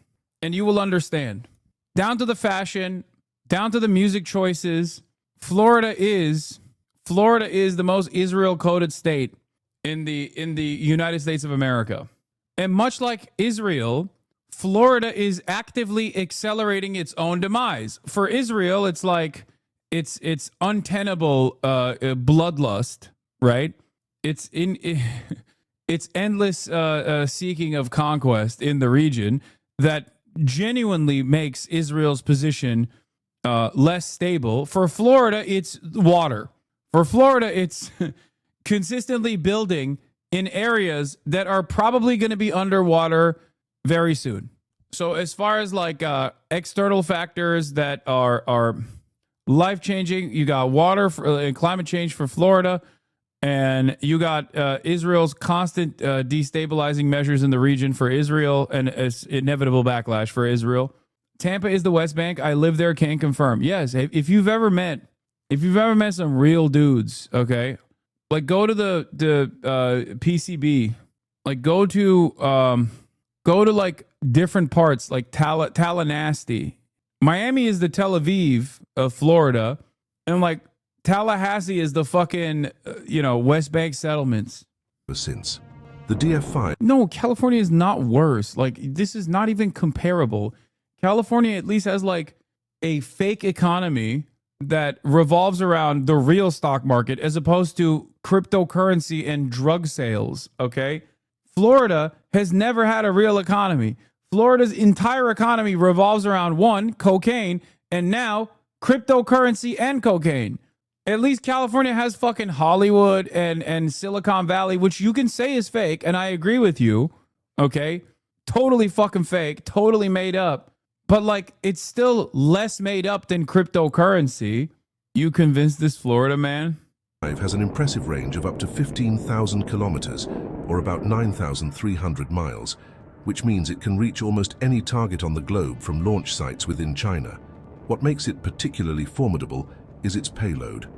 and you will understand. Down to the fashion, down to the music choices, Florida is the most Israel-coded state in the United States of America. And much like Israel, Florida is actively accelerating its own demise. For Israel, it's like it's untenable bloodlust, right? It's endless seeking of conquest in the region that genuinely makes Israel's position less stable. For Florida, it's water. For Florida, it's consistently building in areas that are probably going to be underwater very soon. So as far as like external factors that are life-changing, you got water and climate change for Florida, and you got Israel's constant destabilizing measures in the region for Israel and its inevitable backlash for Israel. Tampa is the West Bank. I live there, can confirm. Yes, if you've ever met some real dudes, okay, like go to the PCB, like go to like different parts, like Tallahassee. Miami is the Tel Aviv of Florida, and like Tallahassee is the fucking West Bank settlements. Since the DF-5. No, California is not worse. Like this is not even comparable. California at least has like a fake economy that revolves around the real stock market as opposed to cryptocurrency and drug sales, okay? Florida has never had a real economy. Florida's entire economy revolves around one, cocaine, and now cryptocurrency and cocaine. At least California has fucking Hollywood and Silicon Valley, which you can say is fake, and I agree with you, okay? Totally fucking fake, totally made up. But like, it's still less made up than cryptocurrency. You convinced this Florida man? Has an impressive range of up to 15,000 kilometers, or about 9,300 miles, which means it can reach almost any target on the globe from launch sites within China. What makes it particularly formidable is its payload.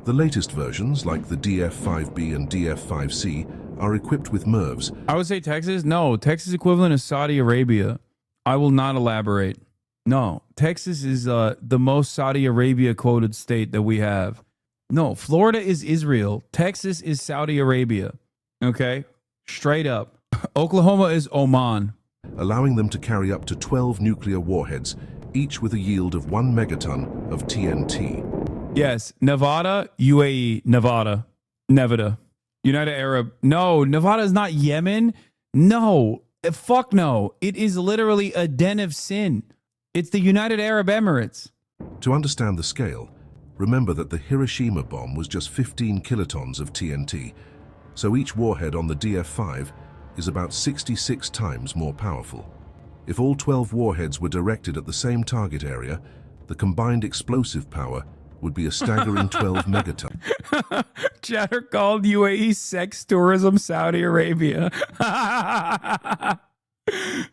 The latest versions, like the DF-5B and DF-5C, are equipped with MIRVs. I would say Texas. No, Texas equivalent is Saudi Arabia. I will not elaborate. No, Texas is the most Saudi Arabia quoted state that we have. No, Florida is Israel. Texas is Saudi Arabia. Okay? Straight up. Oklahoma is Oman. Allowing them to carry up to 12 nuclear warheads, each with a yield of 1 megaton of TNT. Yes, Nevada, UAE, Nevada. United Arab. No, Nevada is not Yemen. No, fuck no. It is literally a den of sin. It's the United Arab Emirates. To understand the scale, remember that the Hiroshima bomb was just 15 kilotons of TNT, so each warhead on the DF-5 is about 66 times more powerful. If all 12 warheads were directed at the same target area, the combined explosive power would be a staggering 12 megaton. Chatter called UAE sex tourism Saudi Arabia.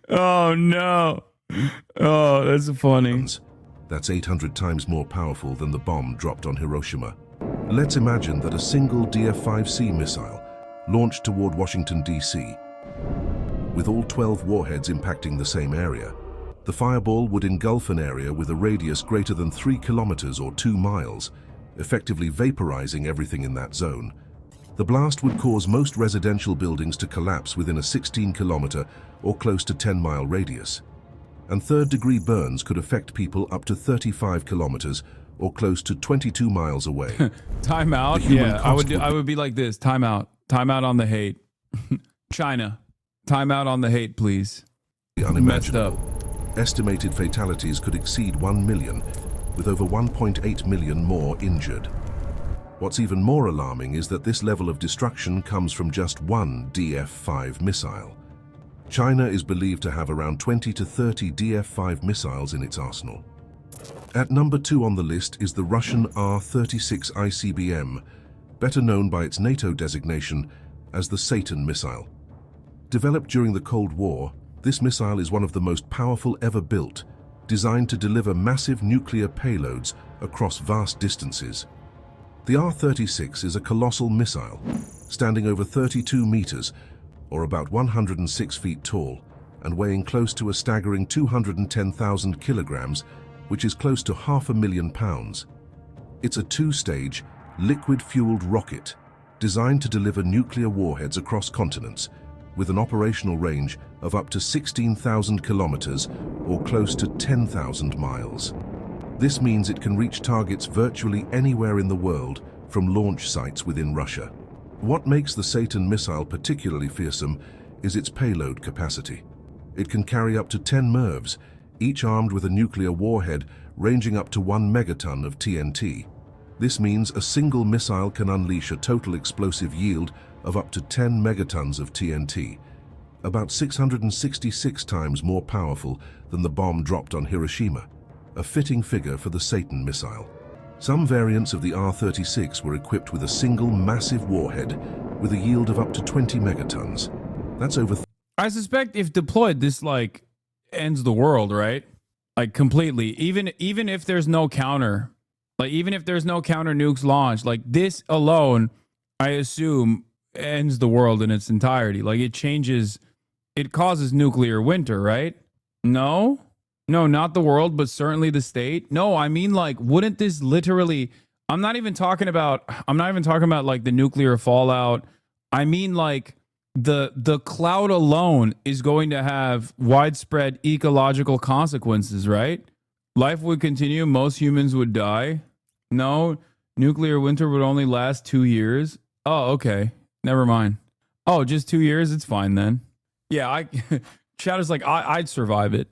Oh no. Oh, that's funny. That's 800 times more powerful than the bomb dropped on Hiroshima. Let's imagine that a single DF-5C missile launched toward Washington, D.C., with all 12 warheads impacting the same area. The fireball would engulf an area with a radius greater than 3 kilometers or 2 miles, effectively vaporizing everything in that zone. The blast would cause most residential buildings to collapse within a 16-kilometer or close to 10-mile radius. And third-degree burns could affect people up to 35 kilometers or close to 22 miles away. Time out. Yeah, I would be like this. Time out. Time out on the hate. China. Time out on the hate, please. Unimaginable. Estimated fatalities could exceed 1 million, with over 1.8 million more injured. What's even more alarming is that this level of destruction comes from just one DF-5 missile. China is believed to have around 20 to 30 DF-5 missiles in its arsenal. At number 2 on the list is the Russian R-36 ICBM, better known by its NATO designation as the Satan missile. Developed during the Cold War, this missile is one of the most powerful ever built, designed to deliver massive nuclear payloads across vast distances. The R-36 is a colossal missile, standing over 32 meters, or about 106 feet tall, and weighing close to a staggering 210,000 kilograms, which is close to 500,000 pounds. It's a two-stage, liquid-fueled rocket designed to deliver nuclear warheads across continents, with an operational range of up to 16,000 kilometers or close to 10,000 miles. This means it can reach targets virtually anywhere in the world from launch sites within Russia. What makes the Satan missile particularly fearsome is its payload capacity. It can carry up to 10 MIRVs, each armed with a nuclear warhead ranging up to 1 megaton of TNT. This means a single missile can unleash a total explosive yield of up to 10 megatons of TNT, about 666 times more powerful than the bomb dropped on Hiroshima, a fitting figure for the Satan missile. Some variants of the R-36 were equipped with a single massive warhead with a yield of up to 20 megatons. That's over... I suspect if deployed, this like ends the world, right? Like completely. Even if there's no counter, like even if there's no counter nukes launched, like this alone, I assume ends the world in its entirety. Like it changes, it causes nuclear winter, right? No, not the world, but certainly the state. No, I mean, like, wouldn't this literally, I'm not even talking about like the nuclear fallout. I mean, like the cloud alone is going to have widespread ecological consequences, right? Life would continue. Most humans would die. No, nuclear winter would only last 2 years. Oh, okay. Never mind. Oh, just 2 years? It's fine then. Yeah, Chatter's like, I'd survive it.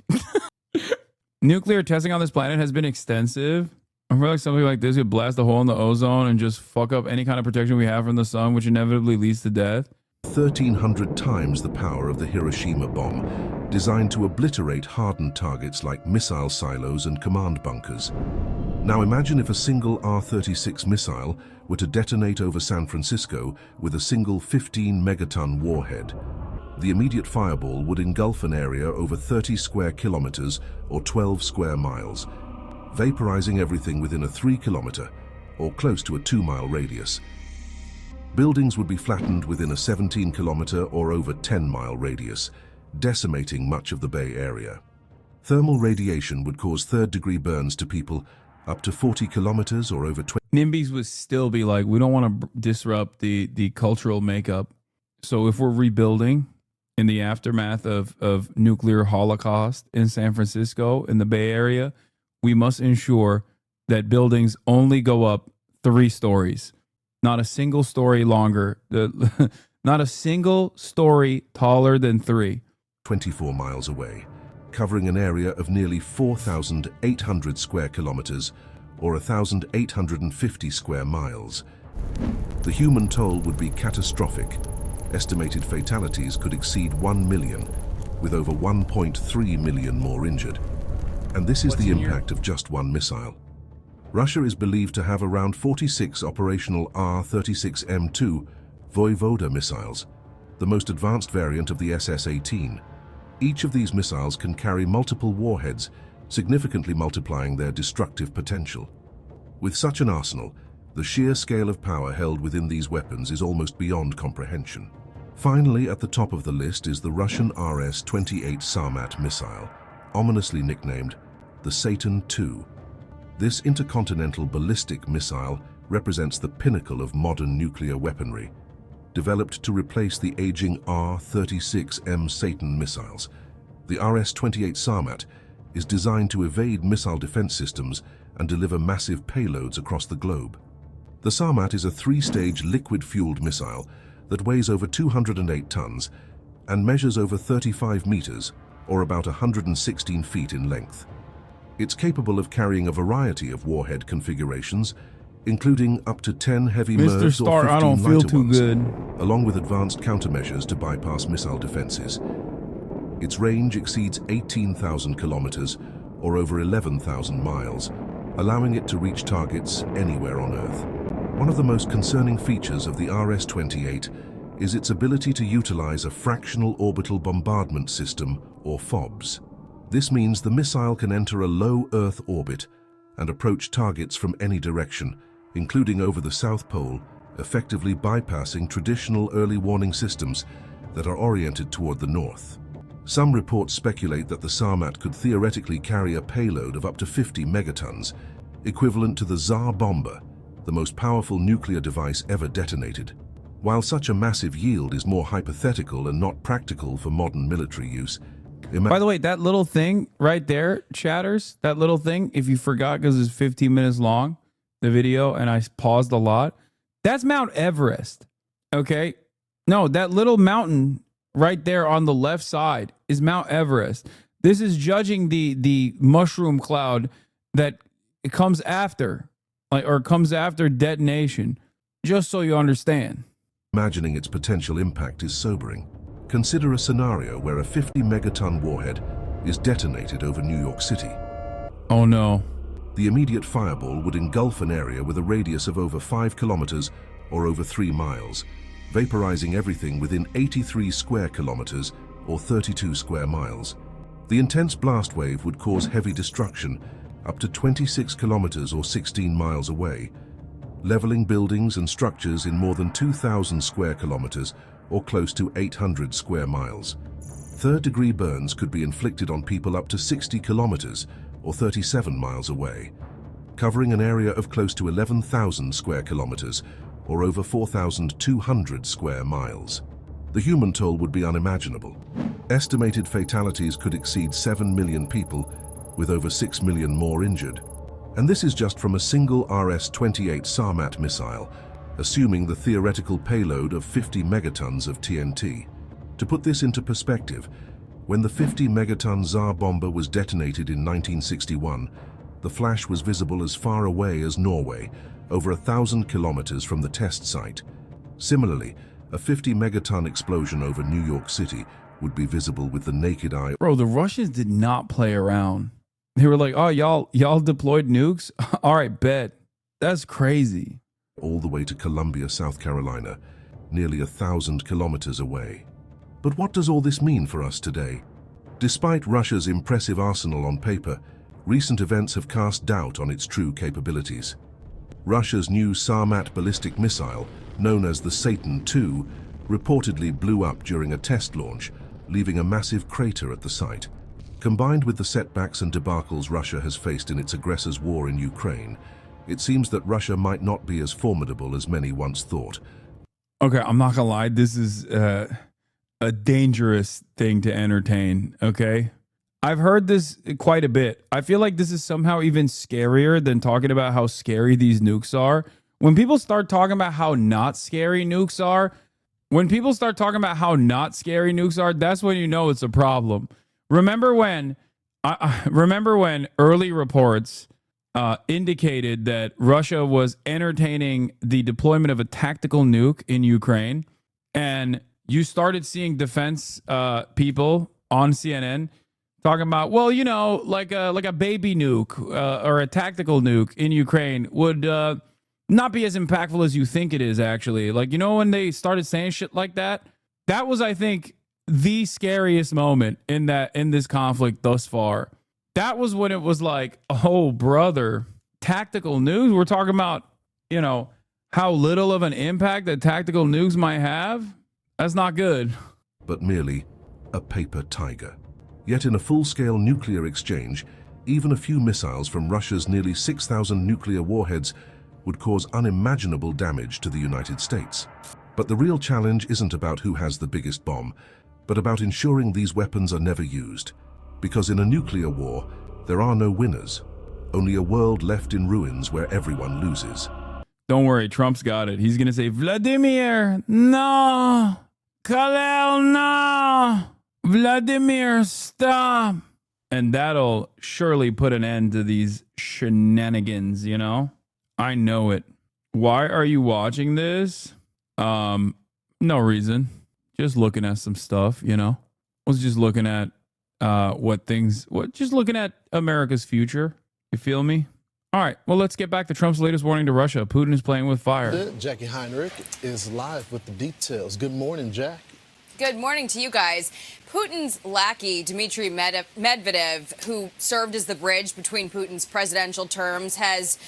Nuclear testing on this planet has been extensive. I feel like something like this could blast a hole in the ozone and just fuck up any kind of protection we have from the sun, which inevitably leads to death. 1,300 times the power of the Hiroshima bomb, designed to obliterate hardened targets like missile silos and command bunkers. Now imagine if a single R-36 missile were to detonate over San Francisco with a single 15 megaton warhead. The immediate fireball would engulf an area over 30 square kilometers or 12 square miles, vaporizing everything within a 3-kilometer or close to a 2-mile radius. Buildings would be flattened within a 17-kilometer or over 10-mile radius, decimating much of the Bay Area. Thermal radiation would cause third-degree burns to people up to 40 kilometers or over 20. NIMBYs would still be like, we don't want to disrupt the cultural makeup. So if we're rebuilding in the aftermath of nuclear holocaust in San Francisco, in the Bay Area, we must ensure that buildings only go up 3 stories, not a single story longer, not a single story taller than 3. 24 miles away, covering an area of nearly 4,800 square kilometers or 1,850 square miles. The human toll would be catastrophic. Estimated fatalities could exceed 1 million, with over 1.3 million more injured. And this is the impact of just one missile. Russia is believed to have around 46 operational R-36M2 Voyvoda missiles, the most advanced variant of the SS-18. Each of these missiles can carry multiple warheads, significantly multiplying their destructive potential. With such an arsenal, the sheer scale of power held within these weapons is almost beyond comprehension. Finally, at the top of the list is the Russian RS-28 Sarmat missile, ominously nicknamed the Satan II. This intercontinental ballistic missile represents the pinnacle of modern nuclear weaponry, developed to replace the aging R-36M Satan missiles. The RS-28 Sarmat is designed to evade missile defense systems and deliver massive payloads across the globe. The Sarmat is a 3-stage liquid-fueled missile that weighs over 208 tons and measures over 35 meters, or about 116 feet in length. It's capable of carrying a variety of warhead configurations, including up to 10 heavy MIRVs or 15 I don't feel lighter too ones, good. along with advanced countermeasures to bypass missile defenses. Its range exceeds 18,000 kilometers, or over 11,000 miles, allowing it to reach targets anywhere on Earth. One of the most concerning features of the RS-28 is its ability to utilize a fractional orbital bombardment system, or FOBS. This means the missile can enter a low Earth orbit and approach targets from any direction, including over the South Pole, effectively bypassing traditional early warning systems that are oriented toward the north. Some reports speculate that the Sarmat could theoretically carry a payload of up to 50 megatons, equivalent to the Tsar bomber, the most powerful nuclear device ever detonated. While such a massive yield is more hypothetical and not practical for modern military use, by the way, that little thing right there, chatters, that little thing, if you forgot because it's 15 minutes long, the video, and I paused a lot, that's Mount Everest, okay? No, that little mountain right there on the left side is Mount Everest. This is judging the mushroom cloud that it comes after, or comes after detonation, just so you understand. Imagining its potential impact is sobering. Consider a scenario where a 50-megaton warhead is detonated over New York City. Oh no. The immediate fireball would engulf an area with a radius of over 5 kilometers or over 3 miles, vaporizing everything within 83 square kilometers or 32 square miles. The intense blast wave would cause heavy destruction up to 26 kilometers or 16 miles away, leveling buildings and structures in more than 2,000 square kilometers or close to 800 square miles. Third-degree burns could be inflicted on people up to 60 kilometers or 37 miles away, covering an area of close to 11,000 square kilometers or over 4,200 square miles. The human toll would be unimaginable. Estimated fatalities could exceed 7 million people, with over 6 million more injured. And this is just from a single RS-28 Sarmat missile, assuming the theoretical payload of 50 megatons of TNT. To put this into perspective, when the 50-megaton Tsar bomber was detonated in 1961, the flash was visible as far away as Norway, over 1,000 kilometers from the test site. Similarly, a 50-megaton explosion over New York City would be visible with the naked eye. Bro, the Russians did not play around. They were like, oh, y'all deployed nukes? All right, bet. That's crazy. All the way to Columbia, South Carolina, nearly 1,000 kilometers away. But what does all this mean for us today? Despite Russia's impressive arsenal on paper, recent events have cast doubt on its true capabilities. Russia's new Sarmat ballistic missile, known as the Satan II, reportedly blew up during a test launch, leaving a massive crater at the site. Combined with the setbacks and debacles Russia has faced in its aggressor's war in Ukraine, it seems that Russia might not be as formidable as many once thought. Okay, I'm not gonna lie. This is a dangerous thing to entertain, okay? I've heard this quite a bit. I feel like this is somehow even scarier than talking about how scary these nukes are. When people start talking about how not scary nukes are, that's when you know it's a problem. Remember when early reports indicated that Russia was entertaining the deployment of a tactical nuke in Ukraine, and you started seeing defense people on CNN talking about, well, you know, like a baby nuke or a tactical nuke in Ukraine would not be as impactful as you think it is, actually. Like, you know, when they started saying shit like that, that was, I think, the scariest moment in this conflict thus far. That was when it was like, oh, brother, tactical nukes. We're talking about, you know, how little of an impact that tactical nukes might have. That's not good. But merely a paper tiger. Yet in a full-scale nuclear exchange, even a few missiles from Russia's nearly 6,000 nuclear warheads would cause unimaginable damage to the United States. But the real challenge isn't about who has the biggest bomb, but about ensuring these weapons are never used. Because in a nuclear war, there are no winners, only a world left in ruins where everyone loses. Don't worry, Trump's got it. He's going to say, Vladimir, no. Khalil, no. Vladimir, stop. And that'll surely put an end to these shenanigans, you know? I know it. Why are you watching this? No reason. Just looking at some stuff, you know? Was just looking at just looking at America's future. You feel me? All right, well, let's get back to Trump's latest warning to Russia. Putin is playing with fire. Jackie Heinrich is live with the details. Good morning, Jack. Good morning to you guys. Putin's lackey, Dmitry Medvedev, who served as the bridge between Putin's presidential terms, has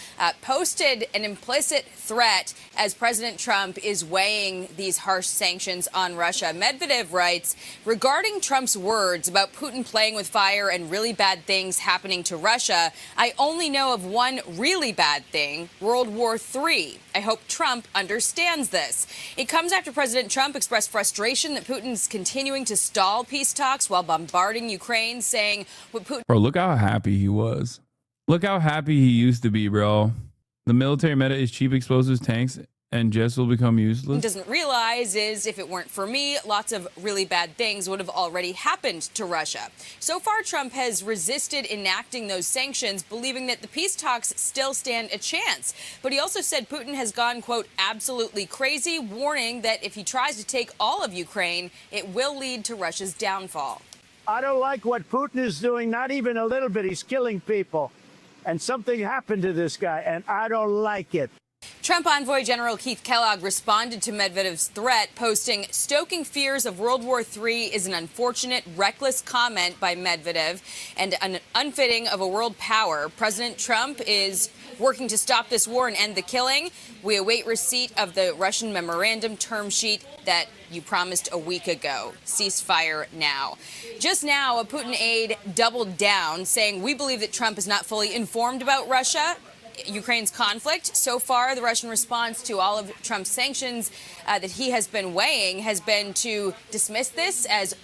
posted an implicit threat as President Trump is weighing these harsh sanctions on Russia. Medvedev writes, regarding Trump's words about Putin playing with fire and really bad things happening to Russia, I only know of one really bad thing, World War III. I hope Trump understands this. It comes after President Trump expressed frustration that Putin's continuing to stall peace talks while bombarding Ukraine, saying what Putin... Bro, look how happy he was. Look how happy he used to be, bro. The military meta is cheap explosives, tanks, and jets will become useless. Doesn't realize is if it weren't for me, lots of really bad things would have already happened to Russia. So far, Trump has resisted enacting those sanctions, believing that the peace talks still stand a chance. But he also said Putin has gone, quote, absolutely crazy, warning that if he tries to take all of Ukraine, it will lead to Russia's downfall. I don't like what Putin is doing, not even a little bit. He's killing people. And something happened to this guy, and I don't like it. Trump envoy General Keith Kellogg responded to Medvedev's threat, posting, stoking fears of World War III is an unfortunate, reckless comment by Medvedev and an unfitting of a world power. President Trump is working to stop this war and end the killing. We await receipt of the Russian memorandum term sheet that you promised a week ago. Ceasefire now. Just now, a Putin aide doubled down, saying we believe that Trump is not fully informed about Ukraine's conflict. So far, the Russian response to all of Trump's sanctions that he has been weighing has been to dismiss this as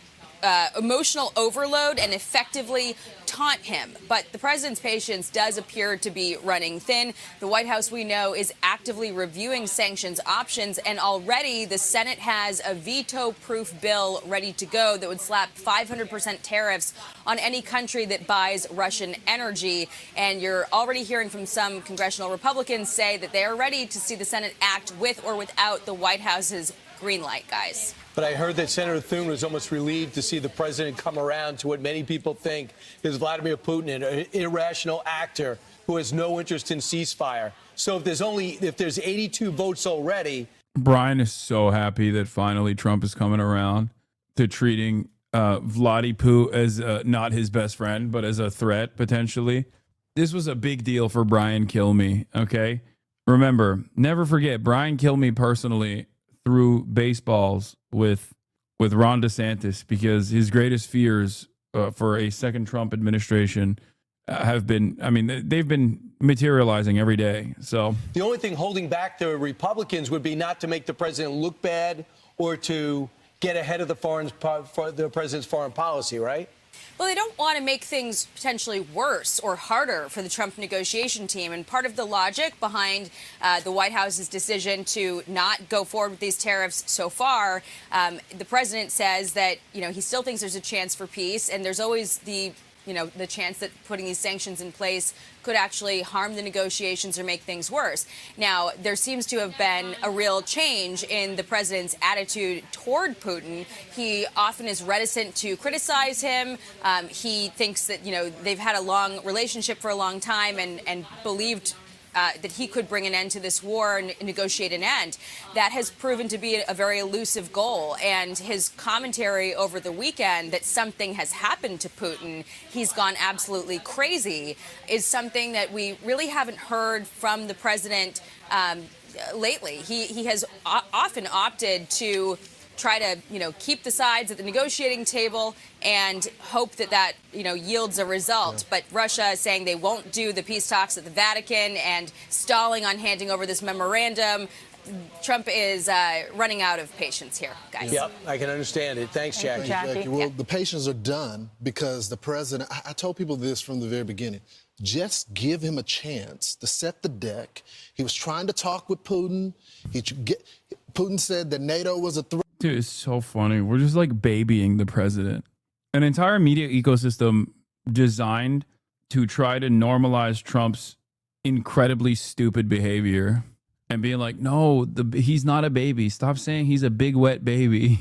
emotional overload and effectively taunt him. But the president's patience does appear to be running thin. The White House, we know, is actively reviewing sanctions options, and already the Senate has a veto-proof bill ready to go that would slap 500% tariffs on any country that buys Russian energy. And you're already hearing from some congressional Republicans say that they are ready to see the Senate act with or without the White House's green light, guys. But I heard that Senator Thune was almost relieved to see the president come around to what many people think is Vladimir Putin, an irrational actor who has no interest in ceasefire. So if there's 82 votes already. Brian is so happy that finally Trump is coming around to treating Vladdy Poo as not his best friend, but as a threat, potentially. This was a big deal for Brian Kilmeade, okay? remember, never forget, Brian Kilmeade personally threw baseballs with Ron DeSantis because his greatest fears for a second Trump administration have been, I mean, they've been materializing every day. So the only thing holding back the Republicans would be not to make the president look bad or to get ahead of the president's foreign policy, right? Well, they don't want to make things potentially worse or harder for the Trump negotiation team. And part of the logic behind the White House's decision to not go forward with these tariffs so far, the president says that, he still thinks there's a chance for peace. And there's always the chance that putting these sanctions in place could actually harm the negotiations or make things worse. Now, there seems to have been a real change in the president's attitude toward Putin. He often is reticent to criticize him. He thinks that, they've had a long relationship for a long time and believed that he could bring an end to this war and negotiate an end. That has proven to be a very elusive goal. And his commentary over the weekend that something has happened to Putin, he's gone absolutely crazy, is something that we really haven't heard from the president lately. He has often opted to try to, keep the sides at the negotiating table and hope that yields a result. But Russia is saying they won't do the peace talks at the Vatican and stalling on handing over this memorandum. Trump is running out of patience here, guys. Yep, I can understand it. Thanks, Jackie. Jackie. Well, the patience are done because the president, I told people this from the very beginning, just give him a chance to set the deck. He was trying to talk with Putin. Putin said that NATO was a threat. Dude, it's so funny. We're just like babying the president. An entire media ecosystem designed to try to normalize Trump's incredibly stupid behavior and being like, no, he's not a baby. Stop saying he's a big, wet baby.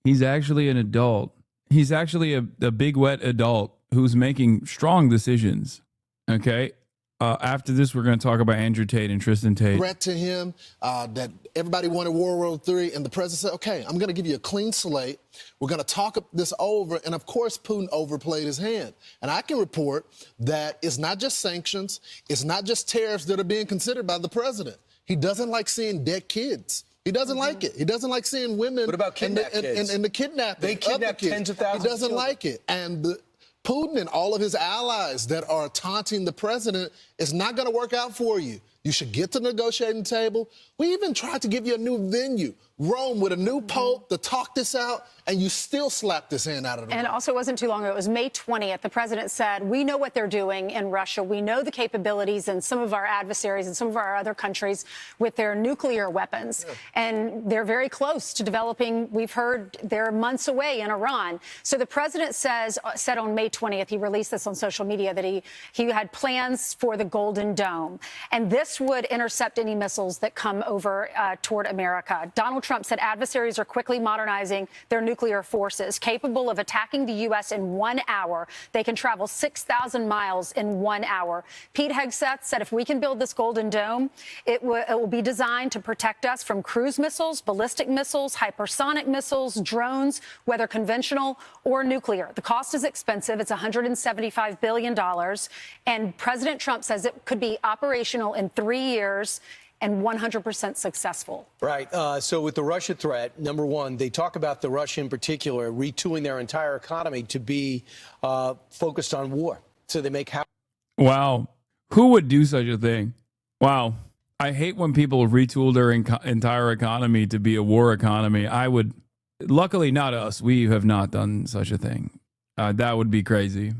He's actually an adult. He's actually a big, wet adult who's making strong decisions. Okay? After this, we're going to talk about Andrew Tate and Tristan Tate. Threat to him that everybody wanted World War III, and the president said, okay, I'm going to give you a clean slate. We're going to talk this over, and of course, Putin overplayed his hand. And I can report that it's not just sanctions, it's not just tariffs that are being considered by the president. He doesn't like seeing dead kids. He doesn't like it. He doesn't like seeing women. What about kidnapped kids? And the kidnapping. They kidnap tens of thousands. He doesn't like it. And Putin and all of his allies that are taunting the president is not going to work out for you. You should get to the negotiating table. We even tried to give you a new venue, Rome, with a new pope to talk this out, and you still slapped this hand out of the And also, it wasn't too long ago. It was May 20th. The president said, we know what they're doing in Russia. We know the capabilities and some of our adversaries and some of our other countries with their nuclear weapons. Yeah. And they're very close to developing. We've heard they're months away in Iran. So the president said on May 20th, he released this on social media, that he had plans for the Golden Dome. And this would intercept any missiles that come over toward America. Donald Trump said adversaries are quickly modernizing their nuclear forces, capable of attacking the U.S. in 1 hour. They can travel 6,000 miles in 1 hour. Pete Hegseth said if we can build this Golden Dome, it will be designed to protect us from cruise missiles, ballistic missiles, hypersonic missiles, drones, whether conventional or nuclear. The cost is expensive. It's $175 billion. And President Trump says it could be operational in 3 years and 100% successful. Right. So with the Russia threat, number one, they talk about the Russia in particular retooling their entire economy to be focused on war. So they make. Wow. Who would do such a thing? Wow. I hate when people retool their entire economy to be a war economy. I would. Luckily, not us. We have not done such a thing. That would be crazy.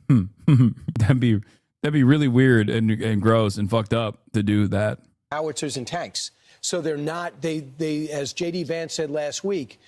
That'd be really weird and gross and fucked up to do that. Howitzers and tanks. So they're not, they as J.D. Vance said last week,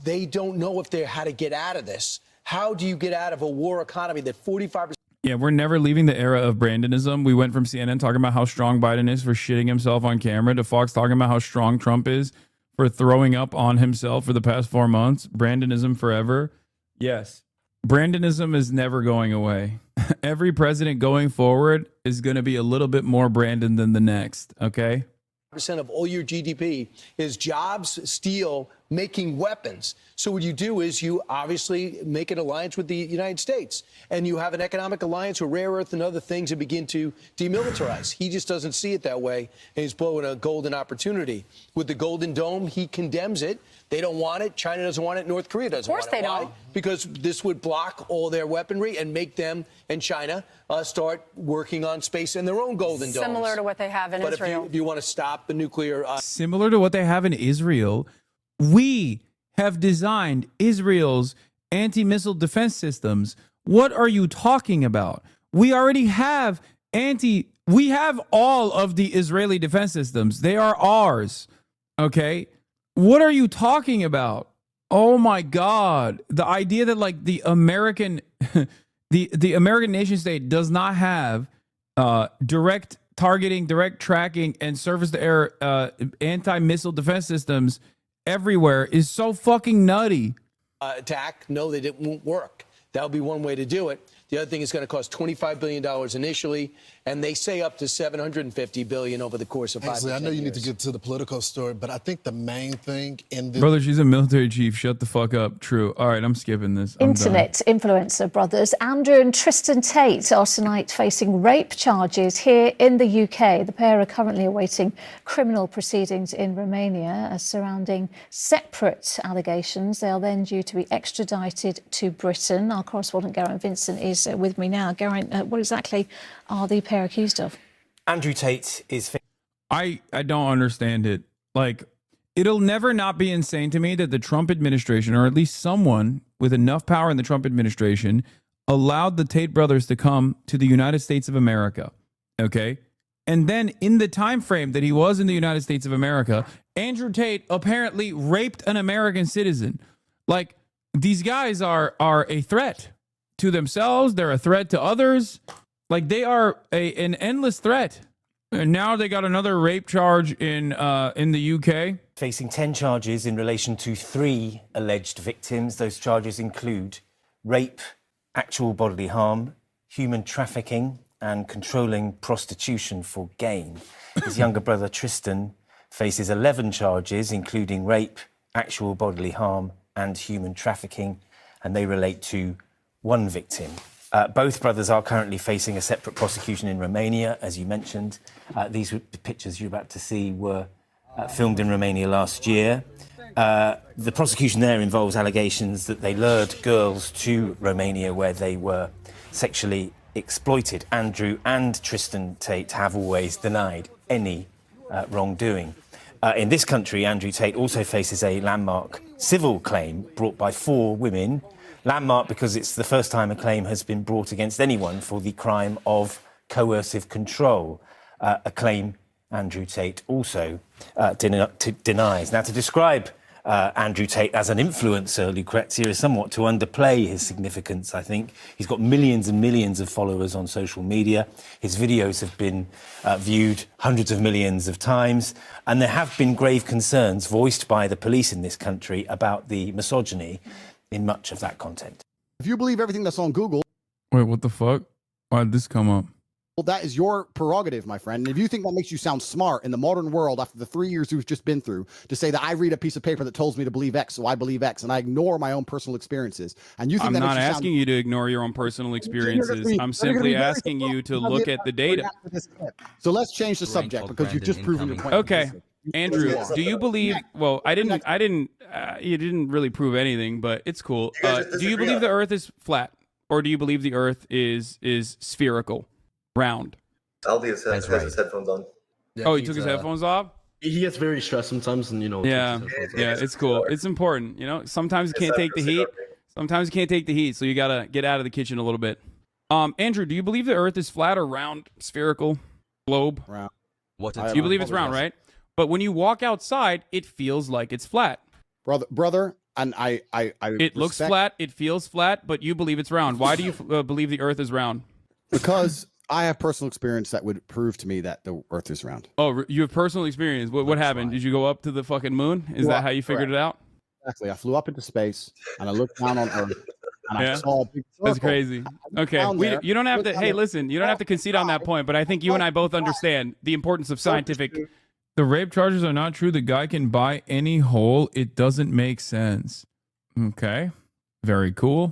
they don't know how to get out of this. How do you get out of a war economy that 45%? Yeah, we're never leaving the era of Brandonism. We went from CNN talking about how strong Biden is for shitting himself on camera to Fox talking about how strong Trump is for throwing up on himself for the past 4 months. Brandonism forever. Yes. Brandonism is never going away. Every president going forward is going to be a little bit more Brandon than the next, okay? Percent of all your GDP is jobs, steel, making weapons. So what you do is you obviously make an alliance with the United States, and you have an economic alliance with rare earth and other things and begin to demilitarize. He just doesn't see it that way, and he's blowing a golden opportunity. With the Golden Dome, he condemns it. They don't want it. China doesn't want it. North Korea doesn't want it. Of course they don't. Because this would block all their weaponry and make them and China start working on space in their own golden domes. Similar to what they have in Israel. But if you want to stop the nuclear... Similar to what they have in Israel, we have designed Israel's anti-missile defense systems. What are you talking about? We already have we have all of the Israeli defense systems. They are ours. Okay? What are you talking about? Oh my God. The idea that like the American the American nation state does not have direct targeting, direct tracking, and surface-to-air anti-missile defense systems everywhere is so fucking nutty. Attack, no, that it won't work. That would be one way to do it. The other thing is going to cost $25 billion initially, and they say up to $750 billion over the course of 5 to 10 I know you years. need to get to the political story, but I think the main thing in this... Brother, she's a military chief. Shut the fuck up. True. All right, I'm skipping this. I'm Internet influencer brothers Andrew and Tristan Tate are tonight facing rape charges here in the UK. The pair are currently awaiting criminal proceedings in Romania surrounding separate allegations. They are then due to be extradited to Britain. Our correspondent Geraint Vincent is with me now. Geraint, what exactly are the pair accused of? Andrew Tate is... I don't understand it. Like, it'll never not be insane to me that the Trump administration, or at least someone with enough power in the Trump administration, allowed the Tate brothers to come to the United States of America. Okay? And then in the time frame that he was in the United States of America, Andrew Tate apparently raped an American citizen. Like, these guys are a threat to themselves. They're a threat to others. Like, they are an endless threat. And now they got another rape charge in the UK. Facing 10 charges in relation to 3 alleged victims. Those charges include rape, actual bodily harm, human trafficking, and controlling prostitution for gain. His younger brother Tristan faces 11 charges, including rape, actual bodily harm, and human trafficking, and they relate to 1 victim. Both brothers are currently facing a separate prosecution in Romania, as you mentioned. These pictures you're about to see were filmed in Romania last year. The prosecution there involves allegations that they lured girls to Romania where they were sexually exploited. Andrew and Tristan Tate have always denied any wrongdoing. In this country, Andrew Tate also faces a landmark civil claim brought by 4 women. Landmark because it's the first time a claim has been brought against anyone for the crime of coercive control, a claim Andrew Tate also denies. Now, to describe Andrew Tate as an influencer, Lucrezia, is somewhat to underplay his significance, I think. He's got millions and millions of followers on social media. His videos have been viewed hundreds of millions of times, and there have been grave concerns voiced by the police in this country about the misogyny in much of that content. If you believe everything that's on Google... Wait, what the fuck? Why did this come up? Well, that is your prerogative, my friend. And if you think that makes you sound smart in the modern world after the 3 years we've just been through, to say that I read a piece of paper that tells me to believe X, so I believe X, and I ignore my own personal experiences, and you think I'm that not makes you asking you to ignore your own personal experiences. I'm simply asking you to look at the data. So let's change the subject because you've just proven your point. Okay. Andrew, do you believe, well, you didn't really prove anything, but it's cool. Do you believe the earth is flat, or do you believe the earth is spherical, round? Aldi has his headphones on. Oh, he took his headphones off? He gets very stressed sometimes, and Yeah, it's cool. It's important, sometimes you can't take the heat. Sometimes you can't take the heat, so you gotta get out of the kitchen a little bit. Andrew, do you believe the earth is flat or round, spherical, globe? Round. Do you believe it's round, right? But when you walk outside, it feels like it's flat. Brother, and I it looks flat, it feels flat, but you believe it's round. Why do you believe the earth is round? Because I have personal experience that would prove to me that the earth is round. Oh, you have personal experience. What happened? Did you go up to the fucking moon? Is that how you figured it out? Exactly. I flew up into space and I looked down on Earth and I saw a big circle. That's crazy. Okay, you don't have to. Hey, listen, you don't have to concede on that point, but I think you and I both understand the importance of scientific The rape charges are not true. The guy can buy any hole. It doesn't make sense. Okay. Very cool.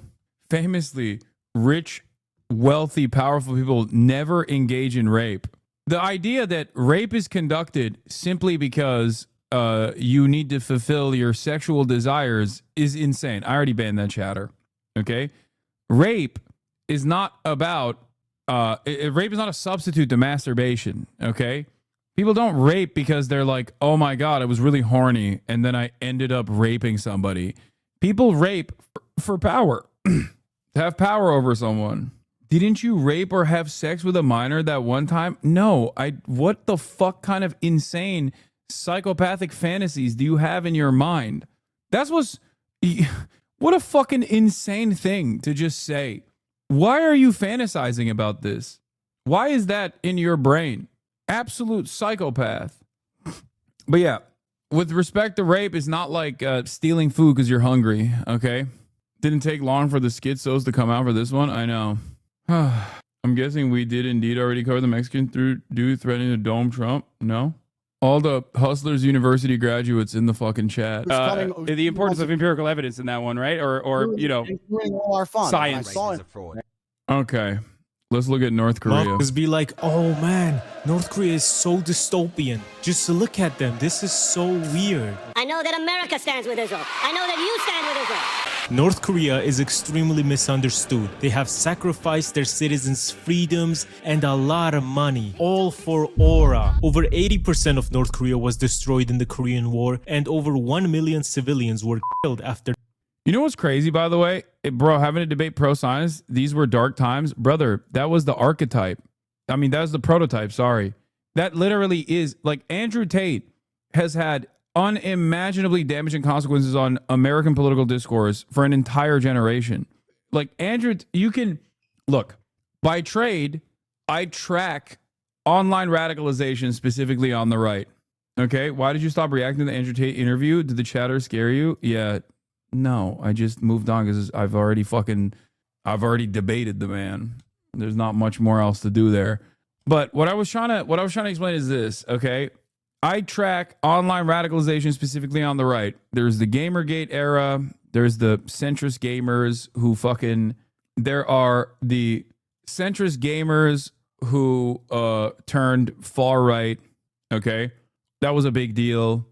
Famously, rich, wealthy, powerful people never engage in rape. The idea that rape is conducted simply because you need to fulfill your sexual desires is insane. I already banned that chatter. Okay. Rape is not about, rape is not a substitute to masturbation. Okay. People don't rape because they're like, oh my God, I was really horny and then I ended up raping somebody. People rape for power, to have power over someone. Didn't you rape or have sex with a minor that one time? No. What the fuck kind of insane psychopathic fantasies do you have in your mind? What a fucking insane thing to just say. Why are you fantasizing about this? Why is that in your brain? Absolute psychopath. But yeah, with respect to rape, it's not like stealing food because you're hungry, okay? Didn't take long for the schizos to come out for this one. I know. I'm guessing we did indeed already cover the Mexican dude threatening to dome Trump. No? All the Hustlers University graduates in the fucking chat. The importance of empirical evidence in that one, right? Or you know, all our fun. science. Okay. Let's look at North Korea. Just be like, oh man, North Korea is so dystopian. Just to look at them. This is so weird. I know that America stands with Israel. I know that you stand with Israel. North Korea is extremely misunderstood. They have sacrificed their citizens' freedoms and a lot of money, all for aura. Over 80% of North Korea was destroyed in the Korean War, and over 1 million civilians were killed after. You know what's crazy, by the way? Bro, having a debate pro-science, these were dark times. Brother, that was the archetype. I mean, that was the prototype, sorry. That literally is, like, Andrew Tate has had unimaginably damaging consequences on American political discourse for an entire generation. Like, Andrew, you can, look, by trade, I track online radicalization specifically on the right. Okay? Why did you stop reacting to the Andrew Tate interview? Did the chatter scare you? Yeah. No, I just moved on because I've already debated the man. There's not much more else to do there. But what I was trying to explain is this, okay? I track online radicalization specifically on the right. There's the Gamergate era. There's the centrist gamers who there are the centrist gamers who turned far right, okay? That was a big deal.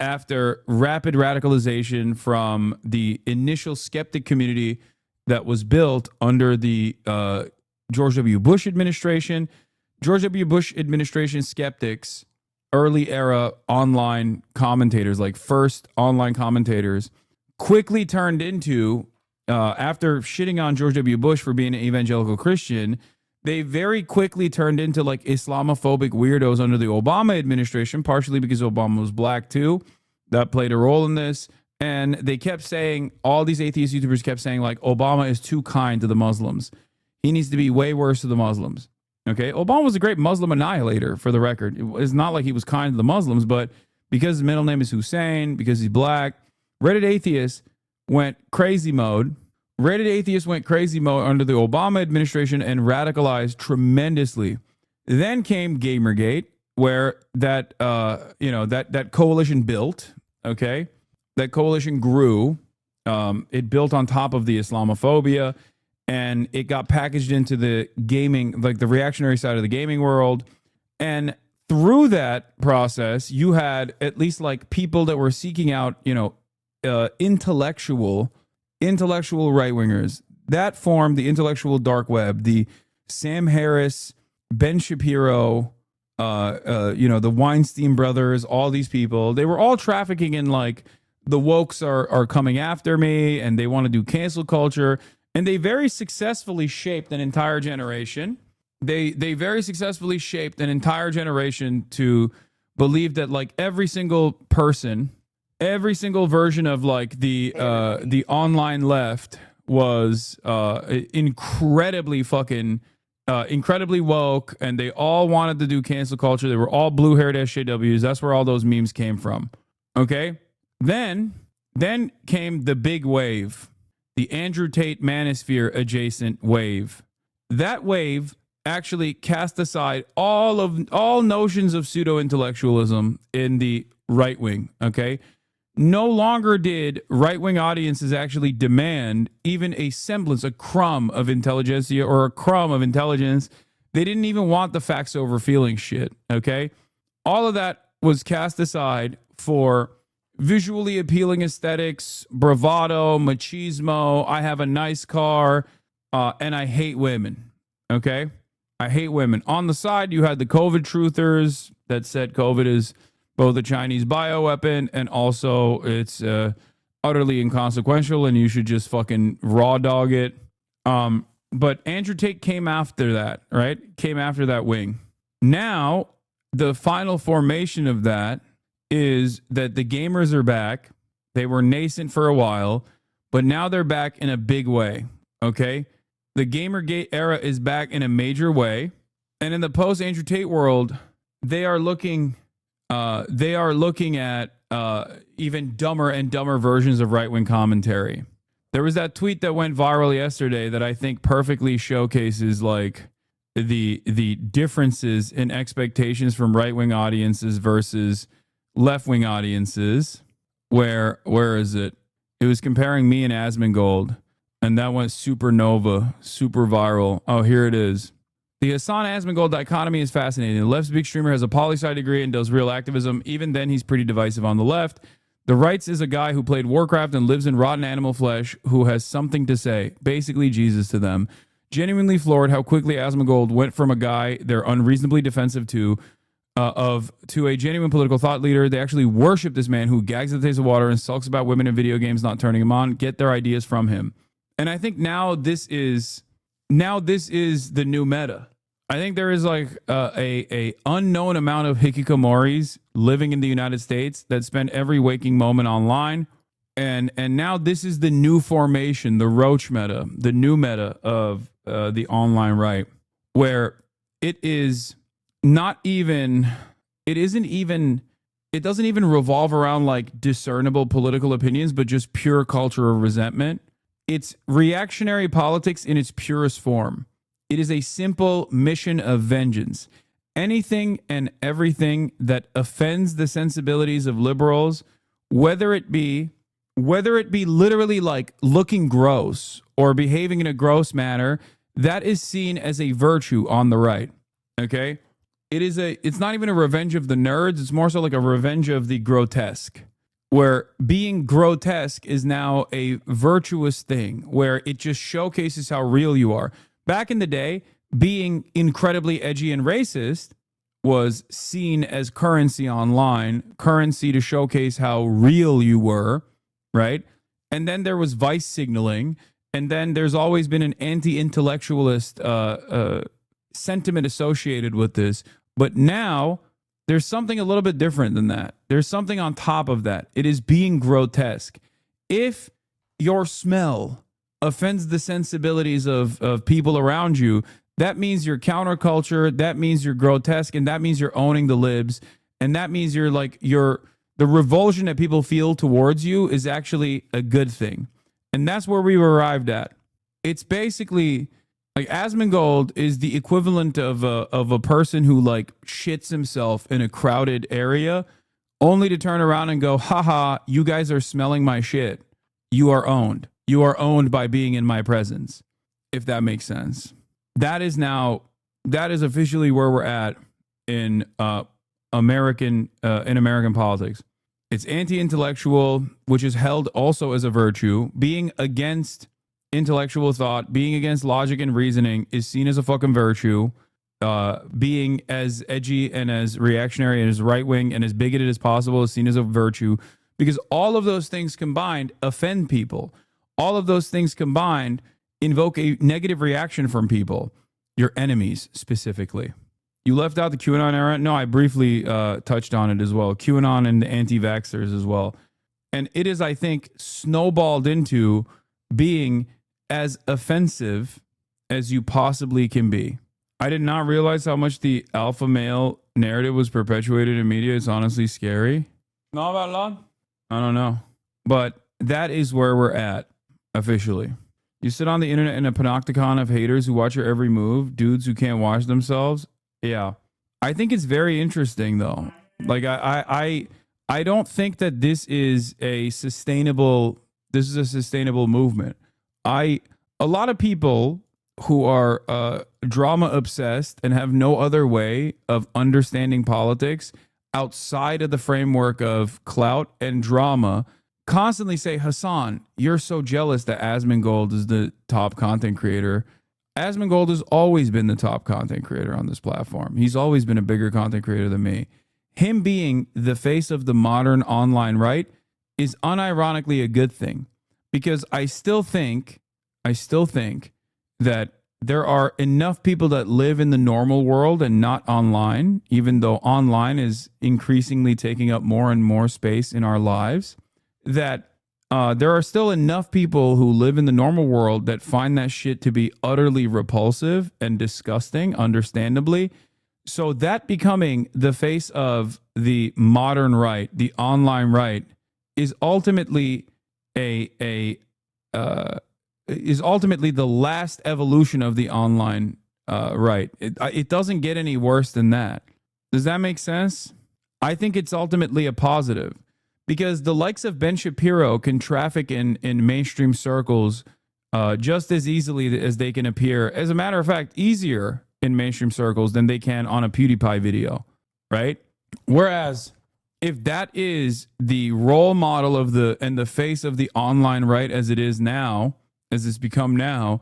After rapid radicalization from the initial skeptic community that was built under the George W. Bush administration. George W. Bush administration skeptics, early era online commentators, like first online commentators, quickly turned into, after shitting on George W. Bush for being an evangelical Christian, they very quickly turned into like Islamophobic weirdos under the Obama administration, partially because Obama was black too. That played a role in this. And they kept saying, all these atheist YouTubers kept saying, like, Obama is too kind to the Muslims. He needs to be way worse to the Muslims. Okay? Obama was a great Muslim annihilator, for the record. It's not like he was kind to the Muslims, but because his middle name is Hussein, because he's black, Reddit Atheist went crazy mode. Reddit Atheist went crazy mode under the Obama administration and radicalized tremendously. Then came Gamergate, where that that coalition built. Okay, that coalition grew. It built on top of the Islamophobia, and it got packaged into the gaming, like the reactionary side of the gaming world. And through that process, you had at least like people that were seeking out, intellectual right-wingers. That formed the intellectual dark web, the Sam Harris, Ben Shapiro, the Weinstein brothers, all these people. They were all trafficking in like, the wokes are coming after me and they want to do cancel culture. And they very successfully shaped an entire generation. They very successfully shaped an entire generation to believe that like every single person, every single version of like the online left was incredibly woke, and they all wanted to do cancel culture. They were all blue-haired SJWs. That's where all those memes came from. Okay? Then came the big wave, the Andrew Tate manosphere adjacent wave. That wave actually cast aside all notions of pseudo-intellectualism in the right wing, okay? No longer did right-wing audiences actually demand even a semblance, a crumb of intelligentsia or a crumb of intelligence. They didn't even want the facts over feeling shit, okay? All of that was cast aside for visually appealing aesthetics, bravado, machismo, I have a nice car, and I hate women, okay? I hate women. On the side, you had the COVID truthers that said COVID is both a Chinese bioweapon and also it's utterly inconsequential and you should just fucking raw dog it. But Andrew Tate came after that, right? Came after that wing. Now, the final formation of that is that the gamers are back. They were nascent for a while, but now they're back in a big way, okay? The Gamergate era is back in a major way. And in the post-Andrew Tate world, they are looking at even dumber and dumber versions of right-wing commentary. There was that tweet that went viral yesterday that I think perfectly showcases like the differences in expectations from right-wing audiences versus left-wing audiences. Where is it? It was comparing me and Asmongold, and that went supernova, super viral. Oh, here it is. The Hasan Asmongold dichotomy is fascinating. The left's big streamer has a poli-sci degree and does real activism. Even then, he's pretty divisive on the left. The right's is a guy who played Warcraft and lives in rotten animal flesh who has something to say. Basically, Jesus to them. Genuinely floored how quickly Asmongold went from a guy they're unreasonably defensive to a genuine political thought leader. They actually worship this man who gags at the taste of water and sulks about women in video games not turning him on. Get their ideas from him. And I think now this is the new meta. I think there is like a unknown amount of hikikomoris living in the United States that spend every waking moment online. And now this is the new formation, the roach meta, the new meta of the online right, where it doesn't even revolve around like discernible political opinions, but just pure culture of resentment. It's reactionary politics in its purest form. It is a simple mission of vengeance. Anything and everything that offends the sensibilities of liberals, whether it be literally like looking gross or behaving in a gross manner, that is seen as a virtue on the right. Okay? It's not even a revenge of the nerds, it's more so like a revenge of the grotesque, where being grotesque is now a virtuous thing, where it just showcases how real you are. Back in the day, being incredibly edgy and racist was seen as currency online, currency to showcase how real you were, right? And then there was vice signaling, and then there's always been an anti-intellectualist sentiment associated with this. But now there's something a little bit different than that. There's something on top of that. It is being grotesque. If your smell offends the sensibilities of people around you, that means you're counterculture, that means you're grotesque, and that means you're owning the libs, and that means the revulsion that people feel towards you is actually a good thing. And that's where we've arrived at. It's basically like Asmongold is the equivalent of a person who like shits himself in a crowded area only to turn around and go, haha, you guys are smelling my shit. You are owned. You are owned by being in my presence, if that makes sense. That is officially where we're at in American politics. It's anti-intellectual, which is held also as a virtue. Being against intellectual thought, being against logic and reasoning is seen as a fucking virtue. Being as edgy and as reactionary and as right-wing and as bigoted as possible is seen as a virtue, because all of those things combined offend people. All of those things combined invoke a negative reaction from people, your enemies specifically. You left out the QAnon era? No, I briefly touched on it as well. QAnon and the anti-vaxxers as well. And it is, I think, snowballed into being as offensive as you possibly can be. I did not realize how much the alpha male narrative was perpetuated in media. It's honestly scary. Not about long? I don't know. But that is where we're at officially. You sit on the internet in a panopticon of haters who watch your every move, dudes who can't watch themselves. Yeah. I think it's very interesting though. Like I don't think that this is a sustainable movement. A lot of people who are drama obsessed and have no other way of understanding politics outside of the framework of clout and drama constantly say, Hasan, you're so jealous that Asmongold is the top content creator. Asmongold has always been the top content creator on this platform. He's always been a bigger content creator than me. Him being the face of the modern online right is unironically a good thing, because I still think that there are enough people that live in the normal world and not online, even though online is increasingly taking up more and more space in our lives, that there are still enough people who live in the normal world that find that shit to be utterly repulsive and disgusting, understandably. So that becoming the face of the modern right, the online right, is ultimately the last evolution of the online right. It doesn't get any worse than that. Does that make sense? I think it's ultimately a positive, because the likes of Ben Shapiro can traffic in mainstream circles just as easily as they can appear. As a matter of fact, easier in mainstream circles than they can on a PewDiePie video, right? Whereas if that is the role model of the face of the online right as it is now, as it's become now,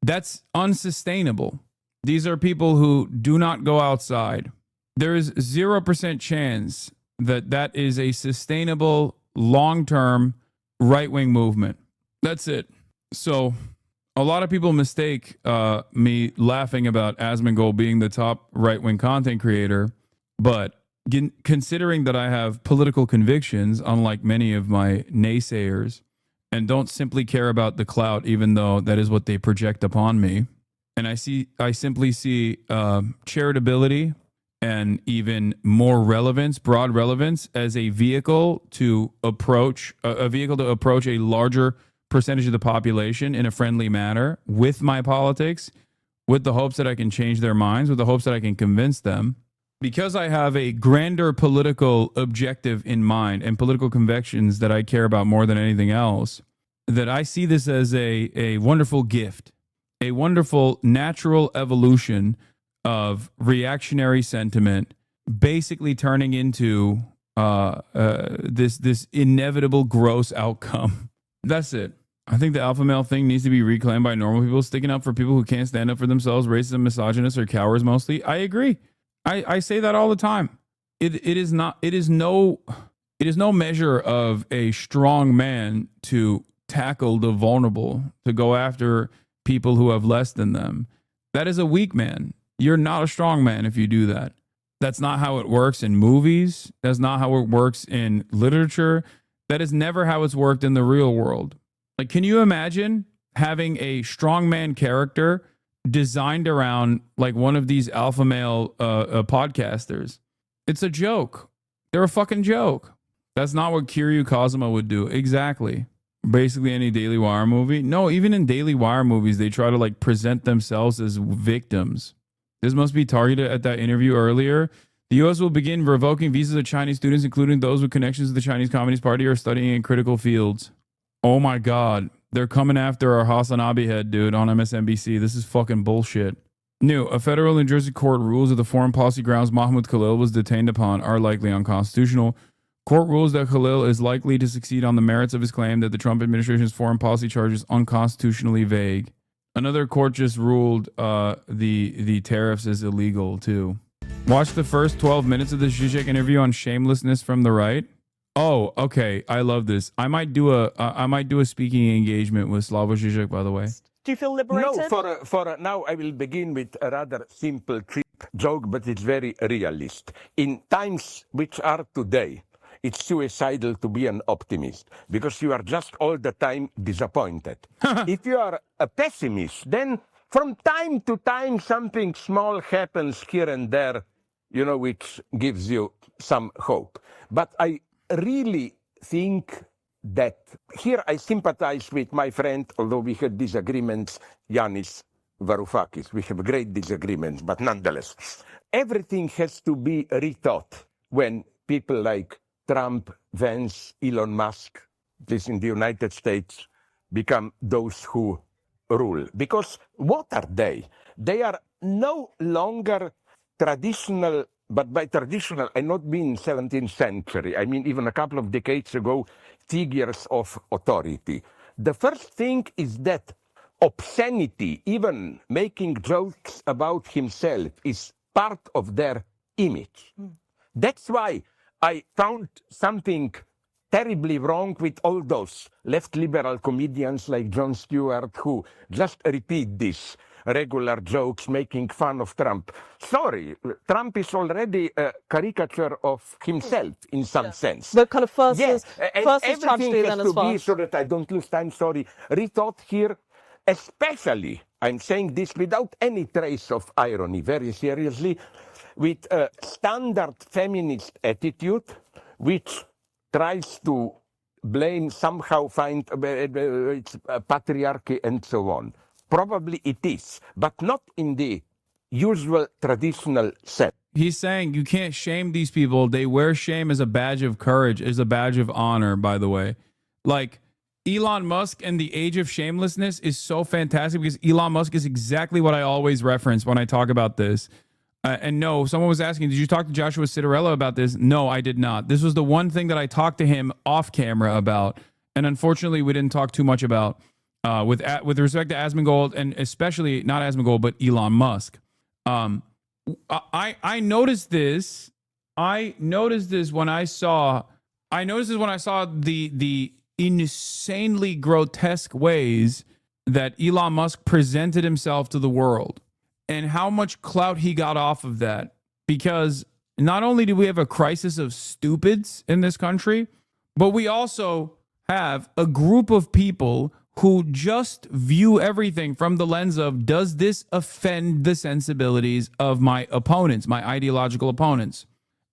that's unsustainable. These are people who do not go outside. There is 0% chance that that is a sustainable, long-term right-wing movement. That's it. So a lot of people mistake me laughing about Asmongold being the top right-wing content creator, but considering that I have political convictions, unlike many of my naysayers, and don't simply care about the clout, even though that is what they project upon me, and I simply see charitability and even more relevance, broad relevance, as a vehicle to approach a larger percentage of the population in a friendly manner with my politics, with the hopes that I can change their minds, with the hopes that I can convince them. Because I have a grander political objective in mind and political convictions that I care about more than anything else, that I see this as a wonderful gift, a wonderful natural evolution of reactionary sentiment, basically turning into this inevitable gross outcome. That's it. I think the alpha male thing needs to be reclaimed by normal people sticking up for people who can't stand up for themselves, racist, misogynists, or cowards mostly. I agree. I say that all the time. It is no measure of a strong man to tackle the vulnerable, to go after people who have less than them. That is a weak man. You're not a strong man if you do that. That's not how it works in movies. That's not how it works in literature. That is never how it's worked in the real world. Like, can you imagine having a strongman character designed around like one of these alpha male podcasters? It's a joke. They're a fucking joke. That's not what Kiryu Kazuma would do. Exactly. Basically any Daily Wire movie. No, even in Daily Wire movies, they try to like present themselves as victims. This must be targeted at that interview earlier. The U.S. will begin revoking visas of Chinese students, including those with connections to the Chinese Communist Party or studying in critical fields. Oh my God. They're coming after our HasanAbi head, dude, on MSNBC. This is fucking bullshit. New. A federal New Jersey court rules that the foreign policy grounds Mahmoud Khalil was detained upon are likely unconstitutional. Court rules that Khalil is likely to succeed on the merits of his claim that the Trump administration's foreign policy charges unconstitutionally vague. Another court just ruled the tariffs as illegal, too. Watch the first 12 minutes of the Zizek interview on shamelessness from the right. Oh, okay. I love this. I might do a speaking engagement with Slavoj Žižek, by the way. Do you feel liberated? No, for now I will begin with a rather simple, cheap joke, but it's very realist. In times which are today, it's suicidal to be an optimist because you are just all the time disappointed. If you are a pessimist, then from time to time something small happens here and there, you know, which gives you some hope. But I really think that here I sympathize with my friend, although we had disagreements, Yanis Varoufakis. We have great disagreements, but nonetheless, everything has to be rethought when people like Trump, Vance, Elon Musk, this in the United States, become those who rule. Because what are they? They are no longer traditional, but by traditional, I not mean 17th century. I mean even a couple of decades ago, figures of authority. The first thing is that obscenity, even making jokes about himself, is part of their image. That's why I found something terribly wrong with all those left liberal comedians like Jon Stewart who just repeat these regular jokes making fun of Trump. Sorry, Trump is already a caricature of himself in some sense. But kind of first Yes, is everything tragedy has then to as far be, so that I don't lose time, sorry, rethought here, especially, I'm saying this without any trace of irony, very seriously, with a standard feminist attitude, which tries to blame, somehow find it's patriarchy and so on. Probably it is, but not in the usual traditional sense. He's saying you can't shame these people. They wear shame as a badge of courage, as a badge of honor, by the way. Like, Elon Musk and the age of shamelessness is so fantastic because Elon Musk is exactly what I always reference when I talk about this. And no, someone was asking, did you talk to Joshua Citarella about this? No, I did not. This was the one thing that I talked to him off camera about. And unfortunately, we didn't talk too much about with respect to Asmongold, and especially not Asmongold, but Elon Musk. I noticed this. I noticed this when I saw the insanely grotesque ways that Elon Musk presented himself to the world and how much clout he got off of that. Because not only do we have a crisis of stupids in this country, but we also have a group of people who just view everything from the lens of, does this offend the sensibilities of my opponents, my ideological opponents?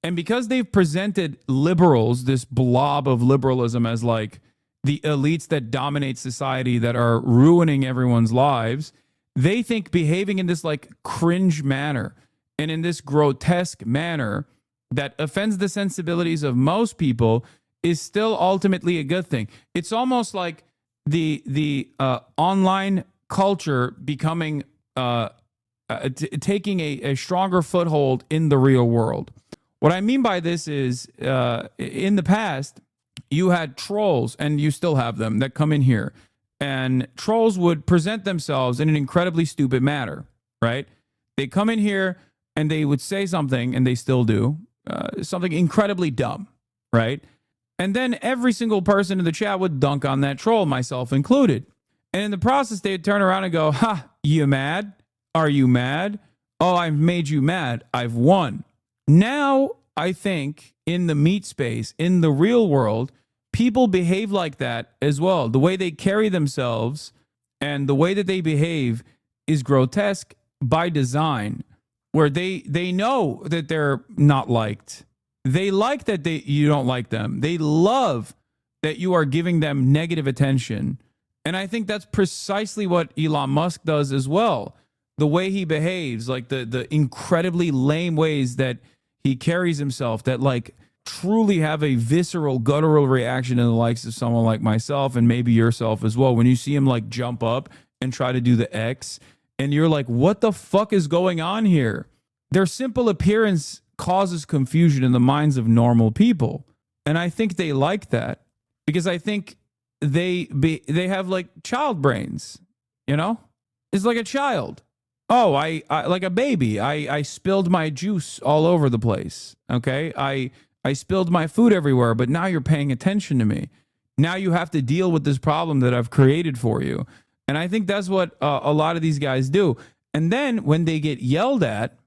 And because they've presented liberals, this blob of liberalism, as like the elites that dominate society that are ruining everyone's lives, they think behaving in this like cringe manner and in this grotesque manner that offends the sensibilities of most people is still ultimately a good thing. It's almost like the online culture becoming taking a stronger foothold in the real world. What I mean by this is, in the past, you had trolls, and you still have them, that come in here. And trolls would present themselves in an incredibly stupid manner, right? They come in here, and they would say something, and they still do, something incredibly dumb, right? And then every single person in the chat would dunk on that troll, myself included. And in the process, they'd turn around and go, ha, you mad? Are you mad? Oh, I've made you mad. I've won. Now, I think in the meat space, in the real world, people behave like that as well. The way they carry themselves and the way that they behave is grotesque by design, where they know that they're not liked. They like that you don't like them. They love that you are giving them negative attention. And I think that's precisely what Elon Musk does as well. The way he behaves, like the incredibly lame ways that he carries himself, that like truly have a visceral, guttural reaction in the likes of someone like myself and maybe yourself as well. When you see him like jump up and try to do the X, and you're like, what the fuck is going on here? Their simple appearance causes confusion in the minds of normal people. And I think they like that because I think they have like child brains, you know? It's like a child. Oh, I like a baby. I spilled my juice all over the place. Okay. I spilled my food everywhere, but now you're paying attention to me. Now you have to deal with this problem that I've created for you. And I think that's what a lot of these guys do. And then when they get yelled at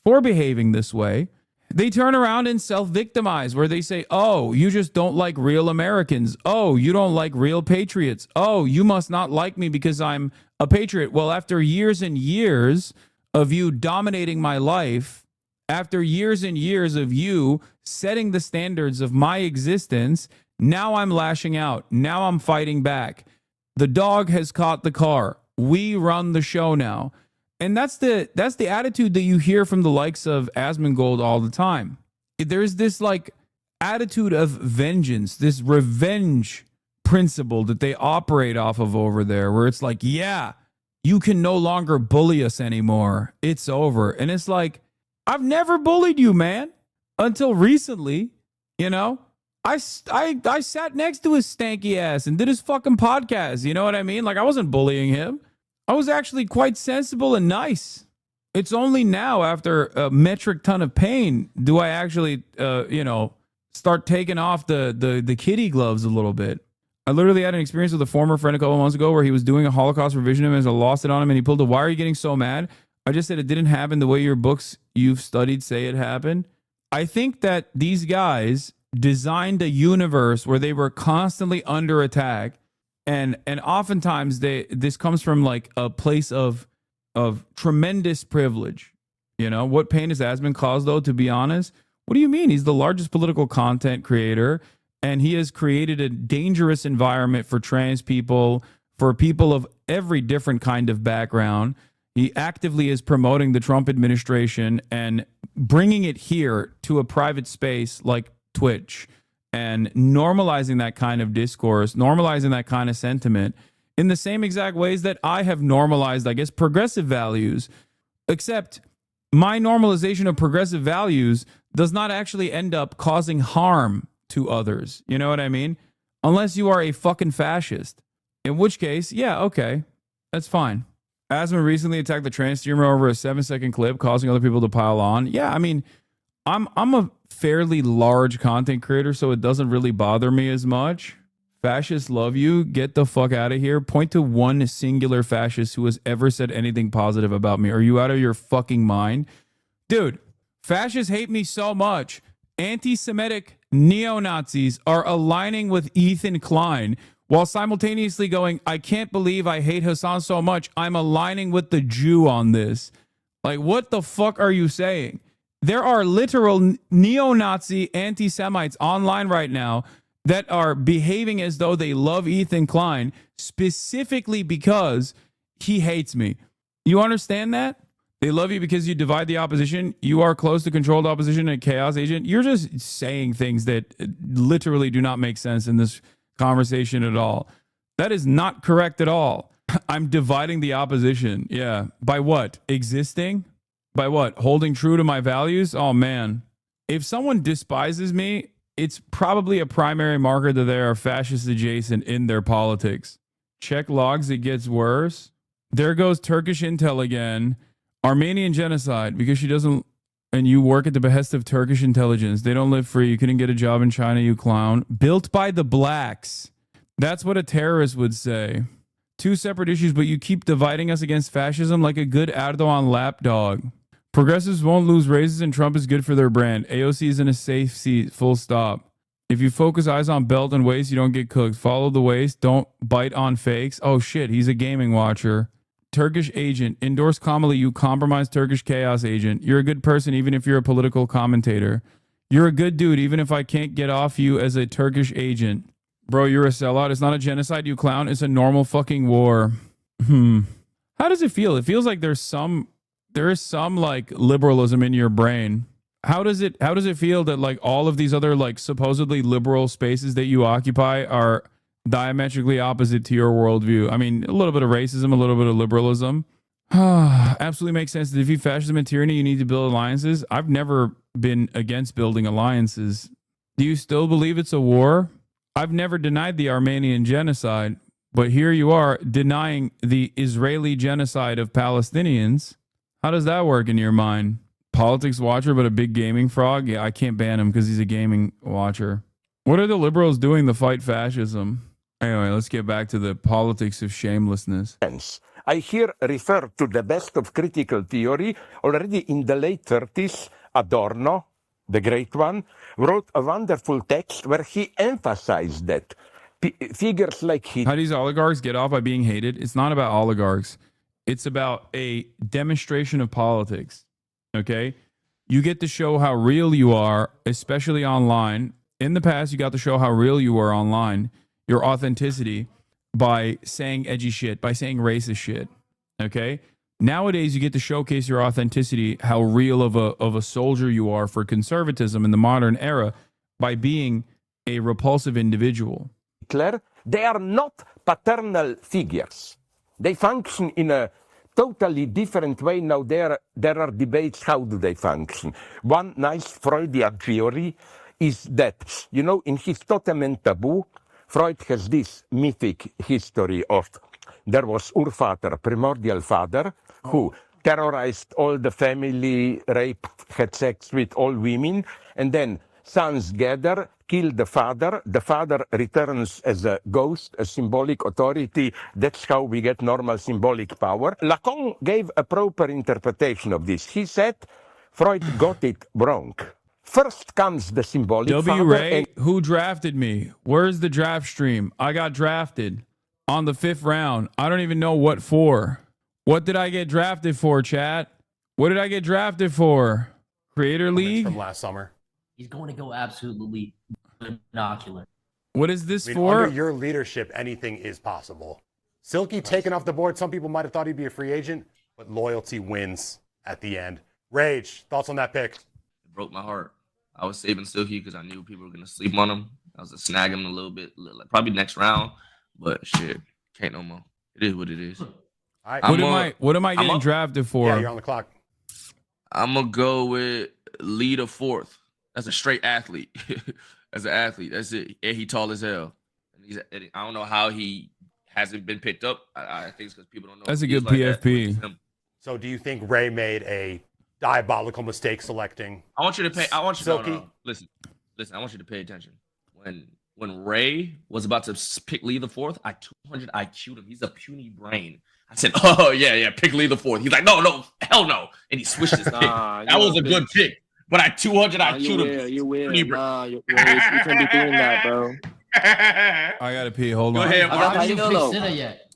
for behaving this way, they turn around and self-victimize, where they say, oh, you just don't like real Americans. Oh, you don't like real patriots. Oh, you must not like me because I'm a patriot. Well, after years and years of you dominating my life, after years and years of you setting the standards of my existence. Now I'm lashing out. Now I'm fighting back. The dog has caught the car. We run the show now. And that's the attitude that you hear from the likes of Asmongold all the time. There's this like attitude of vengeance, this revenge principle that they operate off of over there, where it's like, yeah, you can no longer bully us anymore. It's over. And it's like, I've never bullied you, man, until recently. You know, I sat next to his stanky ass and did his fucking podcast. You know what I mean? Like, I wasn't bullying him. I was actually quite sensible and nice. It's only now, after a metric ton of pain, do I actually, start taking off the kitty gloves a little bit. I literally had an experience with a former friend a couple months ago where he was doing a Holocaust revision of him, and I lost it on him, and he pulled a, why are you getting so mad? I just said it didn't happen the way your books you've studied say it happened. I think that these guys designed a universe where they were constantly under attack. And oftentimes this comes from like a place of tremendous privilege. You know, what pain has Asmon caused, though, to be honest? What do you mean? He's the largest political content creator, and he has created a dangerous environment for trans people, for people of every different kind of background. He actively is promoting the Trump administration and bringing it here to a private space like Twitch, and normalizing that kind of discourse, normalizing that kind of sentiment in the same exact ways that I have normalized, I guess, progressive values. Except my normalization of progressive values does not actually end up causing harm to others. You know what I mean? Unless you are a fucking fascist. In which case, yeah, okay, that's fine. Asma recently attacked the trans streamer over a 7-second clip, causing other people to pile on. Yeah, I mean, I'm a fairly large content creator, so it doesn't really bother me as much. Fascists love you. Get the fuck out of here. Point to one singular fascist who has ever said anything positive about me. Are you out of your fucking mind? Dude, fascists hate me so much. Anti-Semitic neo-Nazis are aligning with Ethan Klein while simultaneously going, I can't believe I hate Hasan so much. I'm aligning with the Jew on this. Like, what the fuck are you saying? There are literal neo-Nazi anti-Semites online right now that are behaving as though they love Ethan Klein specifically because he hates me. You understand that? They love you because you divide the opposition. You are close to controlled opposition and a chaos agent. You're just saying things that literally do not make sense in this conversation at all. That is not correct at all. I'm dividing the opposition. Yeah. By what? Existing? By what? Holding true to my values? Oh, man. If someone despises me, it's probably a primary marker that they are fascist adjacent in their politics. Check logs, it gets worse. There goes Turkish intel again. Armenian genocide, because she doesn't, and you work at the behest of Turkish intelligence. They don't live free. You couldn't get a job in China, you clown. Built by the blacks. That's what a terrorist would say. Two separate issues, but you keep dividing us against fascism like a good Erdogan lapdog. Progressives won't lose raises, and Trump is good for their brand. AOC is in a safe seat, full stop. If you focus eyes on belt and waist, you don't get cooked. Follow the waist, don't bite on fakes. Oh shit, he's a gaming watcher. Turkish agent. Endorse Kamali, you compromised Turkish chaos agent. You're a good person even if you're a political commentator. You're a good dude even if I can't get off you as a Turkish agent. Bro, you're a sellout. It's not a genocide, you clown. It's a normal fucking war. How does it feel? It feels like there is some like liberalism in your brain. How does it feel that like all of these other like supposedly liberal spaces that you occupy are diametrically opposite to your worldview? I mean, a little bit of racism, a little bit of liberalism. Absolutely makes sense. To defeat fascism and tyranny, you need to build alliances. I've never been against building alliances. Do you still believe it's a war? I've never denied the Armenian genocide, but here you are denying the Israeli genocide of Palestinians. How does that work in your mind? Politics watcher, but a big gaming frog? Yeah, I can't ban him because he's a gaming watcher. What are the liberals doing to fight fascism? Anyway, let's get back to the politics of shamelessness. I here refer to the best of critical theory. Already in the late 30s, Adorno, the great one, wrote a wonderful text where he emphasized that figures like How do these oligarchs get off by being hated? It's not about oligarchs. It's about a demonstration of politics. Okay? you get to show how real you are, especially online. In the past, you got to show how real you were online, your authenticity, by saying edgy shit, by saying racist shit. Okay? Nowadays, you get to showcase your authenticity, how real of a soldier you are for conservatism in the modern era, by being a repulsive individual. Hitler, they are not paternal figures. They function in a totally different way. Now there are debates, how do they function? One nice Freudian theory is that, you know, in his Totem and Taboo, Freud has this mythic history of there was Urvater, primordial father, who terrorized all the family, raped, had sex with all women, and then sons gather, kill the father returns as a ghost, a symbolic authority. That's how we get normal symbolic power. Lacan gave a proper interpretation of this. He said Freud got it wrong. First comes the symbolic W. father. Ray, who drafted me? Where's the draft stream? I got drafted on the 5th round. I don't even know what for. What did I get drafted for, chat? What did I get drafted for? Creator League? From last summer. He's going to go absolutely binocular. What is this I mean, for? Under your leadership, anything is possible. Silky taken off the board. Some people might have thought he'd be a free agent, but loyalty wins at the end. Rage, thoughts on that pick? It broke my heart. I was saving Silky because I knew people were going to sleep on him. I was going to snag him a little bit, probably next round. But shit, can't no more. It is what it is. All right. What am I getting drafted for? Yeah, you're on the clock. I'm going to go with lead of 4th. That's a straight athlete. As an athlete, that's it. And he tall as hell. I don't know how he hasn't been picked up. I think it's because people don't know. That's a good PFP. So do you think Ray made a diabolical mistake selecting? I want you to pay. I want you Silky. no. Listen. I want you to pay attention. When Ray was about to pick Lee the 4th, I 200 IQ'd him. He's a puny brain. I said, "Oh yeah, pick Lee the 4th." He's like, "No, hell no," and he switched his pick. That was a good pick. But I 200 IQ'd him. You will. You can't be doing that, bro. I gotta pee. Hold on. Go ahead, I Mark. didn't pick Sinner yet.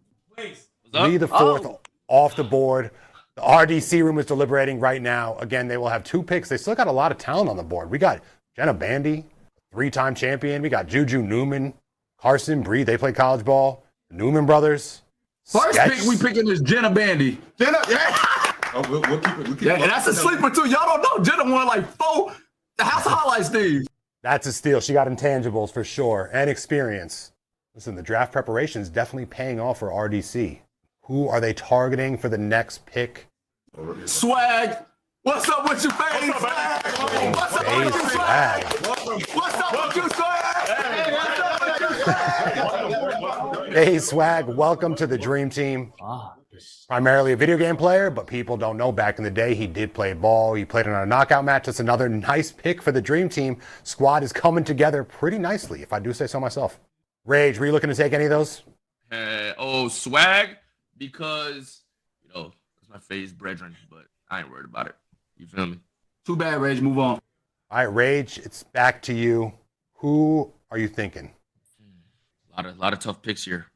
Lee the 4th off the board. The RDC room is deliberating right now. Again, they will have 2 picks. They still got a lot of talent on the board. We got Jenna Bandy, 3-time champion. We got Juju Newman, Carson Bree. They play college ball. The Newman brothers. First pick we picking is Jenna Bandy. Jenna, yeah. Oh, we'll keep it. We'll keep it. And that's a sleeper too. Y'all don't know. Jenna won like 4 House of Highlights, Steve. That's a steal. She got intangibles for sure and experience. Listen, the draft preparation is definitely paying off for RDC. Who are they targeting for the next pick? Swag. What's up with you, FaZe? Swag. What's up with you, Swag? What's up with you, Swag? Hey, Swag, welcome to the Dream Team. Primarily a video game player, but people don't know back in the day he did play ball. He played in a knockout match. That's another nice pick for the Dream Team. Squad is coming together pretty nicely, if I do say so myself. Rage, were you looking to take any of those? Swag, because, that's my FaZe brethren, but I ain't worried about it. You feel me? Too bad, Rage. Move on. All right, Rage, it's back to you. Who are you thinking? A lot of tough picks here.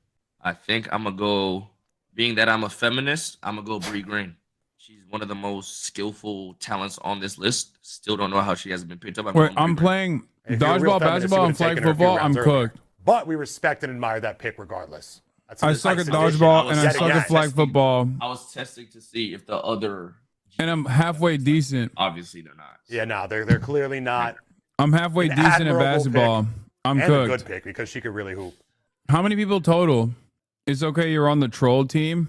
I think I'm going to go, being that I'm a feminist, I'm going to go Bree Green. She's one of the most skillful talents on this list. Still don't know how she hasn't been picked up. I'm playing dodgeball, basketball, and flag football. I'm cooked. But we respect and admire that pick regardless. I suck at dodgeball and I suck at flag football. I was testing to see if the other... And I'm halfway decent. Obviously, they're not. Yeah, no, they're clearly not. I'm halfway decent at basketball. Pick. I'm and cooked. A good pick because she could really hoop. How many people total? It's okay you're on the troll team.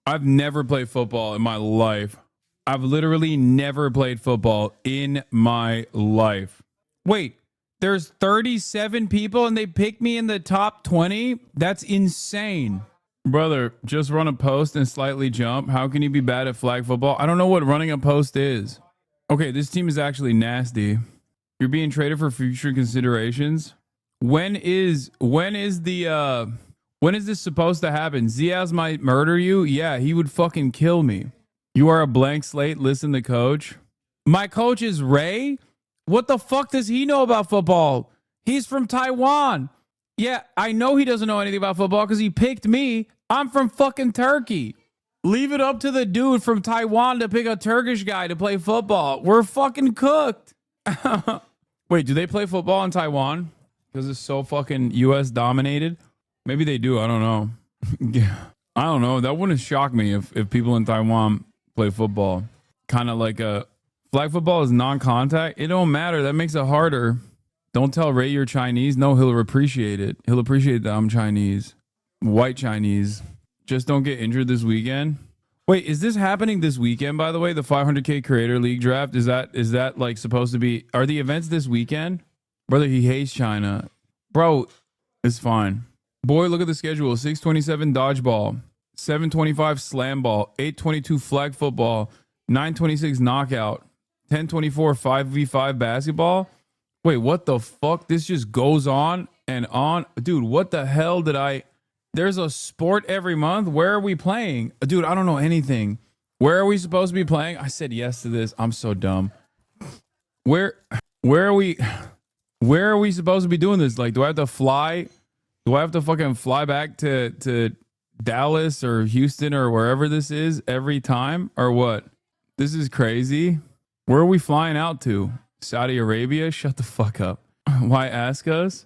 I've never played football in my life. I've literally never played football in my life. Wait, there's 37 people and they picked me in the top 20? That's insane. Brother, just run a post and slightly jump. How can you be bad at flag football? I don't know what running a post is. Okay, this team is actually nasty. You're being traded for future considerations. When is this supposed to happen? Ziaz might murder you? Yeah, he would fucking kill me. You are a blank slate. Listen to coach. My coach is Ray? What the fuck does he know about football? He's from Taiwan. Yeah, I know he doesn't know anything about football because he picked me. I'm from fucking Turkey. Leave it up to the dude from Taiwan to pick a Turkish guy to play football. We're fucking cooked. Wait, do they play football in Taiwan? Because it's so fucking U.S. dominated? Maybe they do. I don't know. Yeah. I don't know. That wouldn't shock me if people in Taiwan play football. Kind of like a flag football is non-contact. It don't matter. That makes it harder. Don't tell Ray you're Chinese. No, he'll appreciate it. He'll appreciate that I'm Chinese. White Chinese. Just don't get injured this weekend. Wait, is this happening this weekend, by the way? The 500K Creator League draft? Is that like supposed to be... Are the events this weekend? Brother, he hates China. Bro, it's fine. Boy, look at the schedule. 627 dodgeball, 725 slam ball, 822 flag football, 926 knockout, 1024 5v5 basketball. Wait, what the fuck? This just goes on and on. Dude, what the hell did I... There's a sport every month. Where are we playing? Dude, I don't know anything. Where are we supposed to be playing? I said yes to this. I'm so dumb. Where are we supposed to be doing this? Like, do I have to fly? Do I have to fucking fly back to Dallas or Houston or wherever this is every time or what? This is crazy. Where are we flying out to? Saudi Arabia? Shut the fuck up. Why ask us?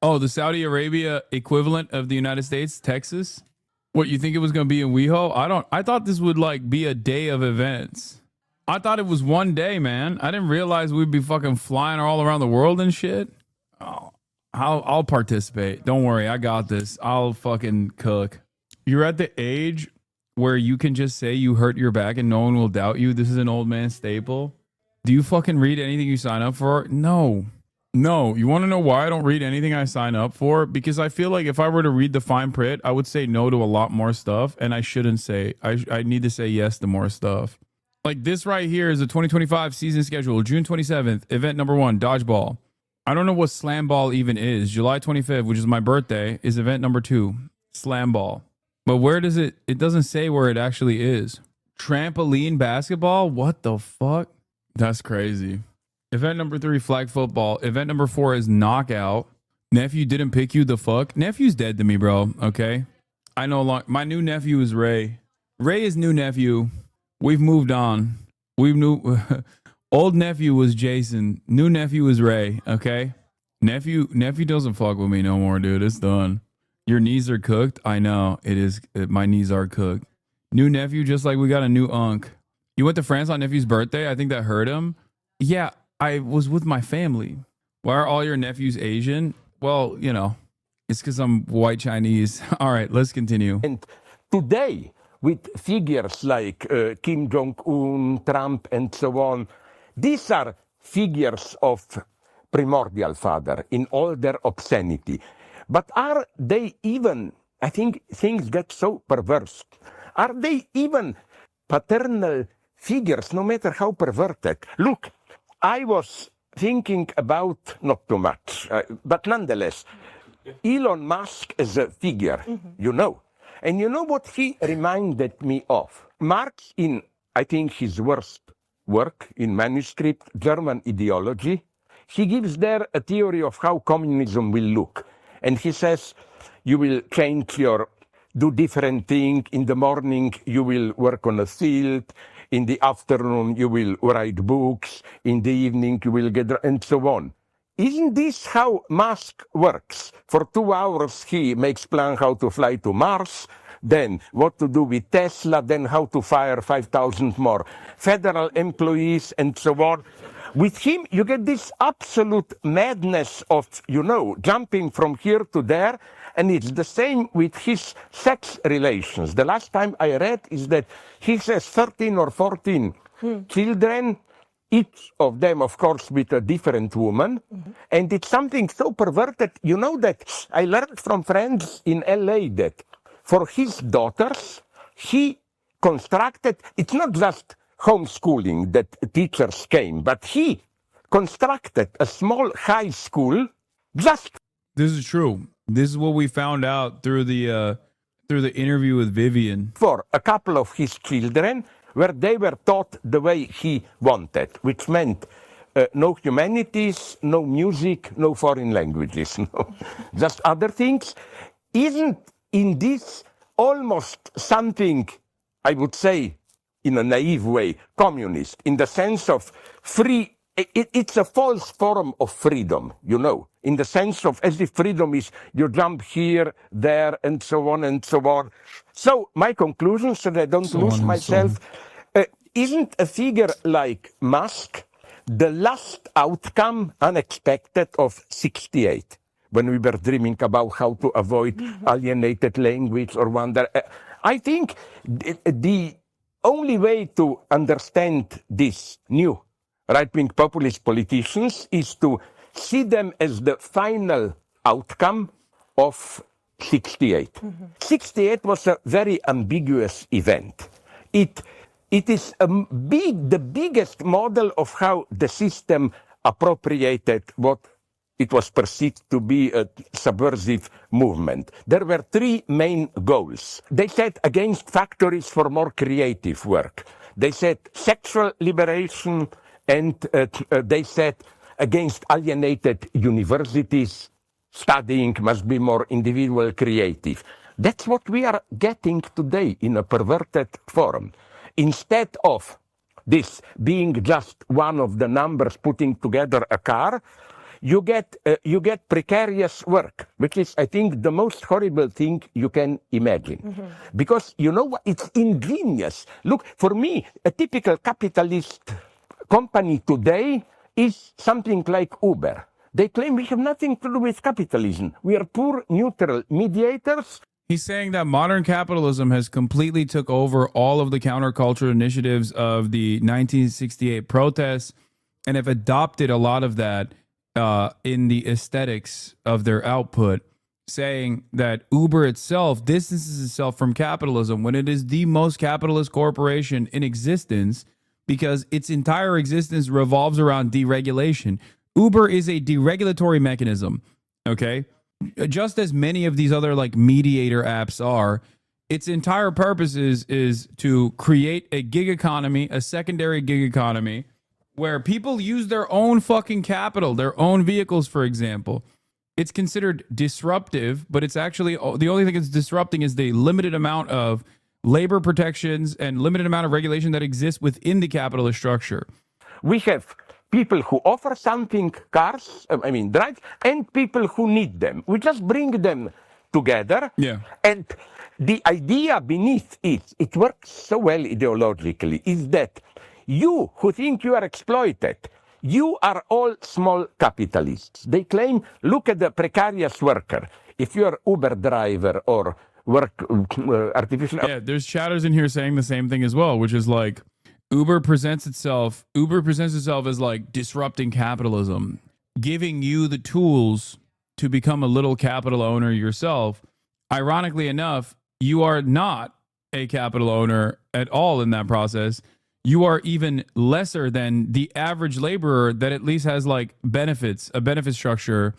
Oh, the Saudi Arabia equivalent of the United States, Texas? What, you think it was going to be in WeHo? I thought this would like be a day of events. I thought it was one day, man. I didn't realize we'd be fucking flying all around the world and shit. Oh, I'll participate. Don't worry. I got this. I'll fucking cook. You're at the age where you can just say you hurt your back and no one will doubt you. This is an old man staple. Do you fucking read anything you sign up for? No. You want to know why I don't read anything I sign up for? Because I feel like if I were to read the fine print, I would say no to a lot more stuff. And I shouldn't say. I need to say yes to more stuff. Like this right here is the 2025 season schedule. June 27th, event number 1, dodgeball. I don't know what slam ball even is. July 25th, which is my birthday, is event number 2, slam ball. But where does it doesn't say where it actually is. Trampoline basketball? What the fuck? That's crazy. Event number 3, flag football. Event number 4 is knockout. Nephew didn't pick you, the fuck? Nephew's dead to me, bro. Okay. I know my new nephew is Ray. Ray is new nephew. We've moved on. Old nephew was Jason. New nephew is Ray. Okay. Nephew doesn't fuck with me no more, dude. It's done. Your knees are cooked. I know it is. My knees are cooked. New nephew, just like we got a new unk. You went to France on nephew's birthday. I think that hurt him. Yeah, I was with my family. Why are all your nephews Asian? Well, you know, it's because I'm white Chinese. All right, let's continue. And today, with figures like Kim Jong-un, Trump, and so on, these are figures of primordial father in all their obscenity. But are they even, I think things get so perverse, are they even paternal figures, no matter how perverted? Look, I was thinking about, not too much, but nonetheless, Elon Musk as a figure, you know. And you know what he reminded me of? Marx, in, I think, his worst work in manuscript, German Ideology, he gives there a theory of how communism will look. And he says, you will do different things. In the morning, you will work on a field. In the afternoon, you will write books. In the evening, you will get, and so on. Isn't this how Musk works? For 2 hours, he makes plan how to fly to Mars, then what to do with Tesla, then how to fire 5,000 more federal employees, and so on. With him, you get this absolute madness of, you know, jumping from here to there, and it's the same with his sex relations. The last time I read is that he has 13 or 14 children, each of them, of course, with a different woman. And it's something so perverted. You know that I learned from friends in LA that for his daughters, he constructed, it's not just homeschooling that teachers came, but he constructed a small high school just... This is true. This is what we found out through the interview with Vivian. For a couple of his children, where they were taught the way he wanted, which meant no humanities, no music, no foreign languages, no, just other things. Isn't in this almost something I would say, in a naive way, communist, in the sense of free. It's a false form of freedom, in the sense of as if freedom is you jump here, there, and so on and so on. So my conclusion, so that I don't lose myself, isn't a figure like Musk the last outcome unexpected of 68, when we were dreaming about how to avoid alienated language or wonder. I think the only way to understand this new right-wing populist politicians is to see them as the final outcome of 68. 68 was a very ambiguous event. It is the biggest model of how the system appropriated what it was perceived to be a subversive movement. There were three main goals. They said against factories for more creative work. They said sexual liberation, and they said against alienated universities, studying must be more individual creative. That's what we are getting today in a perverted form. Instead of this being just one of the numbers putting together a car, you get precarious work, which is, I think, the most horrible thing you can imagine. Because you know what? It's ingenious. Look, for me, a typical capitalist company today is something like Uber. They claim we have nothing to do with capitalism. We are poor, neutral mediators. He's saying that modern capitalism has completely took over all of the counterculture initiatives of the 1968 protests and have adopted a lot of that in the aesthetics of their output, saying that Uber itself distances itself from capitalism when it is the most capitalist corporation in existence because its entire existence revolves around deregulation. Uber is a deregulatory mechanism, okay? Just as many of these other like mediator apps are, its entire purpose is to create a gig economy, a secondary gig economy, where people use their own fucking capital, their own vehicles, for example. It's considered disruptive, but it's actually the only thing it's disrupting is the limited amount of labor protections and limited amount of regulation that exists within the capitalist structure. We have people who offer something, cars, drive, and people who need them. We just bring them together. Yeah. And the idea beneath it works so well ideologically, is that you who think you are exploited, you are all small capitalists. They claim, look at the precarious worker. If you're Uber driver or work artificial... Yeah, there's chatters in here saying the same thing as well, which is like, Uber presents itself as like disrupting capitalism, giving you the tools to become a little capital owner yourself. Ironically enough, you are not a capital owner at all in that process. You are even lesser than the average laborer that at least has like benefits, a benefit structure,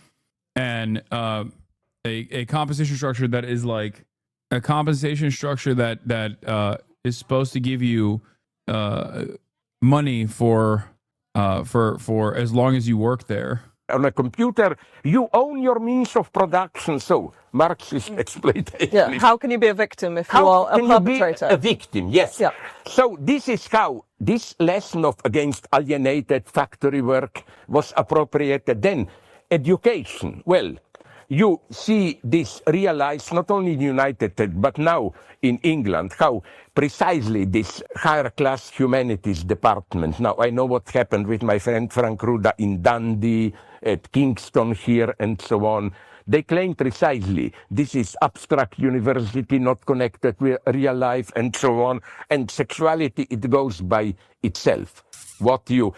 and a compensation structure that is like a compensation structure that is supposed to give you money for as long as you work there. On a computer, you own your means of production. So Marxist exploitation. Yeah. How can you be a victim if you are a perpetrator? A victim, yes. Yeah. So this is how this lesson of against alienated factory work was appropriated. Then education. Well, you see this realized not only in the United States, but now in England, how precisely this higher class humanities department. Now, I know what happened with my friend Frank Ruda in Dundee, at Kingston here, and so on. They claim precisely this is abstract university, not connected with real life, and so on. And sexuality, it goes by itself. What you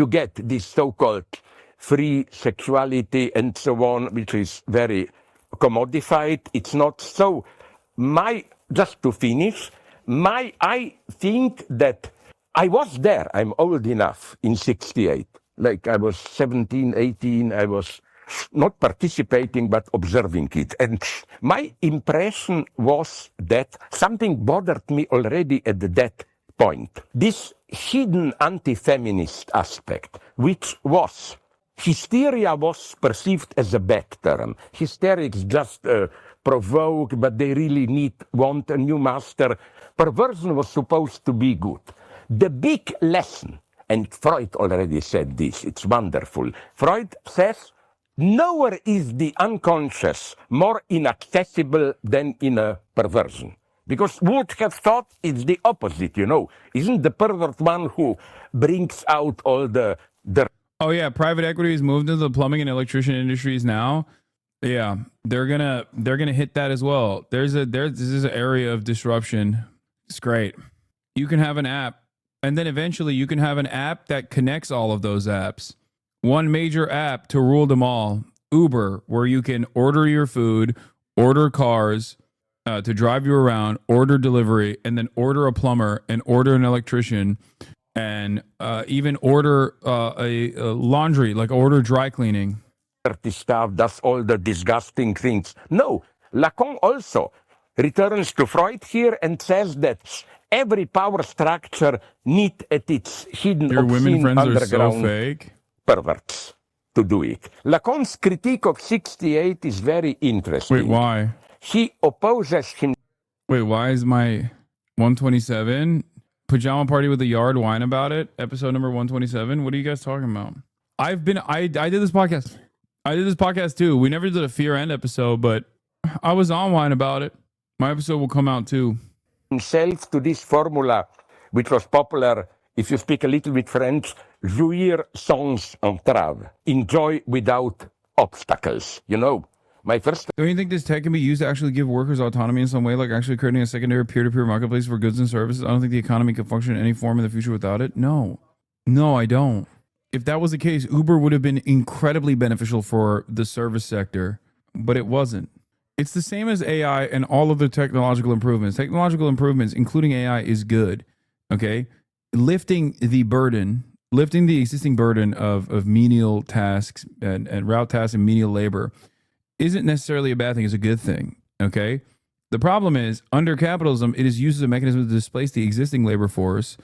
get this so-called free sexuality and so on, which is very commodified. It's not so. Just to finish, I think that I was there. I'm old enough in 68. Like I was 17, 18. I was not participating, but observing it. And my impression was that something bothered me already at that point. This hidden anti-feminist aspect, which was hysteria was perceived as a bad term. Hysterics just provoke, but they really want a new master. Perversion was supposed to be good. The big lesson, and Freud already said this, it's wonderful. Freud says, nowhere is the unconscious more inaccessible than in a perversion. Because would have thought it's the opposite, Isn't the pervert one who brings out all the... Oh yeah, private equity has moved into the plumbing and electrician industries now. Yeah, they're gonna hit that as well. This is an area of disruption. It's great. You can have an app, and then eventually you can have an app that connects all of those apps. One major app to rule them all. Uber, where you can order your food, order cars to drive you around, order delivery, and then order a plumber and order an electrician. And even order a laundry, like order dry cleaning. Dirty stuff, does all the disgusting things. No, Lacan also returns to Freud here and says that every power structure needs at its hidden Your women obscene friends underground are so fake. Perverts to do it. Lacan's critique of 68 is very interesting. Wait, why? He opposes him. Wait, why is my 127... Pajama Party with a Yard whine about it? Episode number 127. What are you guys talking about? I did this podcast. I did this podcast too. We never did a Fear End episode, but I was on whine about it. My episode will come out too. Himself to this formula, which was popular, if you speak a little bit French, jouir sans entrave. Enjoy without obstacles, My first... Don't you think this tech can be used to actually give workers autonomy in some way, like actually creating a secondary peer-to-peer marketplace for goods and services? I don't think the economy could function in any form in the future without it. No, I don't. If that was the case, Uber would have been incredibly beneficial for the service sector, but it wasn't. It's the same as AI and all of the technological improvements. Technological improvements, including AI, is good, okay? Lifting the existing burden of menial tasks and route tasks and menial labor isn't necessarily a bad thing. It's a good thing, okay? The problem is, under capitalism, it is used as a mechanism to displace the existing labor force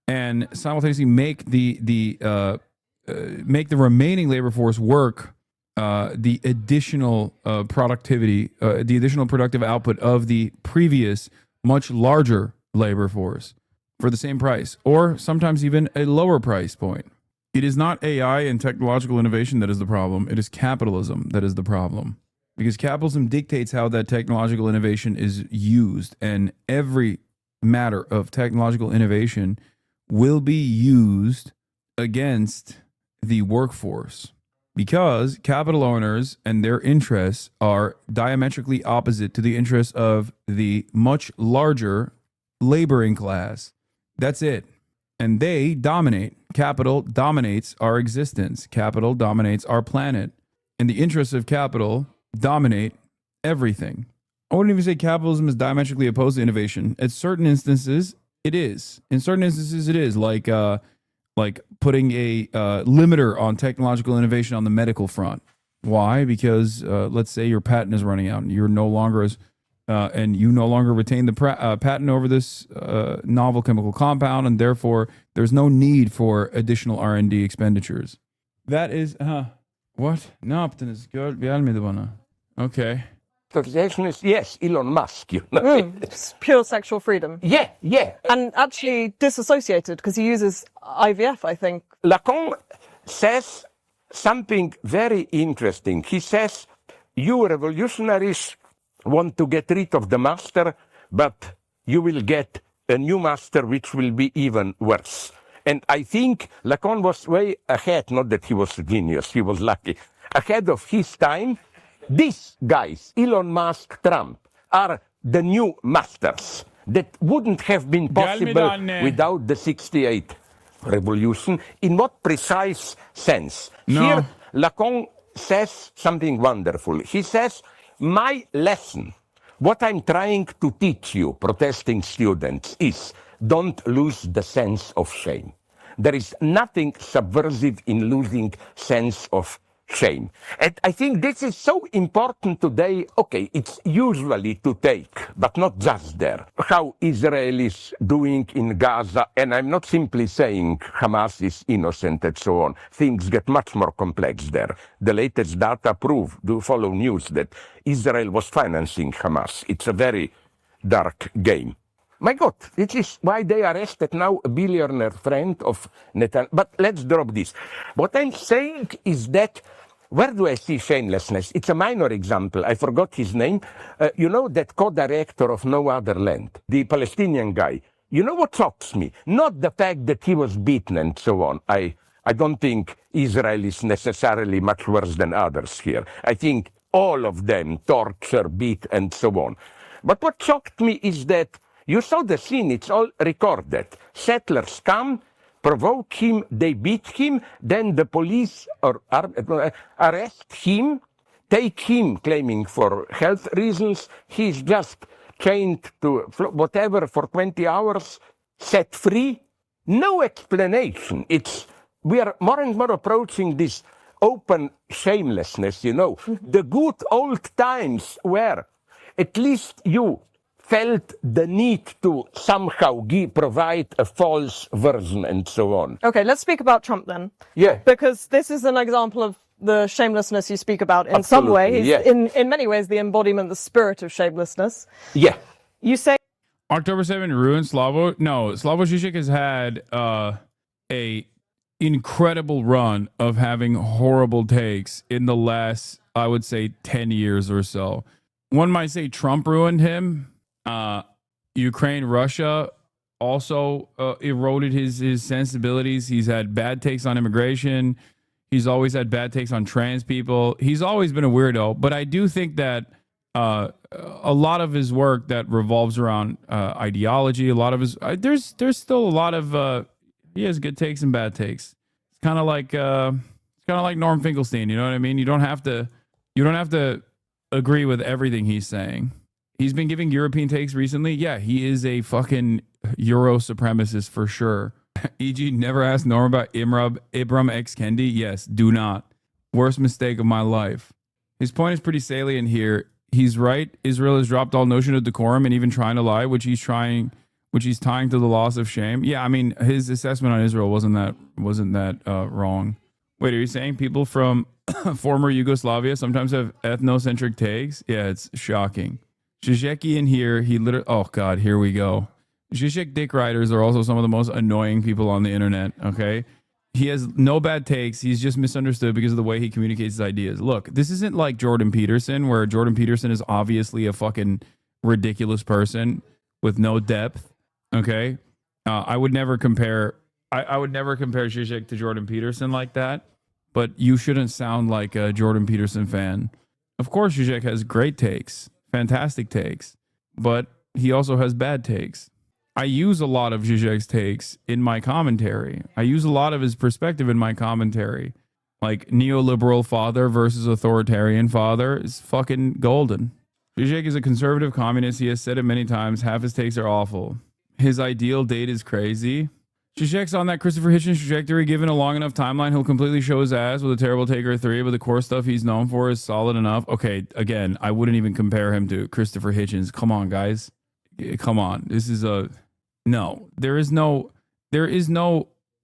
and simultaneously make the remaining labor force work the additional productivity, the additional productive output of the previous, much larger labor force for the same price, or sometimes even a lower price point. It is not AI and technological innovation that is the problem. It is capitalism that is the problem. Because capitalism dictates how that technological innovation is used, and every matter of technological innovation will be used against the workforce, because capital owners and their interests are diametrically opposite to the interests of the much larger laboring class. That's it. And they dominate. Capital dominates our existence. Capital dominates our planet. And the interests of capital dominate everything. I wouldn't even say capitalism is diametrically opposed to innovation. At certain instances, it is. In certain instances, it is. Like putting a limiter on technological innovation on the medical front. Why? Because let's say your patent is running out and you're no longer and you no longer retain the patent over this novel chemical compound, and therefore there's no need for additional R&D expenditures. That is, what? No, but it's good. Okay. Yes, Elon Musk. It's pure sexual freedom. Yeah. And actually disassociated, because he uses IVF, I think. Lacan says something very interesting. He says, you revolutionaries want to get rid of the master, but you will get a new master which will be even worse. And I think Lacan was way ahead, not that he was a genius, he was lucky, ahead of his time. These guys, Elon Musk, Trump, are the new masters that wouldn't have been possible without the 68 revolution. In what precise sense? No. Here, Lacan says something wonderful. He says, my lesson, what I'm trying to teach you, protesting students, is don't lose the sense of shame. There is nothing subversive in losing sense of shame. And I think this is so important today. Okay, it's usually to take, but not just there, how Israel is doing in Gaza. And I'm not simply saying Hamas is innocent and so on. Things get much more complex there. The latest data prove, do follow news, that Israel was financing Hamas. It's a very dark game. My God, this is why they arrested now a billionaire friend of Netanyahu. But let's drop this. What I'm saying is that, where do I see shamelessness? It's a minor example. I forgot his name. You know that co-director of No Other Land, the Palestinian guy. You know what shocks me? Not the fact that he was beaten and so on. I don't think Israel is necessarily much worse than others here. I think all of them torture, beat, and so on. But what shocked me is that you saw the scene, it's all recorded. Settlers come, provoke him, they beat him, then the police arrest him, take him, claiming for health reasons. He's just chained to whatever for 20 hours, set free. No explanation. We are more and more approaching this open shamelessness, you know. The good old times where at least you felt the need to somehow provide a false version and so on. Okay, let's speak about Trump then. Yeah. Because this is an example of the shamelessness you speak about in some ways. Yeah. In many ways, the embodiment, the spirit of shamelessness. Yeah. You say October 7 ruined Slavoj. No, Slavoj Žižek has had a incredible run of having horrible takes in the last, I would say, 10 years or so. One might say Trump ruined him. Ukraine, Russia also eroded his sensibilities. He's had bad takes on immigration. He's always had bad takes on trans people. He's always been a weirdo. But I do think that a lot of his work that revolves around ideology, a lot of his there's still a lot of he has good takes and bad takes. It's kind of like Norm Finkelstein. You know what I mean? You don't have to agree with everything he's saying. He's been giving European takes recently. Yeah, he is a fucking Euro supremacist for sure. E.g., never asked Norm about Ibram X. Kendi. Yes, do not. Worst mistake of my life. His point is pretty salient here. He's right. Israel has dropped all notion of decorum and even trying to lie, which he's tying to the loss of shame. Yeah, I mean, his assessment on Israel wasn't that wrong. Wait, are you saying people from former Yugoslavia sometimes have ethnocentric takes? Yeah, it's shocking. Zizek in here, he literally, oh God, here we go. Zizek dick riders are also some of the most annoying people on the internet, okay? He has no bad takes. He's just misunderstood because of the way he communicates his ideas. Look, this isn't like Jordan Peterson, where Jordan Peterson is obviously a fucking ridiculous person with no depth, okay? I would never compare Zizek to Jordan Peterson like that, but you shouldn't sound like a Jordan Peterson fan. Of course, Zizek has great takes. Fantastic takes, but he also has bad takes. I use a lot of Zizek's takes in my commentary. I use a lot of his perspective in my commentary. Like neoliberal father versus authoritarian father is fucking golden. Zizek is a conservative communist. He has said it many times. Half his takes are awful. His ideal date is crazy. Zizek's on that Christopher Hitchens trajectory. Given a long enough timeline, he'll completely show his ass with a terrible Taker 3, but the core stuff he's known for is solid enough. Okay, again, I wouldn't even compare him to Christopher Hitchens. Come on, guys. Come on. This is no. There is no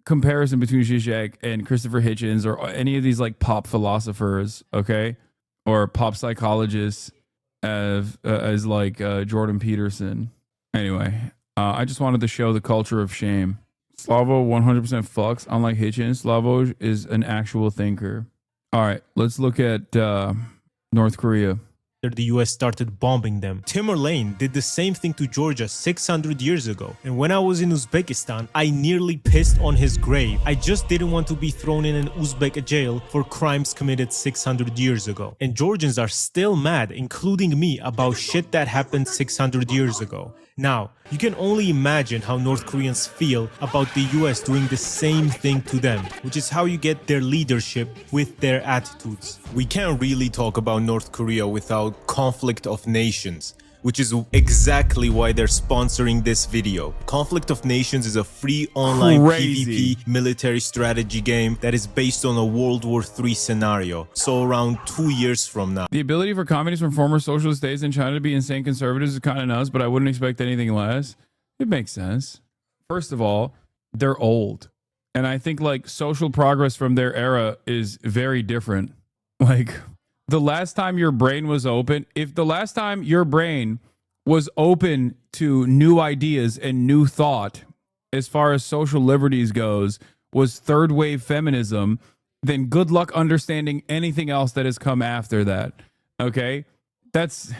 comparison between Zizek and Christopher Hitchens or any of these like pop philosophers, okay? Or pop psychologists as like Jordan Peterson. Anyway, I just wanted to show the culture of shame. Slavoj 100% fucks. Unlike Hitchens, Slavoj is an actual thinker. All right, let's look at North Korea. The US started bombing them. Timur Lane did the same thing to Georgia 600 years ago. And when I was in Uzbekistan, I nearly pissed on his grave. I just didn't want to be thrown in an Uzbek jail for crimes committed 600 years ago. And Georgians are still mad, including me, about shit that happened 600 years ago. Now, you can only imagine how North Koreans feel about the US doing the same thing to them, which is how you get their leadership with their attitudes. We can't really talk about North Korea without conflict of nations. which is exactly why they're sponsoring this video. Conflict of Nations is a free online Crazy. PvP military strategy game that is based on a World War III scenario, so around 2 years from now. The ability for communists from former socialist states in China to be insane conservatives is kind of nuts, but I wouldn't expect anything less. It makes sense. First of all, they're old. And I think like social progress from their era is very different. Like the last time your brain was open, if the last time your brain was open to new ideas and new thought as far as social liberties goes was third wave feminism, then good luck understanding anything else that has come after that. Okay? That's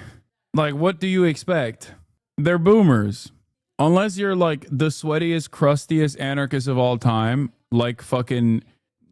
like, what do you expect? They're boomers. Unless you're like the sweatiest, crustiest anarchist of all time, like fucking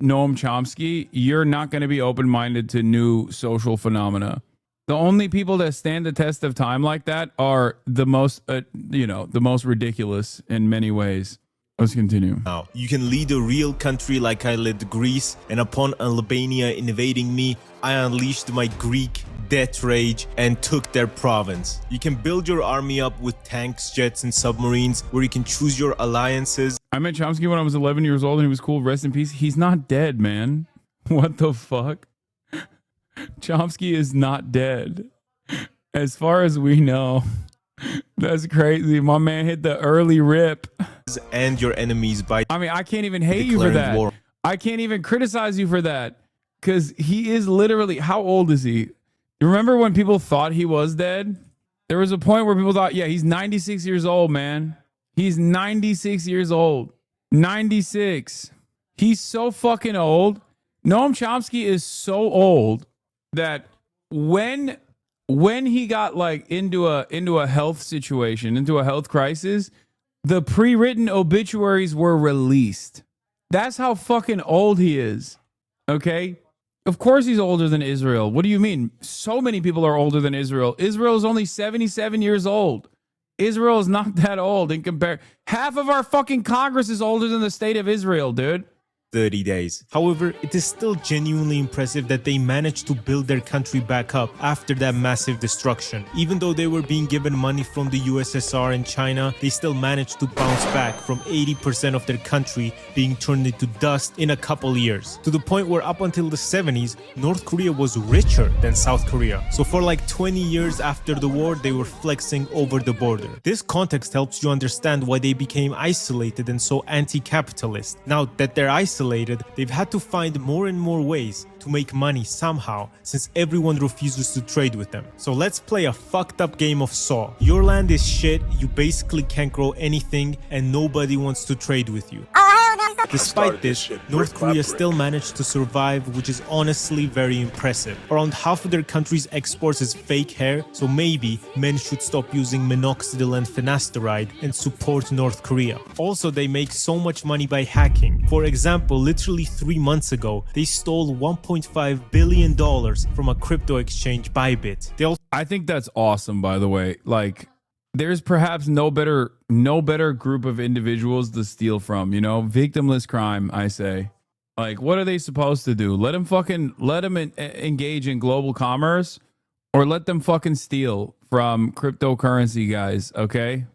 Noam Chomsky, you're not going to be open-minded to new social phenomena. The only people that stand the test of time like that are the most, the most ridiculous in many ways. Let's continue. Now, you can lead a real country like I led Greece, and upon Albania invading me, I unleashed my Greek death rage and took their province. You can build your army up with tanks, jets, and submarines where you can choose your alliances. I met Chomsky when I was 11 years old and he was cool. Rest in peace. He's not dead, man. What the fuck? Chomsky is not dead. As far as we know. That's crazy. My man hit the early rip. And your enemies by I can't even hate you for that. War. I can't even criticize you for that. Because he is literally, how old is he? You remember when people thought he was dead? There was a point where people thought, yeah, he's 96 years old, man. He's 96 years old. 96. He's so fucking old. Noam Chomsky is so old that when he got like into a health situation, into a health crisis, the pre-written obituaries were released. That's how fucking old he is. Okay? Of course he's older than Israel. What do you mean? So many people are older than Israel. Israel is only 77 years old. Israel is not that old in compare. Half of our fucking Congress is older than the state of Israel, dude. 30 days. However, it is still genuinely impressive that they managed to build their country back up after that massive destruction. Even though they were being given money from the USSR and China, they still managed to bounce back from 80% of their country being turned into dust in a couple years. To the point where up until the 70s, North Korea was richer than South Korea. So for like 20 years after the war, they were flexing over the border. This context helps you understand why they became isolated and so anti-capitalist. Now that they're isolated, they've had to find more and more ways to make money somehow, since everyone refuses to trade with them. So let's play a fucked up game of Saw. Your land is shit, you basically can't grow anything, and nobody wants to trade with you. Despite this, North Korea still managed to survive, which is honestly very impressive. Around half of their country's exports is fake hair, so maybe men should stop using minoxidil and finasteride and support North Korea. Also, they make so much money by hacking. For example, literally 3 months ago, they stole $1.5 billion from a crypto exchange, Bybit. I think that's awesome, by the way. Like, there's perhaps no better group of individuals to steal from, victimless crime, I say. Like, what are they supposed to do? Let them engage in global commerce, or let them fucking steal from cryptocurrency guys, okay?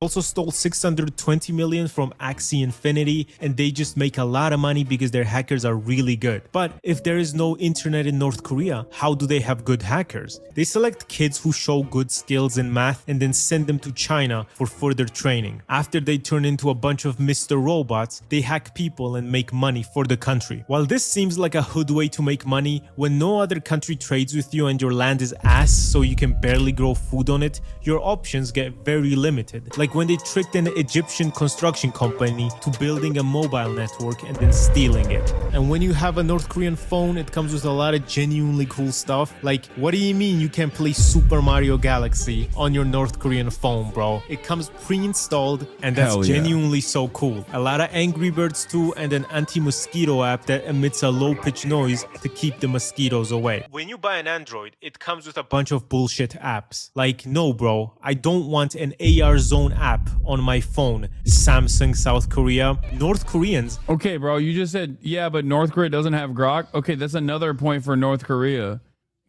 Also stole $620 million from Axie Infinity, and they just make a lot of money because their hackers are really good. But if there is no internet in North Korea, how do they have good hackers? They select kids who show good skills in math and then send them to China for further training. After they turn into a bunch of Mr. Robots, they hack people and make money for the country. While this seems like a hood way to make money, when no other country trades with you and your land is ass so you can barely grow food on it, your options get very limited. Like when they tricked an Egyptian construction company to building a mobile network and then stealing it. And when you have a North Korean phone, it comes with a lot of genuinely cool stuff. Like, what do you mean you can play Super Mario Galaxy on your North Korean phone, bro? It comes pre-installed, and that's genuinely so cool. A lot of Angry Birds too, and an anti-mosquito app that emits a low-pitched noise to keep the mosquitoes away. When you buy an Android, it comes with a bunch of bullshit apps. Like, no bro, I don't want an AR zone app on my phone. Samsung, South Korea, North Koreans. Okay, bro, you just said, yeah, but North Korea doesn't have grok. Okay, that's another point for North Korea.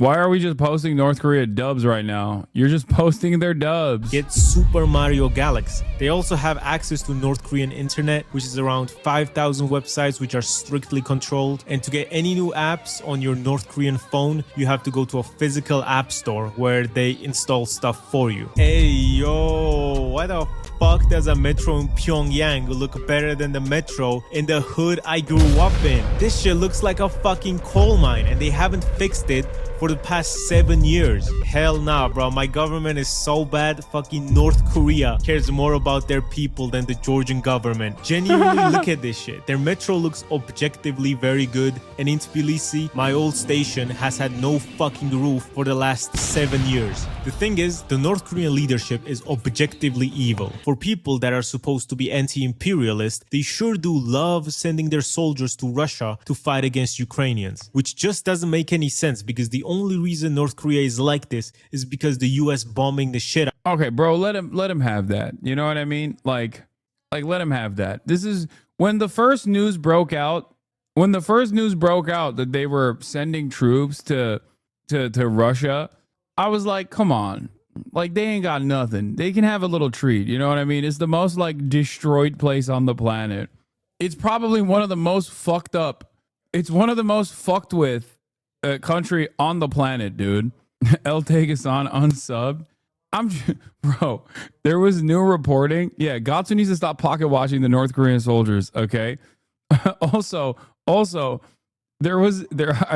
Why are we just posting North Korea dubs right now? You're just posting their dubs. Get Super Mario Galaxy. They also have access to North Korean internet, which is around 5,000 websites which are strictly controlled. And to get any new apps on your North Korean phone, you have to go to a physical app store where they install stuff for you. Hey, yo, why the fuck does a metro in Pyongyang look better than the metro in the hood I grew up in? This shit looks like a fucking coal mine, and they haven't fixed it for the past 7 years. Hell nah, bro. My government is so bad. Fucking North Korea cares more about their people than the Georgian government. Genuinely, look at this shit. Their metro looks objectively very good. And in Tbilisi, my old station has had no fucking roof for the last 7 years. The thing is, the North Korean leadership is objectively evil. For people that are supposed to be anti-imperialist, they sure do love sending their soldiers to Russia to fight against Ukrainians, which just doesn't make any sense, because the only reason North Korea is like this is because the US bombing the shit out. Okay, bro, let him have that. You know what I mean? Like let him have that. This is when the first news broke out. When the first news broke out that they were sending troops to Russia, I was like, come on. Like, they ain't got nothing. They can have a little treat. You know what I mean? It's the most like destroyed place on the planet. It's probably one of the most fucked up. It's one of the most fucked with country on the planet, dude. El Tegasan unsubbed. Bro, there was new reporting. Yeah, Gatsu needs to stop pocket watching the North Korean soldiers, okay? also, I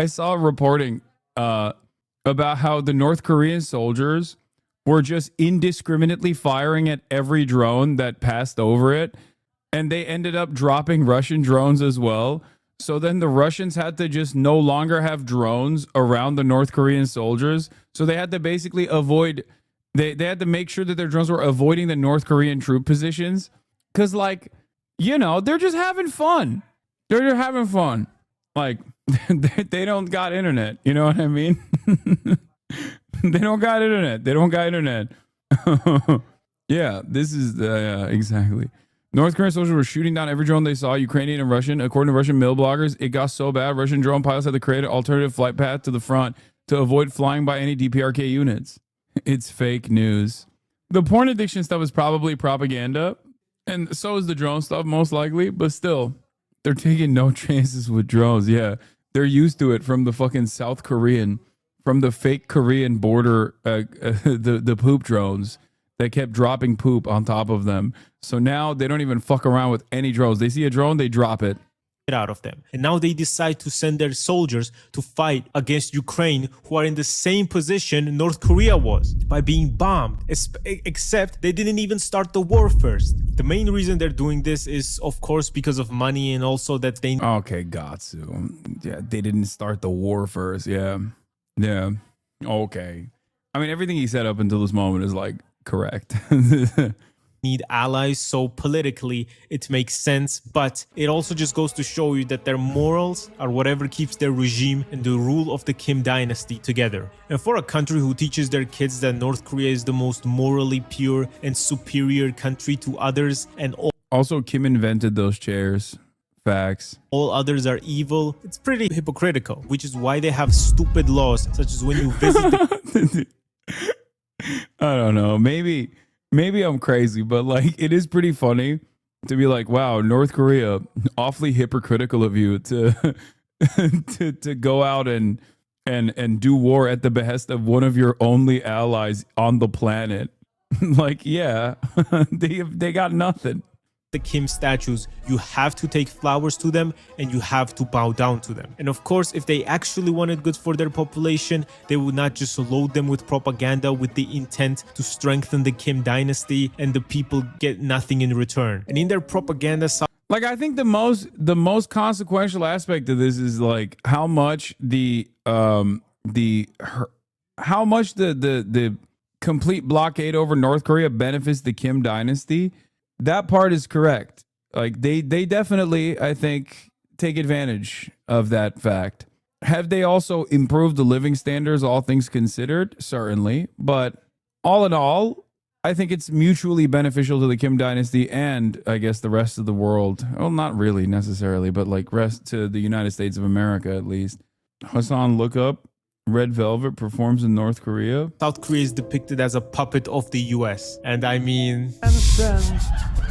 saw reporting about how the North Korean soldiers were just indiscriminately firing at every drone that passed over it, and they ended up dropping Russian drones as well. So then the Russians had to just no longer have drones around the North Korean soldiers. So they had to basically avoid, they had to make sure that their drones were avoiding the North Korean troop positions. Because, like, you know, they're just having fun. They're just having fun. Like, they don't got internet. You know what I mean? They don't got internet. They don't got internet. Yeah, this is, exactly. North Korean soldiers were shooting down every drone they saw, Ukrainian and Russian. According to Russian mill bloggers, it got so bad, Russian drone pilots had to create an alternative flight path to the front to avoid flying by any DPRK units. It's fake news. The porn addiction stuff is probably propaganda, and so is the drone stuff, most likely, but still, they're taking no chances with drones. Yeah, they're used to it from the fucking South Korean, from the fake Korean border, the poop drones that kept dropping poop on top of them. So now they don't even fuck around with any drones. They see a drone, they drop it. Out of them. And now they decide to send their soldiers to fight against Ukraine, who are in the same position North Korea was, by being bombed. Except they didn't even start the war first. The main reason they're doing this is, of course, because of money, and also that they... Okay, Gatsu. Yeah, they didn't start the war first. Yeah. Yeah. Okay. I mean, everything he said up until this moment is like correct. Need allies, so politically it makes sense, but it also just goes to show you that their morals are whatever keeps their regime and the rule of the Kim dynasty together. And for a country who teaches their kids that North Korea is the most morally pure and superior country to others, and also Kim invented those chairs. Facts. All others are evil, it's pretty hypocritical, which is why they have stupid laws, such as when you visit the... I don't know, maybe I'm crazy, but like, it is pretty funny to be like, wow, North Korea, awfully hypocritical of you to to go out and do war at the behest of one of your only allies on the planet. Like, yeah, they got nothing. The Kim statues, you have to take flowers to them and you have to bow down to them. And of course, if they actually wanted good for their population, they would not just load them with propaganda with the intent to strengthen the Kim dynasty, and the people get nothing in return. And in their propaganda, like, I think the most consequential aspect of this is like how much the complete blockade over North Korea benefits the Kim dynasty. That part is correct. Like, they definitely, I think, take advantage of that fact. Have they also improved the living standards, all things considered? Certainly. But all in all, I think it's mutually beneficial to the Kim dynasty and, I guess, the rest of the world. Well, not really necessarily, but like rest to the United States of America, at least. Hasan, look up Red Velvet performs in North Korea. South Korea is depicted as a puppet of the US. And I mean...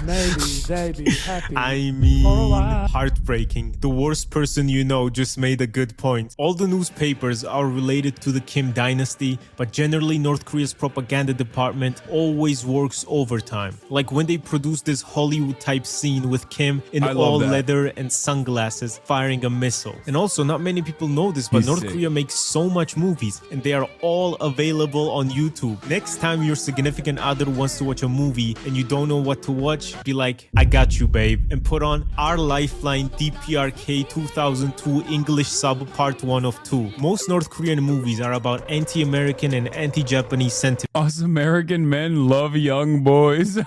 Maybe they be happy. I mean, heartbreaking. The worst person you know just made a good point. All the newspapers are related to the Kim dynasty, but generally North Korea's propaganda department always works overtime. Like when they produce this Hollywood type scene with Kim in all leather and sunglasses firing a missile. And also, not many people know this, but North Korea makes so much movies and they are all available on YouTube. Next time your significant other wants to watch a movie and you don't know what to watch, be like, I got you, babe, and put on Our Lifeline DPRK 2002 English sub part 1 of 2. Most North Korean movies are about anti-American and anti-Japanese sentiment. Us American men love young boys.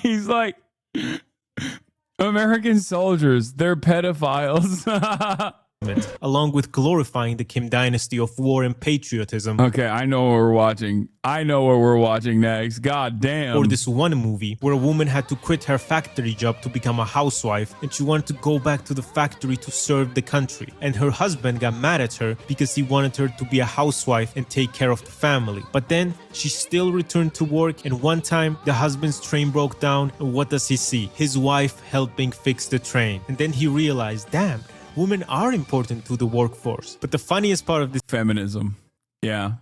He's like, American soldiers, they're pedophiles. Along with glorifying the Kim dynasty of war and patriotism. Okay, I know what we're watching. I know what we're watching next. God damn. Or this one movie where a woman had to quit her factory job to become a housewife and she wanted to go back to the factory to serve the country. And her husband got mad at her because he wanted her to be a housewife and take care of the family. But then she still returned to work, and one time the husband's train broke down, and what does he see? His wife helping fix the train. And then he realized, damn, women are important to the workforce. But the funniest part of this feminism, yeah,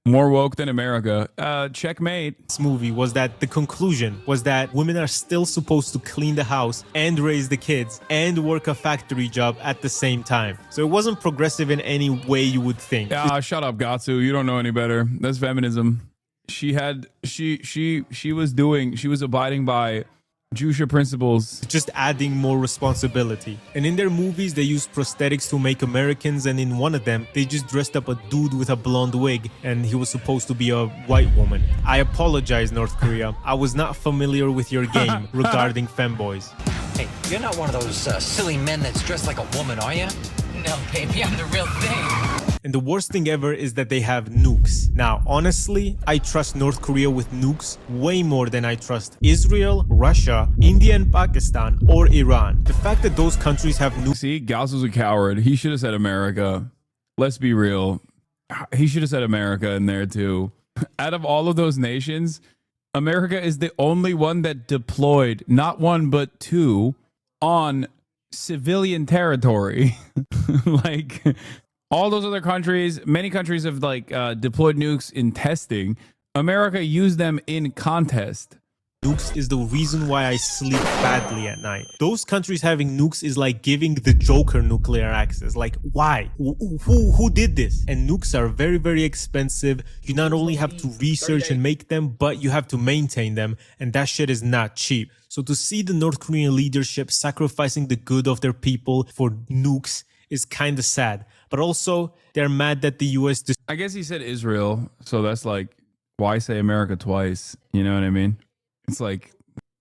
more woke than America. Checkmate. This movie was that the conclusion was that women are still supposed to clean the house and raise the kids and work a factory job at the same time. So it wasn't progressive in any way you would think. Shut up, Gatsu. You don't know any better. That's feminism. She was abiding by Jusha principles. Just adding more responsibility. And in their movies, they use prosthetics to make Americans, and in one of them, they just dressed up a dude with a blonde wig, and he was supposed to be a white woman. I apologize, North Korea. I was not familiar with your game regarding femboys. Hey, you're not one of those silly men that's dressed like a woman, are you? No, baby, I'm the real thing. And the worst thing ever is that they have nukes. Now, honestly, I trust North Korea with nukes way more than I trust Israel, Russia, India and Pakistan, or Iran. The fact that those countries have nukes... See, Gauss was a coward. He should have said America. Let's be real. He should have said America in there too. Out of all of those nations, America is the only one that deployed, not one, but two, on civilian territory. Like... all those other countries, many countries have deployed nukes in testing. America used them in contest. Nukes is the reason why I sleep badly at night. Those countries having nukes is like giving the Joker nuclear access. Like, why? Who did this? And nukes are very, very expensive. You not only have to research and make them, but you have to maintain them. And that shit is not cheap. So to see the North Korean leadership sacrificing the good of their people for nukes is kind of sad. But also, they're mad that the U.S. I guess he said Israel, so that's like, why say America twice? You know what I mean? It's like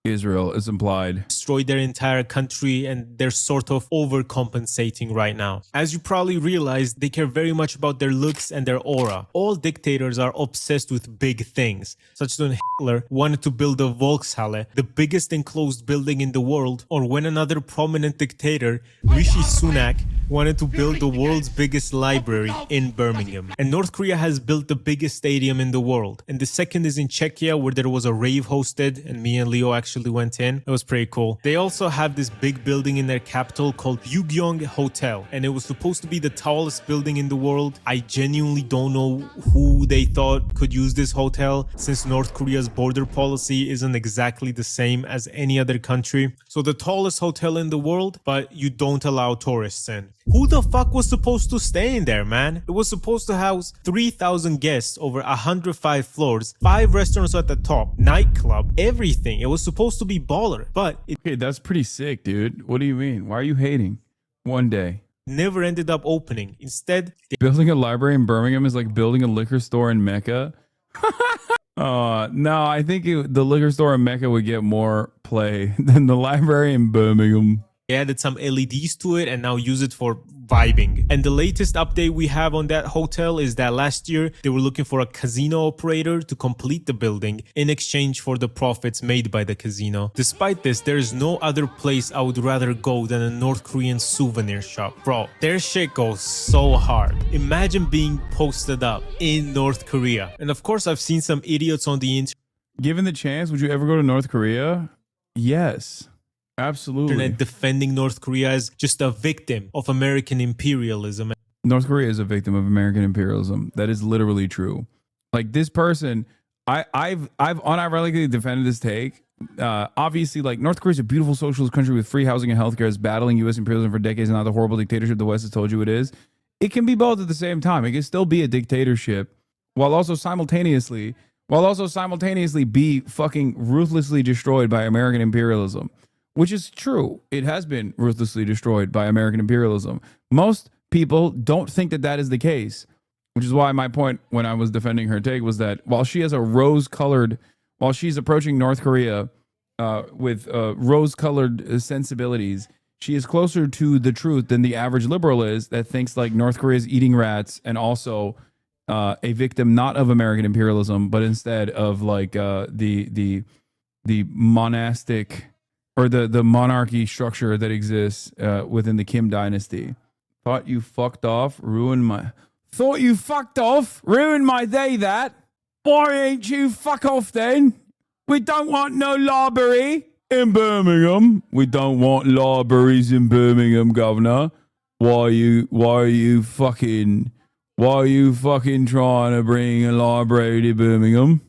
Israel is implied. Destroyed their entire country, and they're sort of overcompensating right now. As you probably realize, they care very much about their looks and their aura. All dictators are obsessed with big things, such as when Hitler wanted to build a Volkshalle, the biggest enclosed building in the world, or when another prominent dictator, Rishi Sunak, wanted to build the world's biggest library in Birmingham. And North Korea has built the biggest stadium in the world. And the second is in Czechia, where there was a rave hosted, and me and Leo actually went in. It was pretty cool. They also have this big building in their capital called Yugyong Hotel, and it was supposed to be the tallest building in the world. I genuinely don't know who they thought could use this hotel, since North Korea's border policy isn't exactly the same as any other country. So the tallest hotel in the world, but you don't allow tourists in. Who the fuck was supposed to stay in there, man? It was supposed to house 3,000 guests over 105 floors, 5 restaurants at the top, nightclub, everything. It was supposed to be baller, but okay, that's pretty sick, dude. What do you mean? Why are you hating? One day. Never ended up opening. Instead, building a library in Birmingham is like building a liquor store in Mecca. No, I think the liquor store in Mecca would get more play than the library in Birmingham. They added some LEDs to it and now use it for vibing. And the latest update we have on that hotel is that last year they were looking for a casino operator to complete the building in exchange for the profits made by the casino. Despite this, there is no other place I would rather go than a North Korean souvenir shop. Bro, their shit goes so hard. Imagine being posted up in North Korea. And of course, I've seen some idiots on the internet. Given the chance, would you ever go to North Korea? Yes. Absolutely. Defending North Korea as just a victim of American imperialism. North Korea is a victim of American imperialism. That is literally true. Like this person, I've unironically defended this take. Obviously, like North Korea is a beautiful socialist country with free housing and healthcare. Is battling U.S. imperialism for decades and not the horrible dictatorship the West has told you it is. It can be both at the same time. It can still be a dictatorship while also simultaneously be fucking ruthlessly destroyed by American imperialism. Which is true. It has been ruthlessly destroyed by American imperialism. Most people don't think that that is the case, which is why my point when I was defending her take was that while she's approaching North Korea with rose-colored sensibilities, she is closer to the truth than the average liberal is that thinks like North Korea is eating rats and also a victim not of American imperialism, but instead of like the monastic or the monarchy structure that exists within the Kim dynasty. Thought you fucked off, ruined my day, that. Why ain't you fuck off then? We don't want no library in Birmingham. We don't want libraries in Birmingham, Governor. Why are you fucking trying to bring a library to Birmingham?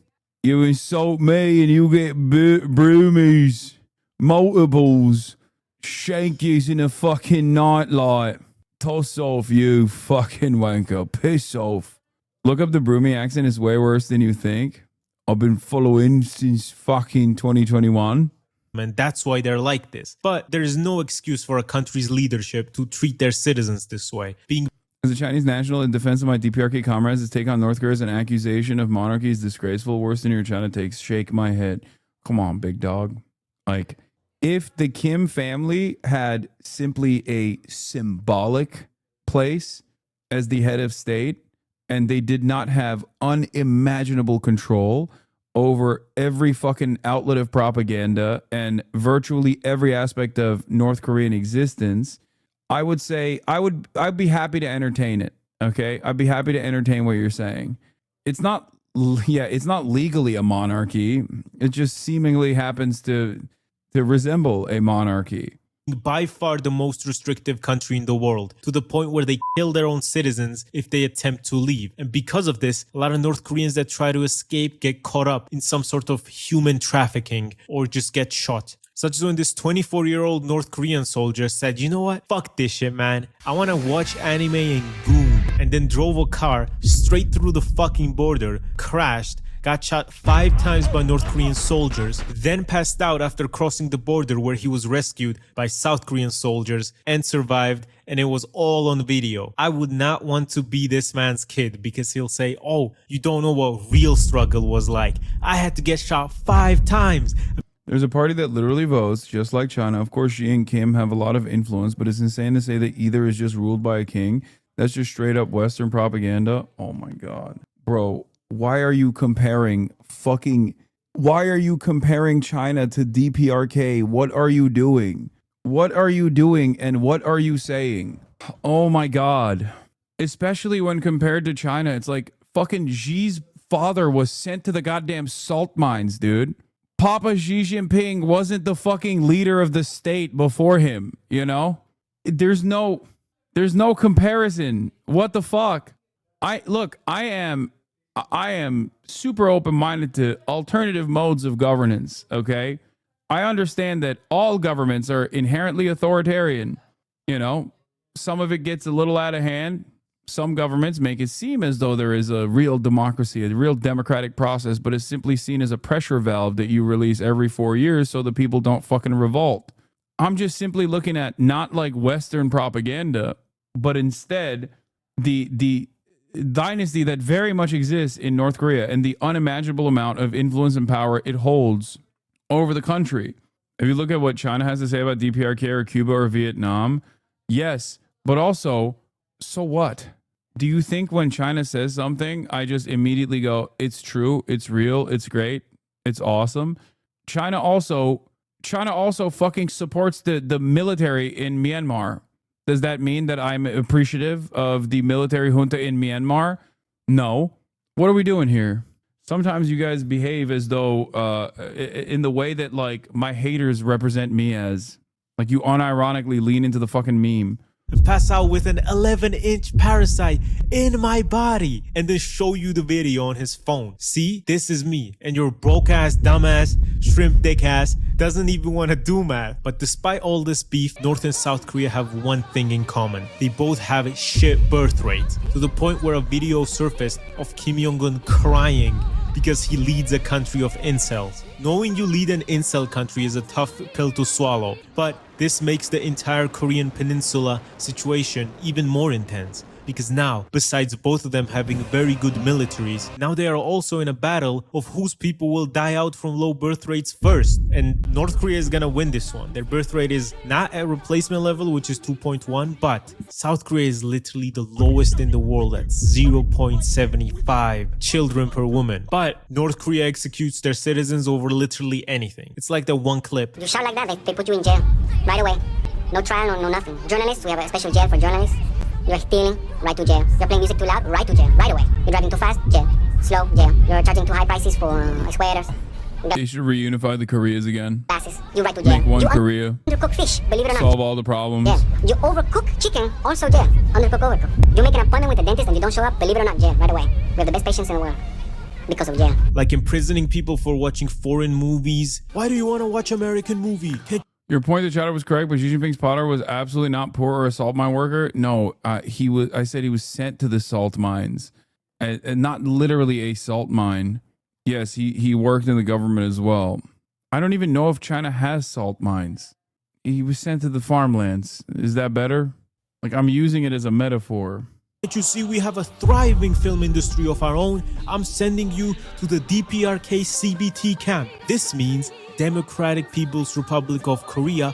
You insult me and you get broomies. Multiples, shankies in a fucking nightlight. Toss off, you fucking wanker. Piss off. Look up the Broomy accent. It's way worse than you think. I've been following since fucking 2021. And that's why they're like this. But there is no excuse for a country's leadership to treat their citizens this way. As a Chinese national in defense of my DPRK comrades, his take on North Korea as an accusation of monarchy is disgraceful. Worse than your China takes. Shake my head. Come on, big dog. Like, if the Kim family had simply a symbolic place as the head of state and they did not have unimaginable control over every fucking outlet of propaganda and virtually every aspect of North Korean existence, I would say I'd be happy to entertain it. Okay? I'd be happy to entertain what you're saying. It's not legally a monarchy. It just seemingly happens to resemble a monarchy. By far the most restrictive country in the world, to the point where they kill their own citizens if they attempt to leave. And because of this, a lot of North Koreans that try to escape get caught up in some sort of human trafficking or just get shot. Such as when this 24-year-old North Korean soldier said, you know what? Fuck this shit, man. I want to watch anime and goon. And then drove a car straight through the fucking border, crashed, got shot 5 times by North Korean soldiers, then passed out after crossing the border where he was rescued by South Korean soldiers and survived, and it was all on video. I would not want to be this man's kid because he'll say, oh, you don't know what real struggle was like. I had to get shot 5 times. There's a party that literally votes, just like China. Of course, Xi and Kim have a lot of influence, but it's insane to say that either is just ruled by a king. That's just straight up Western propaganda. Oh my God. Bro, why are you comparing China to DPRK? What are you doing? What are you doing and what are you saying? Oh my God. Especially when compared to China, it's like fucking Xi's father was sent to the goddamn salt mines, dude. Papa Xi Jinping wasn't the fucking leader of the state before him, you know? There's no comparison. What the fuck? I am super open-minded to alternative modes of governance, okay? I understand that all governments are inherently authoritarian, you know? Some of it gets a little out of hand. Some governments make it seem as though there is a real democracy, a real democratic process, but it's simply seen as a pressure valve that you release every 4 years so the people don't fucking revolt. I'm just simply looking at not like Western propaganda, but instead the dynasty that very much exists in North Korea and the unimaginable amount of influence and power it holds over the country. If you look at what China has to say about DPRK or Cuba or Vietnam, yes, But also, so what? Do you think when China says something, I just immediately go, it's true, it's real, it's great, it's awesome? China also fucking supports the military in Myanmar. Does that mean that I'm appreciative of the military junta in Myanmar? No. What are we doing here? Sometimes you guys behave as though in the way that like my haters represent me as. Like you unironically lean into the fucking meme. And pass out with an 11-inch parasite in my body and then show you the video on his phone. See, this is me, and your broke ass, dumbass, shrimp dick ass doesn't even want to do math. But despite all this beef, North and South Korea have one thing in common. They both have a shit birth rate, to the point where a video surfaced of Kim Jong-un crying because he leads a country of incels. Knowing you lead an incel country is a tough pill to swallow, but this makes the entire Korean peninsula situation even more intense. Because now, besides both of them having very good militaries, now they are also in a battle of whose people will die out from low birth rates first. And North Korea is gonna win this one. Their birth rate is not at replacement level, which is 2.1, but South Korea is literally the lowest in the world at 0.75 children per woman. But North Korea executes their citizens over literally anything. It's like the one clip. You shout like that, they put you in jail right away. No trial, no nothing. Journalists, we have a special jail for journalists. You're stealing, right to jail. You're playing music too loud, right to jail, right away. You're driving too fast, jail. Slow, jail. You're charging too high prices for sweaters. They should reunify the Koreas again. Glasses. You right to jail. Make one you Korea. Undercook fish, believe it or not. Solve all the problems. Yeah. You overcook chicken, also jail. Undercook, overcook. You make an appointment with the dentist and you don't show up, believe it or not, jail, right away. We have the best patients in the world. Because of jail. Like imprisoning people for watching foreign movies. Why do you want to watch American movie? Your point that Chatter was correct, but Xi Jinping's father was absolutely not poor or a salt mine worker. No, he was. I said he was sent to the salt mines, and not literally a salt mine. Yes, he worked in the government as well. I don't even know if China has salt mines. He was sent to the farmlands. Is that better? Like I'm using it as a metaphor. But you see, we have a thriving film industry of our own. I'm sending you to the DPRK CBT camp. This means Democratic People's Republic of Korea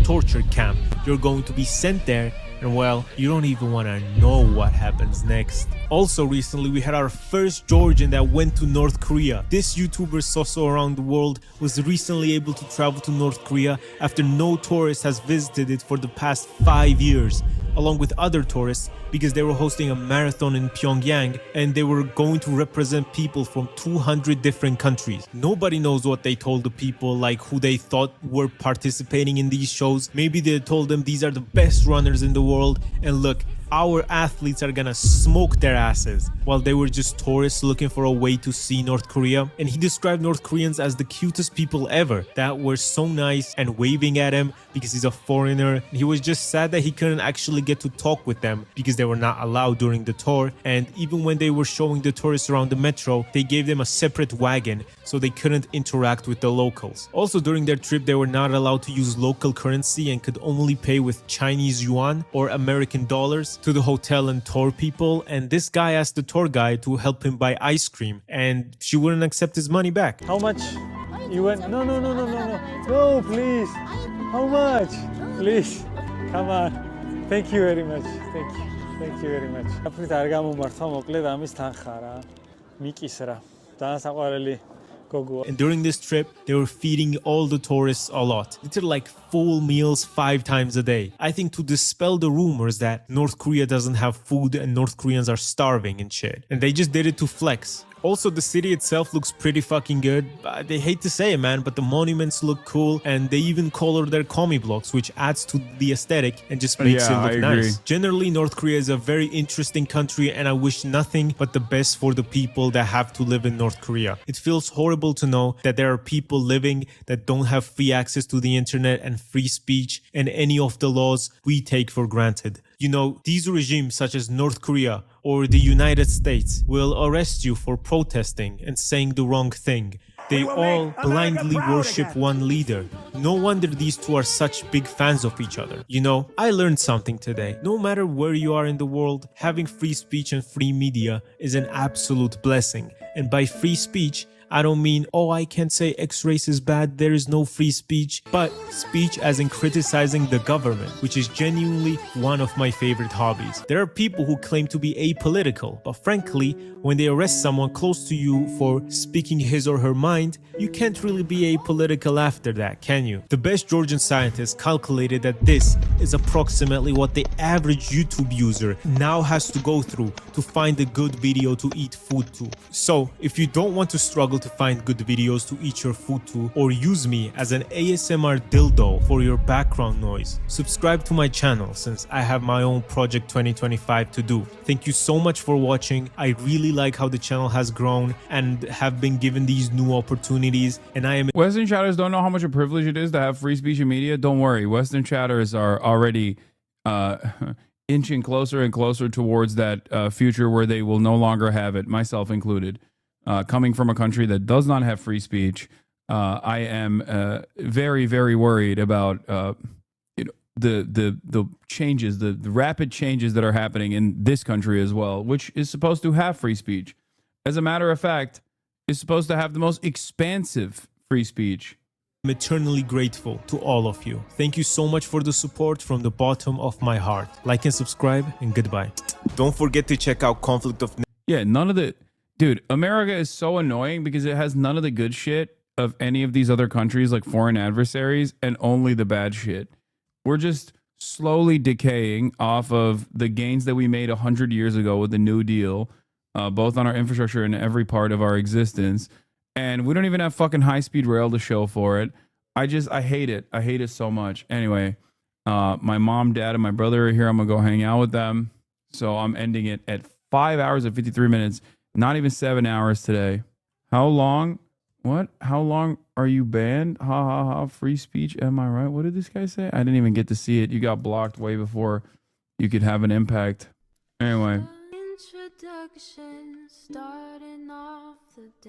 torture camp. You're going to be sent there, and well, you don't even want to know what happens next. Also recently, we had our first Georgian that went to North Korea. This YouTuber Soso around the world was recently able to travel to North Korea after no tourist has visited it for the past 5 years, along with other tourists, because they were hosting a marathon in Pyongyang and they were going to represent people from 200 different countries. Nobody knows what they told the people, like who they thought were participating in these shows. Maybe they told them these are the best runners in the world, and look, our athletes are gonna smoke their asses, while they were just tourists looking for a way to see North Korea. And he described North Koreans as the cutest people ever, that were so nice and waving at him because he's a foreigner. He was just sad that he couldn't actually get to talk with them because they were not allowed during the tour. And even when they were showing the tourists around the metro, they gave them a separate wagon so they couldn't interact with the locals. Also during their trip, they were not allowed to use local currency and could only pay with Chinese yuan or American dollars to the hotel and tour people. And this guy asked the tour guide to help him buy ice cream, and she wouldn't accept his money back. How much? You went? No, please. How much? Please. Come on. Thank you very much. Thank you very much. After that, I'm going to And during this trip, they were feeding all the tourists a lot. Literally like full meals 5 times a day. I think to dispel the rumors that North Korea doesn't have food and North Koreans are starving and shit. And they just did it to flex. Also, the city itself looks pretty fucking good. They hate to say it, man, but the monuments look cool, and they even color their commie blocks, which adds to the aesthetic and just makes it look nice. Generally, North Korea is a very interesting country, and I wish nothing but the best for the people that have to live in North Korea. It feels horrible to know that there are people living that don't have free access to the internet and free speech and any of the laws we take for granted. You know, these regimes such as North Korea or the United States will arrest you for protesting and saying the wrong thing. They all blindly worship one leader. No wonder these two are such big fans of each other. You know, I learned something today. No matter where you are in the world, having free speech and free media is an absolute blessing. And by free speech, I don't mean, oh, I can't say X race is bad, there is no free speech, but speech as in criticizing the government, which is genuinely one of my favorite hobbies. There are people who claim to be apolitical, but frankly, when they arrest someone close to you for speaking his or her mind, you can't really be apolitical after that, can you? The best Georgian scientists calculated that this is approximately what the average YouTube user now has to go through to find a good video to eat food to. So, if you don't want to struggle to find good videos to eat your food to, or use me as an ASMR dildo for your background noise, subscribe to my channel since I have my own Project 2025 to do. Thank you so much for watching. I really like how the channel has grown and have been given these new opportunities, and I am... Western chatters don't know how much a privilege it is to have free speech in media. Don't worry, Western chatters are already inching closer and closer towards that future where they will no longer have it, myself included. Coming from a country that does not have free speech, I am very, very worried about the changes, the rapid changes that are happening in this country as well, which is supposed to have free speech. As a matter of fact, is supposed to have the most expansive free speech. I'm eternally grateful to all of you. Thank you so much for the support from the bottom of my heart. Like and subscribe, and goodbye. Don't forget to check out Conflict of... Yeah, none of the... Dude, America is so annoying because it has none of the good shit of any of these other countries like foreign adversaries and only the bad shit. We're just slowly decaying off of the gains that we made 100 years ago with the New Deal, both on our infrastructure and every part of our existence. And we don't even have fucking high-speed rail to show for it. I hate it. I hate it so much. Anyway, my mom, dad, and my brother are here. I'm going to go hang out with them. So I'm ending it at 5 hours and 53 minutes. Not even 7 hours today. How long? What? How long are you banned? Ha ha ha. Free speech. Am I right? What did this guy say? I didn't even get to see it. You got blocked way before you could have an impact. Anyway.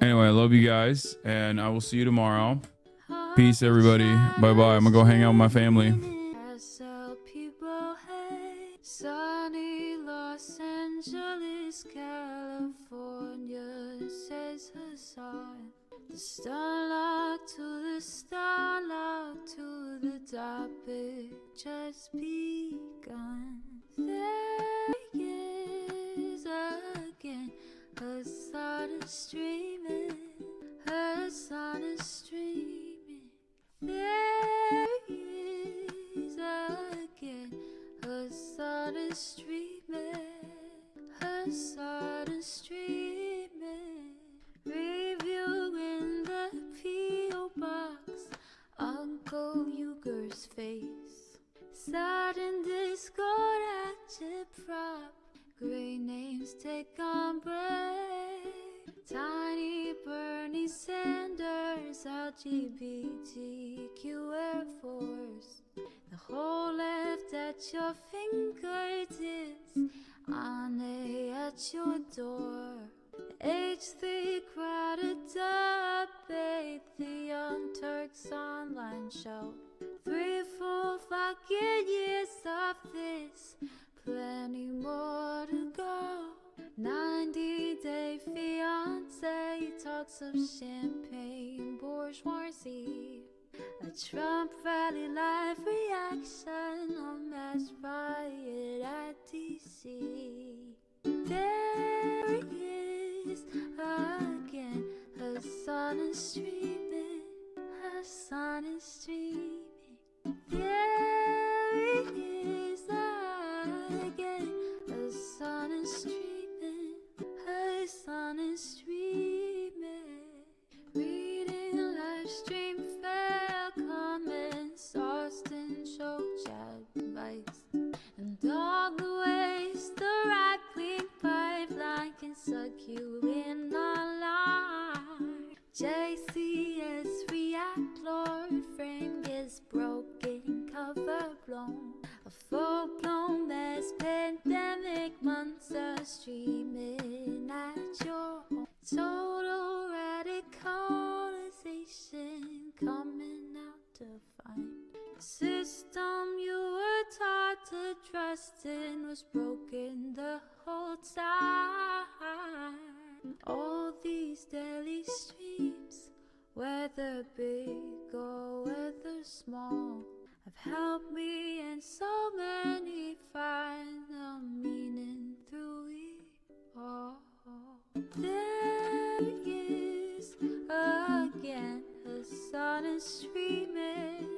Anyway, I love you guys, and I will see you tomorrow. Peace, everybody. Bye-bye. I'm going to go hang out with my family. Sunny Los Angeles, California, says Hasan. The starlight to the starlight to the topic just begun. There is again, Hasan is streaming, Hasan is streaming. There is again, Hasan is streaming, Hasan is streaming. Reviewing the P.O. box, Uncle Uyghur's face. Sat in Discord at your prop, great names take on break. Tiny Bernie Sanders, LGBTQ Air Force. The whole left at your fingertips, Ane at your door. H3 crowded debate, the Young Turks online show. 3 full fucking years of this, plenty more to go. 90-day fiance, talks of champagne bourgeoisie. A Trump rally live reaction, a mass riot at DC. There he is again, Hasan is streaming, Hasan is streaming. There he is again, Hasan is streaming, Hasan is streaming. Reading a live stream, fair comments, Austin show chat advice, and all the ways the right-wing pipeline can suck you in online. JCS react, Lord frame gets broken, cover blown. A full-blown mass pandemic, monster streaming at your home. Total radicalization coming out to find. The system you were taught to trust in was broken the whole time. All these daily streams whether big or whether small, have helped me and so many find the meaning through it all. There is again, her sun is streaming,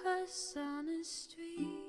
her sun is streaming.